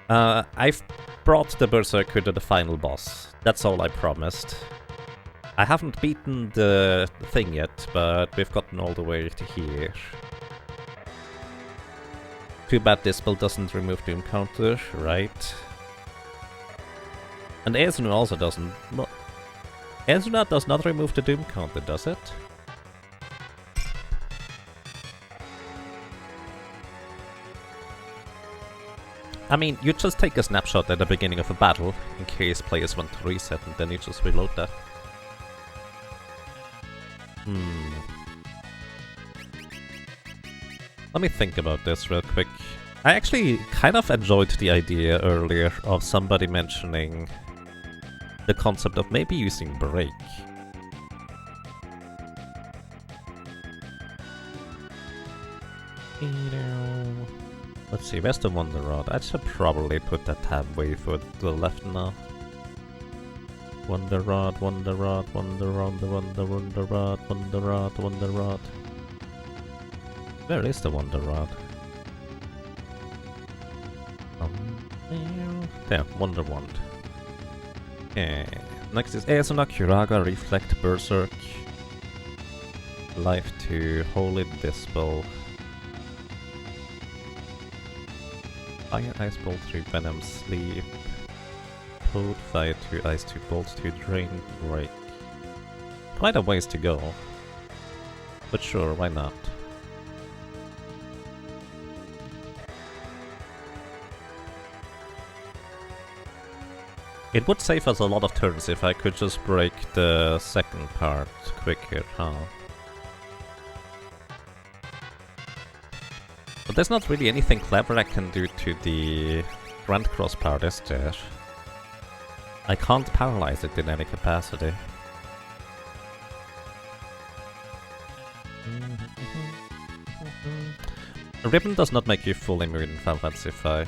I've brought the Berserker to the final boss. That's all I promised. I haven't beaten the thing yet, but we've gotten all the way to here. Too bad this build doesn't remove Doom Counter, right? And Ezunu also doesn't... Ezuna does not remove the Doom Counter, does it? I mean, you just take a snapshot at the beginning of a battle, in case players want to reset, and then you just reload that. Let me think about this real quick. I actually kind of enjoyed the idea earlier of somebody mentioning the concept of maybe using Break. Let's see, where's the Wonder Rod? I should probably put that tab way further to the left now. Wonder Rod, Wonder Rod, Wonder Rod, Wonder Rod, Wonder Rod, Wonder Rod. Where is the Wonder Rod? There, Wonder Wand. Okay. Next is Ezuna, Kuraga, Reflect, Berserk. Life 2, Holy Dispel. Fire, Ice Bolt 3, Venom, Sleep. Code, Fire 2, Ice 2, Bolt 2, Drain, Break. Quite a ways to go. But sure, why not? It would save us a lot of turns if I could just break the second part quicker, huh? But there's not really anything clever I can do to the Grand Cross part, is there? I can't paralyze it in any capacity. Ribbon does not make you full immune in Final Fantasy 5.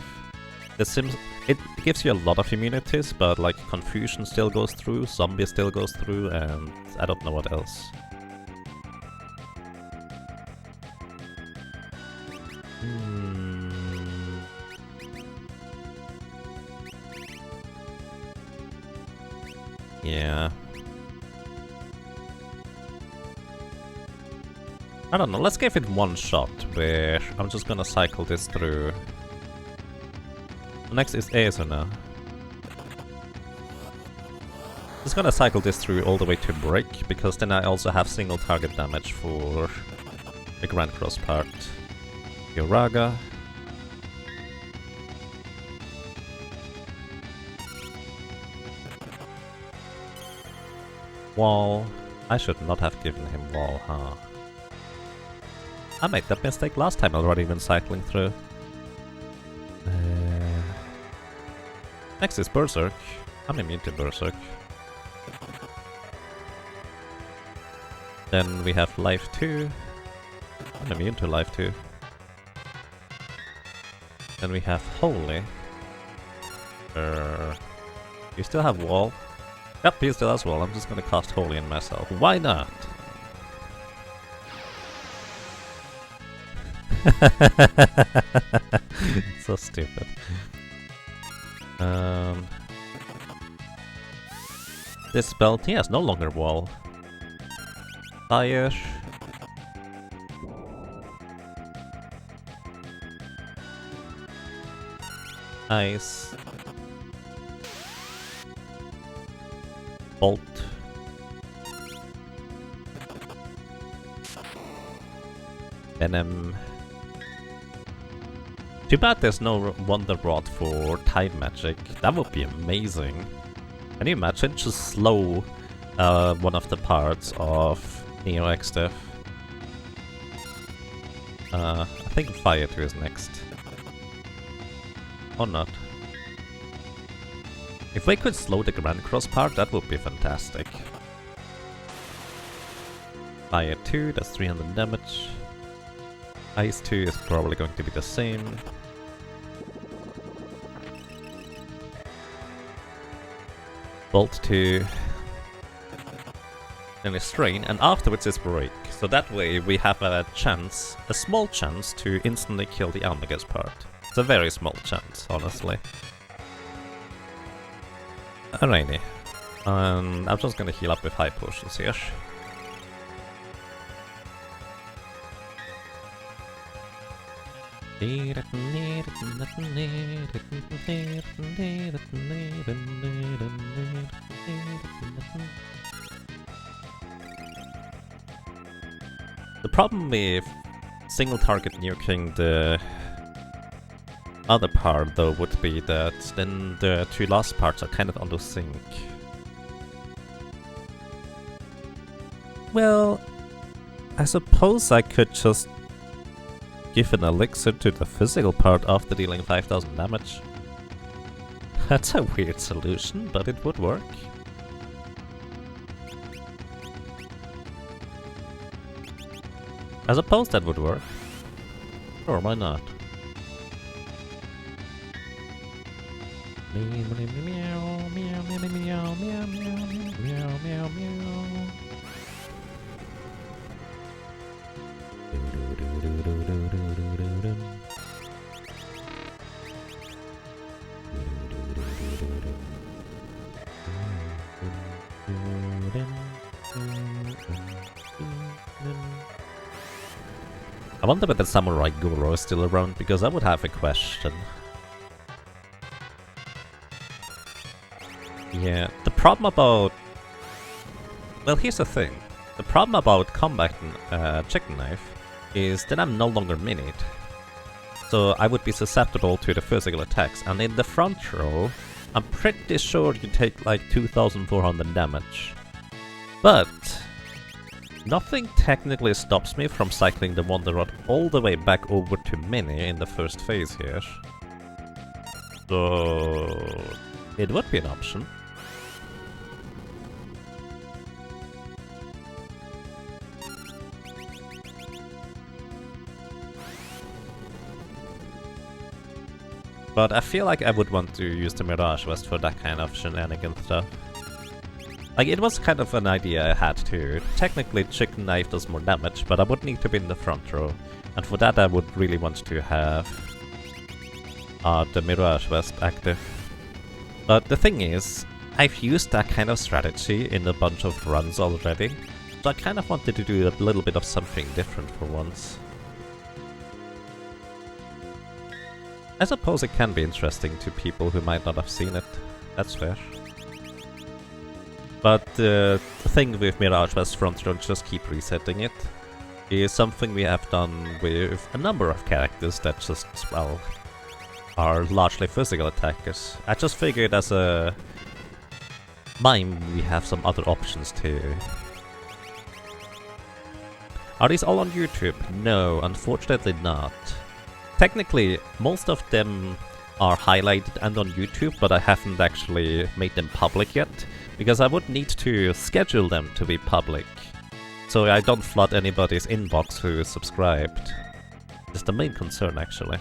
It gives you a lot of immunities, but like Confusion still goes through, Zombie still goes through, and I don't know what else. Yeah. I don't know, let's give it one shot where I'm just gonna cycle this through. Next is Ezuna. Just gonna cycle this through all the way to Break, because then I also have single target damage for the Grand Cross part. Yoraga. Wall. I should not have given him Wall, huh? I made that mistake last time already when cycling through. Next is Berserk. I'm immune to Berserk. Then we have life 2. I'm immune to life 2. Then we have holy. You still have wall? Yep, he still has wall. I'm just gonna cast holy on myself. Why not? So stupid. This spell, he has no longer wall. Fire. Ice. Bolt. Venom. Too bad there's no Wonder Rod for time magic. That would be amazing. Can you imagine just slow one of the parts of Neo X Death? I think Fire 2 is next. Or not. If we could slow the Grand Cross part, that would be fantastic. Fire 2, that's 300 damage. Ice 2 is probably going to be the same. Bolt 2. Then a Strain, and afterwards is Break. So that way we have a chance, a small chance, to instantly kill the Almagus part. It's a very small chance, honestly. Alrighty. I'm just gonna heal up with high potions here. The problem with single target nuking the other part though would be that then the two last parts are kind of out of sync. Well, I suppose I could just give an elixir to the physical part after dealing 5000 damage. That's a weird solution, but it would work. I suppose that would work. Or why not? I wonder if the Samurai Guru is still around, because I would have a question. Yeah, the problem about... Well, here's the thing. The problem about combat chicken knife is that I'm no longer minied. So I would be susceptible to the physical attacks, and in the front row, I'm pretty sure you take like 2400 damage. But nothing technically stops me from cycling the Wonder Rod all the way back over to Mini in the first phase here. So it would be an option. But I feel like I would want to use the Mirage Vest for that kind of shenanigan stuff. Like, it was kind of an idea I had too. Technically, Chicken Knife does more damage, but I would need to be in the front row. And for that I would really want to have the Mirage Vest active. But the thing is, I've used that kind of strategy in a bunch of runs already, so I kind of wanted to do a little bit of something different for once. I suppose it can be interesting to people who might not have seen it. That's fair. But the thing with Mirage Vest front row, just keep resetting it, is something we have done with a number of characters that just, well, are largely physical attackers. I just figured as a Mime we have some other options too. Are these all on YouTube? No, unfortunately not. Technically, most of them are highlighted and on YouTube, but I haven't actually made them public yet, because I would need to schedule them to be public. so I don't flood anybody's inbox who is subscribed. It's the main concern, actually.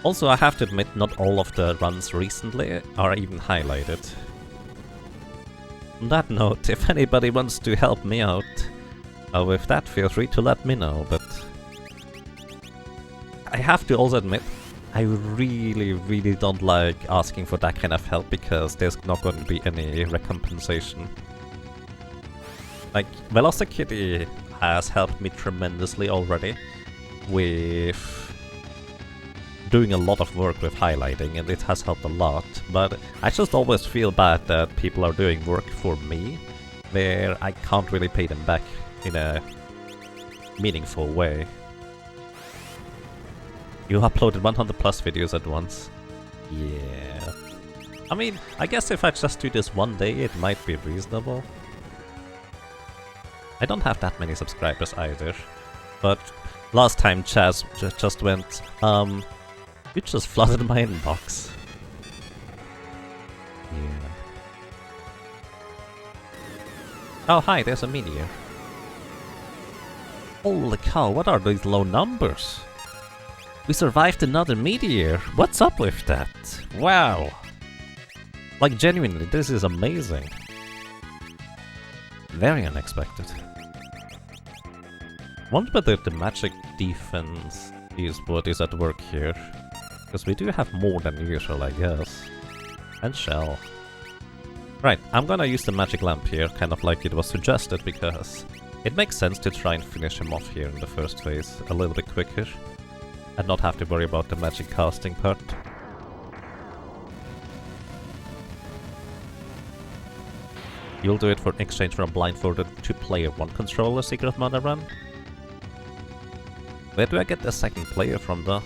Also, I have to admit, not all of the runs recently are even highlighted. On that note, if anybody wants to help me out with that, feel free to let me know, but I have to also admit, I really don't like asking for that kind of help because there's not going to be any recompensation. Like, Velocity has helped me tremendously already with doing a lot of work with highlighting, and it has helped a lot, but I just always feel bad that people are doing work for me where I can't really pay them back in a meaningful way. You uploaded 100 plus videos at once. Yeah. I mean, I guess if I just do this one day, it might be reasonable. I don't have that many subscribers either, but last time Chaz just went, you just flooded my inbox. Yeah. Oh hi, there's a meteor. Holy cow, what are these low numbers? We survived another meteor! What's up with that? Wow! Like genuinely, this is amazing. Very unexpected. Wonder whether the magic defense is what is at work here. Because we do have more than usual, I guess. And shell. Right, I'm gonna use the magic lamp here, kind of like it was suggested, because it makes sense to try and finish him off here in the first phase a little bit quicker. And not have to worry about the magic casting part. You'll do it for exchange for a blindfolded 2-player 1 controller secret mana run? Where do I get the second player from though?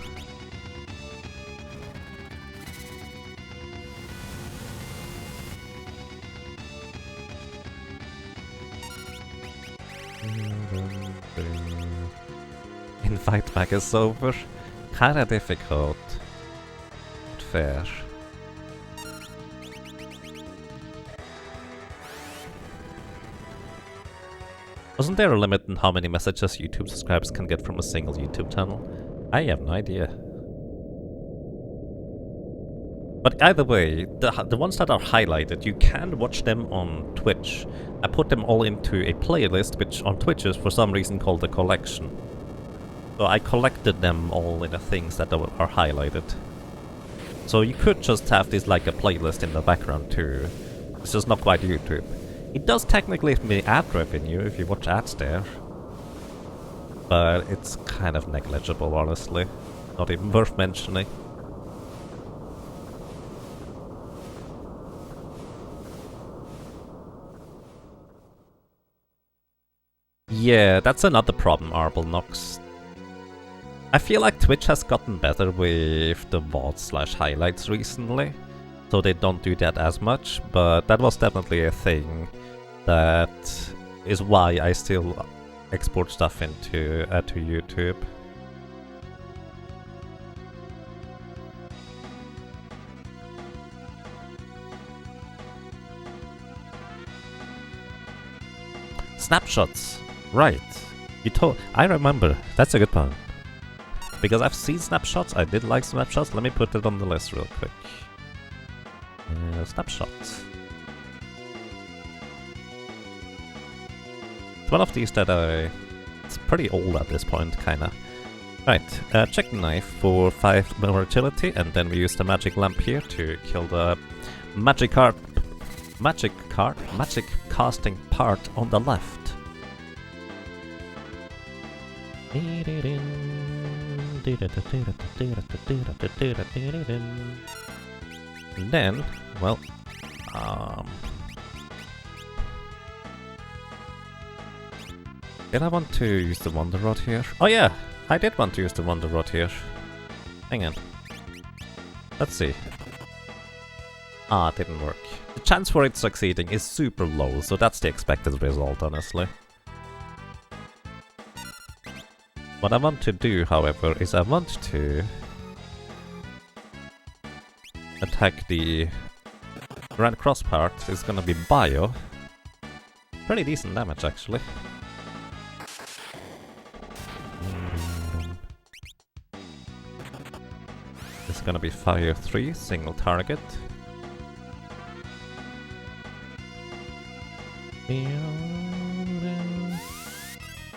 Invite back is over. Kinda difficult. But fair. Wasn't there a limit on how many messages YouTube subscribers can get from a single YouTube channel? I have no idea. But either way, the ones that are highlighted, you can watch them on Twitch. I put them all into a playlist, which on Twitch is for some reason called a collection. So I collected them all in the things that are highlighted. So you could just have this like a playlist in the background too. It's just not quite YouTube. It does technically give me ad revenue if you watch ads there. But it's kind of negligible, honestly. Not even worth mentioning. Yeah, that's another problem, Arbelnox. I feel like Twitch has gotten better with the VOD/highlights recently, so they don't do that as much, but that was definitely a thing. That is why I still export stuff into to YouTube. Snapshots, right? I remember. That's a good point. Because I've seen snapshots. I did like snapshots. Let me put it on the list real quick. Snapshots. One of these that it's pretty old at this point, kinda. Right, check the knife for 5 more agility, and then we use the magic lamp here to kill the magic casting part on the left. And then, well, did I want to use the Wonder Rod here? Oh yeah, I did want to use the Wonder Rod here. Hang on. Let's see. Ah, it didn't work. The chance for it succeeding is super low, so that's the expected result, honestly. What I want to do, however, is I want to attack the Grand Cross part is gonna be Bio. Pretty decent damage, actually. It's gonna be Fire 3, single target.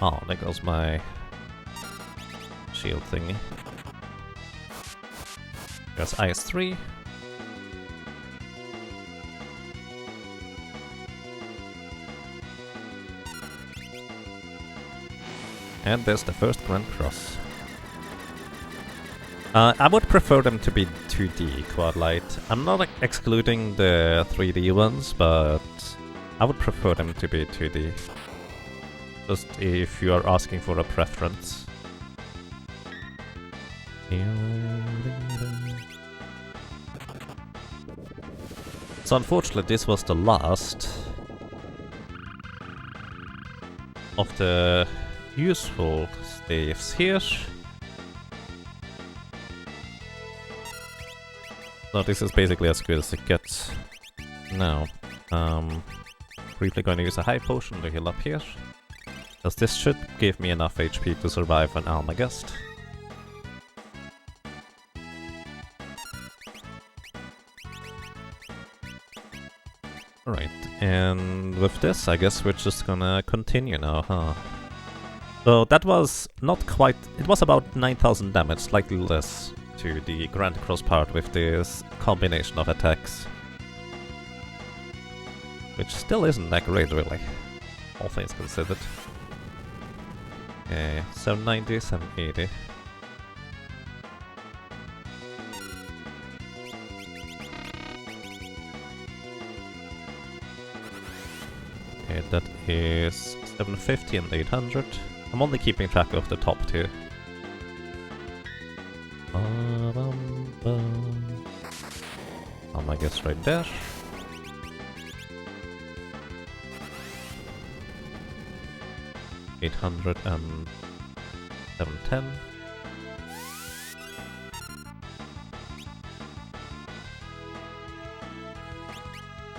Oh, there goes my shield thingy. There's Ice 3. And there's the first Grand Cross. I would prefer them to be 2D quad light. I'm not excluding the 3D ones, but I would prefer them to be 2D. Just if you are asking for a preference. So unfortunately this was the last of the useful staves here. So this is basically as good as it gets. Now, briefly going to use a high potion to heal up here. Because this should give me enough HP to survive an Almagest. Alright, and with this I guess we're just gonna continue now, huh? So that was not quite... it was about 9,000 damage, slightly less to the Grand Cross part with this combination of attacks. Which still isn't that great, really, all things considered. Okay, 790, 780. Okay, that is 750 and 800. I'm only keeping track of the top two. I guess right there. $800 and 710.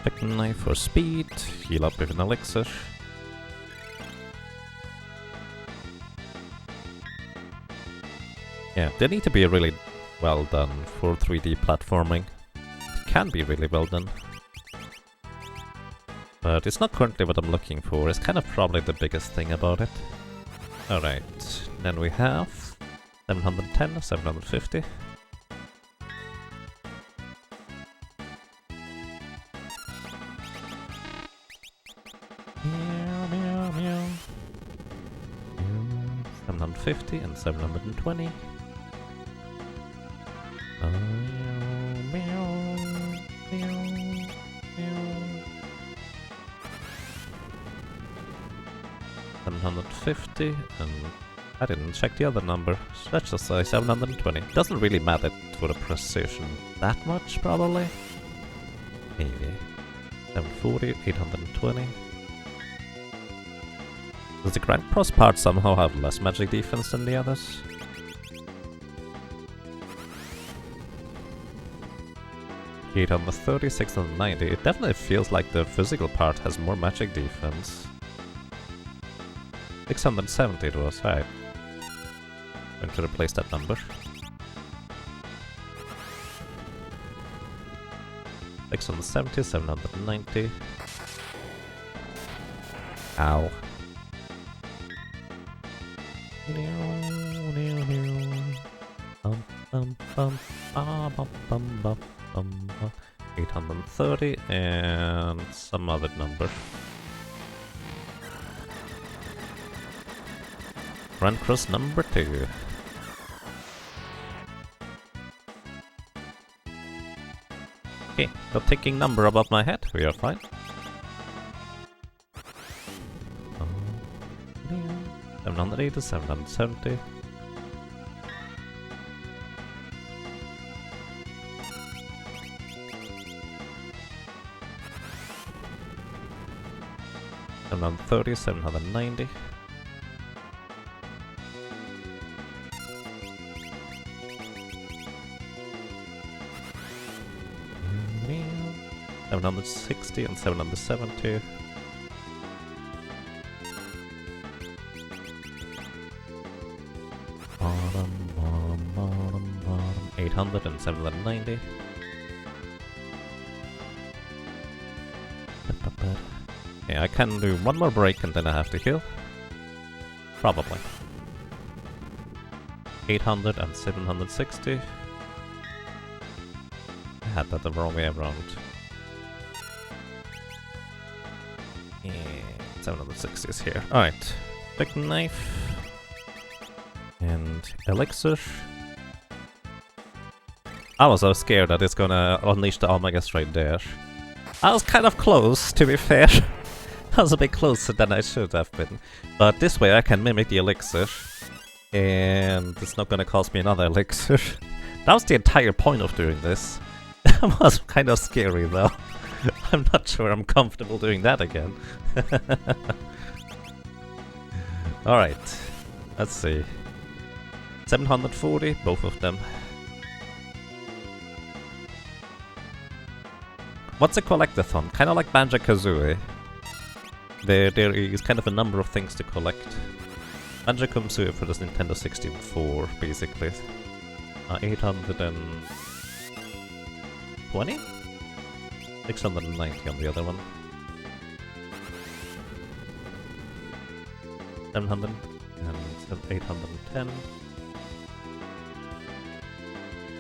Pick a knife for speed, heal up with an elixir. Yeah, they need to be really well done for 3D platforming. It can be really well done. But it's not currently what I'm looking for. It's kind of probably the biggest thing about it. Alright, then we have 710, 750. Meow, meow, meow. 750 and 720. Meow, meow, meow. 750, and I didn't check the other number, so let's just say 720. Doesn't really matter for the precision that much, probably. Maybe. 740, 820. Does the Grand Cross part somehow have less magic defense than the others? Eight on the 30, 690. It definitely feels like the physical part has more magic defense. 670 it was, right. Going to replace that number. 670, 790. Ow. Bum, bum, bum, bum, bum, bum, bum, 830 and some other number. Grand Cross number 2. Okay, no ticking number above my head, we are fine. 780, 770. Around 30, 790. 760 and 770. 800 and 790. Yeah, I can do one more break and then I have to heal. Probably. 800 and 760. I had that the wrong way around. Yeah, 760 is here. Alright. Big knife. And elixir. I was so scared that it's gonna unleash the Omegas right there. I was kind of close, to be fair. I was a bit closer than I should have been. But this way I can mimic the elixir. And it's not gonna cost me another elixir. That was the entire point of doing this. It was kind of scary though. I'm not sure I'm comfortable doing that again. Alright, let's see. 740, both of them. What's a collectathon? Kind of like Banjo-Kazooie. There is kind of a number of things to collect. Banjo-Kazooie for the Nintendo 64, basically. 820? 690 on the other one. 700 and 810.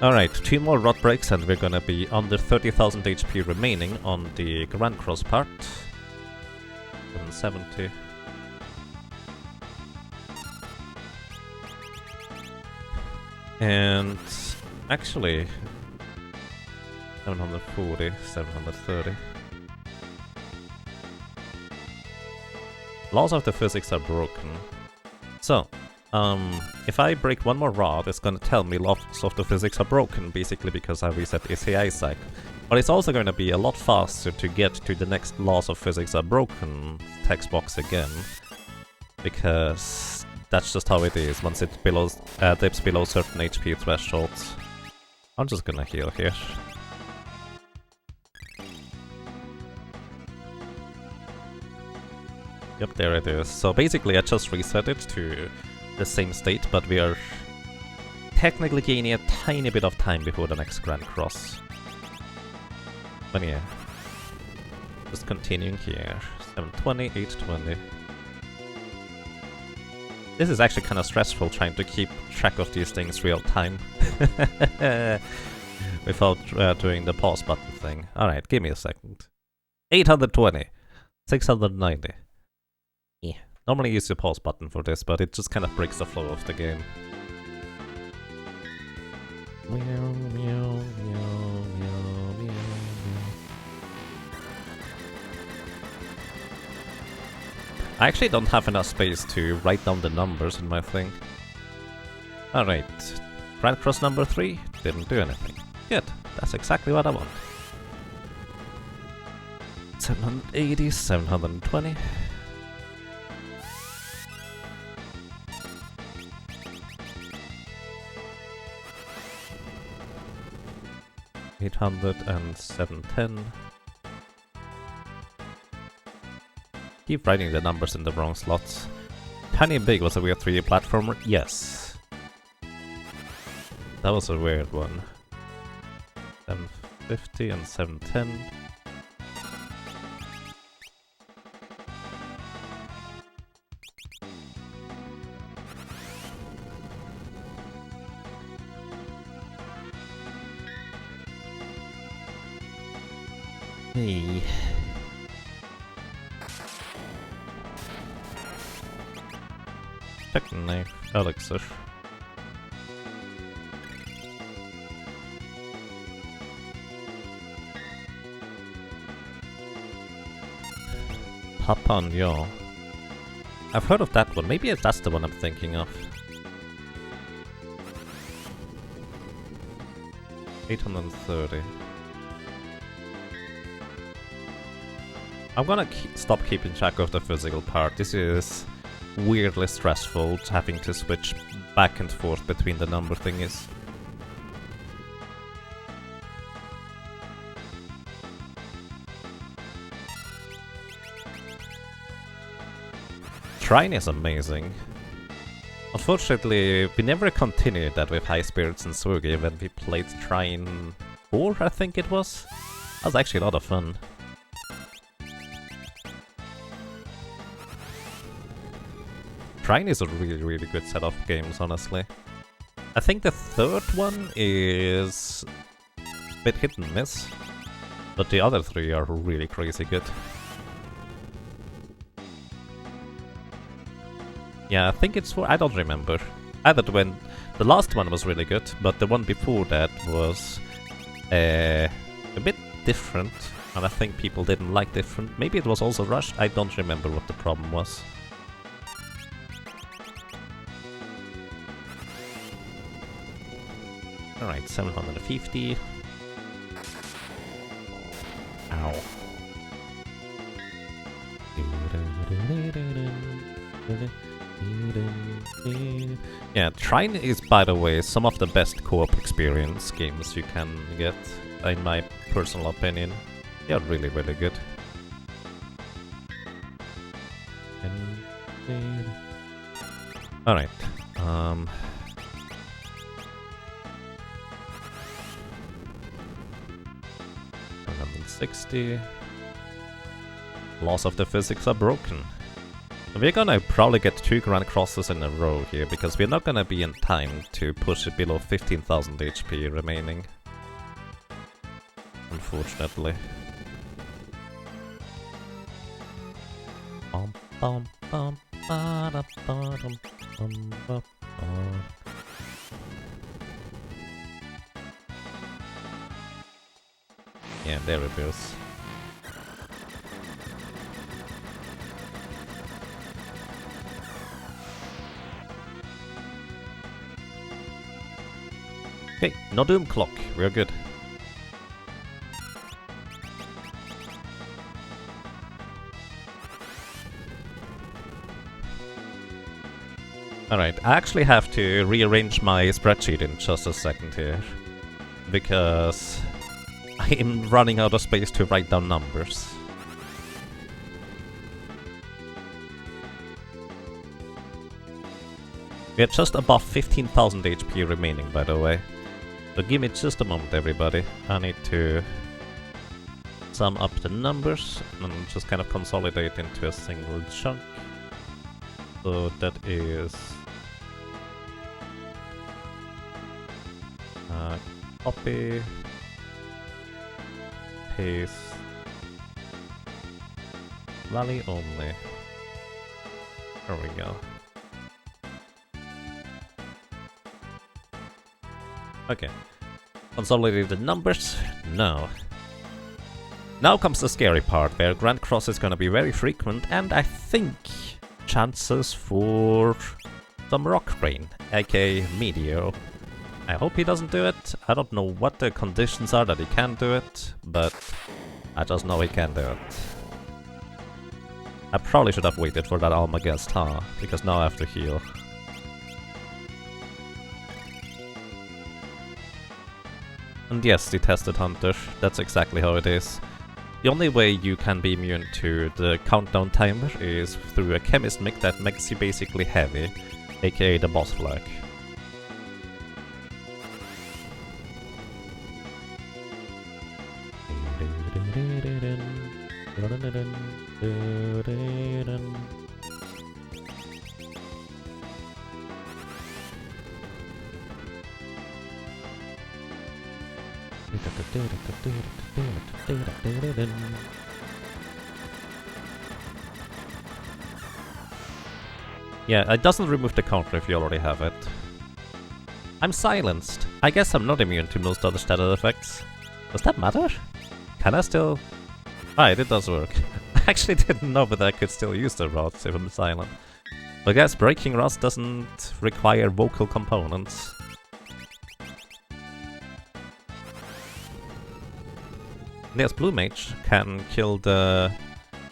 Alright, 2 more rod breaks and we're gonna be under 30,000 HP remaining on the Grand Cross part. 770. And actually 740, 730. Laws of the physics are broken. So, if I break one more rod, it's gonna tell me laws of the physics are broken, basically because I reset ACI cycle. But it's also gonna be a lot faster to get to the next laws of physics are broken text box again. Because that's just how it is once it dips below certain HP thresholds. I'm just gonna heal here. Yep, there it is. So basically I just reset it to the same state, but we are technically gaining a tiny bit of time before the next Grand Cross. But yeah, just continuing here. 720, 820. This is actually kind of stressful trying to keep track of these things real time without doing the pause button thing. Alright, give me a second. 820, 690. Yeah. Normally use the pause button for this, but it just kind of breaks the flow of the game. Meow, meow, meow, meow, meow. I actually don't have enough space to write down the numbers in my thing. Alright, Grand Cross number 3 didn't do anything. Good, that's exactly what I want. 780, 720. 800 and 710. Keep writing the numbers in the wrong slots. Tiny and Big was a weird 3D platformer? Yes. That was a weird one. 750 and 710. Hey. Check knife, elixir. Papanyo. I've heard of that one. Maybe that's the one I'm thinking of. 830. I'm gonna stop keeping track of the physical part. This is weirdly stressful, having to switch back and forth between the number thingies. Trine is amazing. Unfortunately, we never continued that with High Spirits and Sugi when we played Trine 4, I think it was. That was actually a lot of fun. Trine is a really good set of games, honestly. I think the third one is a bit hit and miss, but the other three are really crazy good. Yeah, I think it's 4, I don't remember. Either when the last one was really good, but the one before that was a bit different, and I think people didn't like different. Maybe it was also rushed, I don't remember what the problem was. Alright, 750. Ow. Yeah, Trine is, by the way, some of the best co-op experience games you can get, in my personal opinion. They are really good. Alright, 160. Laws of the physics are broken. We're gonna probably get 2 Grand Crosses in a row here, because we're not gonna be in time to push it below 15,000 HP remaining. Unfortunately. Yeah, there it goes. Okay, no Doom Clock, we're good. Alright, I actually have to rearrange my spreadsheet in just a second here, because I'm running out of space to write down numbers. We are just above 15,000 HP remaining, by the way. So give me just a moment, everybody. I need to sum up the numbers and just kind of consolidate into a single chunk. So that is copy, paste, valley only. There we go. Okay. Consolidate the numbers. Now comes the scary part, where Grand Cross is gonna be very frequent, and I think chances for some Rock Rain, aka Meteor. I hope he doesn't do it. I don't know what the conditions are that he can do it, but I just know he can do it. I probably should have waited for that Alma guest, huh? Because now I have to heal. And yes, the tested hunter, that's exactly how it is. The only way you can be immune to the countdown timer is through a chemist mic that makes you basically heavy, aka the boss flag. Yeah, it doesn't remove the counter if you already have it. I'm silenced. I guess I'm not immune to most other status effects. Does that matter? Can I still... Right, it does work. I actually didn't know that I could still use the rods if I'm silent. But I guess breaking rods doesn't require vocal components. Yes, Blue Mage can kill the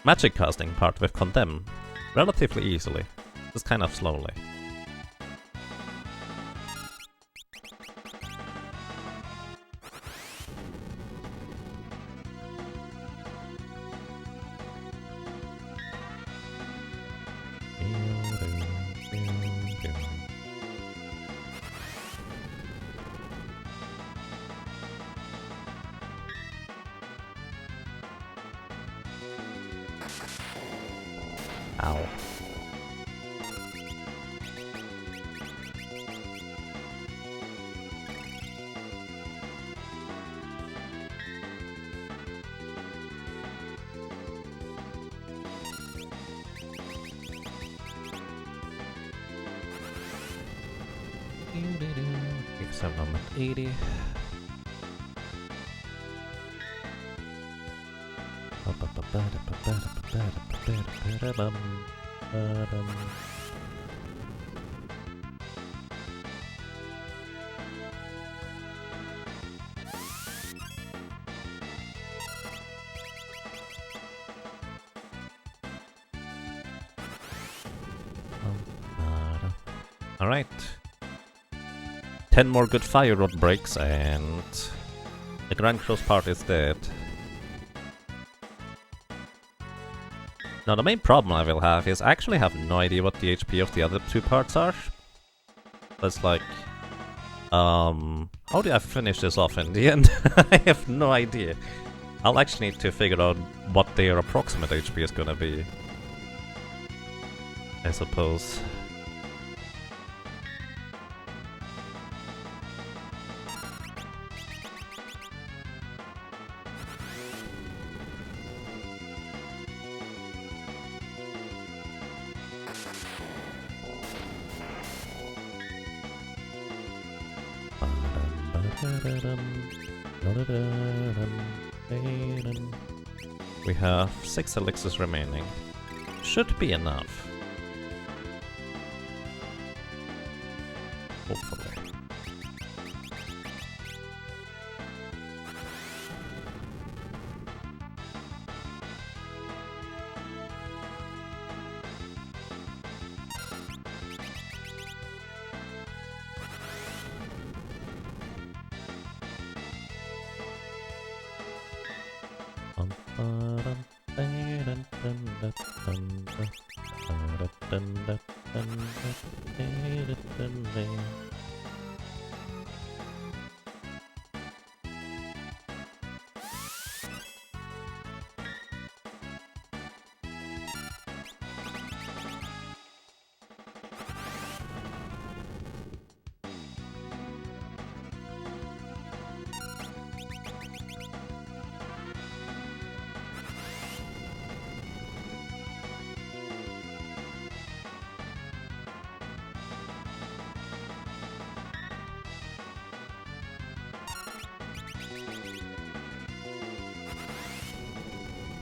magic casting part with Condemn relatively easily, just kind of slowly. Ow. Except I'm at 80. Alright. 10 more good fire rod breaks and the Grand Cross part is dead. Now the main problem I will have is I actually have no idea what the HP of the other two parts are. That's like... how do I finish this off in the end? I have no idea. I'll actually need to figure out what their approximate HP is gonna be, I suppose. We have 6 elixirs remaining. Should be enough. Hopefully.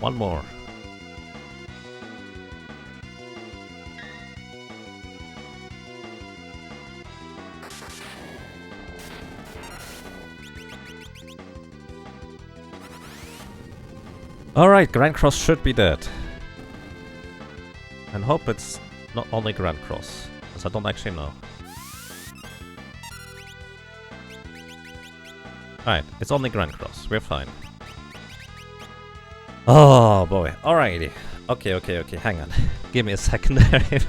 One more. Alright, Grand Cross should be dead. And hope it's not only Grand Cross, because I don't actually know. Alright, it's only Grand Cross, we're fine. Oh boy, alrighty. Okay, hang on. Give me a second there.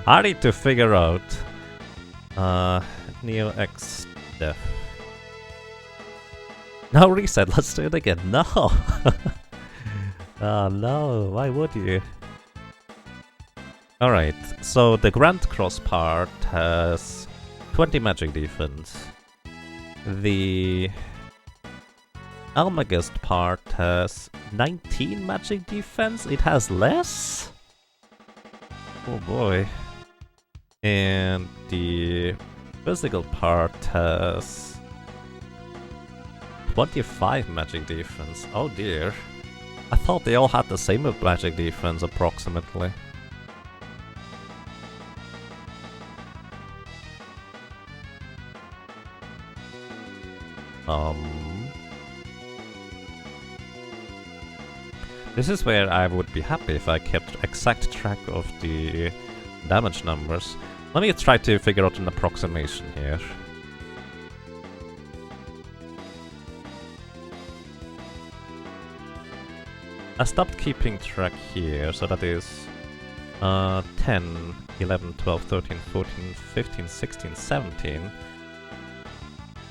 I need to figure out Neo X Def. No, reset, let's do it again. No! Oh no, why would you? Alright, so the Grand Cross part has 20 magic defense. The Almagest part has 19 magic defense. It has less? Oh boy. And the physical part has 25 magic defense. Oh dear. I thought they all had the same magic defense approximately. This is where I would be happy if I kept exact track of the damage numbers. Let me try to figure out an approximation here. I stopped keeping track here, so that is 10, 11, 12, 13, 14, 15, 16, 17,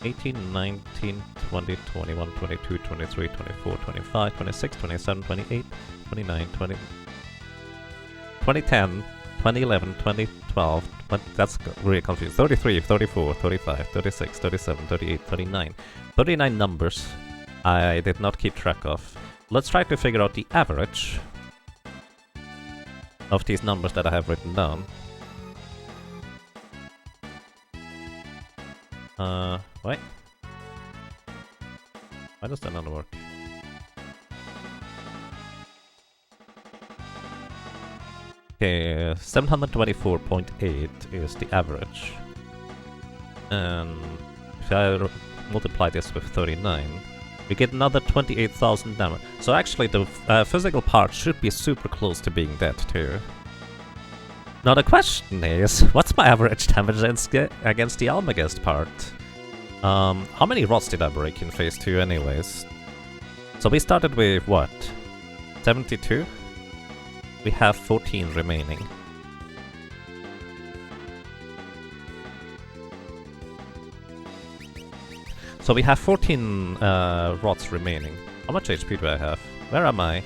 18, 19, 20, 21, 22, 23, 24, 25, 26, 27, 28, 29, 20, 2010, 2011, 2012, that's really confusing. 33, 34, 35, 36, 37, 38, 39. 39 numbers I did not keep track of. Let's try to figure out the average of these numbers that I have written down. Wait. Why does that not work? Okay, 724.8 is the average. And if I multiply this with 39, we get another 28,000 damage. So actually the physical part should be super close to being dead too. Now the question is, what's my average damage against the Almagest part? How many rods did I break in phase 2 anyways? So we started with what? 72? We have 14 remaining. So we have 14 rods remaining. How much HP do I have? Where am I?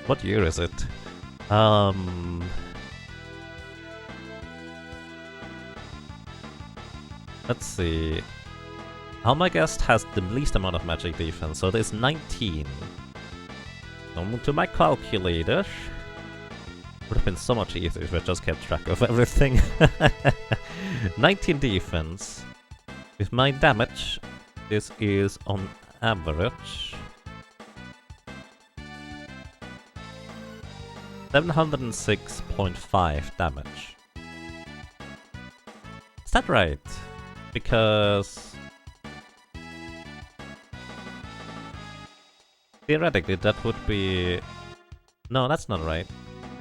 What year is it? Let's see. Almagest has the least amount of magic defense, so there's 19. To my calculator. Would have been so much easier if I just kept track of everything. 19 defense. With my damage, this is on average 706.5 damage. Is that right? Because theoretically that would be... No, that's not right.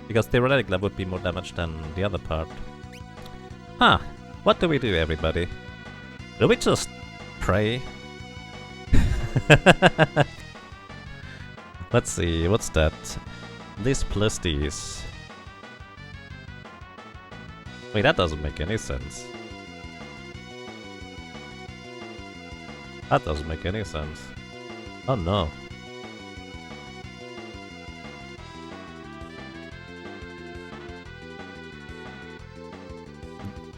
Because theoretically that would be more damage than the other part. Huh. What do we do, everybody? Do we just pray? Let's see, what's that? This plus these. Wait, that doesn't make any sense. That doesn't make any sense. Oh no.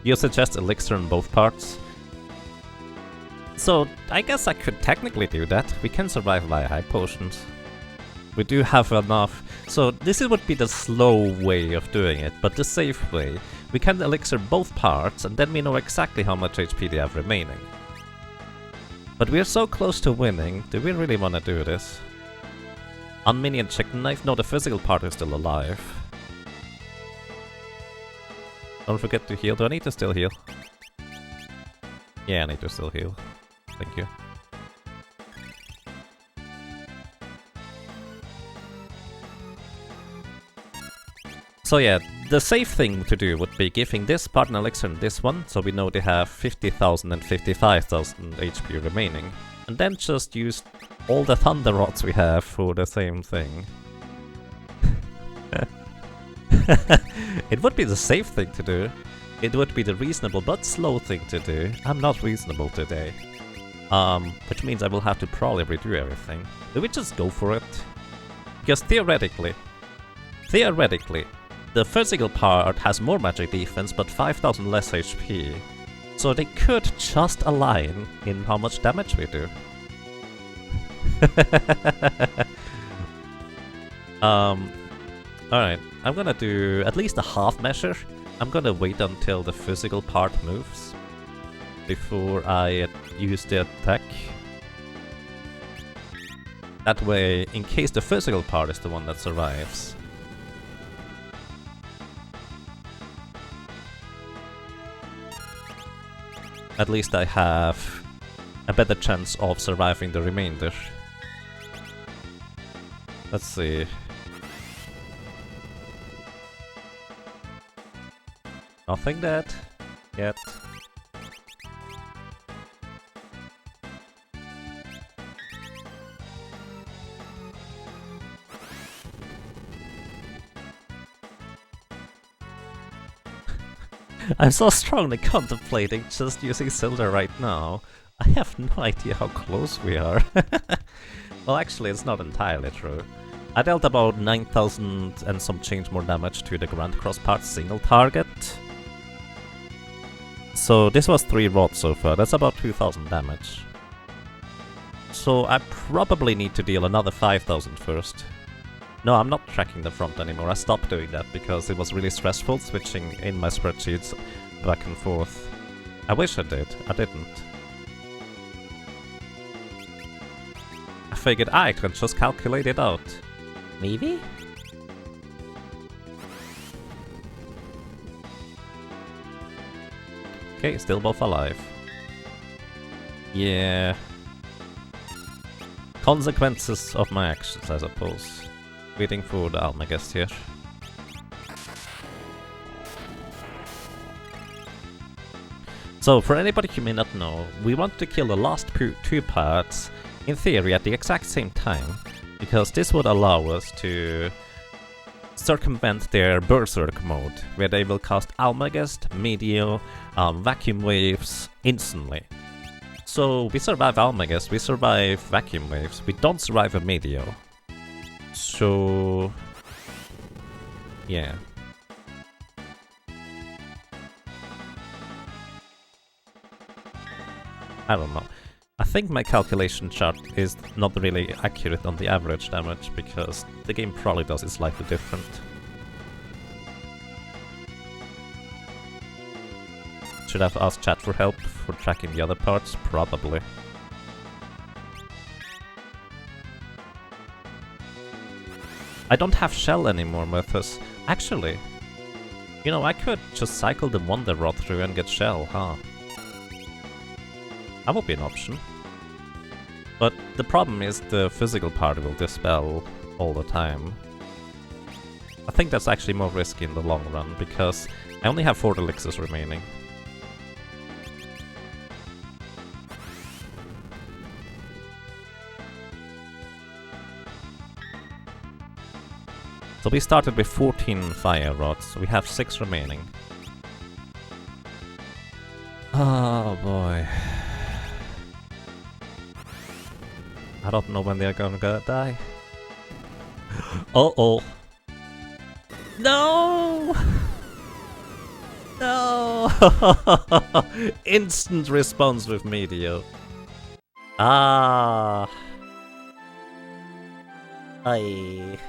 You suggest elixir in both parts? So, I guess I could technically do that. We can survive via high potions. We do have enough. So, this would be the slow way of doing it, but the safe way. We can elixir both parts, and then we know exactly how much HP they have remaining. But we're so close to winning, do we really want to do this? Unminion chicken knife? No, the physical part is still alive. Don't forget to heal. Do I need to still heal? Yeah, I need to still heal. Thank you. So yeah, the safe thing to do would be giving this part an elixir and this one, so we know they have 50,000 and 55,000 HP remaining. And then just use all the thunder rods we have for the same thing. It would be the safe thing to do. It would be the reasonable but slow thing to do. I'm not reasonable today. Which means I will have to probably redo everything. Do we just go for it? Because theoretically, the physical part has more magic defense but 5,000 less HP. So they could just align in how much damage we do. Alright, I'm gonna do at least a half measure. I'm gonna wait until the physical part moves before I use the attack. That way, in case the physical part is the one that survives. At least I have a better chance of surviving the remainder. Let's see. Nothing dead yet. I'm so strongly contemplating just using Silder right now. I have no idea how close we are. Well, actually, it's not entirely true. I dealt about 9,000 and some change more damage to the Grand Cross part single target. So this was 3 rods so far, that's about 2,000 damage. So I probably need to deal another 5,000 first. No, I'm not tracking the front anymore, I stopped doing that because it was really stressful switching in my spreadsheets back and forth. I wish I did, I didn't. I figured I could just calculate it out. Maybe? Okay, still both alive. Yeah. Consequences of my actions, I suppose. Waiting for the Almagest here. So, for anybody who may not know, we want to kill the last 2 parts, in theory, at the exact same time, because this would allow us to circumvent their Berserk mode, where they will cast Almagest, Meteor, Vacuum Waves instantly. So we survive Almagest, we survive Vacuum Waves, we don't survive a Meteor. So... yeah. I don't know. I think my calculation chart is not really accurate on the average damage, because the game probably does it slightly different. Should I have asked chat for help for tracking the other parts? Probably. I don't have shell anymore, Mythos. Actually, you know, I could just cycle the Wonder Rod through and get shell, huh? That would be an option. But the problem is the physical part will dispel all the time. I think that's actually more risky in the long run, because I only have 4 elixirs remaining. So we started with 14 fire rods, so we have 6 remaining. Oh boy. I don't know when they're gonna die. Uh-oh. No! No! Instant response with Meteor. Ah. Aye.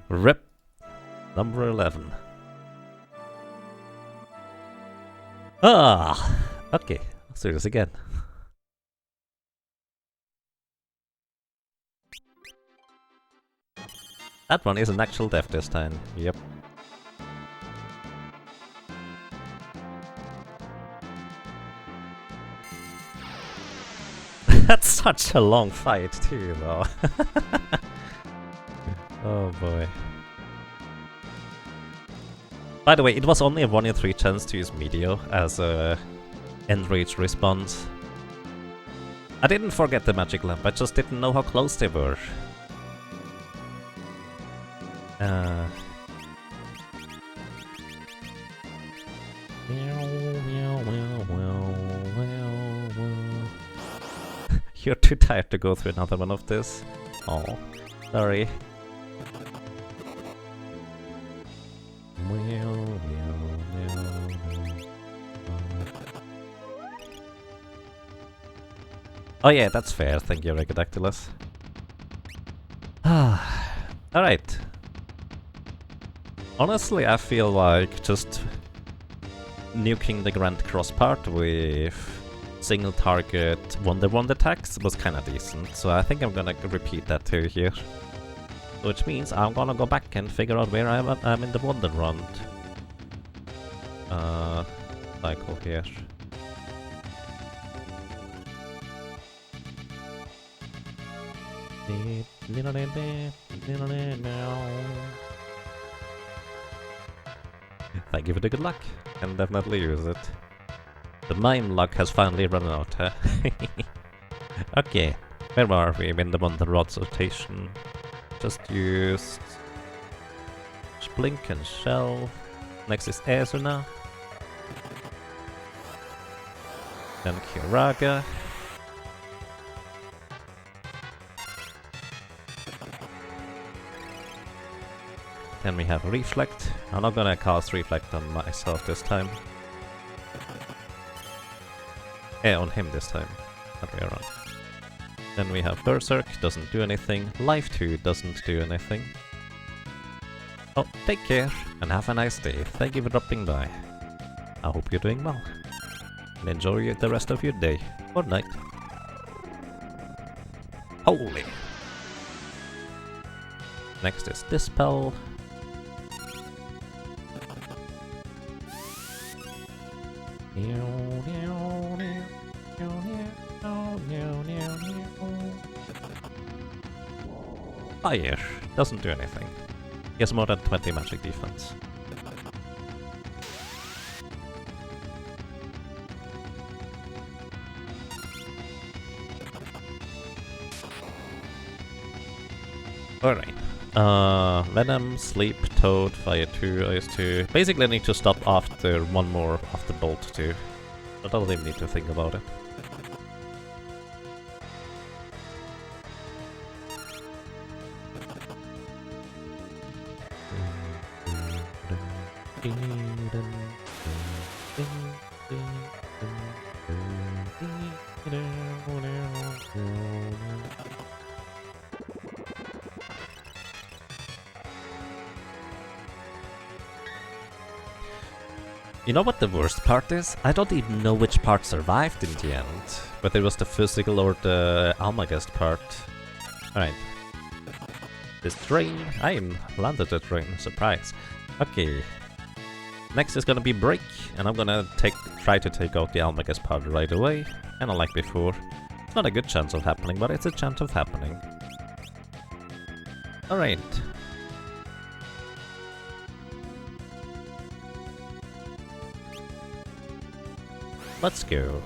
Rip. Number 11. Ah, okay. Let's do this again. That one is an actual death this time. Yep. That's such a long fight too, though. Oh boy. By the way, it was only a 1 in 3 chance to use Meteor as a enrage response. I didn't forget the magic lamp, I just didn't know how close they were. You're too tired to go through another one of this. Oh, sorry. Oh yeah, that's fair, thank you, Regadactylus. Alright. Honestly, I feel like just nuking the Grand Cross part with single target Wonder attacks was kinda decent, so I think I'm gonna repeat that too here. Which means I'm gonna go back and figure out where I'm in the Wonder Round cycle here. Thank you for the good luck, can definitely use it. The Mime luck has finally run out, huh? Okay, where are we in the Wonder Rod's rotation? Just used Blink and Shell. Next is Ezuna. Then Kiraga. Then we have Reflect. I'm not gonna cast Reflect on myself this time. On him this time. Not way around. Then we have Berserk, doesn't do anything. Life 2 doesn't do anything. Oh, take care and have a nice day. Thank you for dropping by. I hope you're doing well. And enjoy the rest of your day. Good night. Holy! Next is Dispel. Fire! Doesn't do anything. He has more than 20 magic defense. Alright. Venom, Sleep, Toad, Fire 2, Ice 2. Basically I need to stop after one more of the Bolt 2. But I don't even need to think about it. You know what the worst part is? I don't even know which part survived in the end. Whether it was the physical or the Almagest part. Alright. This drain. I landed the drain. Surprise. Okay. Next is gonna be Break. And I'm gonna try to take out the Almagest part right away. And unlike before. It's not a good chance of happening, but it's a chance of happening. Alright. Let's go.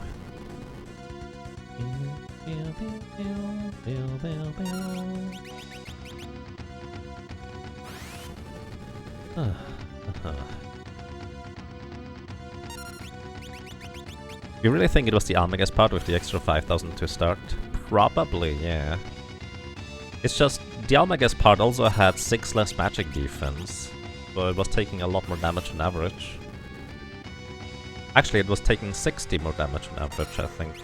You really think it was the Almagest part with the extra 5,000 to start? Probably, yeah. It's just, the Almagest part also had 6 less magic defense, so it was taking a lot more damage on average. Actually, it was taking 60 more damage on average, I think.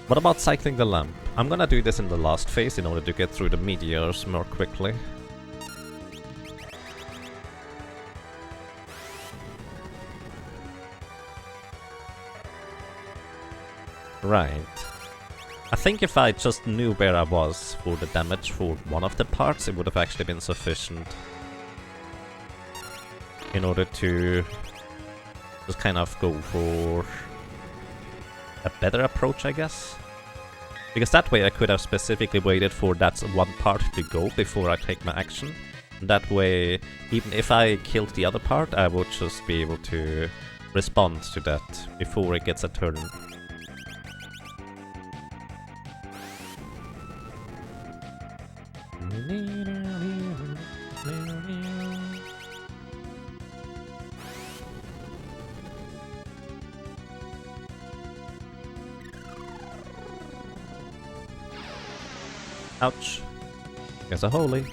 What about cycling the lamp? I'm gonna do this in the last phase in order to get through the meteors more quickly. Right. I think if I just knew where I was for the damage for one of the parts, it would have actually been sufficient in order to just kind of go for a better approach, I guess. Because that way I could have specifically waited for that one part to go before I take my action. And that way, even if I killed the other part, I would just be able to respond to that before it gets a turn. Ouch. There's a holy.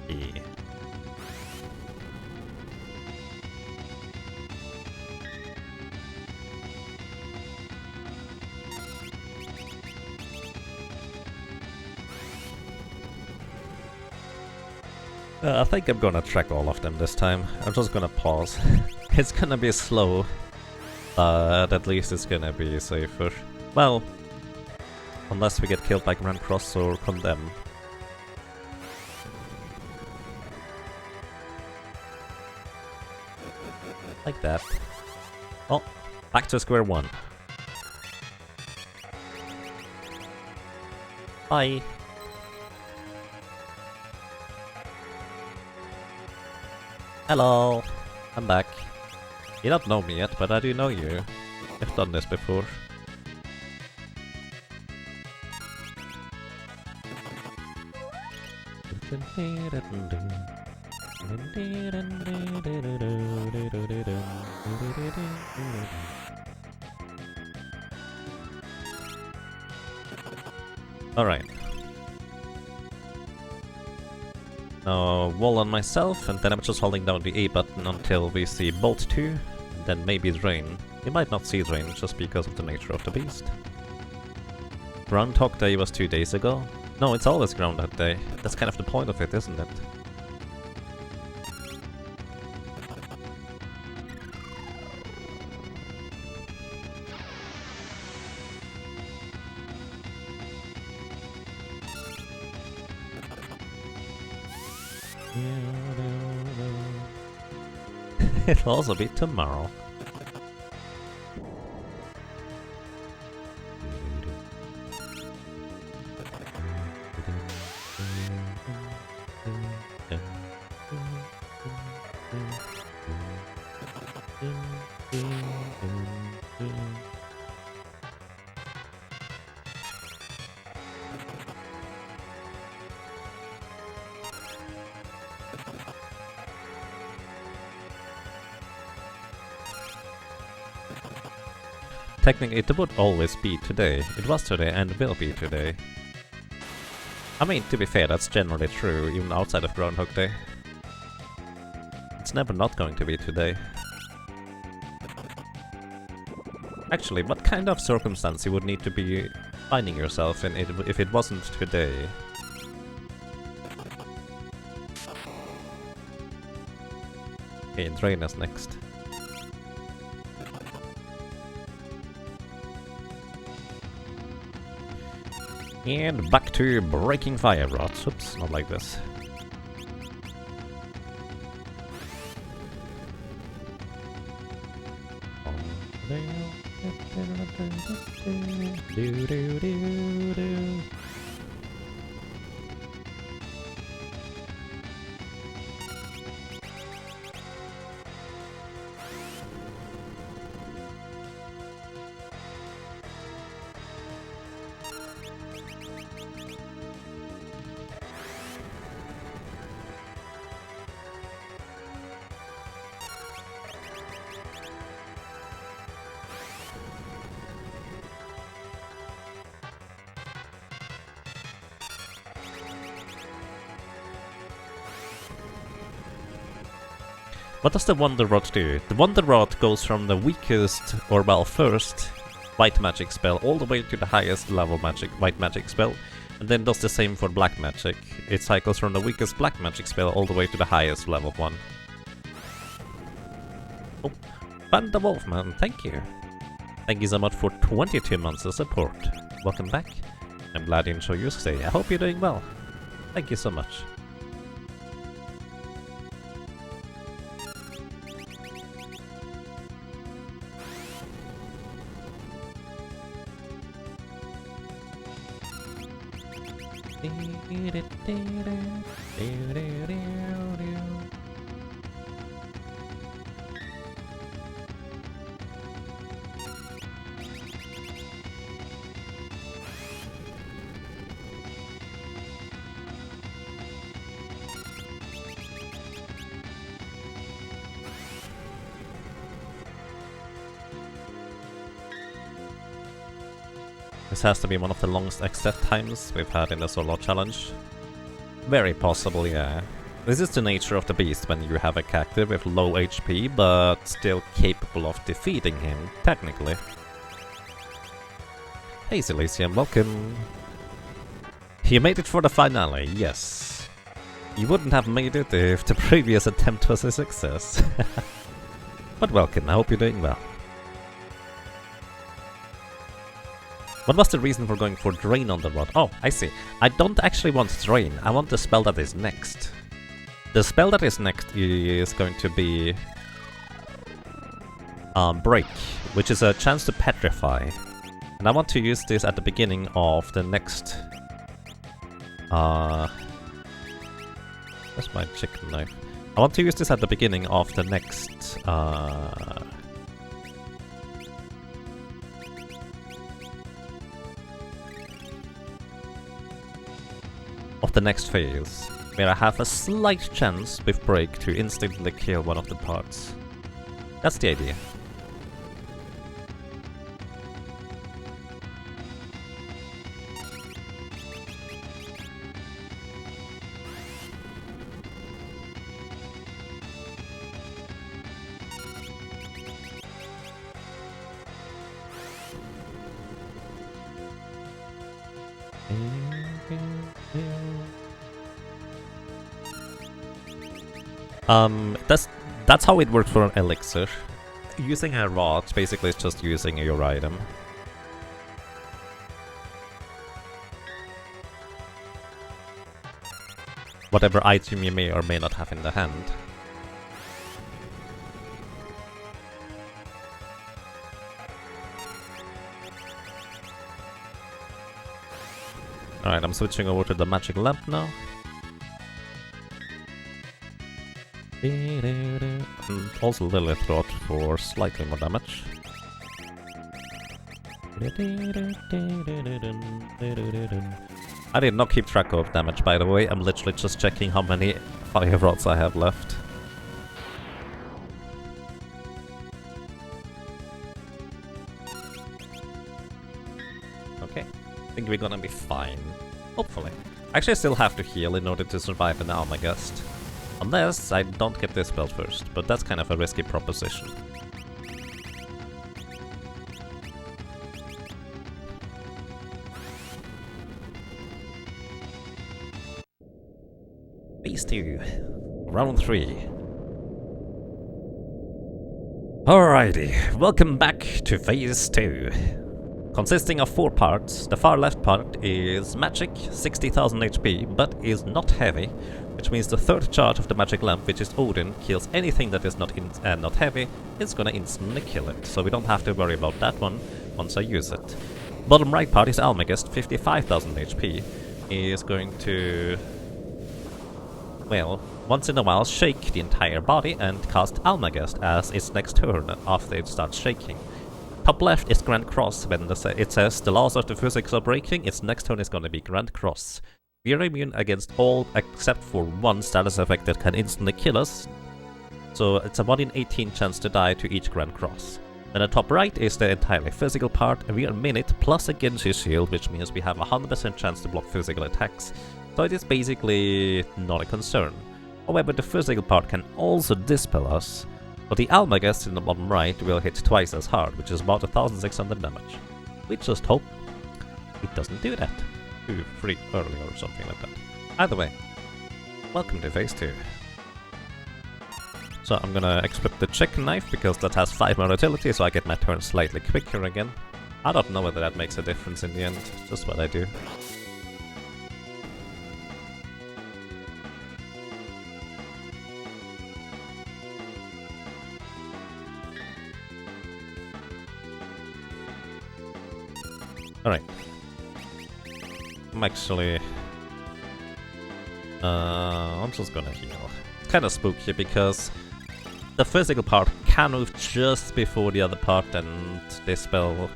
Yeah. I think I'm gonna track all of them this time. I'm just gonna pause. It's gonna be slow, but at least it's gonna be safer. Well, unless we get killed by Grand Cross or Condemn. Like that. Oh, back to square one. Bye. Hello, I'm back. You don't know me yet, but I do know you. I've done this before. Alright. Now, wall on myself, and then I'm just holding down the A button until we see Bolt 2, and then maybe Drain. You might not see Drain just because of the nature of the beast. Groundhog Day was 2 days ago. No, it's always Groundhog Day. That's kind of the point of it, isn't it? It'll also be tomorrow. Technically, it would always be today. It was today and will be today. I mean, to be fair, that's generally true, even outside of Groundhog Day. It's never not going to be today. Actually, what kind of circumstance you would need to be finding yourself in if it wasn't today? Okay, Drain is next. And back to breaking fire rods. Oops, not like this. What does the Wonder Rod do? The Wonder Rod goes from the weakest, or well, first white magic spell all the way to the highest level white magic spell, and then does the same for black magic. It cycles from the weakest black magic spell all the way to the highest level one. Oh, Panda Wolfman, thank you. Thank you so much for 22 months of support. Welcome back. I'm glad you enjoy your stay. I hope you're doing well. Thank you so much. This has to be one of the longest accept times we've had in the solo challenge. Very possible, yeah. This is the nature of the beast when you have a character with low HP, but still capable of defeating him, technically. Hey Silesium, welcome! You made it for the finale, yes. You wouldn't have made it if the previous attempt was a success. But welcome, I hope you're doing well. What was the reason for going for Drain on the rod? Oh, I see. I don't actually want Drain, I want the spell that is next. The spell that is next is going to be Break, which is a chance to petrify. And I want to use this at the beginning of the next... Where's my chicken knife? I want to use this at the beginning of the next... of the next phase, where I have a slight chance with Break to instantly kill one of the parts. That's the idea. That's how it works for an elixir. Using a rod basically is just using your item. Whatever item you may or may not have in the hand. Alright, I'm switching over to the magic lamp now. And also Lilith Rod for slightly more damage. I did not keep track of damage, by the way. I'm literally just checking how many fire rods I have left. Okay, I think we're gonna be fine. Hopefully. Actually, I still have to heal in order to survive an Almagest. Unless I don't get this spell first, but that's kind of a risky proposition. Phase 2. Round 3. Alrighty, welcome back to Phase 2. Consisting of 4 parts. The far left part is magic, 60,000 HP, but is not heavy, which means the third charge of the magic lamp, which is Odin, kills anything that is not heavy. It's gonna instantly kill it, so we don't have to worry about that one once I use it. Bottom right part is Almagest, 55,000 HP, is going to, well, once in a while shake the entire body and cast Almagest as its next turn after it starts shaking. Top left is Grand Cross. When it says the laws of the physics are breaking, its next turn is going to be Grand Cross. We are immune against all except for one status effect that can instantly kill us. So it's a 1 in 18 chance to die to each Grand Cross. Then the top right is the entirely physical part, and we are minute plus a Genji shield, which means we have a 100% chance to block physical attacks. So it is basically not a concern. However, the physical part can also dispel us. But the Almagest in the bottom right will hit twice as hard, which is about 1,600 damage. We just hope it doesn't do that too early or something like that. Either way, welcome to Phase 2. So I'm gonna equip the chicken knife because that has 5 more utility, so I get my turn slightly quicker again. I don't know whether that makes a difference in the end, just what I do. Alright. I'm actually... I'm just gonna heal. It's kinda spooky because the physical part can move just before the other part, and this spell...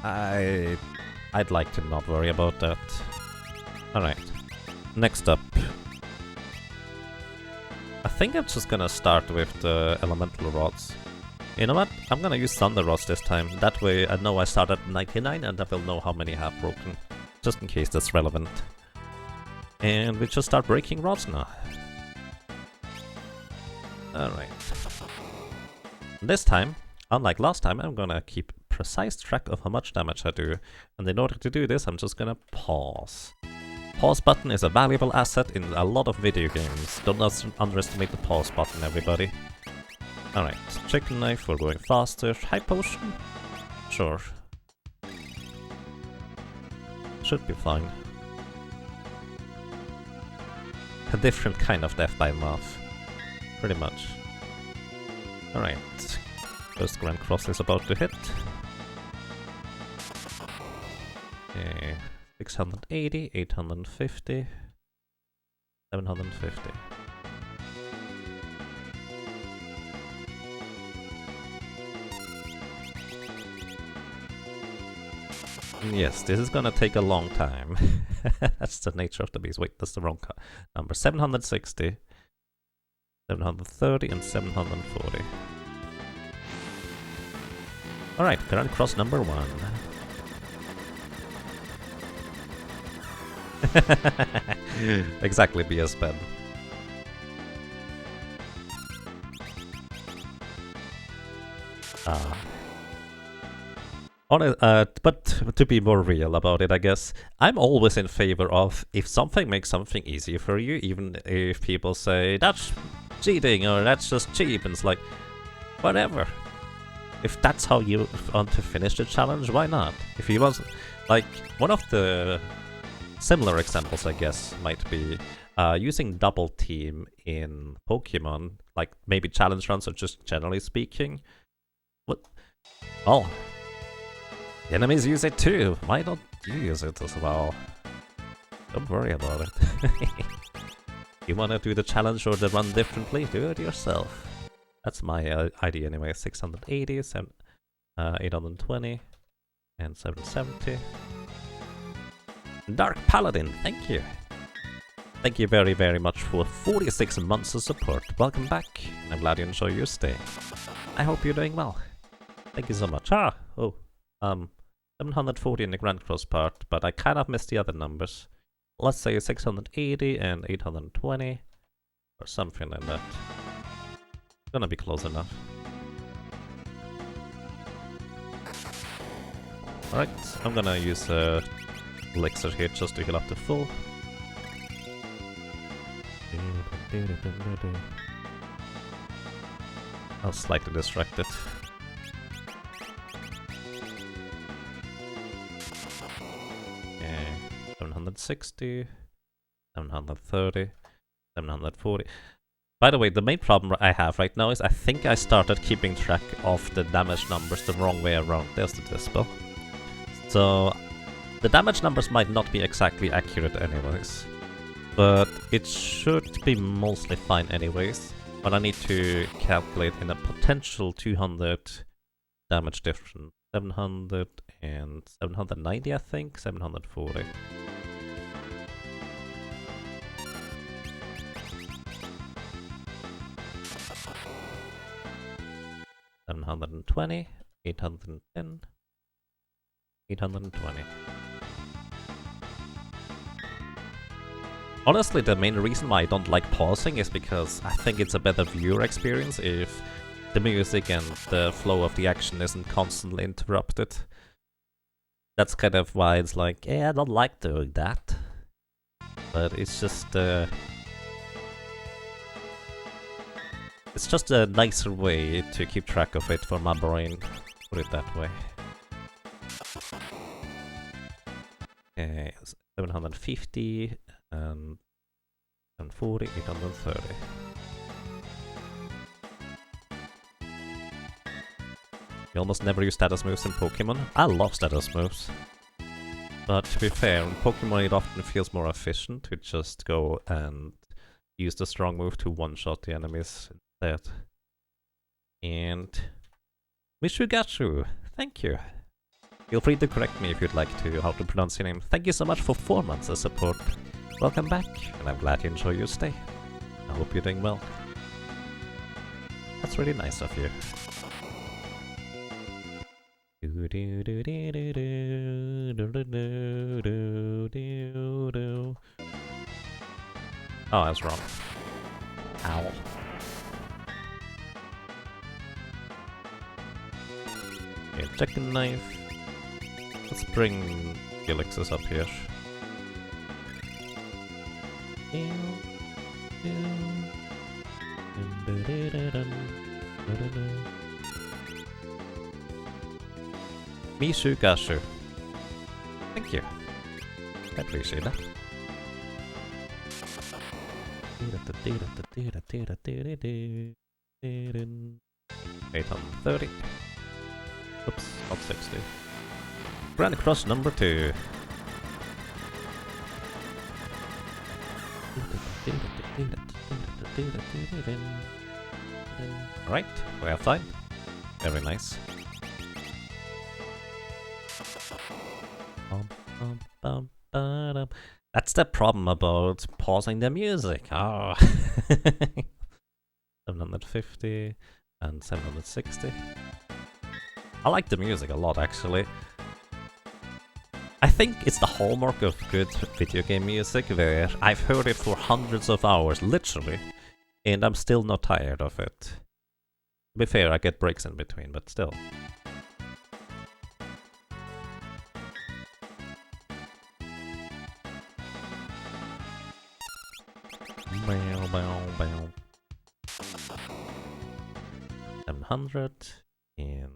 I'd like to not worry about that. Alright. Next up. I think I'm just gonna start with the elemental rods. You know what? I'm gonna use Thunder Rods this time. That way I know I start at 99 and I will know how many I have broken. Just in case that's relevant. And we just start breaking rods now. Alright. This time, unlike last time, I'm gonna keep precise track of how much damage I do. And in order to do this, I'm just gonna pause. Pause button is a valuable asset in a lot of video games. Don't underestimate the pause button, everybody. Alright, chicken knife for going faster. High potion? Sure. Should be fine. A different kind of death by mouth. Pretty much. Alright. First Grand Cross is about to hit. 680, 850, 750. Yes, this is gonna take a long time. That's the nature of the beast. Wait, that's the wrong number. 760, 730, and 740. Alright, current cross number 1. Exactly, BS Ben. But to be more real about it, I guess, I'm always in favor of if something makes something easier for you, even if people say that's cheating or that's just cheap, and it's like, whatever. If that's how you want to finish the challenge, why not? If you want, like, one of the similar examples, I guess, might be using double team in Pokemon, like maybe challenge runs or just generally speaking. What? Oh. The enemies use it too. Why don't you use it as well? Don't worry about it. You wanna do the challenge or the run differently? Do it yourself. That's my idea anyway. 680, 820, and 770. Dark Paladin, thank you. Thank you very, very much for 46 months of support. Welcome back. I'm glad you enjoy your stay. I hope you're doing well. Thank you so much. 740 in the Grand Cross part, but I kind of missed the other numbers. Let's say 680 and 820, or something like that. Gonna be close enough. Alright, I'm gonna use elixir here just to heal up to full. I was slightly distracted. Okay, 760, 730, 740. By the way, the main problem I have right now is I think I started keeping track of the damage numbers the wrong way around. There's the dispel. So the damage numbers might not be exactly accurate anyways, but it should be mostly fine anyways. But I need to calculate in a potential 200 damage difference. 700 and 790, I think. 740. $720, 810, 820. Honestly, the main reason why I don't like pausing is because I think it's a better viewer experience if the music and the flow of the action isn't constantly interrupted. That's kind of why it's like, yeah, I don't like doing that. But it's just a nicer way to keep track of it for my brain, put it that way. Okay, 750 and 740, 830. You almost never use status moves in Pokemon. I love status moves. But to be fair, in Pokemon it often feels more efficient to just go and use the strong move to one-shot the enemies instead. And Mishugatsu, thank you. Feel free to correct me if you'd like to how to pronounce your name. Thank you so much for 4 months of support. Welcome back, and I'm glad you enjoy your stay. I hope you're doing well. That's really nice of you. Oh, I was wrong. Ow. Okay, second knife. Let's bring Galaxus up here. Mishugashu. Thank you. I appreciate that. 830. Oops, not 60. Grand Cross number 2. Alright, we have time. Very nice. That's the problem about pausing the music. Oh. 750 and 760. I like the music a lot, actually. I think it's the hallmark of good video game music, where I've heard it for hundreds of hours, literally, and I'm still not tired of it. To be fair, I get breaks in between, but still. Bow, bow, bow. 700 in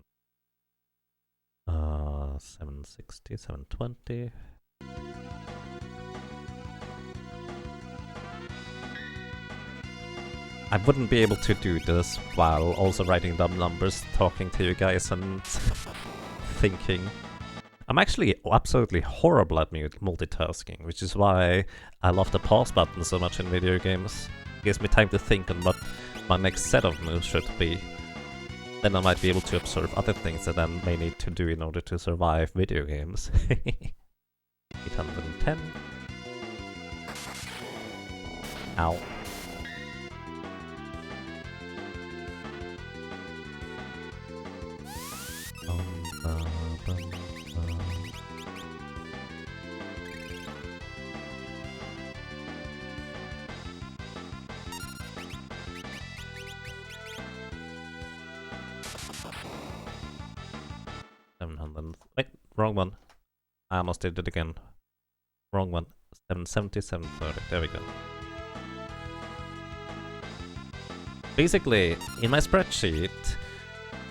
760, 720. I wouldn't be able to do this while also writing down numbers, talking to you guys and thinking. I'm actually absolutely horrible at multitasking, which is why I love the pause button so much in video games. It gives me time to think on what my next set of moves should be. Then I might be able to observe other things that I may need to do in order to survive video games. 810. Ow. 700. Wait, wrong one. I almost did it again. Wrong one. 770, 730. There we go. Basically, in my spreadsheet,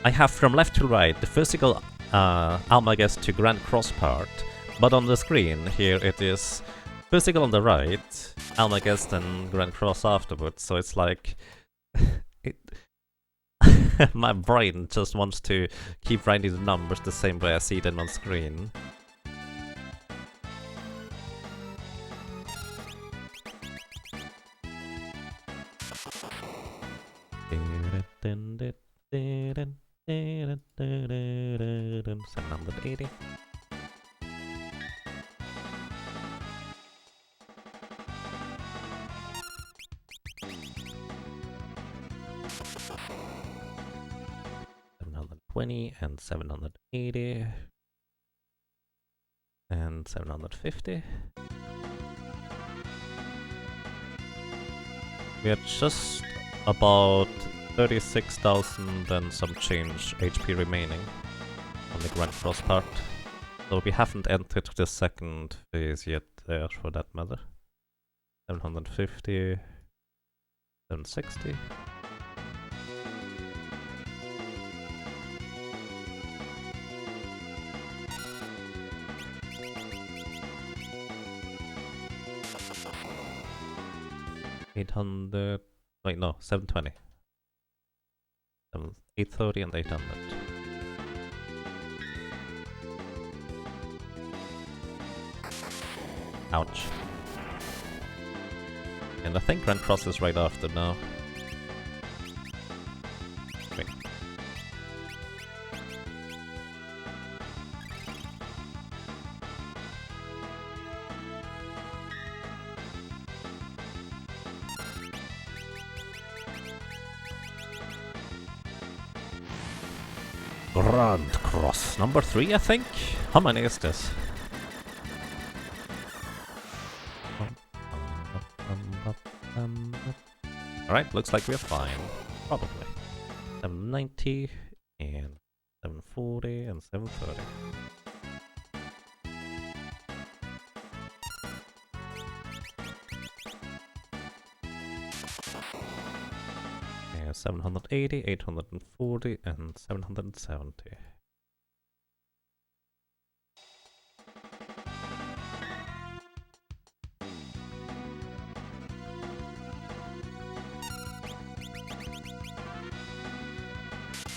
I have from left to right the physical Almaguest to Grand Cross part, but on the screen here it is physical on the right, Almaguest and Grand Cross afterwards, so it's like... my brain just wants to keep writing the numbers the same way I see them on screen. $780. $720 and $780 and $750. We are just about 36,000 and some change HP remaining on the Grand Cross part. So we haven't entered the second phase yet there, for that matter. 750, 760. $800. Wait, no, 720. 830 and 800. Ouch. And I think Grand Cross is right after now. Wait. Grand Cross number 3, I think. How many is this? Alright, looks like we're fine. Probably. 790 and 740 and 730. And 780, 840 and 770.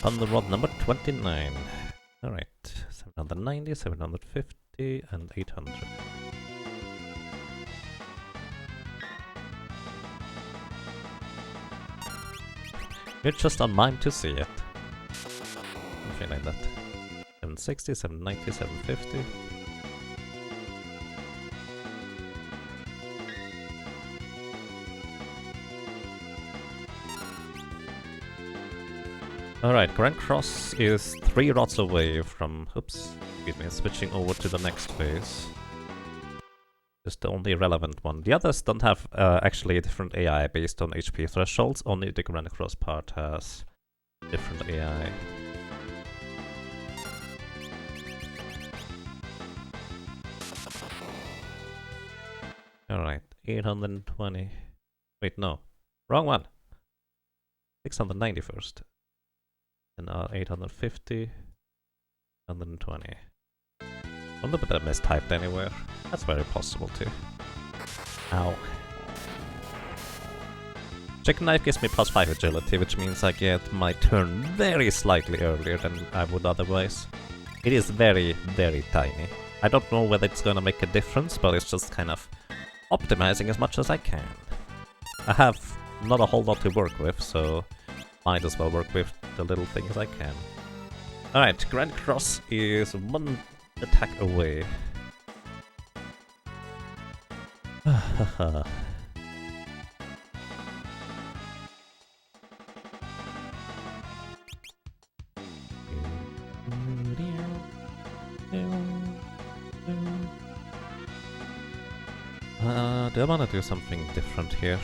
On the rod number 29. Alright, 790, 750 and 800. You're just on Mime to see it. Something like that. 760, 790, 750. Alright, Grand Cross is 3 rods away from... Oops, excuse me, switching over to the next phase. It's the only relevant one. The others don't have actually a different AI based on HP thresholds, only the Grand Cross part has different AI. Alright, 820. Wait, no. Wrong one. 690 first. And 850. 120. Wonder if that mistyped anywhere. That's very possible too. Ow. Chicken knife gives me +5 agility, which means I get my turn very slightly earlier than I would otherwise. It is very, very tiny. I don't know whether it's gonna make a difference, but it's just kind of optimizing as much as I can. I have not a whole lot to work with, so might as well work with the little things I can. Alright, Grand Cross is one attack away. Do I want to do something different here?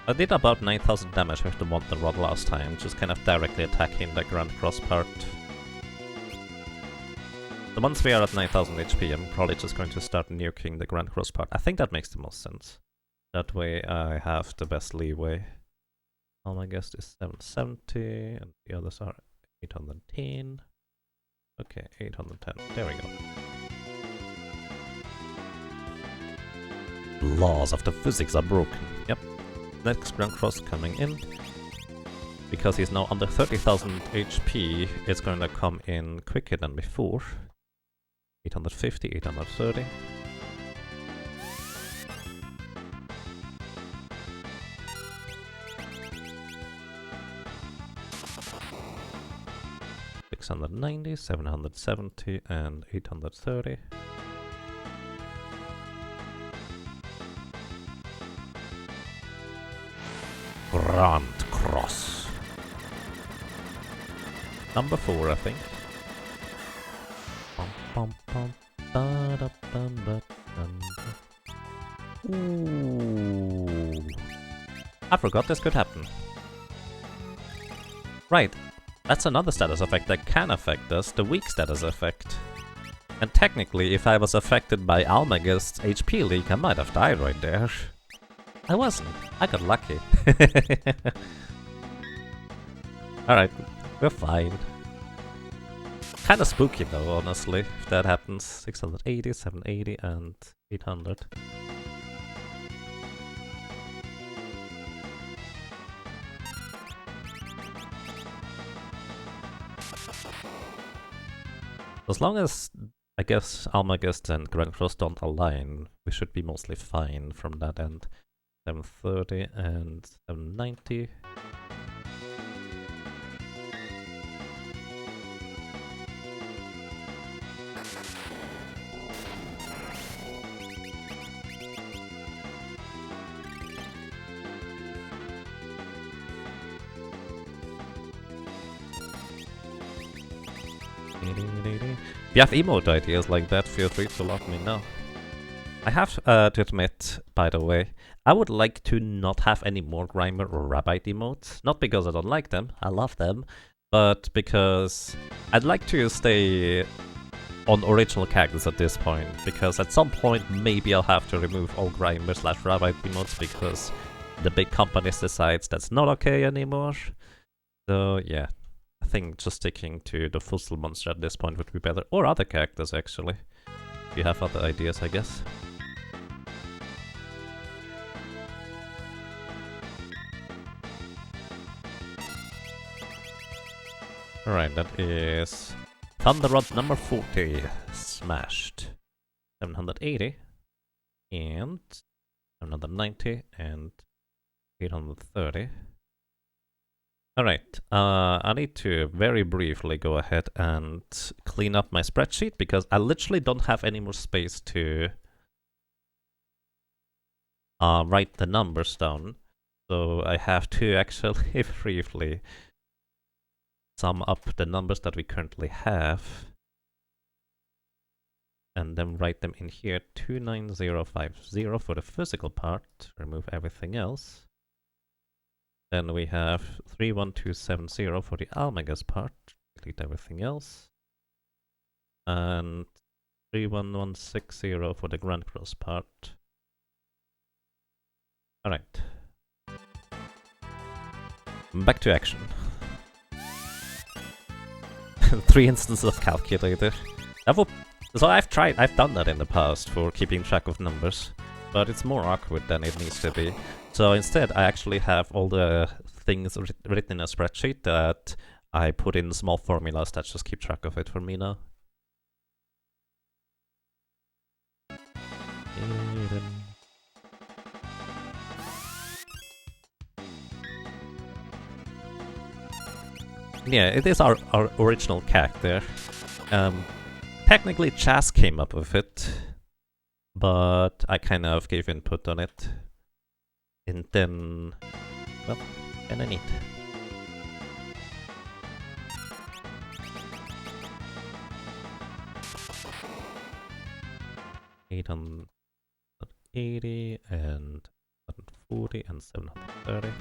I did about 9000 damage with the Wanton Rod last time, just kind of directly attacking the Grand Cross part. So once we are at 9000 HP, I'm probably just going to start nuking the Grand Cross part. I think that makes the most sense. That way I have the best leeway. Oh, my guess is 770, and the others are 810. Okay, 810. There we go. Laws of the physics are broken. Yep. Next Grand Cross coming in. Because he's now under 30,000 HP, it's going to come in quicker than before. 850, 830. $690, 770, and 830. Grand Cross. Number 4, I think. Ooh. I forgot this could happen. Right. That's another status effect that can affect us, the weak status effect. And technically, if I was affected by Almagest's HP leak, I might have died right there. I wasn't. I got lucky. Alright, we're fine. Kinda spooky though, honestly, if that happens. 680, 780, and 800. As long as, I guess, Almagest and Grand Cross don't align, we should be mostly fine from that end. 730 and 790. If you have emote ideas like that, feel free to let me know. I have to admit, by the way, I would like to not have any more Grimer or Rabbite emotes. Not because I don't like them, I love them, but because I'd like to stay on original characters at this point, because at some point maybe I'll have to remove all Grimer / Rabbite emotes because the big companies decides that's not okay anymore. So yeah, I think just sticking to the Fussel monster at this point would be better, or other characters actually. If you have other ideas, I guess. Alright, that is Thunder Rod number 40, smashed. 780, and 790, and 830. Alright, I need to very briefly go ahead and clean up my spreadsheet, because I literally don't have any more space to write the numbers down. So I have to actually briefly sum up the numbers that we currently have, and then write them in here. 29050 for the physical part, remove everything else. Then we have 31270 for the Almagest part, delete everything else. And 31160 for the Grand Cross part. Alright. Back to action. 3 instances of calculator. So I've done that in the past for keeping track of numbers, but it's more awkward than it needs to be. So instead, I actually have all the things written in a spreadsheet that I put in small formulas that just keep track of it for me now. Yeah, it is our original character. Technically, Chas came up with it, but I kind of gave input on it. And then, well, kinda neat. $880 and 740 and 730.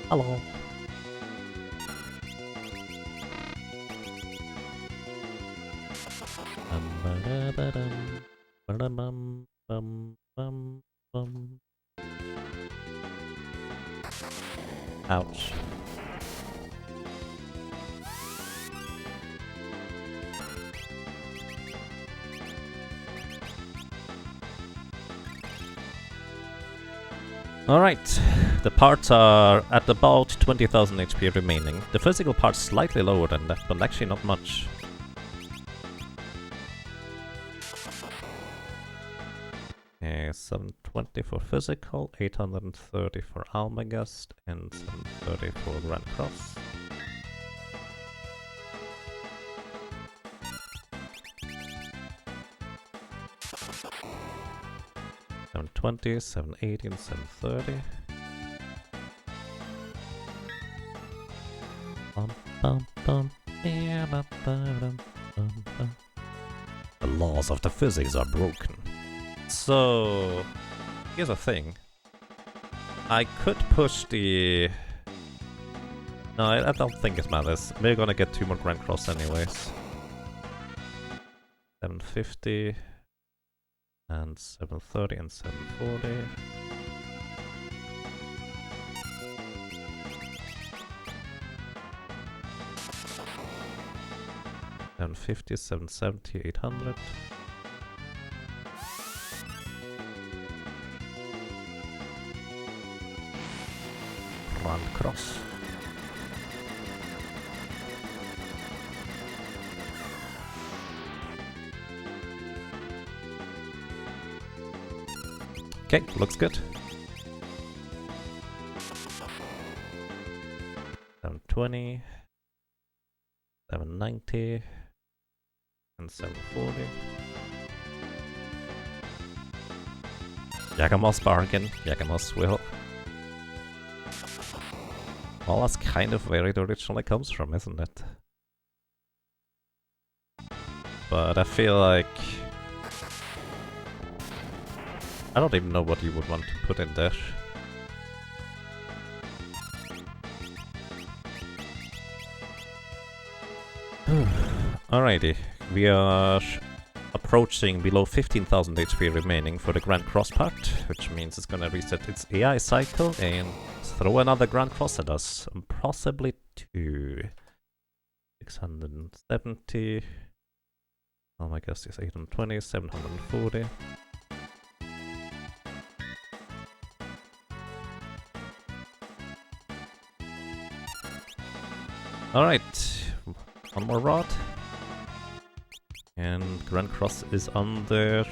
Hello. Ouch. Alright, the parts are at about 20,000 HP remaining. The physical part's slightly lower than that, but actually not much. Okay, 720 for physical, 830 for Almagast, and 730 for Grand Cross. $720, $780, and $730. The laws of the physics are broken. So, here's the thing. I could push the... No, I don't think it matters. We're gonna get 2 more Grand Cross anyways. 750 and 730 and 740. $750, $770, $800. Grand Cross. Okay, looks good. 720, 790, and 740. Yagamo's bargain, Yagamo's will. Well, that's kind of where it originally comes from, isn't it? But I feel like... I don't even know what you would want to put in there. Alrighty, we are approaching below 15,000 HP remaining for the Grand Cross part, which means it's gonna reset its AI cycle and throw another Grand Cross at us, possibly 2. 670. Oh my gosh, it's 820, 740. Alright, one more rod. And Grand Cross is under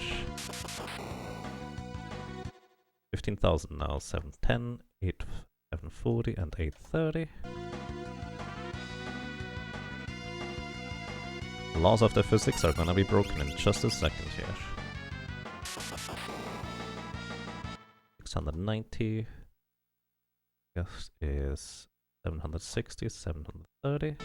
15,000 now. 710, 740 and 830. The laws of the physics are gonna be broken in just a second here. 690. Yes, is 760, 730.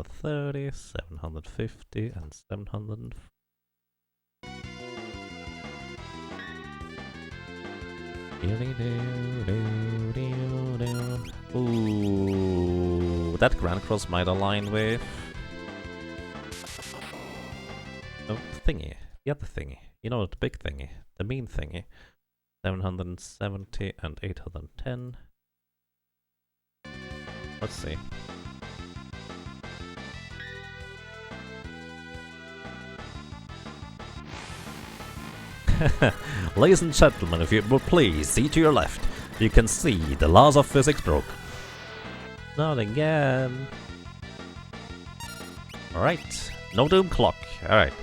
730, 750, and 700. Ooh, that Grand Cross might align with... Oh, thingy. The other thingy. You know, the big thingy. The mean thingy. 770 and 810. Let's see. Ladies and gentlemen, if you would please see to your left, you can see the laws of physics broke. Not again. Alright, no doom clock. Alright,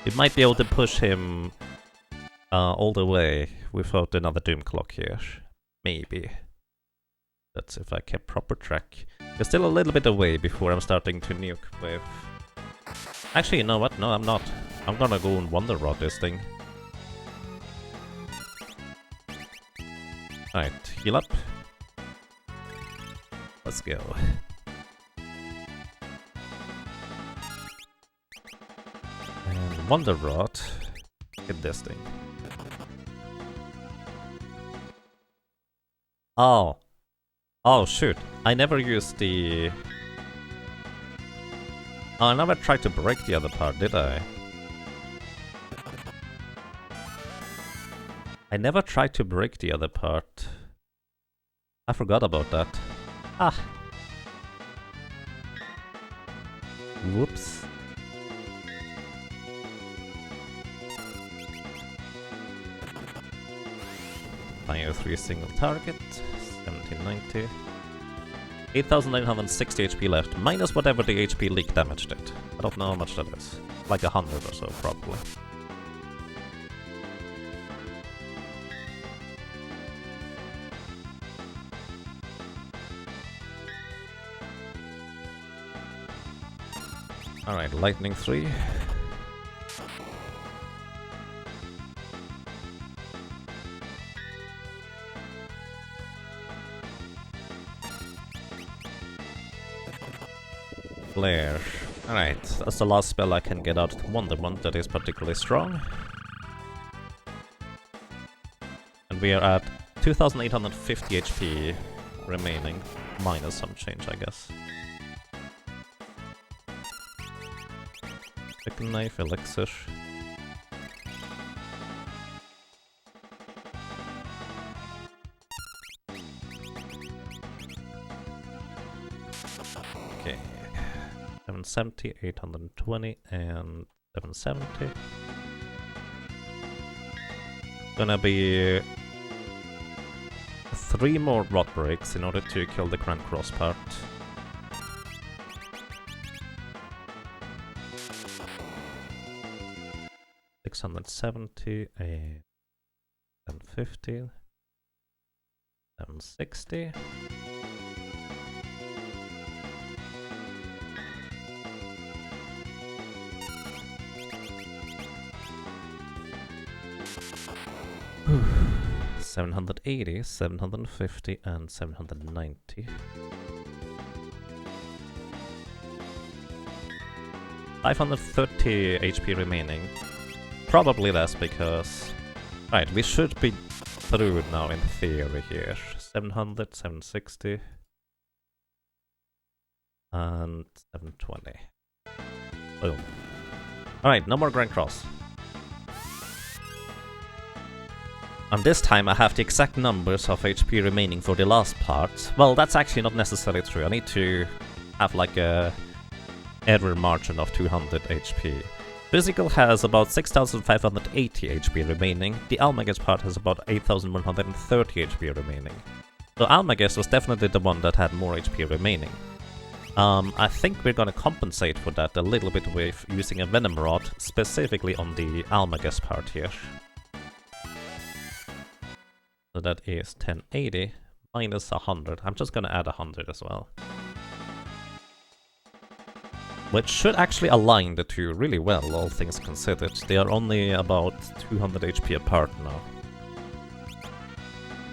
we might be able to push him all the way without another doom clock here. Maybe. That's if I kept proper track. We're still a little bit away before I'm starting to nuke with... Actually, you know what? No, I'm not. I'm gonna go and Wonder Rod this thing. Alright, heal up. Let's go. And Wonder Rod. Get this thing. Oh. Oh shoot. I never used the... Oh, I never tried to break the other part, did I? I never tried to break the other part. I forgot about that. Ah! Whoops. Fire 3 single target. 1790. 8960 HP left, minus whatever the HP leak damage did. I don't know how much that is. Like 100 or so, probably. Alright, Lightning 3. Flare. Alright, that's the last spell I can get out of Wonder One that is particularly strong. And we are at 2850 HP remaining, minus some change, I guess. Chicken Knife, Elixir. Okay. 770, 820, and 770. Gonna be 3 more rod breaks in order to kill the Grand Cross part. $670, and 750, 760. Whew. 780, 750, and 790. 530 HP remaining. Probably less because... Right, we should be through now in theory here. 700, 760... and 720. Boom. Alright, no more Grand Cross. And this time I have the exact numbers of HP remaining for the last part. Well, that's actually not necessarily true. I need to have like a error margin of 200 HP. Physical has about 6580 HP remaining. The Almagus part has about 8130 HP remaining. So Almagus was definitely the one that had more HP remaining. I think we're gonna compensate for that a little bit with using a Venom Rod, specifically on the Almagus part here. So that is 1080 minus 100. I'm just gonna add 100 as well. Which should actually align the two really well, all things considered. They are only about 200 HP apart now.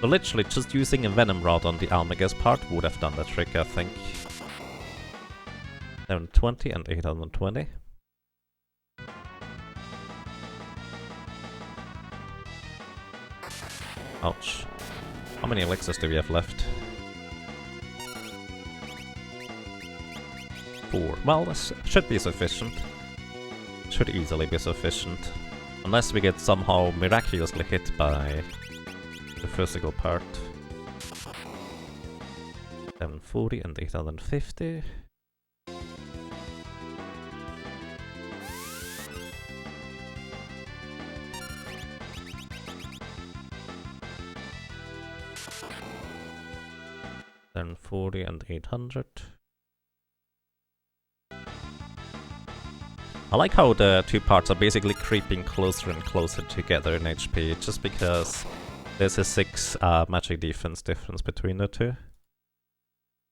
So literally just using a Venom Rod on the Almagus part would have done the trick, I think. 720 and 820. Ouch. How many elixirs do we have left? 4. Well, this should be sufficient. Should easily be sufficient. Unless we get somehow miraculously hit by the physical part. 740 and 850. Then 40 and 800. I like how the two parts are basically creeping closer and closer together in HP, just because there's a 6 magic defense difference between the two.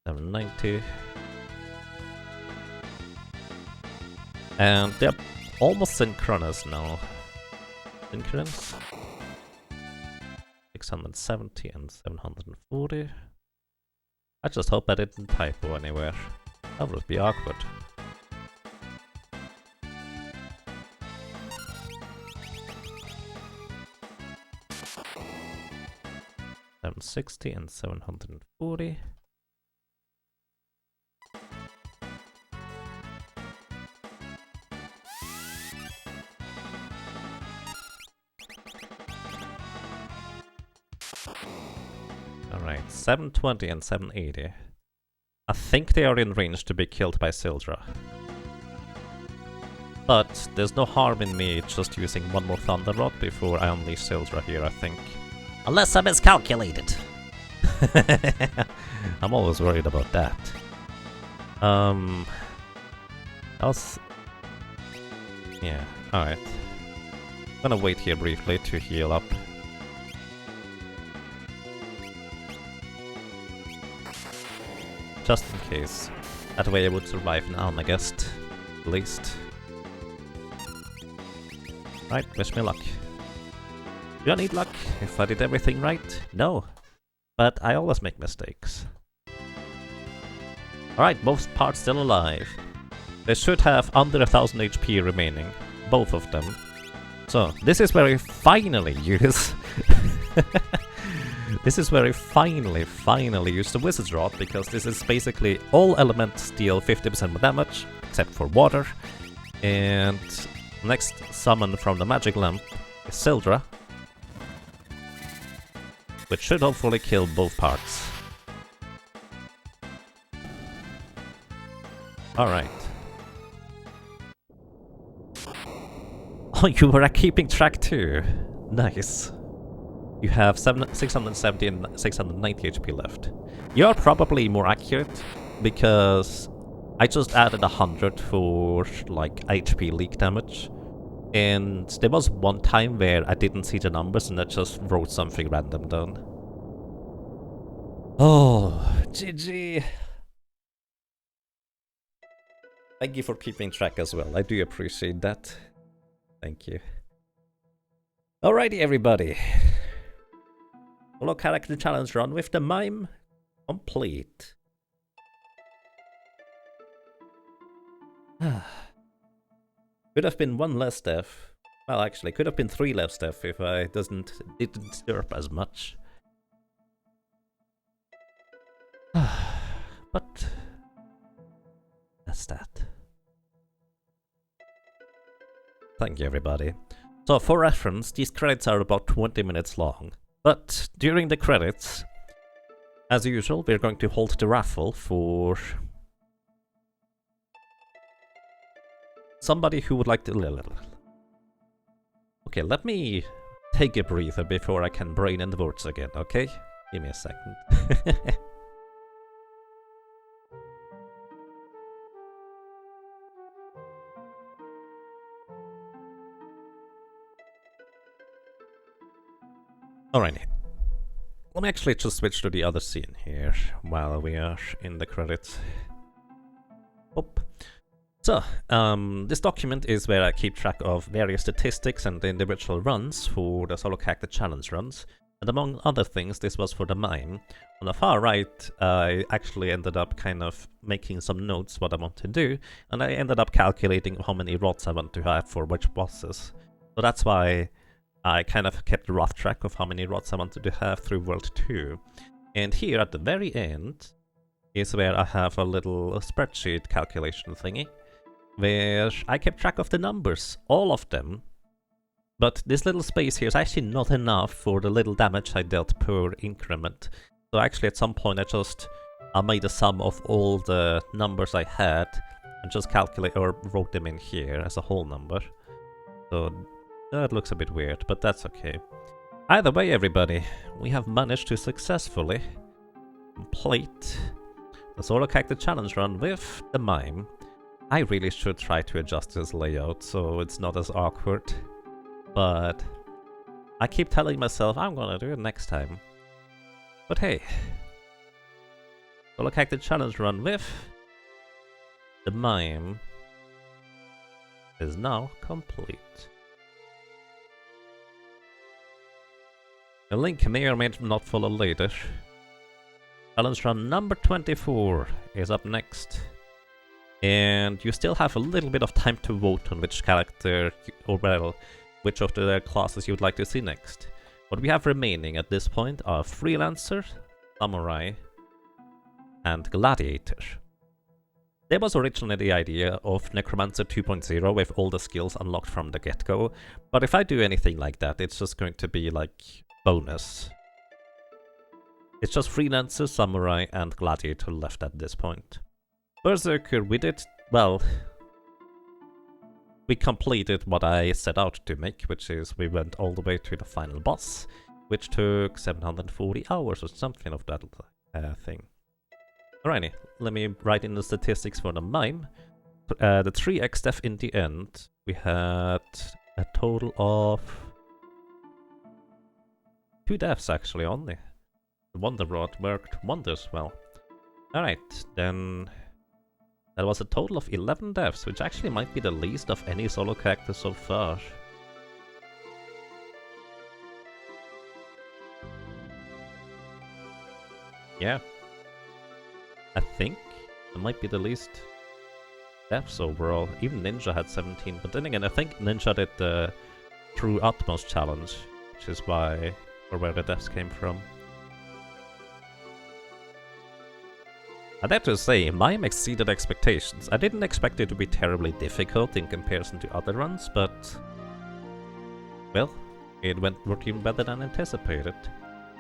790. And they're almost synchronous now. Synchronous? 670 and 740. I just hope I didn't typo anywhere. That would be awkward. $760 and 740. Alright, 720 and 780. I think they are in range to be killed by Sildra. But there's no harm in me just using one more Thunder Rod before I unleash Sildra here, I think. Unless I miscalculated! I'm always worried about that. Yeah, alright. I'm gonna wait here briefly to heal up. Just in case. That way I would survive an Almagest, at least. Right, wish me luck. Do I need luck if I did everything right? No. But I always make mistakes. Alright, both parts still alive. They should have under 1000 HP remaining. Both of them. So, this is where we finally use... This is where we finally use the Wizard's Rod, because this is basically all elements deal 50% more damage, except for water. And next summon from the Magic Lamp is Sildra, which should hopefully kill both parts. Alright. Oh, you were keeping track too. Nice. You have 670 and 690 HP left. You are probably more accurate, because I just added 100 for like HP leak damage. And there was one time where I didn't see the numbers and I just wrote something random down. Oh, GG. Thank you for keeping track as well. I do appreciate that. Thank you. Alrighty, everybody. Solo character challenge run with the Mime complete. Could have been one less death. Well, actually, could have been 3 less death if I didn't derp as much. But that's that. Thank you, everybody. So, for reference, these credits are about 20 minutes long. But during the credits, as usual, we're going to hold the raffle for somebody who would like to... Okay, let me take a breather before I can brain in the words again, okay? Give me a second. Alrighty. Let me actually just switch to the other scene here while we are in the credits. Oop. So, this document is where I keep track of various statistics and the individual runs for the solo character challenge runs, And among other things, this was for the mime. On the far right, I actually ended up kind of making some notes what I want to do, and I ended up calculating how many rods I want to have for which bosses. So that's why I kind of kept a rough track of how many rods I wanted to have through World 2. And here at the very end is where I have a little spreadsheet calculation thingy, where I kept track of the numbers, all of them. But this little space here is actually not enough for the little damage I dealt per increment. So actually at some point I made a sum of all the numbers I had and just calculate or wrote them in here as a whole number. So that looks a bit weird, but that's okay. Either way, everybody, we have managed to successfully complete the Solo Character Challenge run with the Mime. I really should try to adjust this layout so it's not as awkward. But I keep telling myself I'm gonna do it next time. But hey, Solo Character Challenge run with the Mime is now complete. The link may or may not follow later. Challenge run number 24 is up next. And you still have a little bit of time to vote on which character, or well, which of the classes you would like to see next. What we have remaining at this point are Freelancer, Samurai, and Gladiator. There was originally the idea of Necromancer 2.0 with all the skills unlocked from the get-go, but if I do anything like that, it's just going to be like bonus. It's just Freelancer, Samurai, and Gladiator left at this point. Berserker, we did, well, we completed what I set out to make, which is we went all the way to the final boss, which took 740 hours or something of that thing. Alrighty, let me write in the statistics for the Mime. The 3x death in the end, we had a total of 2 deaths actually only. The Wonder Rod worked wonders well. Alright, then that was a total of 11 deaths, which actually might be the least of any solo character so far. Yeah. I think it might be the least deaths overall. Even Ninja had 17, but then again, I think Ninja did the True Utmost challenge, which is why, or where the deaths came from. I'd have to say, Mime exceeded expectations. I didn't expect it to be terribly difficult in comparison to other runs, but well, it worked even better than anticipated.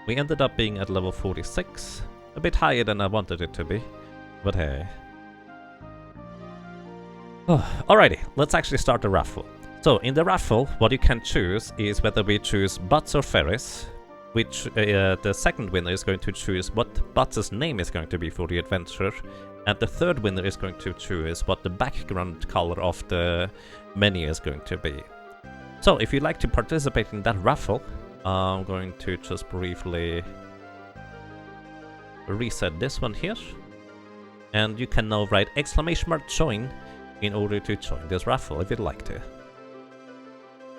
We ended up being at level 46, a bit higher than I wanted it to be, but hey. Alrighty, let's actually start the raffle. So, in the raffle, what you can choose is whether we choose Butts or Ferris, which the second winner is going to choose what Butts' name is going to be for the adventure, and the third winner is going to choose what the background color of the menu is going to be. So, if you'd like to participate in that raffle, I'm going to just briefly reset this one here, and you can now write !join in order to join this raffle if you'd like to.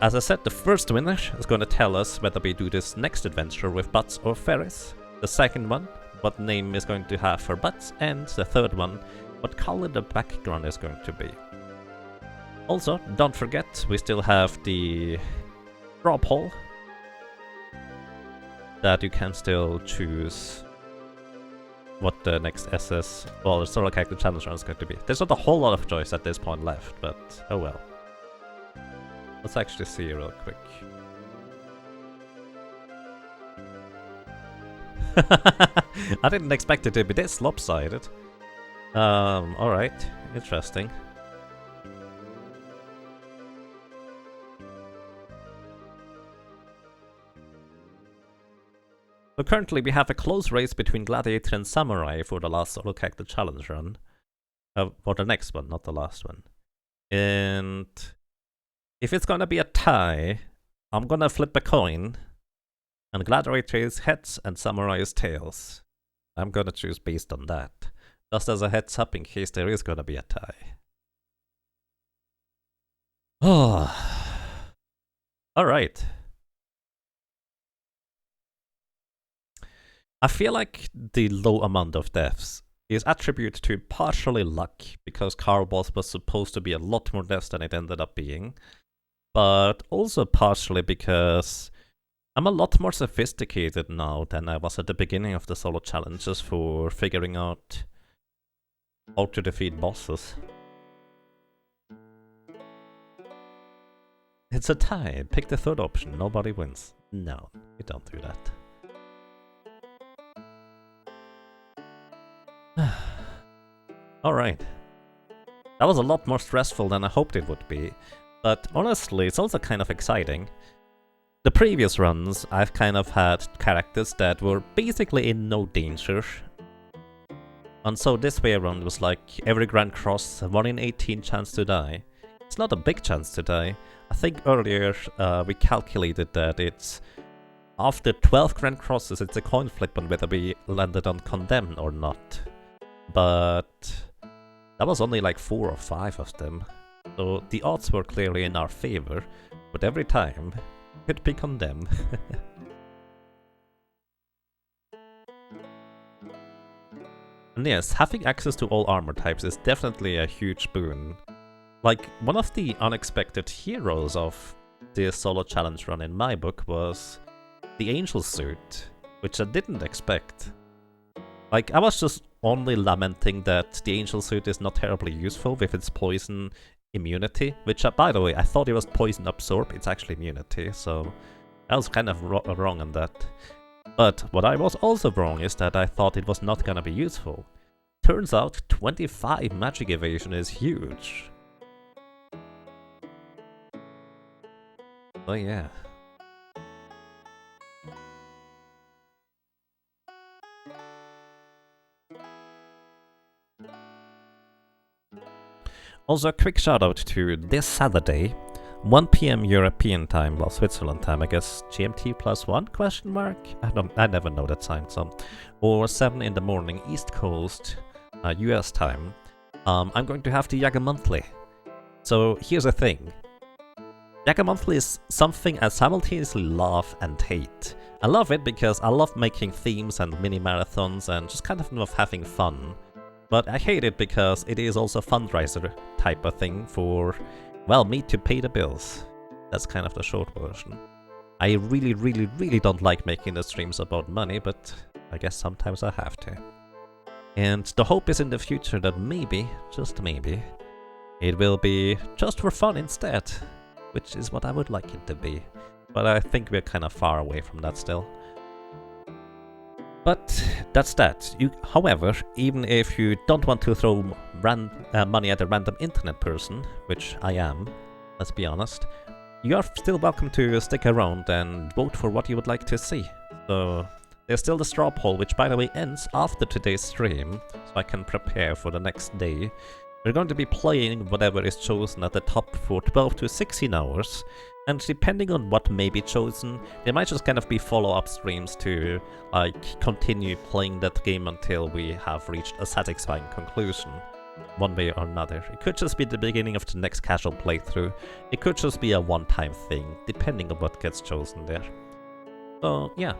As I said, the first winner is going to tell us whether we do this next adventure with Butts or Ferris. The second one, what name is going to have for Butts, and the third one, what color the background is going to be. Also, don't forget, we still have the draw poll that you can still choose what the next SS, well, the Solo Character Challenge run is going to be. There's not a whole lot of choice at this point left, but oh well. Let's actually see real quick. I didn't expect it to be this lopsided. Alright, interesting. So currently we have a close race between Gladiator and Samurai for the last Solo Character Challenge run. For the next one, not the last one. And if it's gonna be a tie, I'm gonna flip a coin, and Gladiator is heads and Samurai is tails. I'm gonna choose based on that, just as a heads up in case there is gonna be a tie. Oh, alright. I feel like the low amount of deaths is attributed to partially luck, because Carl Boss was supposed to be a lot more deaths than it ended up being, but also partially because I'm a lot more sophisticated now than I was at the beginning of the solo challenges for figuring out how to defeat bosses. It's a tie. Pick the third option. Nobody wins. No, you don't do that. Alright. That was a lot more stressful than I hoped it would be, but honestly, it's also kind of exciting. The previous runs, I've kind of had characters that were basically in no danger. And so this way around was like every Grand Cross, 1 in 18 chance to die. It's not a big chance to die. I think earlier we calculated that it's after 12 Grand Crosses, it's a coin flip on whether we landed on Condemned or not. But that was only like 4 or 5 of them. So the odds were clearly in our favor, but every time it could be Condemned. And yes, having access to all armor types is definitely a huge boon. Like, one of the unexpected heroes of this solo challenge run in my book was the Angel Suit, which I didn't expect. Like, I was just only lamenting that the Angel Suit is not terribly useful with its poison immunity, which, by the way, I thought it was poison absorb, it's actually immunity, so I was kind of wrong on that. But what I was also wrong is that I thought it was not gonna be useful. Turns out 25 magic evasion is huge. Oh yeah. Also, a quick shout out to this Saturday, 1 PM European time, well, Switzerland time, I guess, GMT +1, question mark? I never know that time, so. Or 7 in the morning, East Coast, US time. I'm going to have the Yaga Monthly. So, here's the thing. Yaga Monthly is something I simultaneously love and hate. I love it because I love making themes and mini marathons and just kind of having fun. But I hate it because it is also a fundraiser type of thing for, well, me to pay the bills. That's kind of the short version. I really don't like making the streams about money, but I guess sometimes I have to. And the hope is in the future that maybe, just maybe, it will be just for fun instead, which is what I would like it to be. But I think we're kind of far away from that still. But that's that. However, even if you don't want to throw money at a random internet person, which I am, let's be honest, you are still welcome to stick around and vote for what you would like to see. So there's still the straw poll, which by the way ends after today's stream, so I can prepare for the next day. We're going to be playing whatever is chosen at the top for 12 to 16 hours, and depending on what may be chosen, there might just kind of be follow-up streams to, like, continue playing that game until we have reached a satisfying conclusion, one way or another. It could just be the beginning of the next casual playthrough, it could just be a one-time thing, depending on what gets chosen there. So, yeah.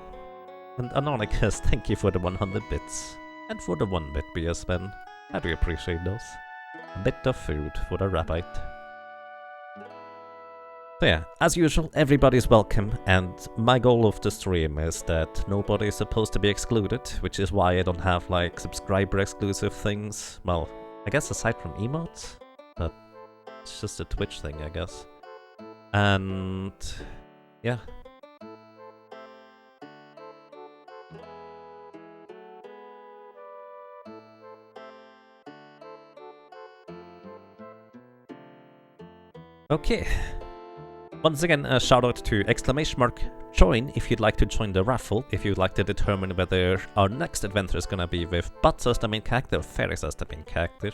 And Anonicus, thank you for the 100 bits, and for the 1-bit BSN. I do appreciate those. A bit of food for the rabbit. So yeah, as usual, everybody's welcome, and my goal of the stream is that nobody is supposed to be excluded, which is why I don't have, like, subscriber-exclusive things. Well, I guess aside from emotes, but it's just a Twitch thing, I guess. And yeah. Okay. Once again, a shout out to !join if you'd like to join the raffle, if you'd like to determine whether our next adventure is gonna be with Butts as the main character or Ferris as the main character,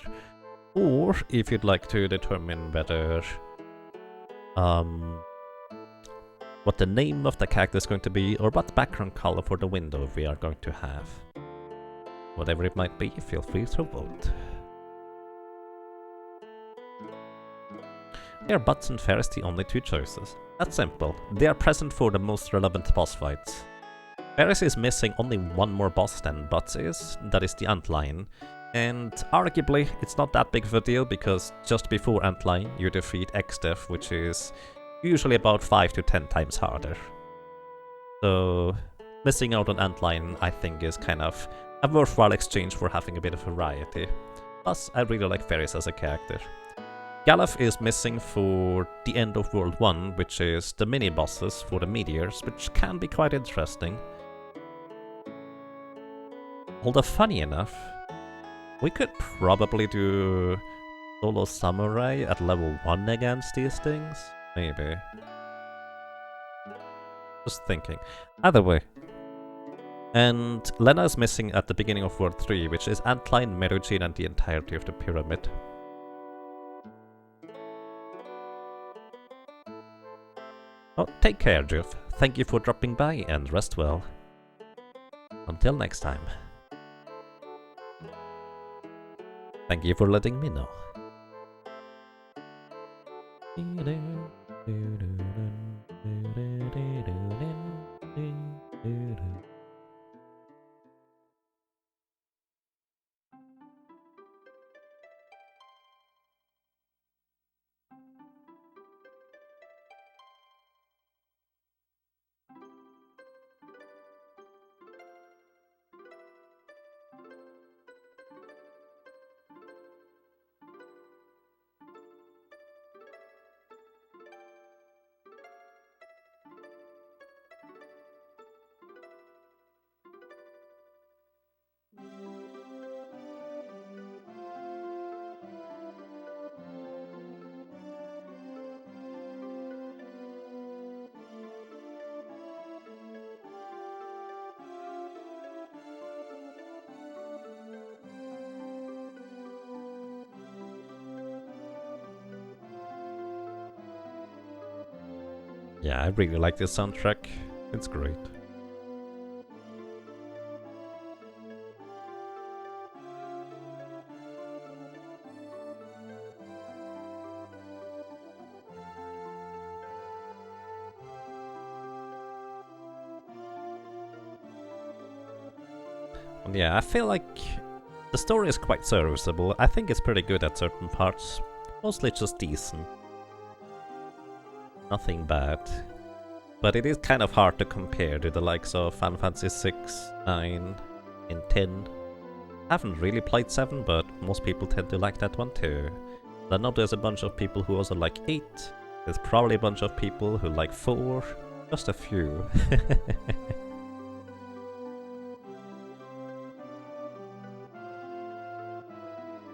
or if you'd like to determine whether what the name of the character is going to be, or what background color for the window we are going to have. Whatever it might be, feel free to vote. Are Butts and Ferris the only two choices? That's simple. They are present for the most relevant boss fights. Varys is missing only one more boss than Butts is, that is the Antlion. And arguably, it's not that big of a deal because just before Antlion you defeat Exdeath, which is usually about 5 to 10 times harder. So missing out on Antlion I think is kind of a worthwhile exchange for having a bit of variety. Plus, I really like Varys as a character. Galuf is missing for the end of World 1, which is the mini-bosses for the meteors, which can be quite interesting. Although funny enough, we could probably do Solo Samurai at level 1 against these things? Maybe. Just thinking. Either way. And Lena is missing at the beginning of World 3, which is Antlion, Merugen, and the entirety of the pyramid. Oh, take care, Jeff. Thank you for dropping by and rest well. Until next time. Thank you for letting me know. Yeah, I really like this soundtrack. It's great. And yeah, I feel like the story is quite serviceable. I think it's pretty good at certain parts. Mostly just decent. Nothing bad. But it is kind of hard to compare to the likes of Final Fantasy 6, 9, and 10. I haven't really played 7, but most people tend to like that one too. I know there's a bunch of people who also like 8. There's probably a bunch of people who like 4. Just a few.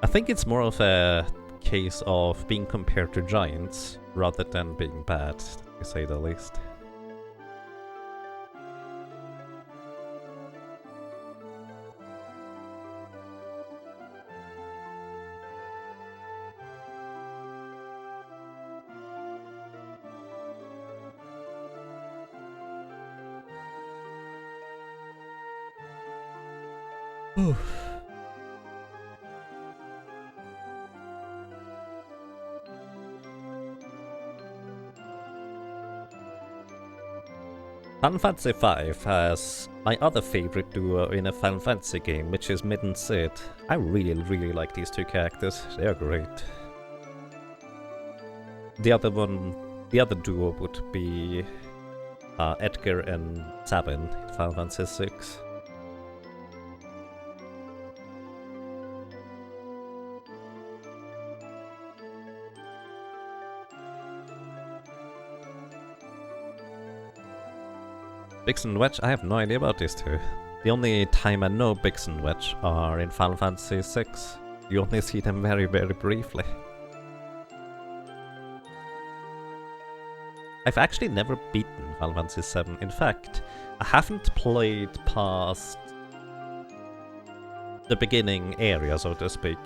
I think it's more of a case of being compared to giants rather than being bad, to say the least. Oof. Final Fantasy 5 has my other favorite duo in a Final Fantasy game, which is Mid and Sid. I really like these two characters, they're great. The other duo would be Edgar and Sabin in Final Fantasy 6. Biggs and Wedge, I have no idea about these two. The only time I know Biggs and Wedge are in Final Fantasy 6. You only see them very briefly. I've actually never beaten Final Fantasy 7. In fact, I haven't played past the beginning area, so to speak.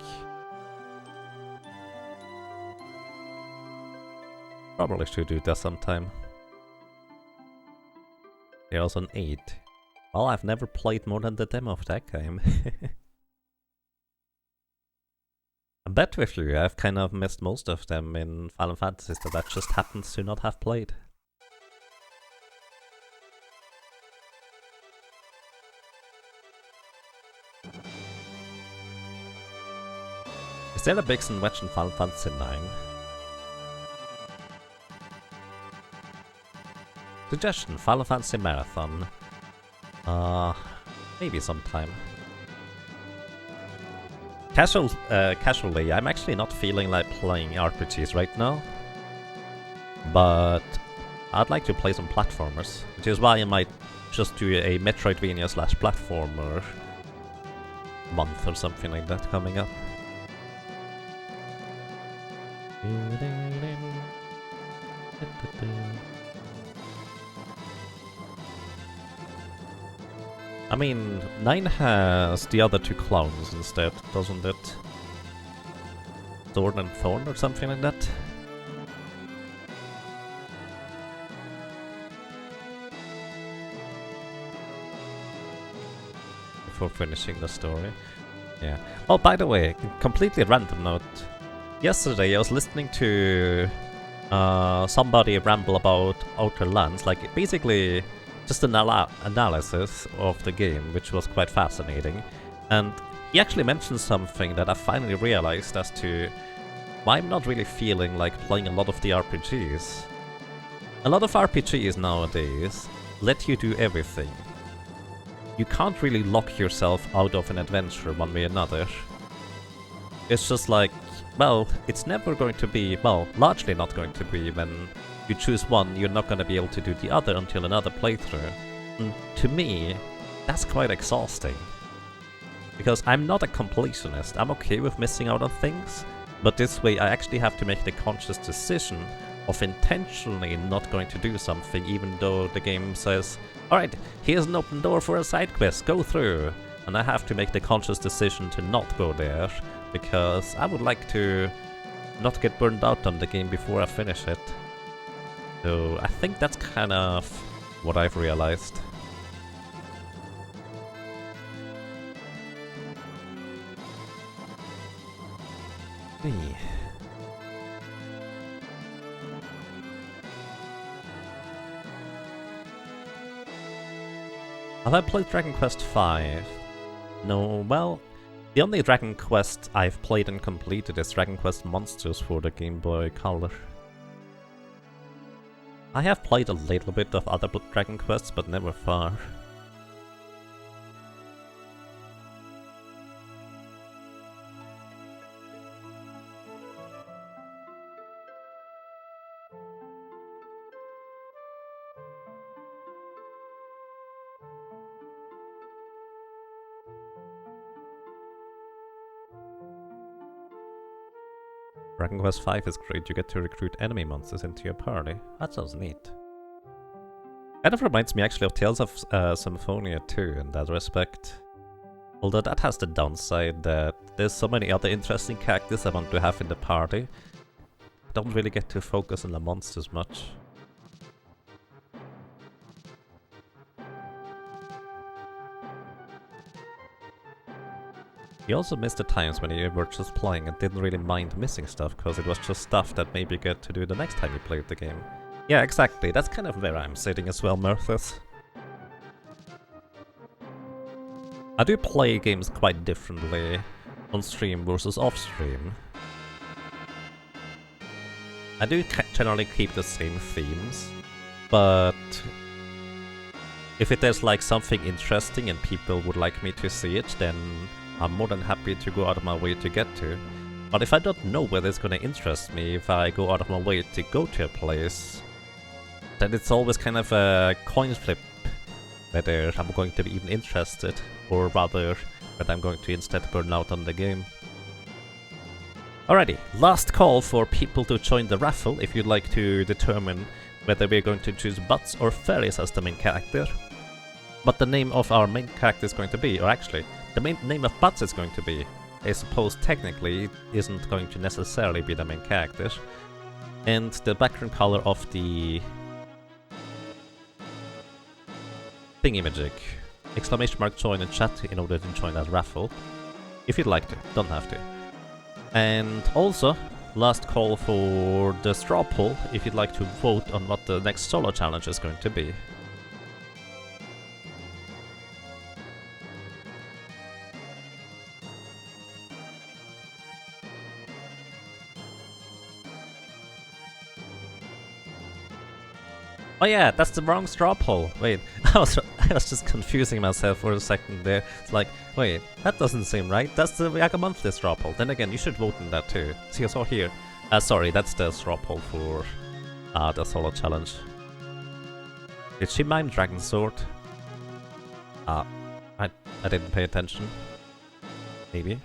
Probably should do that sometime. There's an 8. Well, I've never played more than the demo of that game. I bet with you, I've kind of missed most of them in Final Fantasies that I just happens to not have played. Is there a big sandwich in Final Fantasy 9? Suggestion, Final Fantasy Marathon. Maybe sometime. Casually, I'm actually not feeling like playing RPGs right now. But I'd like to play some platformers, which is why I might just do a Metroidvania / platformer month or something like that coming up. I mean, 9 has the other 2 clowns instead, doesn't it? Sword and Thorn or something like that? Before finishing the story. Yeah. Oh, by the way, completely random note. Yesterday I was listening to somebody ramble about Outer Lands, like basically just an analysis of the game, which was quite fascinating. And he actually mentioned something that I finally realized as to why I'm not really feeling like playing a lot of the RPGs. A lot of RPGs nowadays let you do everything. You can't really lock yourself out of an adventure one way or another. It's just like, well, it's never going to be, well, largely not going to be when you choose one, you're not going to be able to do the other until another playthrough. And to me, that's quite exhausting. Because I'm not a completionist, I'm okay with missing out on things, but this way I actually have to make the conscious decision of intentionally not going to do something even though the game says, alright, here's an open door for a side quest, go through. And I have to make the conscious decision to not go there, because I would like to not get burned out on the game before I finish it. So I think that's kind of what I've realized. Hey. Have I played Dragon Quest V? No, well, the only Dragon Quest I've played and completed is Dragon Quest Monsters for the Game Boy Color. I have played a little bit of other Dragon Quests, but never far. Dragon Quest V is great, you get to recruit enemy monsters into your party. That sounds neat. Kind of reminds me actually of Tales of Symphonia 2 in that respect. Although that has the downside that there's so many other interesting characters I want to have in the party. I don't really get to focus on the monsters much. You also missed the times when you were just playing and didn't really mind missing stuff, because it was just stuff that maybe you get to do the next time you played the game. Yeah, exactly, that's kind of where I'm sitting as well, Murthas. I do play games quite differently on stream versus off stream. I do generally keep the same themes, but if there's like something interesting and people would like me to see it, then I'm more than happy to go out of my way to get to. But if I don't know whether it's gonna interest me, if I go out of my way to go to a place, then it's always kind of a coin flip whether I'm going to be even interested, or rather, whether I'm going to instead burn out on the game. Alrighty, last call for people to join the raffle if you'd like to determine whether we're going to choose Butts or Fairies as the main character. But the name of our main character is going to be, or actually, the main name of Butts is going to be, I suppose technically it isn't going to necessarily be the main character. And the background color of the thingy-magic. Exclamation mark join in chat in order to join that raffle. If you'd like to, don't have to. And also, last call for the straw poll if you'd like to vote on what the next solo challenge is going to be. Oh yeah, that's the wrong straw poll. Wait, I was just confusing myself for a second there. It's like, wait, that doesn't seem right. That's the like a monthly straw poll. Then again, you should vote in that too. See, so here. Sorry, that's the straw poll for the solo challenge. Did she mime Dragon Sword? I didn't pay attention. Maybe.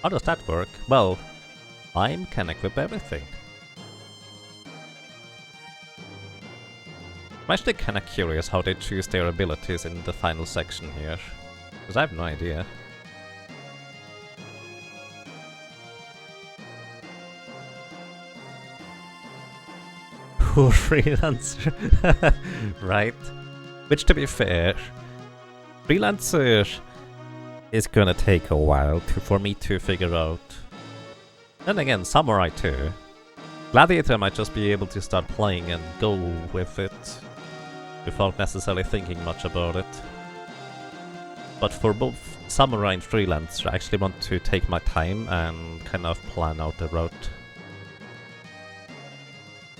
How does that work? Well, Mime can equip everything. I'm actually kinda curious how they choose their abilities in the final section here, because I have no idea. Poor freelancer. Right. Which, to be fair, freelancer is gonna take a while for me to figure out. Then again, samurai too. Gladiator I might just be able to start playing and go with it without necessarily thinking much about it. But for both samurai and freelancer, I actually want to take my time and kind of plan out the route.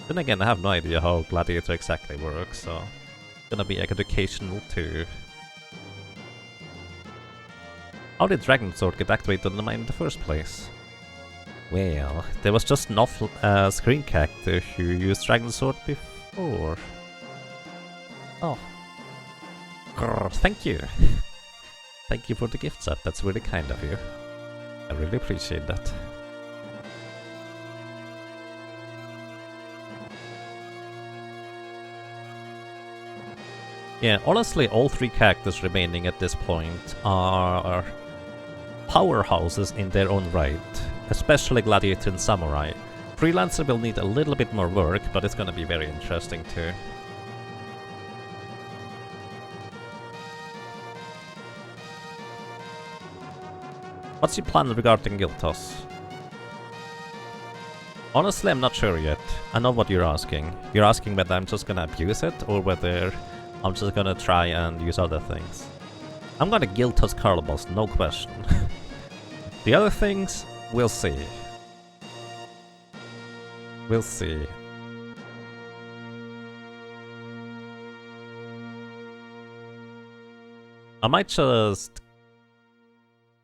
Then again, I have no idea how Gladiator exactly works, so it's gonna be educational too. How did Dragon Sword get activated on the mine in the first place? Well, there was just an screen character who used Dragon Sword before. Oh. Grr, thank you. Thank you for the gift set, that's really kind of you. I really appreciate that. Yeah, honestly, all three characters remaining at this point are powerhouses in their own right, especially Gladiator and Samurai. Freelancer will need a little bit more work, but it's gonna be very interesting too. What's your plan regarding guild toss? Honestly, I'm not sure yet. I know what you're asking. You're asking whether I'm just gonna abuse it, or whether I'm just gonna try and use other things. I'm gonna guild toss Carlobos, no question. The other things, we'll see. We'll see. I might just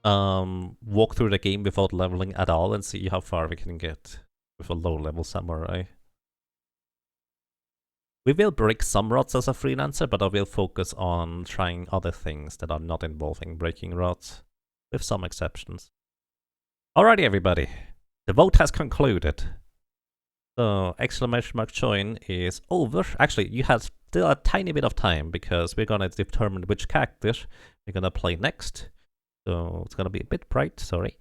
walk through the game without leveling at all and see how far we can get with a low level samurai. We will break some rods as a freelancer, but I will focus on trying other things that are not involving breaking rods, with some exceptions. Alrighty everybody, the vote has concluded. So, exclamation mark join is over. Actually, you have still a tiny bit of time, because we're gonna determine which character we're gonna play next. So, it's gonna be a bit bright, sorry.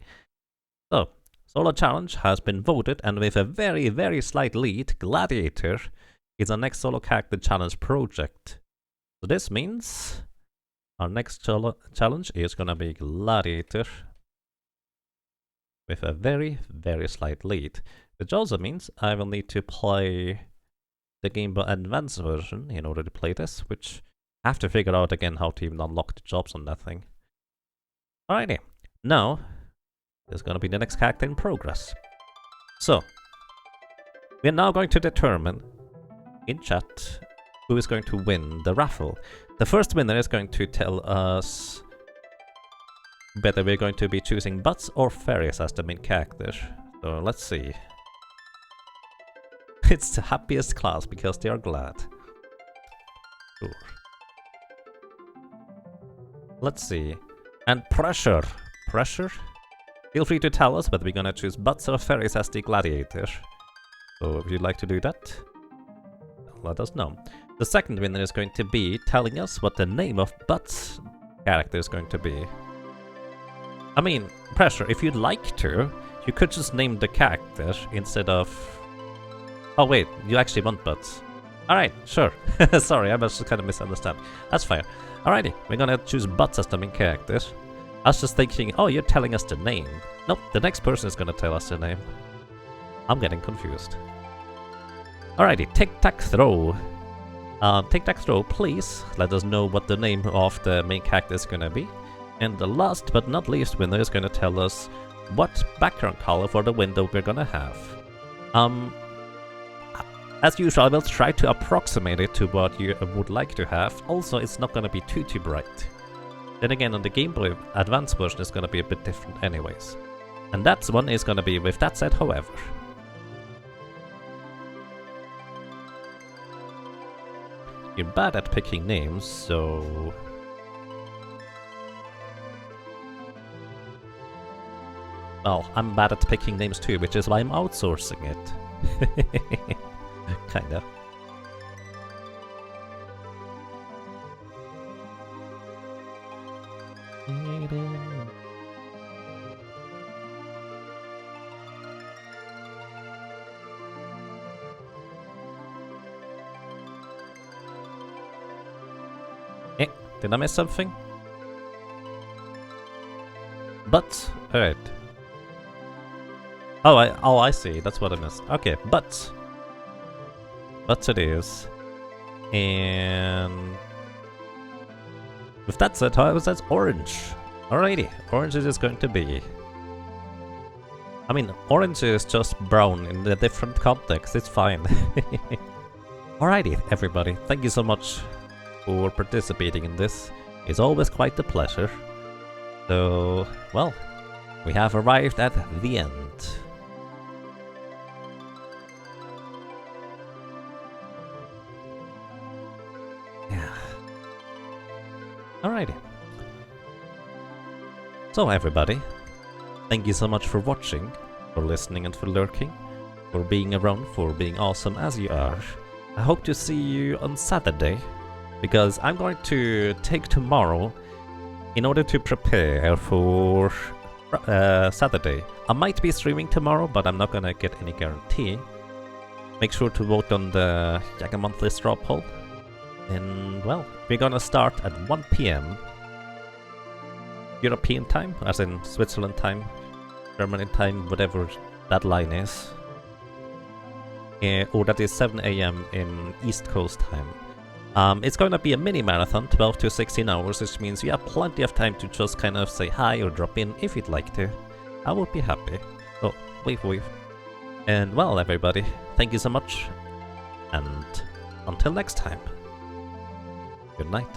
So, Solo Challenge has been voted, and with a very, very slight lead, Gladiator is our next solo character challenge project. So this means our next challenge is gonna be Gladiator with a very, very slight lead. Which also means I will need to play the Game Boy Advance version in order to play this, which I have to figure out again how to even unlock the jobs on that thing. Alrighty, now there's gonna be the next character in progress. So, we're now going to determine in chat who is going to win the raffle. The first winner is going to tell us whether we're going to be choosing Butts or Fairies as the main character. So let's see. It's the happiest class because they are glad. Sure. Let's see. And Pressure. Pressure? Feel free to tell us whether we're gonna choose Butts or Fairies as the Gladiator. So if you'd like to do that, let us know. The second winner is going to be telling us what the name of Butts' character is going to be. I mean, Pressure, if you'd like to, you could just name the character instead of... Oh wait, you actually want Butts. Alright, sure. Sorry, I must kind of misunderstand. That's fine. Alrighty, we're gonna choose Butts as the main character. I was just thinking, oh, you're telling us the name. Nope, the next person is gonna tell us the name. I'm getting confused. Alrighty, tic-tac-throw. Tic-tac-throw, please let us know what the name of the main character is gonna be. And the last but not least winner is gonna tell us what background color for the window we're gonna have. As usual, I will try to approximate it to what you would like to have. Also, it's not gonna be too bright. Then again, on the Game Boy Advance version, it's gonna be a bit different anyways. And that one is gonna be with that said, however. You're bad at picking names, so... Well, I'm bad at picking names too, which is why I'm outsourcing it. Kinda. Did I miss something? But, alright. Oh, I see. That's what I missed. Okay, but it is. And with that said, however, that's orange. Alrighty, orange it is going to be. I mean, orange is just brown in a different context. It's fine. Alrighty, everybody. Thank you so much for participating in this. It's always quite a pleasure. So, well, we have arrived at the end. Yeah. Alrighty. So everybody, thank you so much for watching, for listening and for lurking, for being around, for being awesome as you are. I hope to see you on Saturday, because I'm going to take tomorrow in order to prepare for Saturday. I might be streaming tomorrow, but I'm not gonna get any guarantee. Make sure to vote on the Jaga Monthly straw poll. And, well, we're gonna start at 1 PM European time, as in Switzerland time, Germany time, whatever that line is. Or that is 7 AM in East Coast time. It's going to be a mini marathon, 12 to 16 hours, which means you have plenty of time to just kind of say hi or drop in if you'd like to. I would be happy. Oh, wave. And well, everybody, thank you so much. And until next time, good night.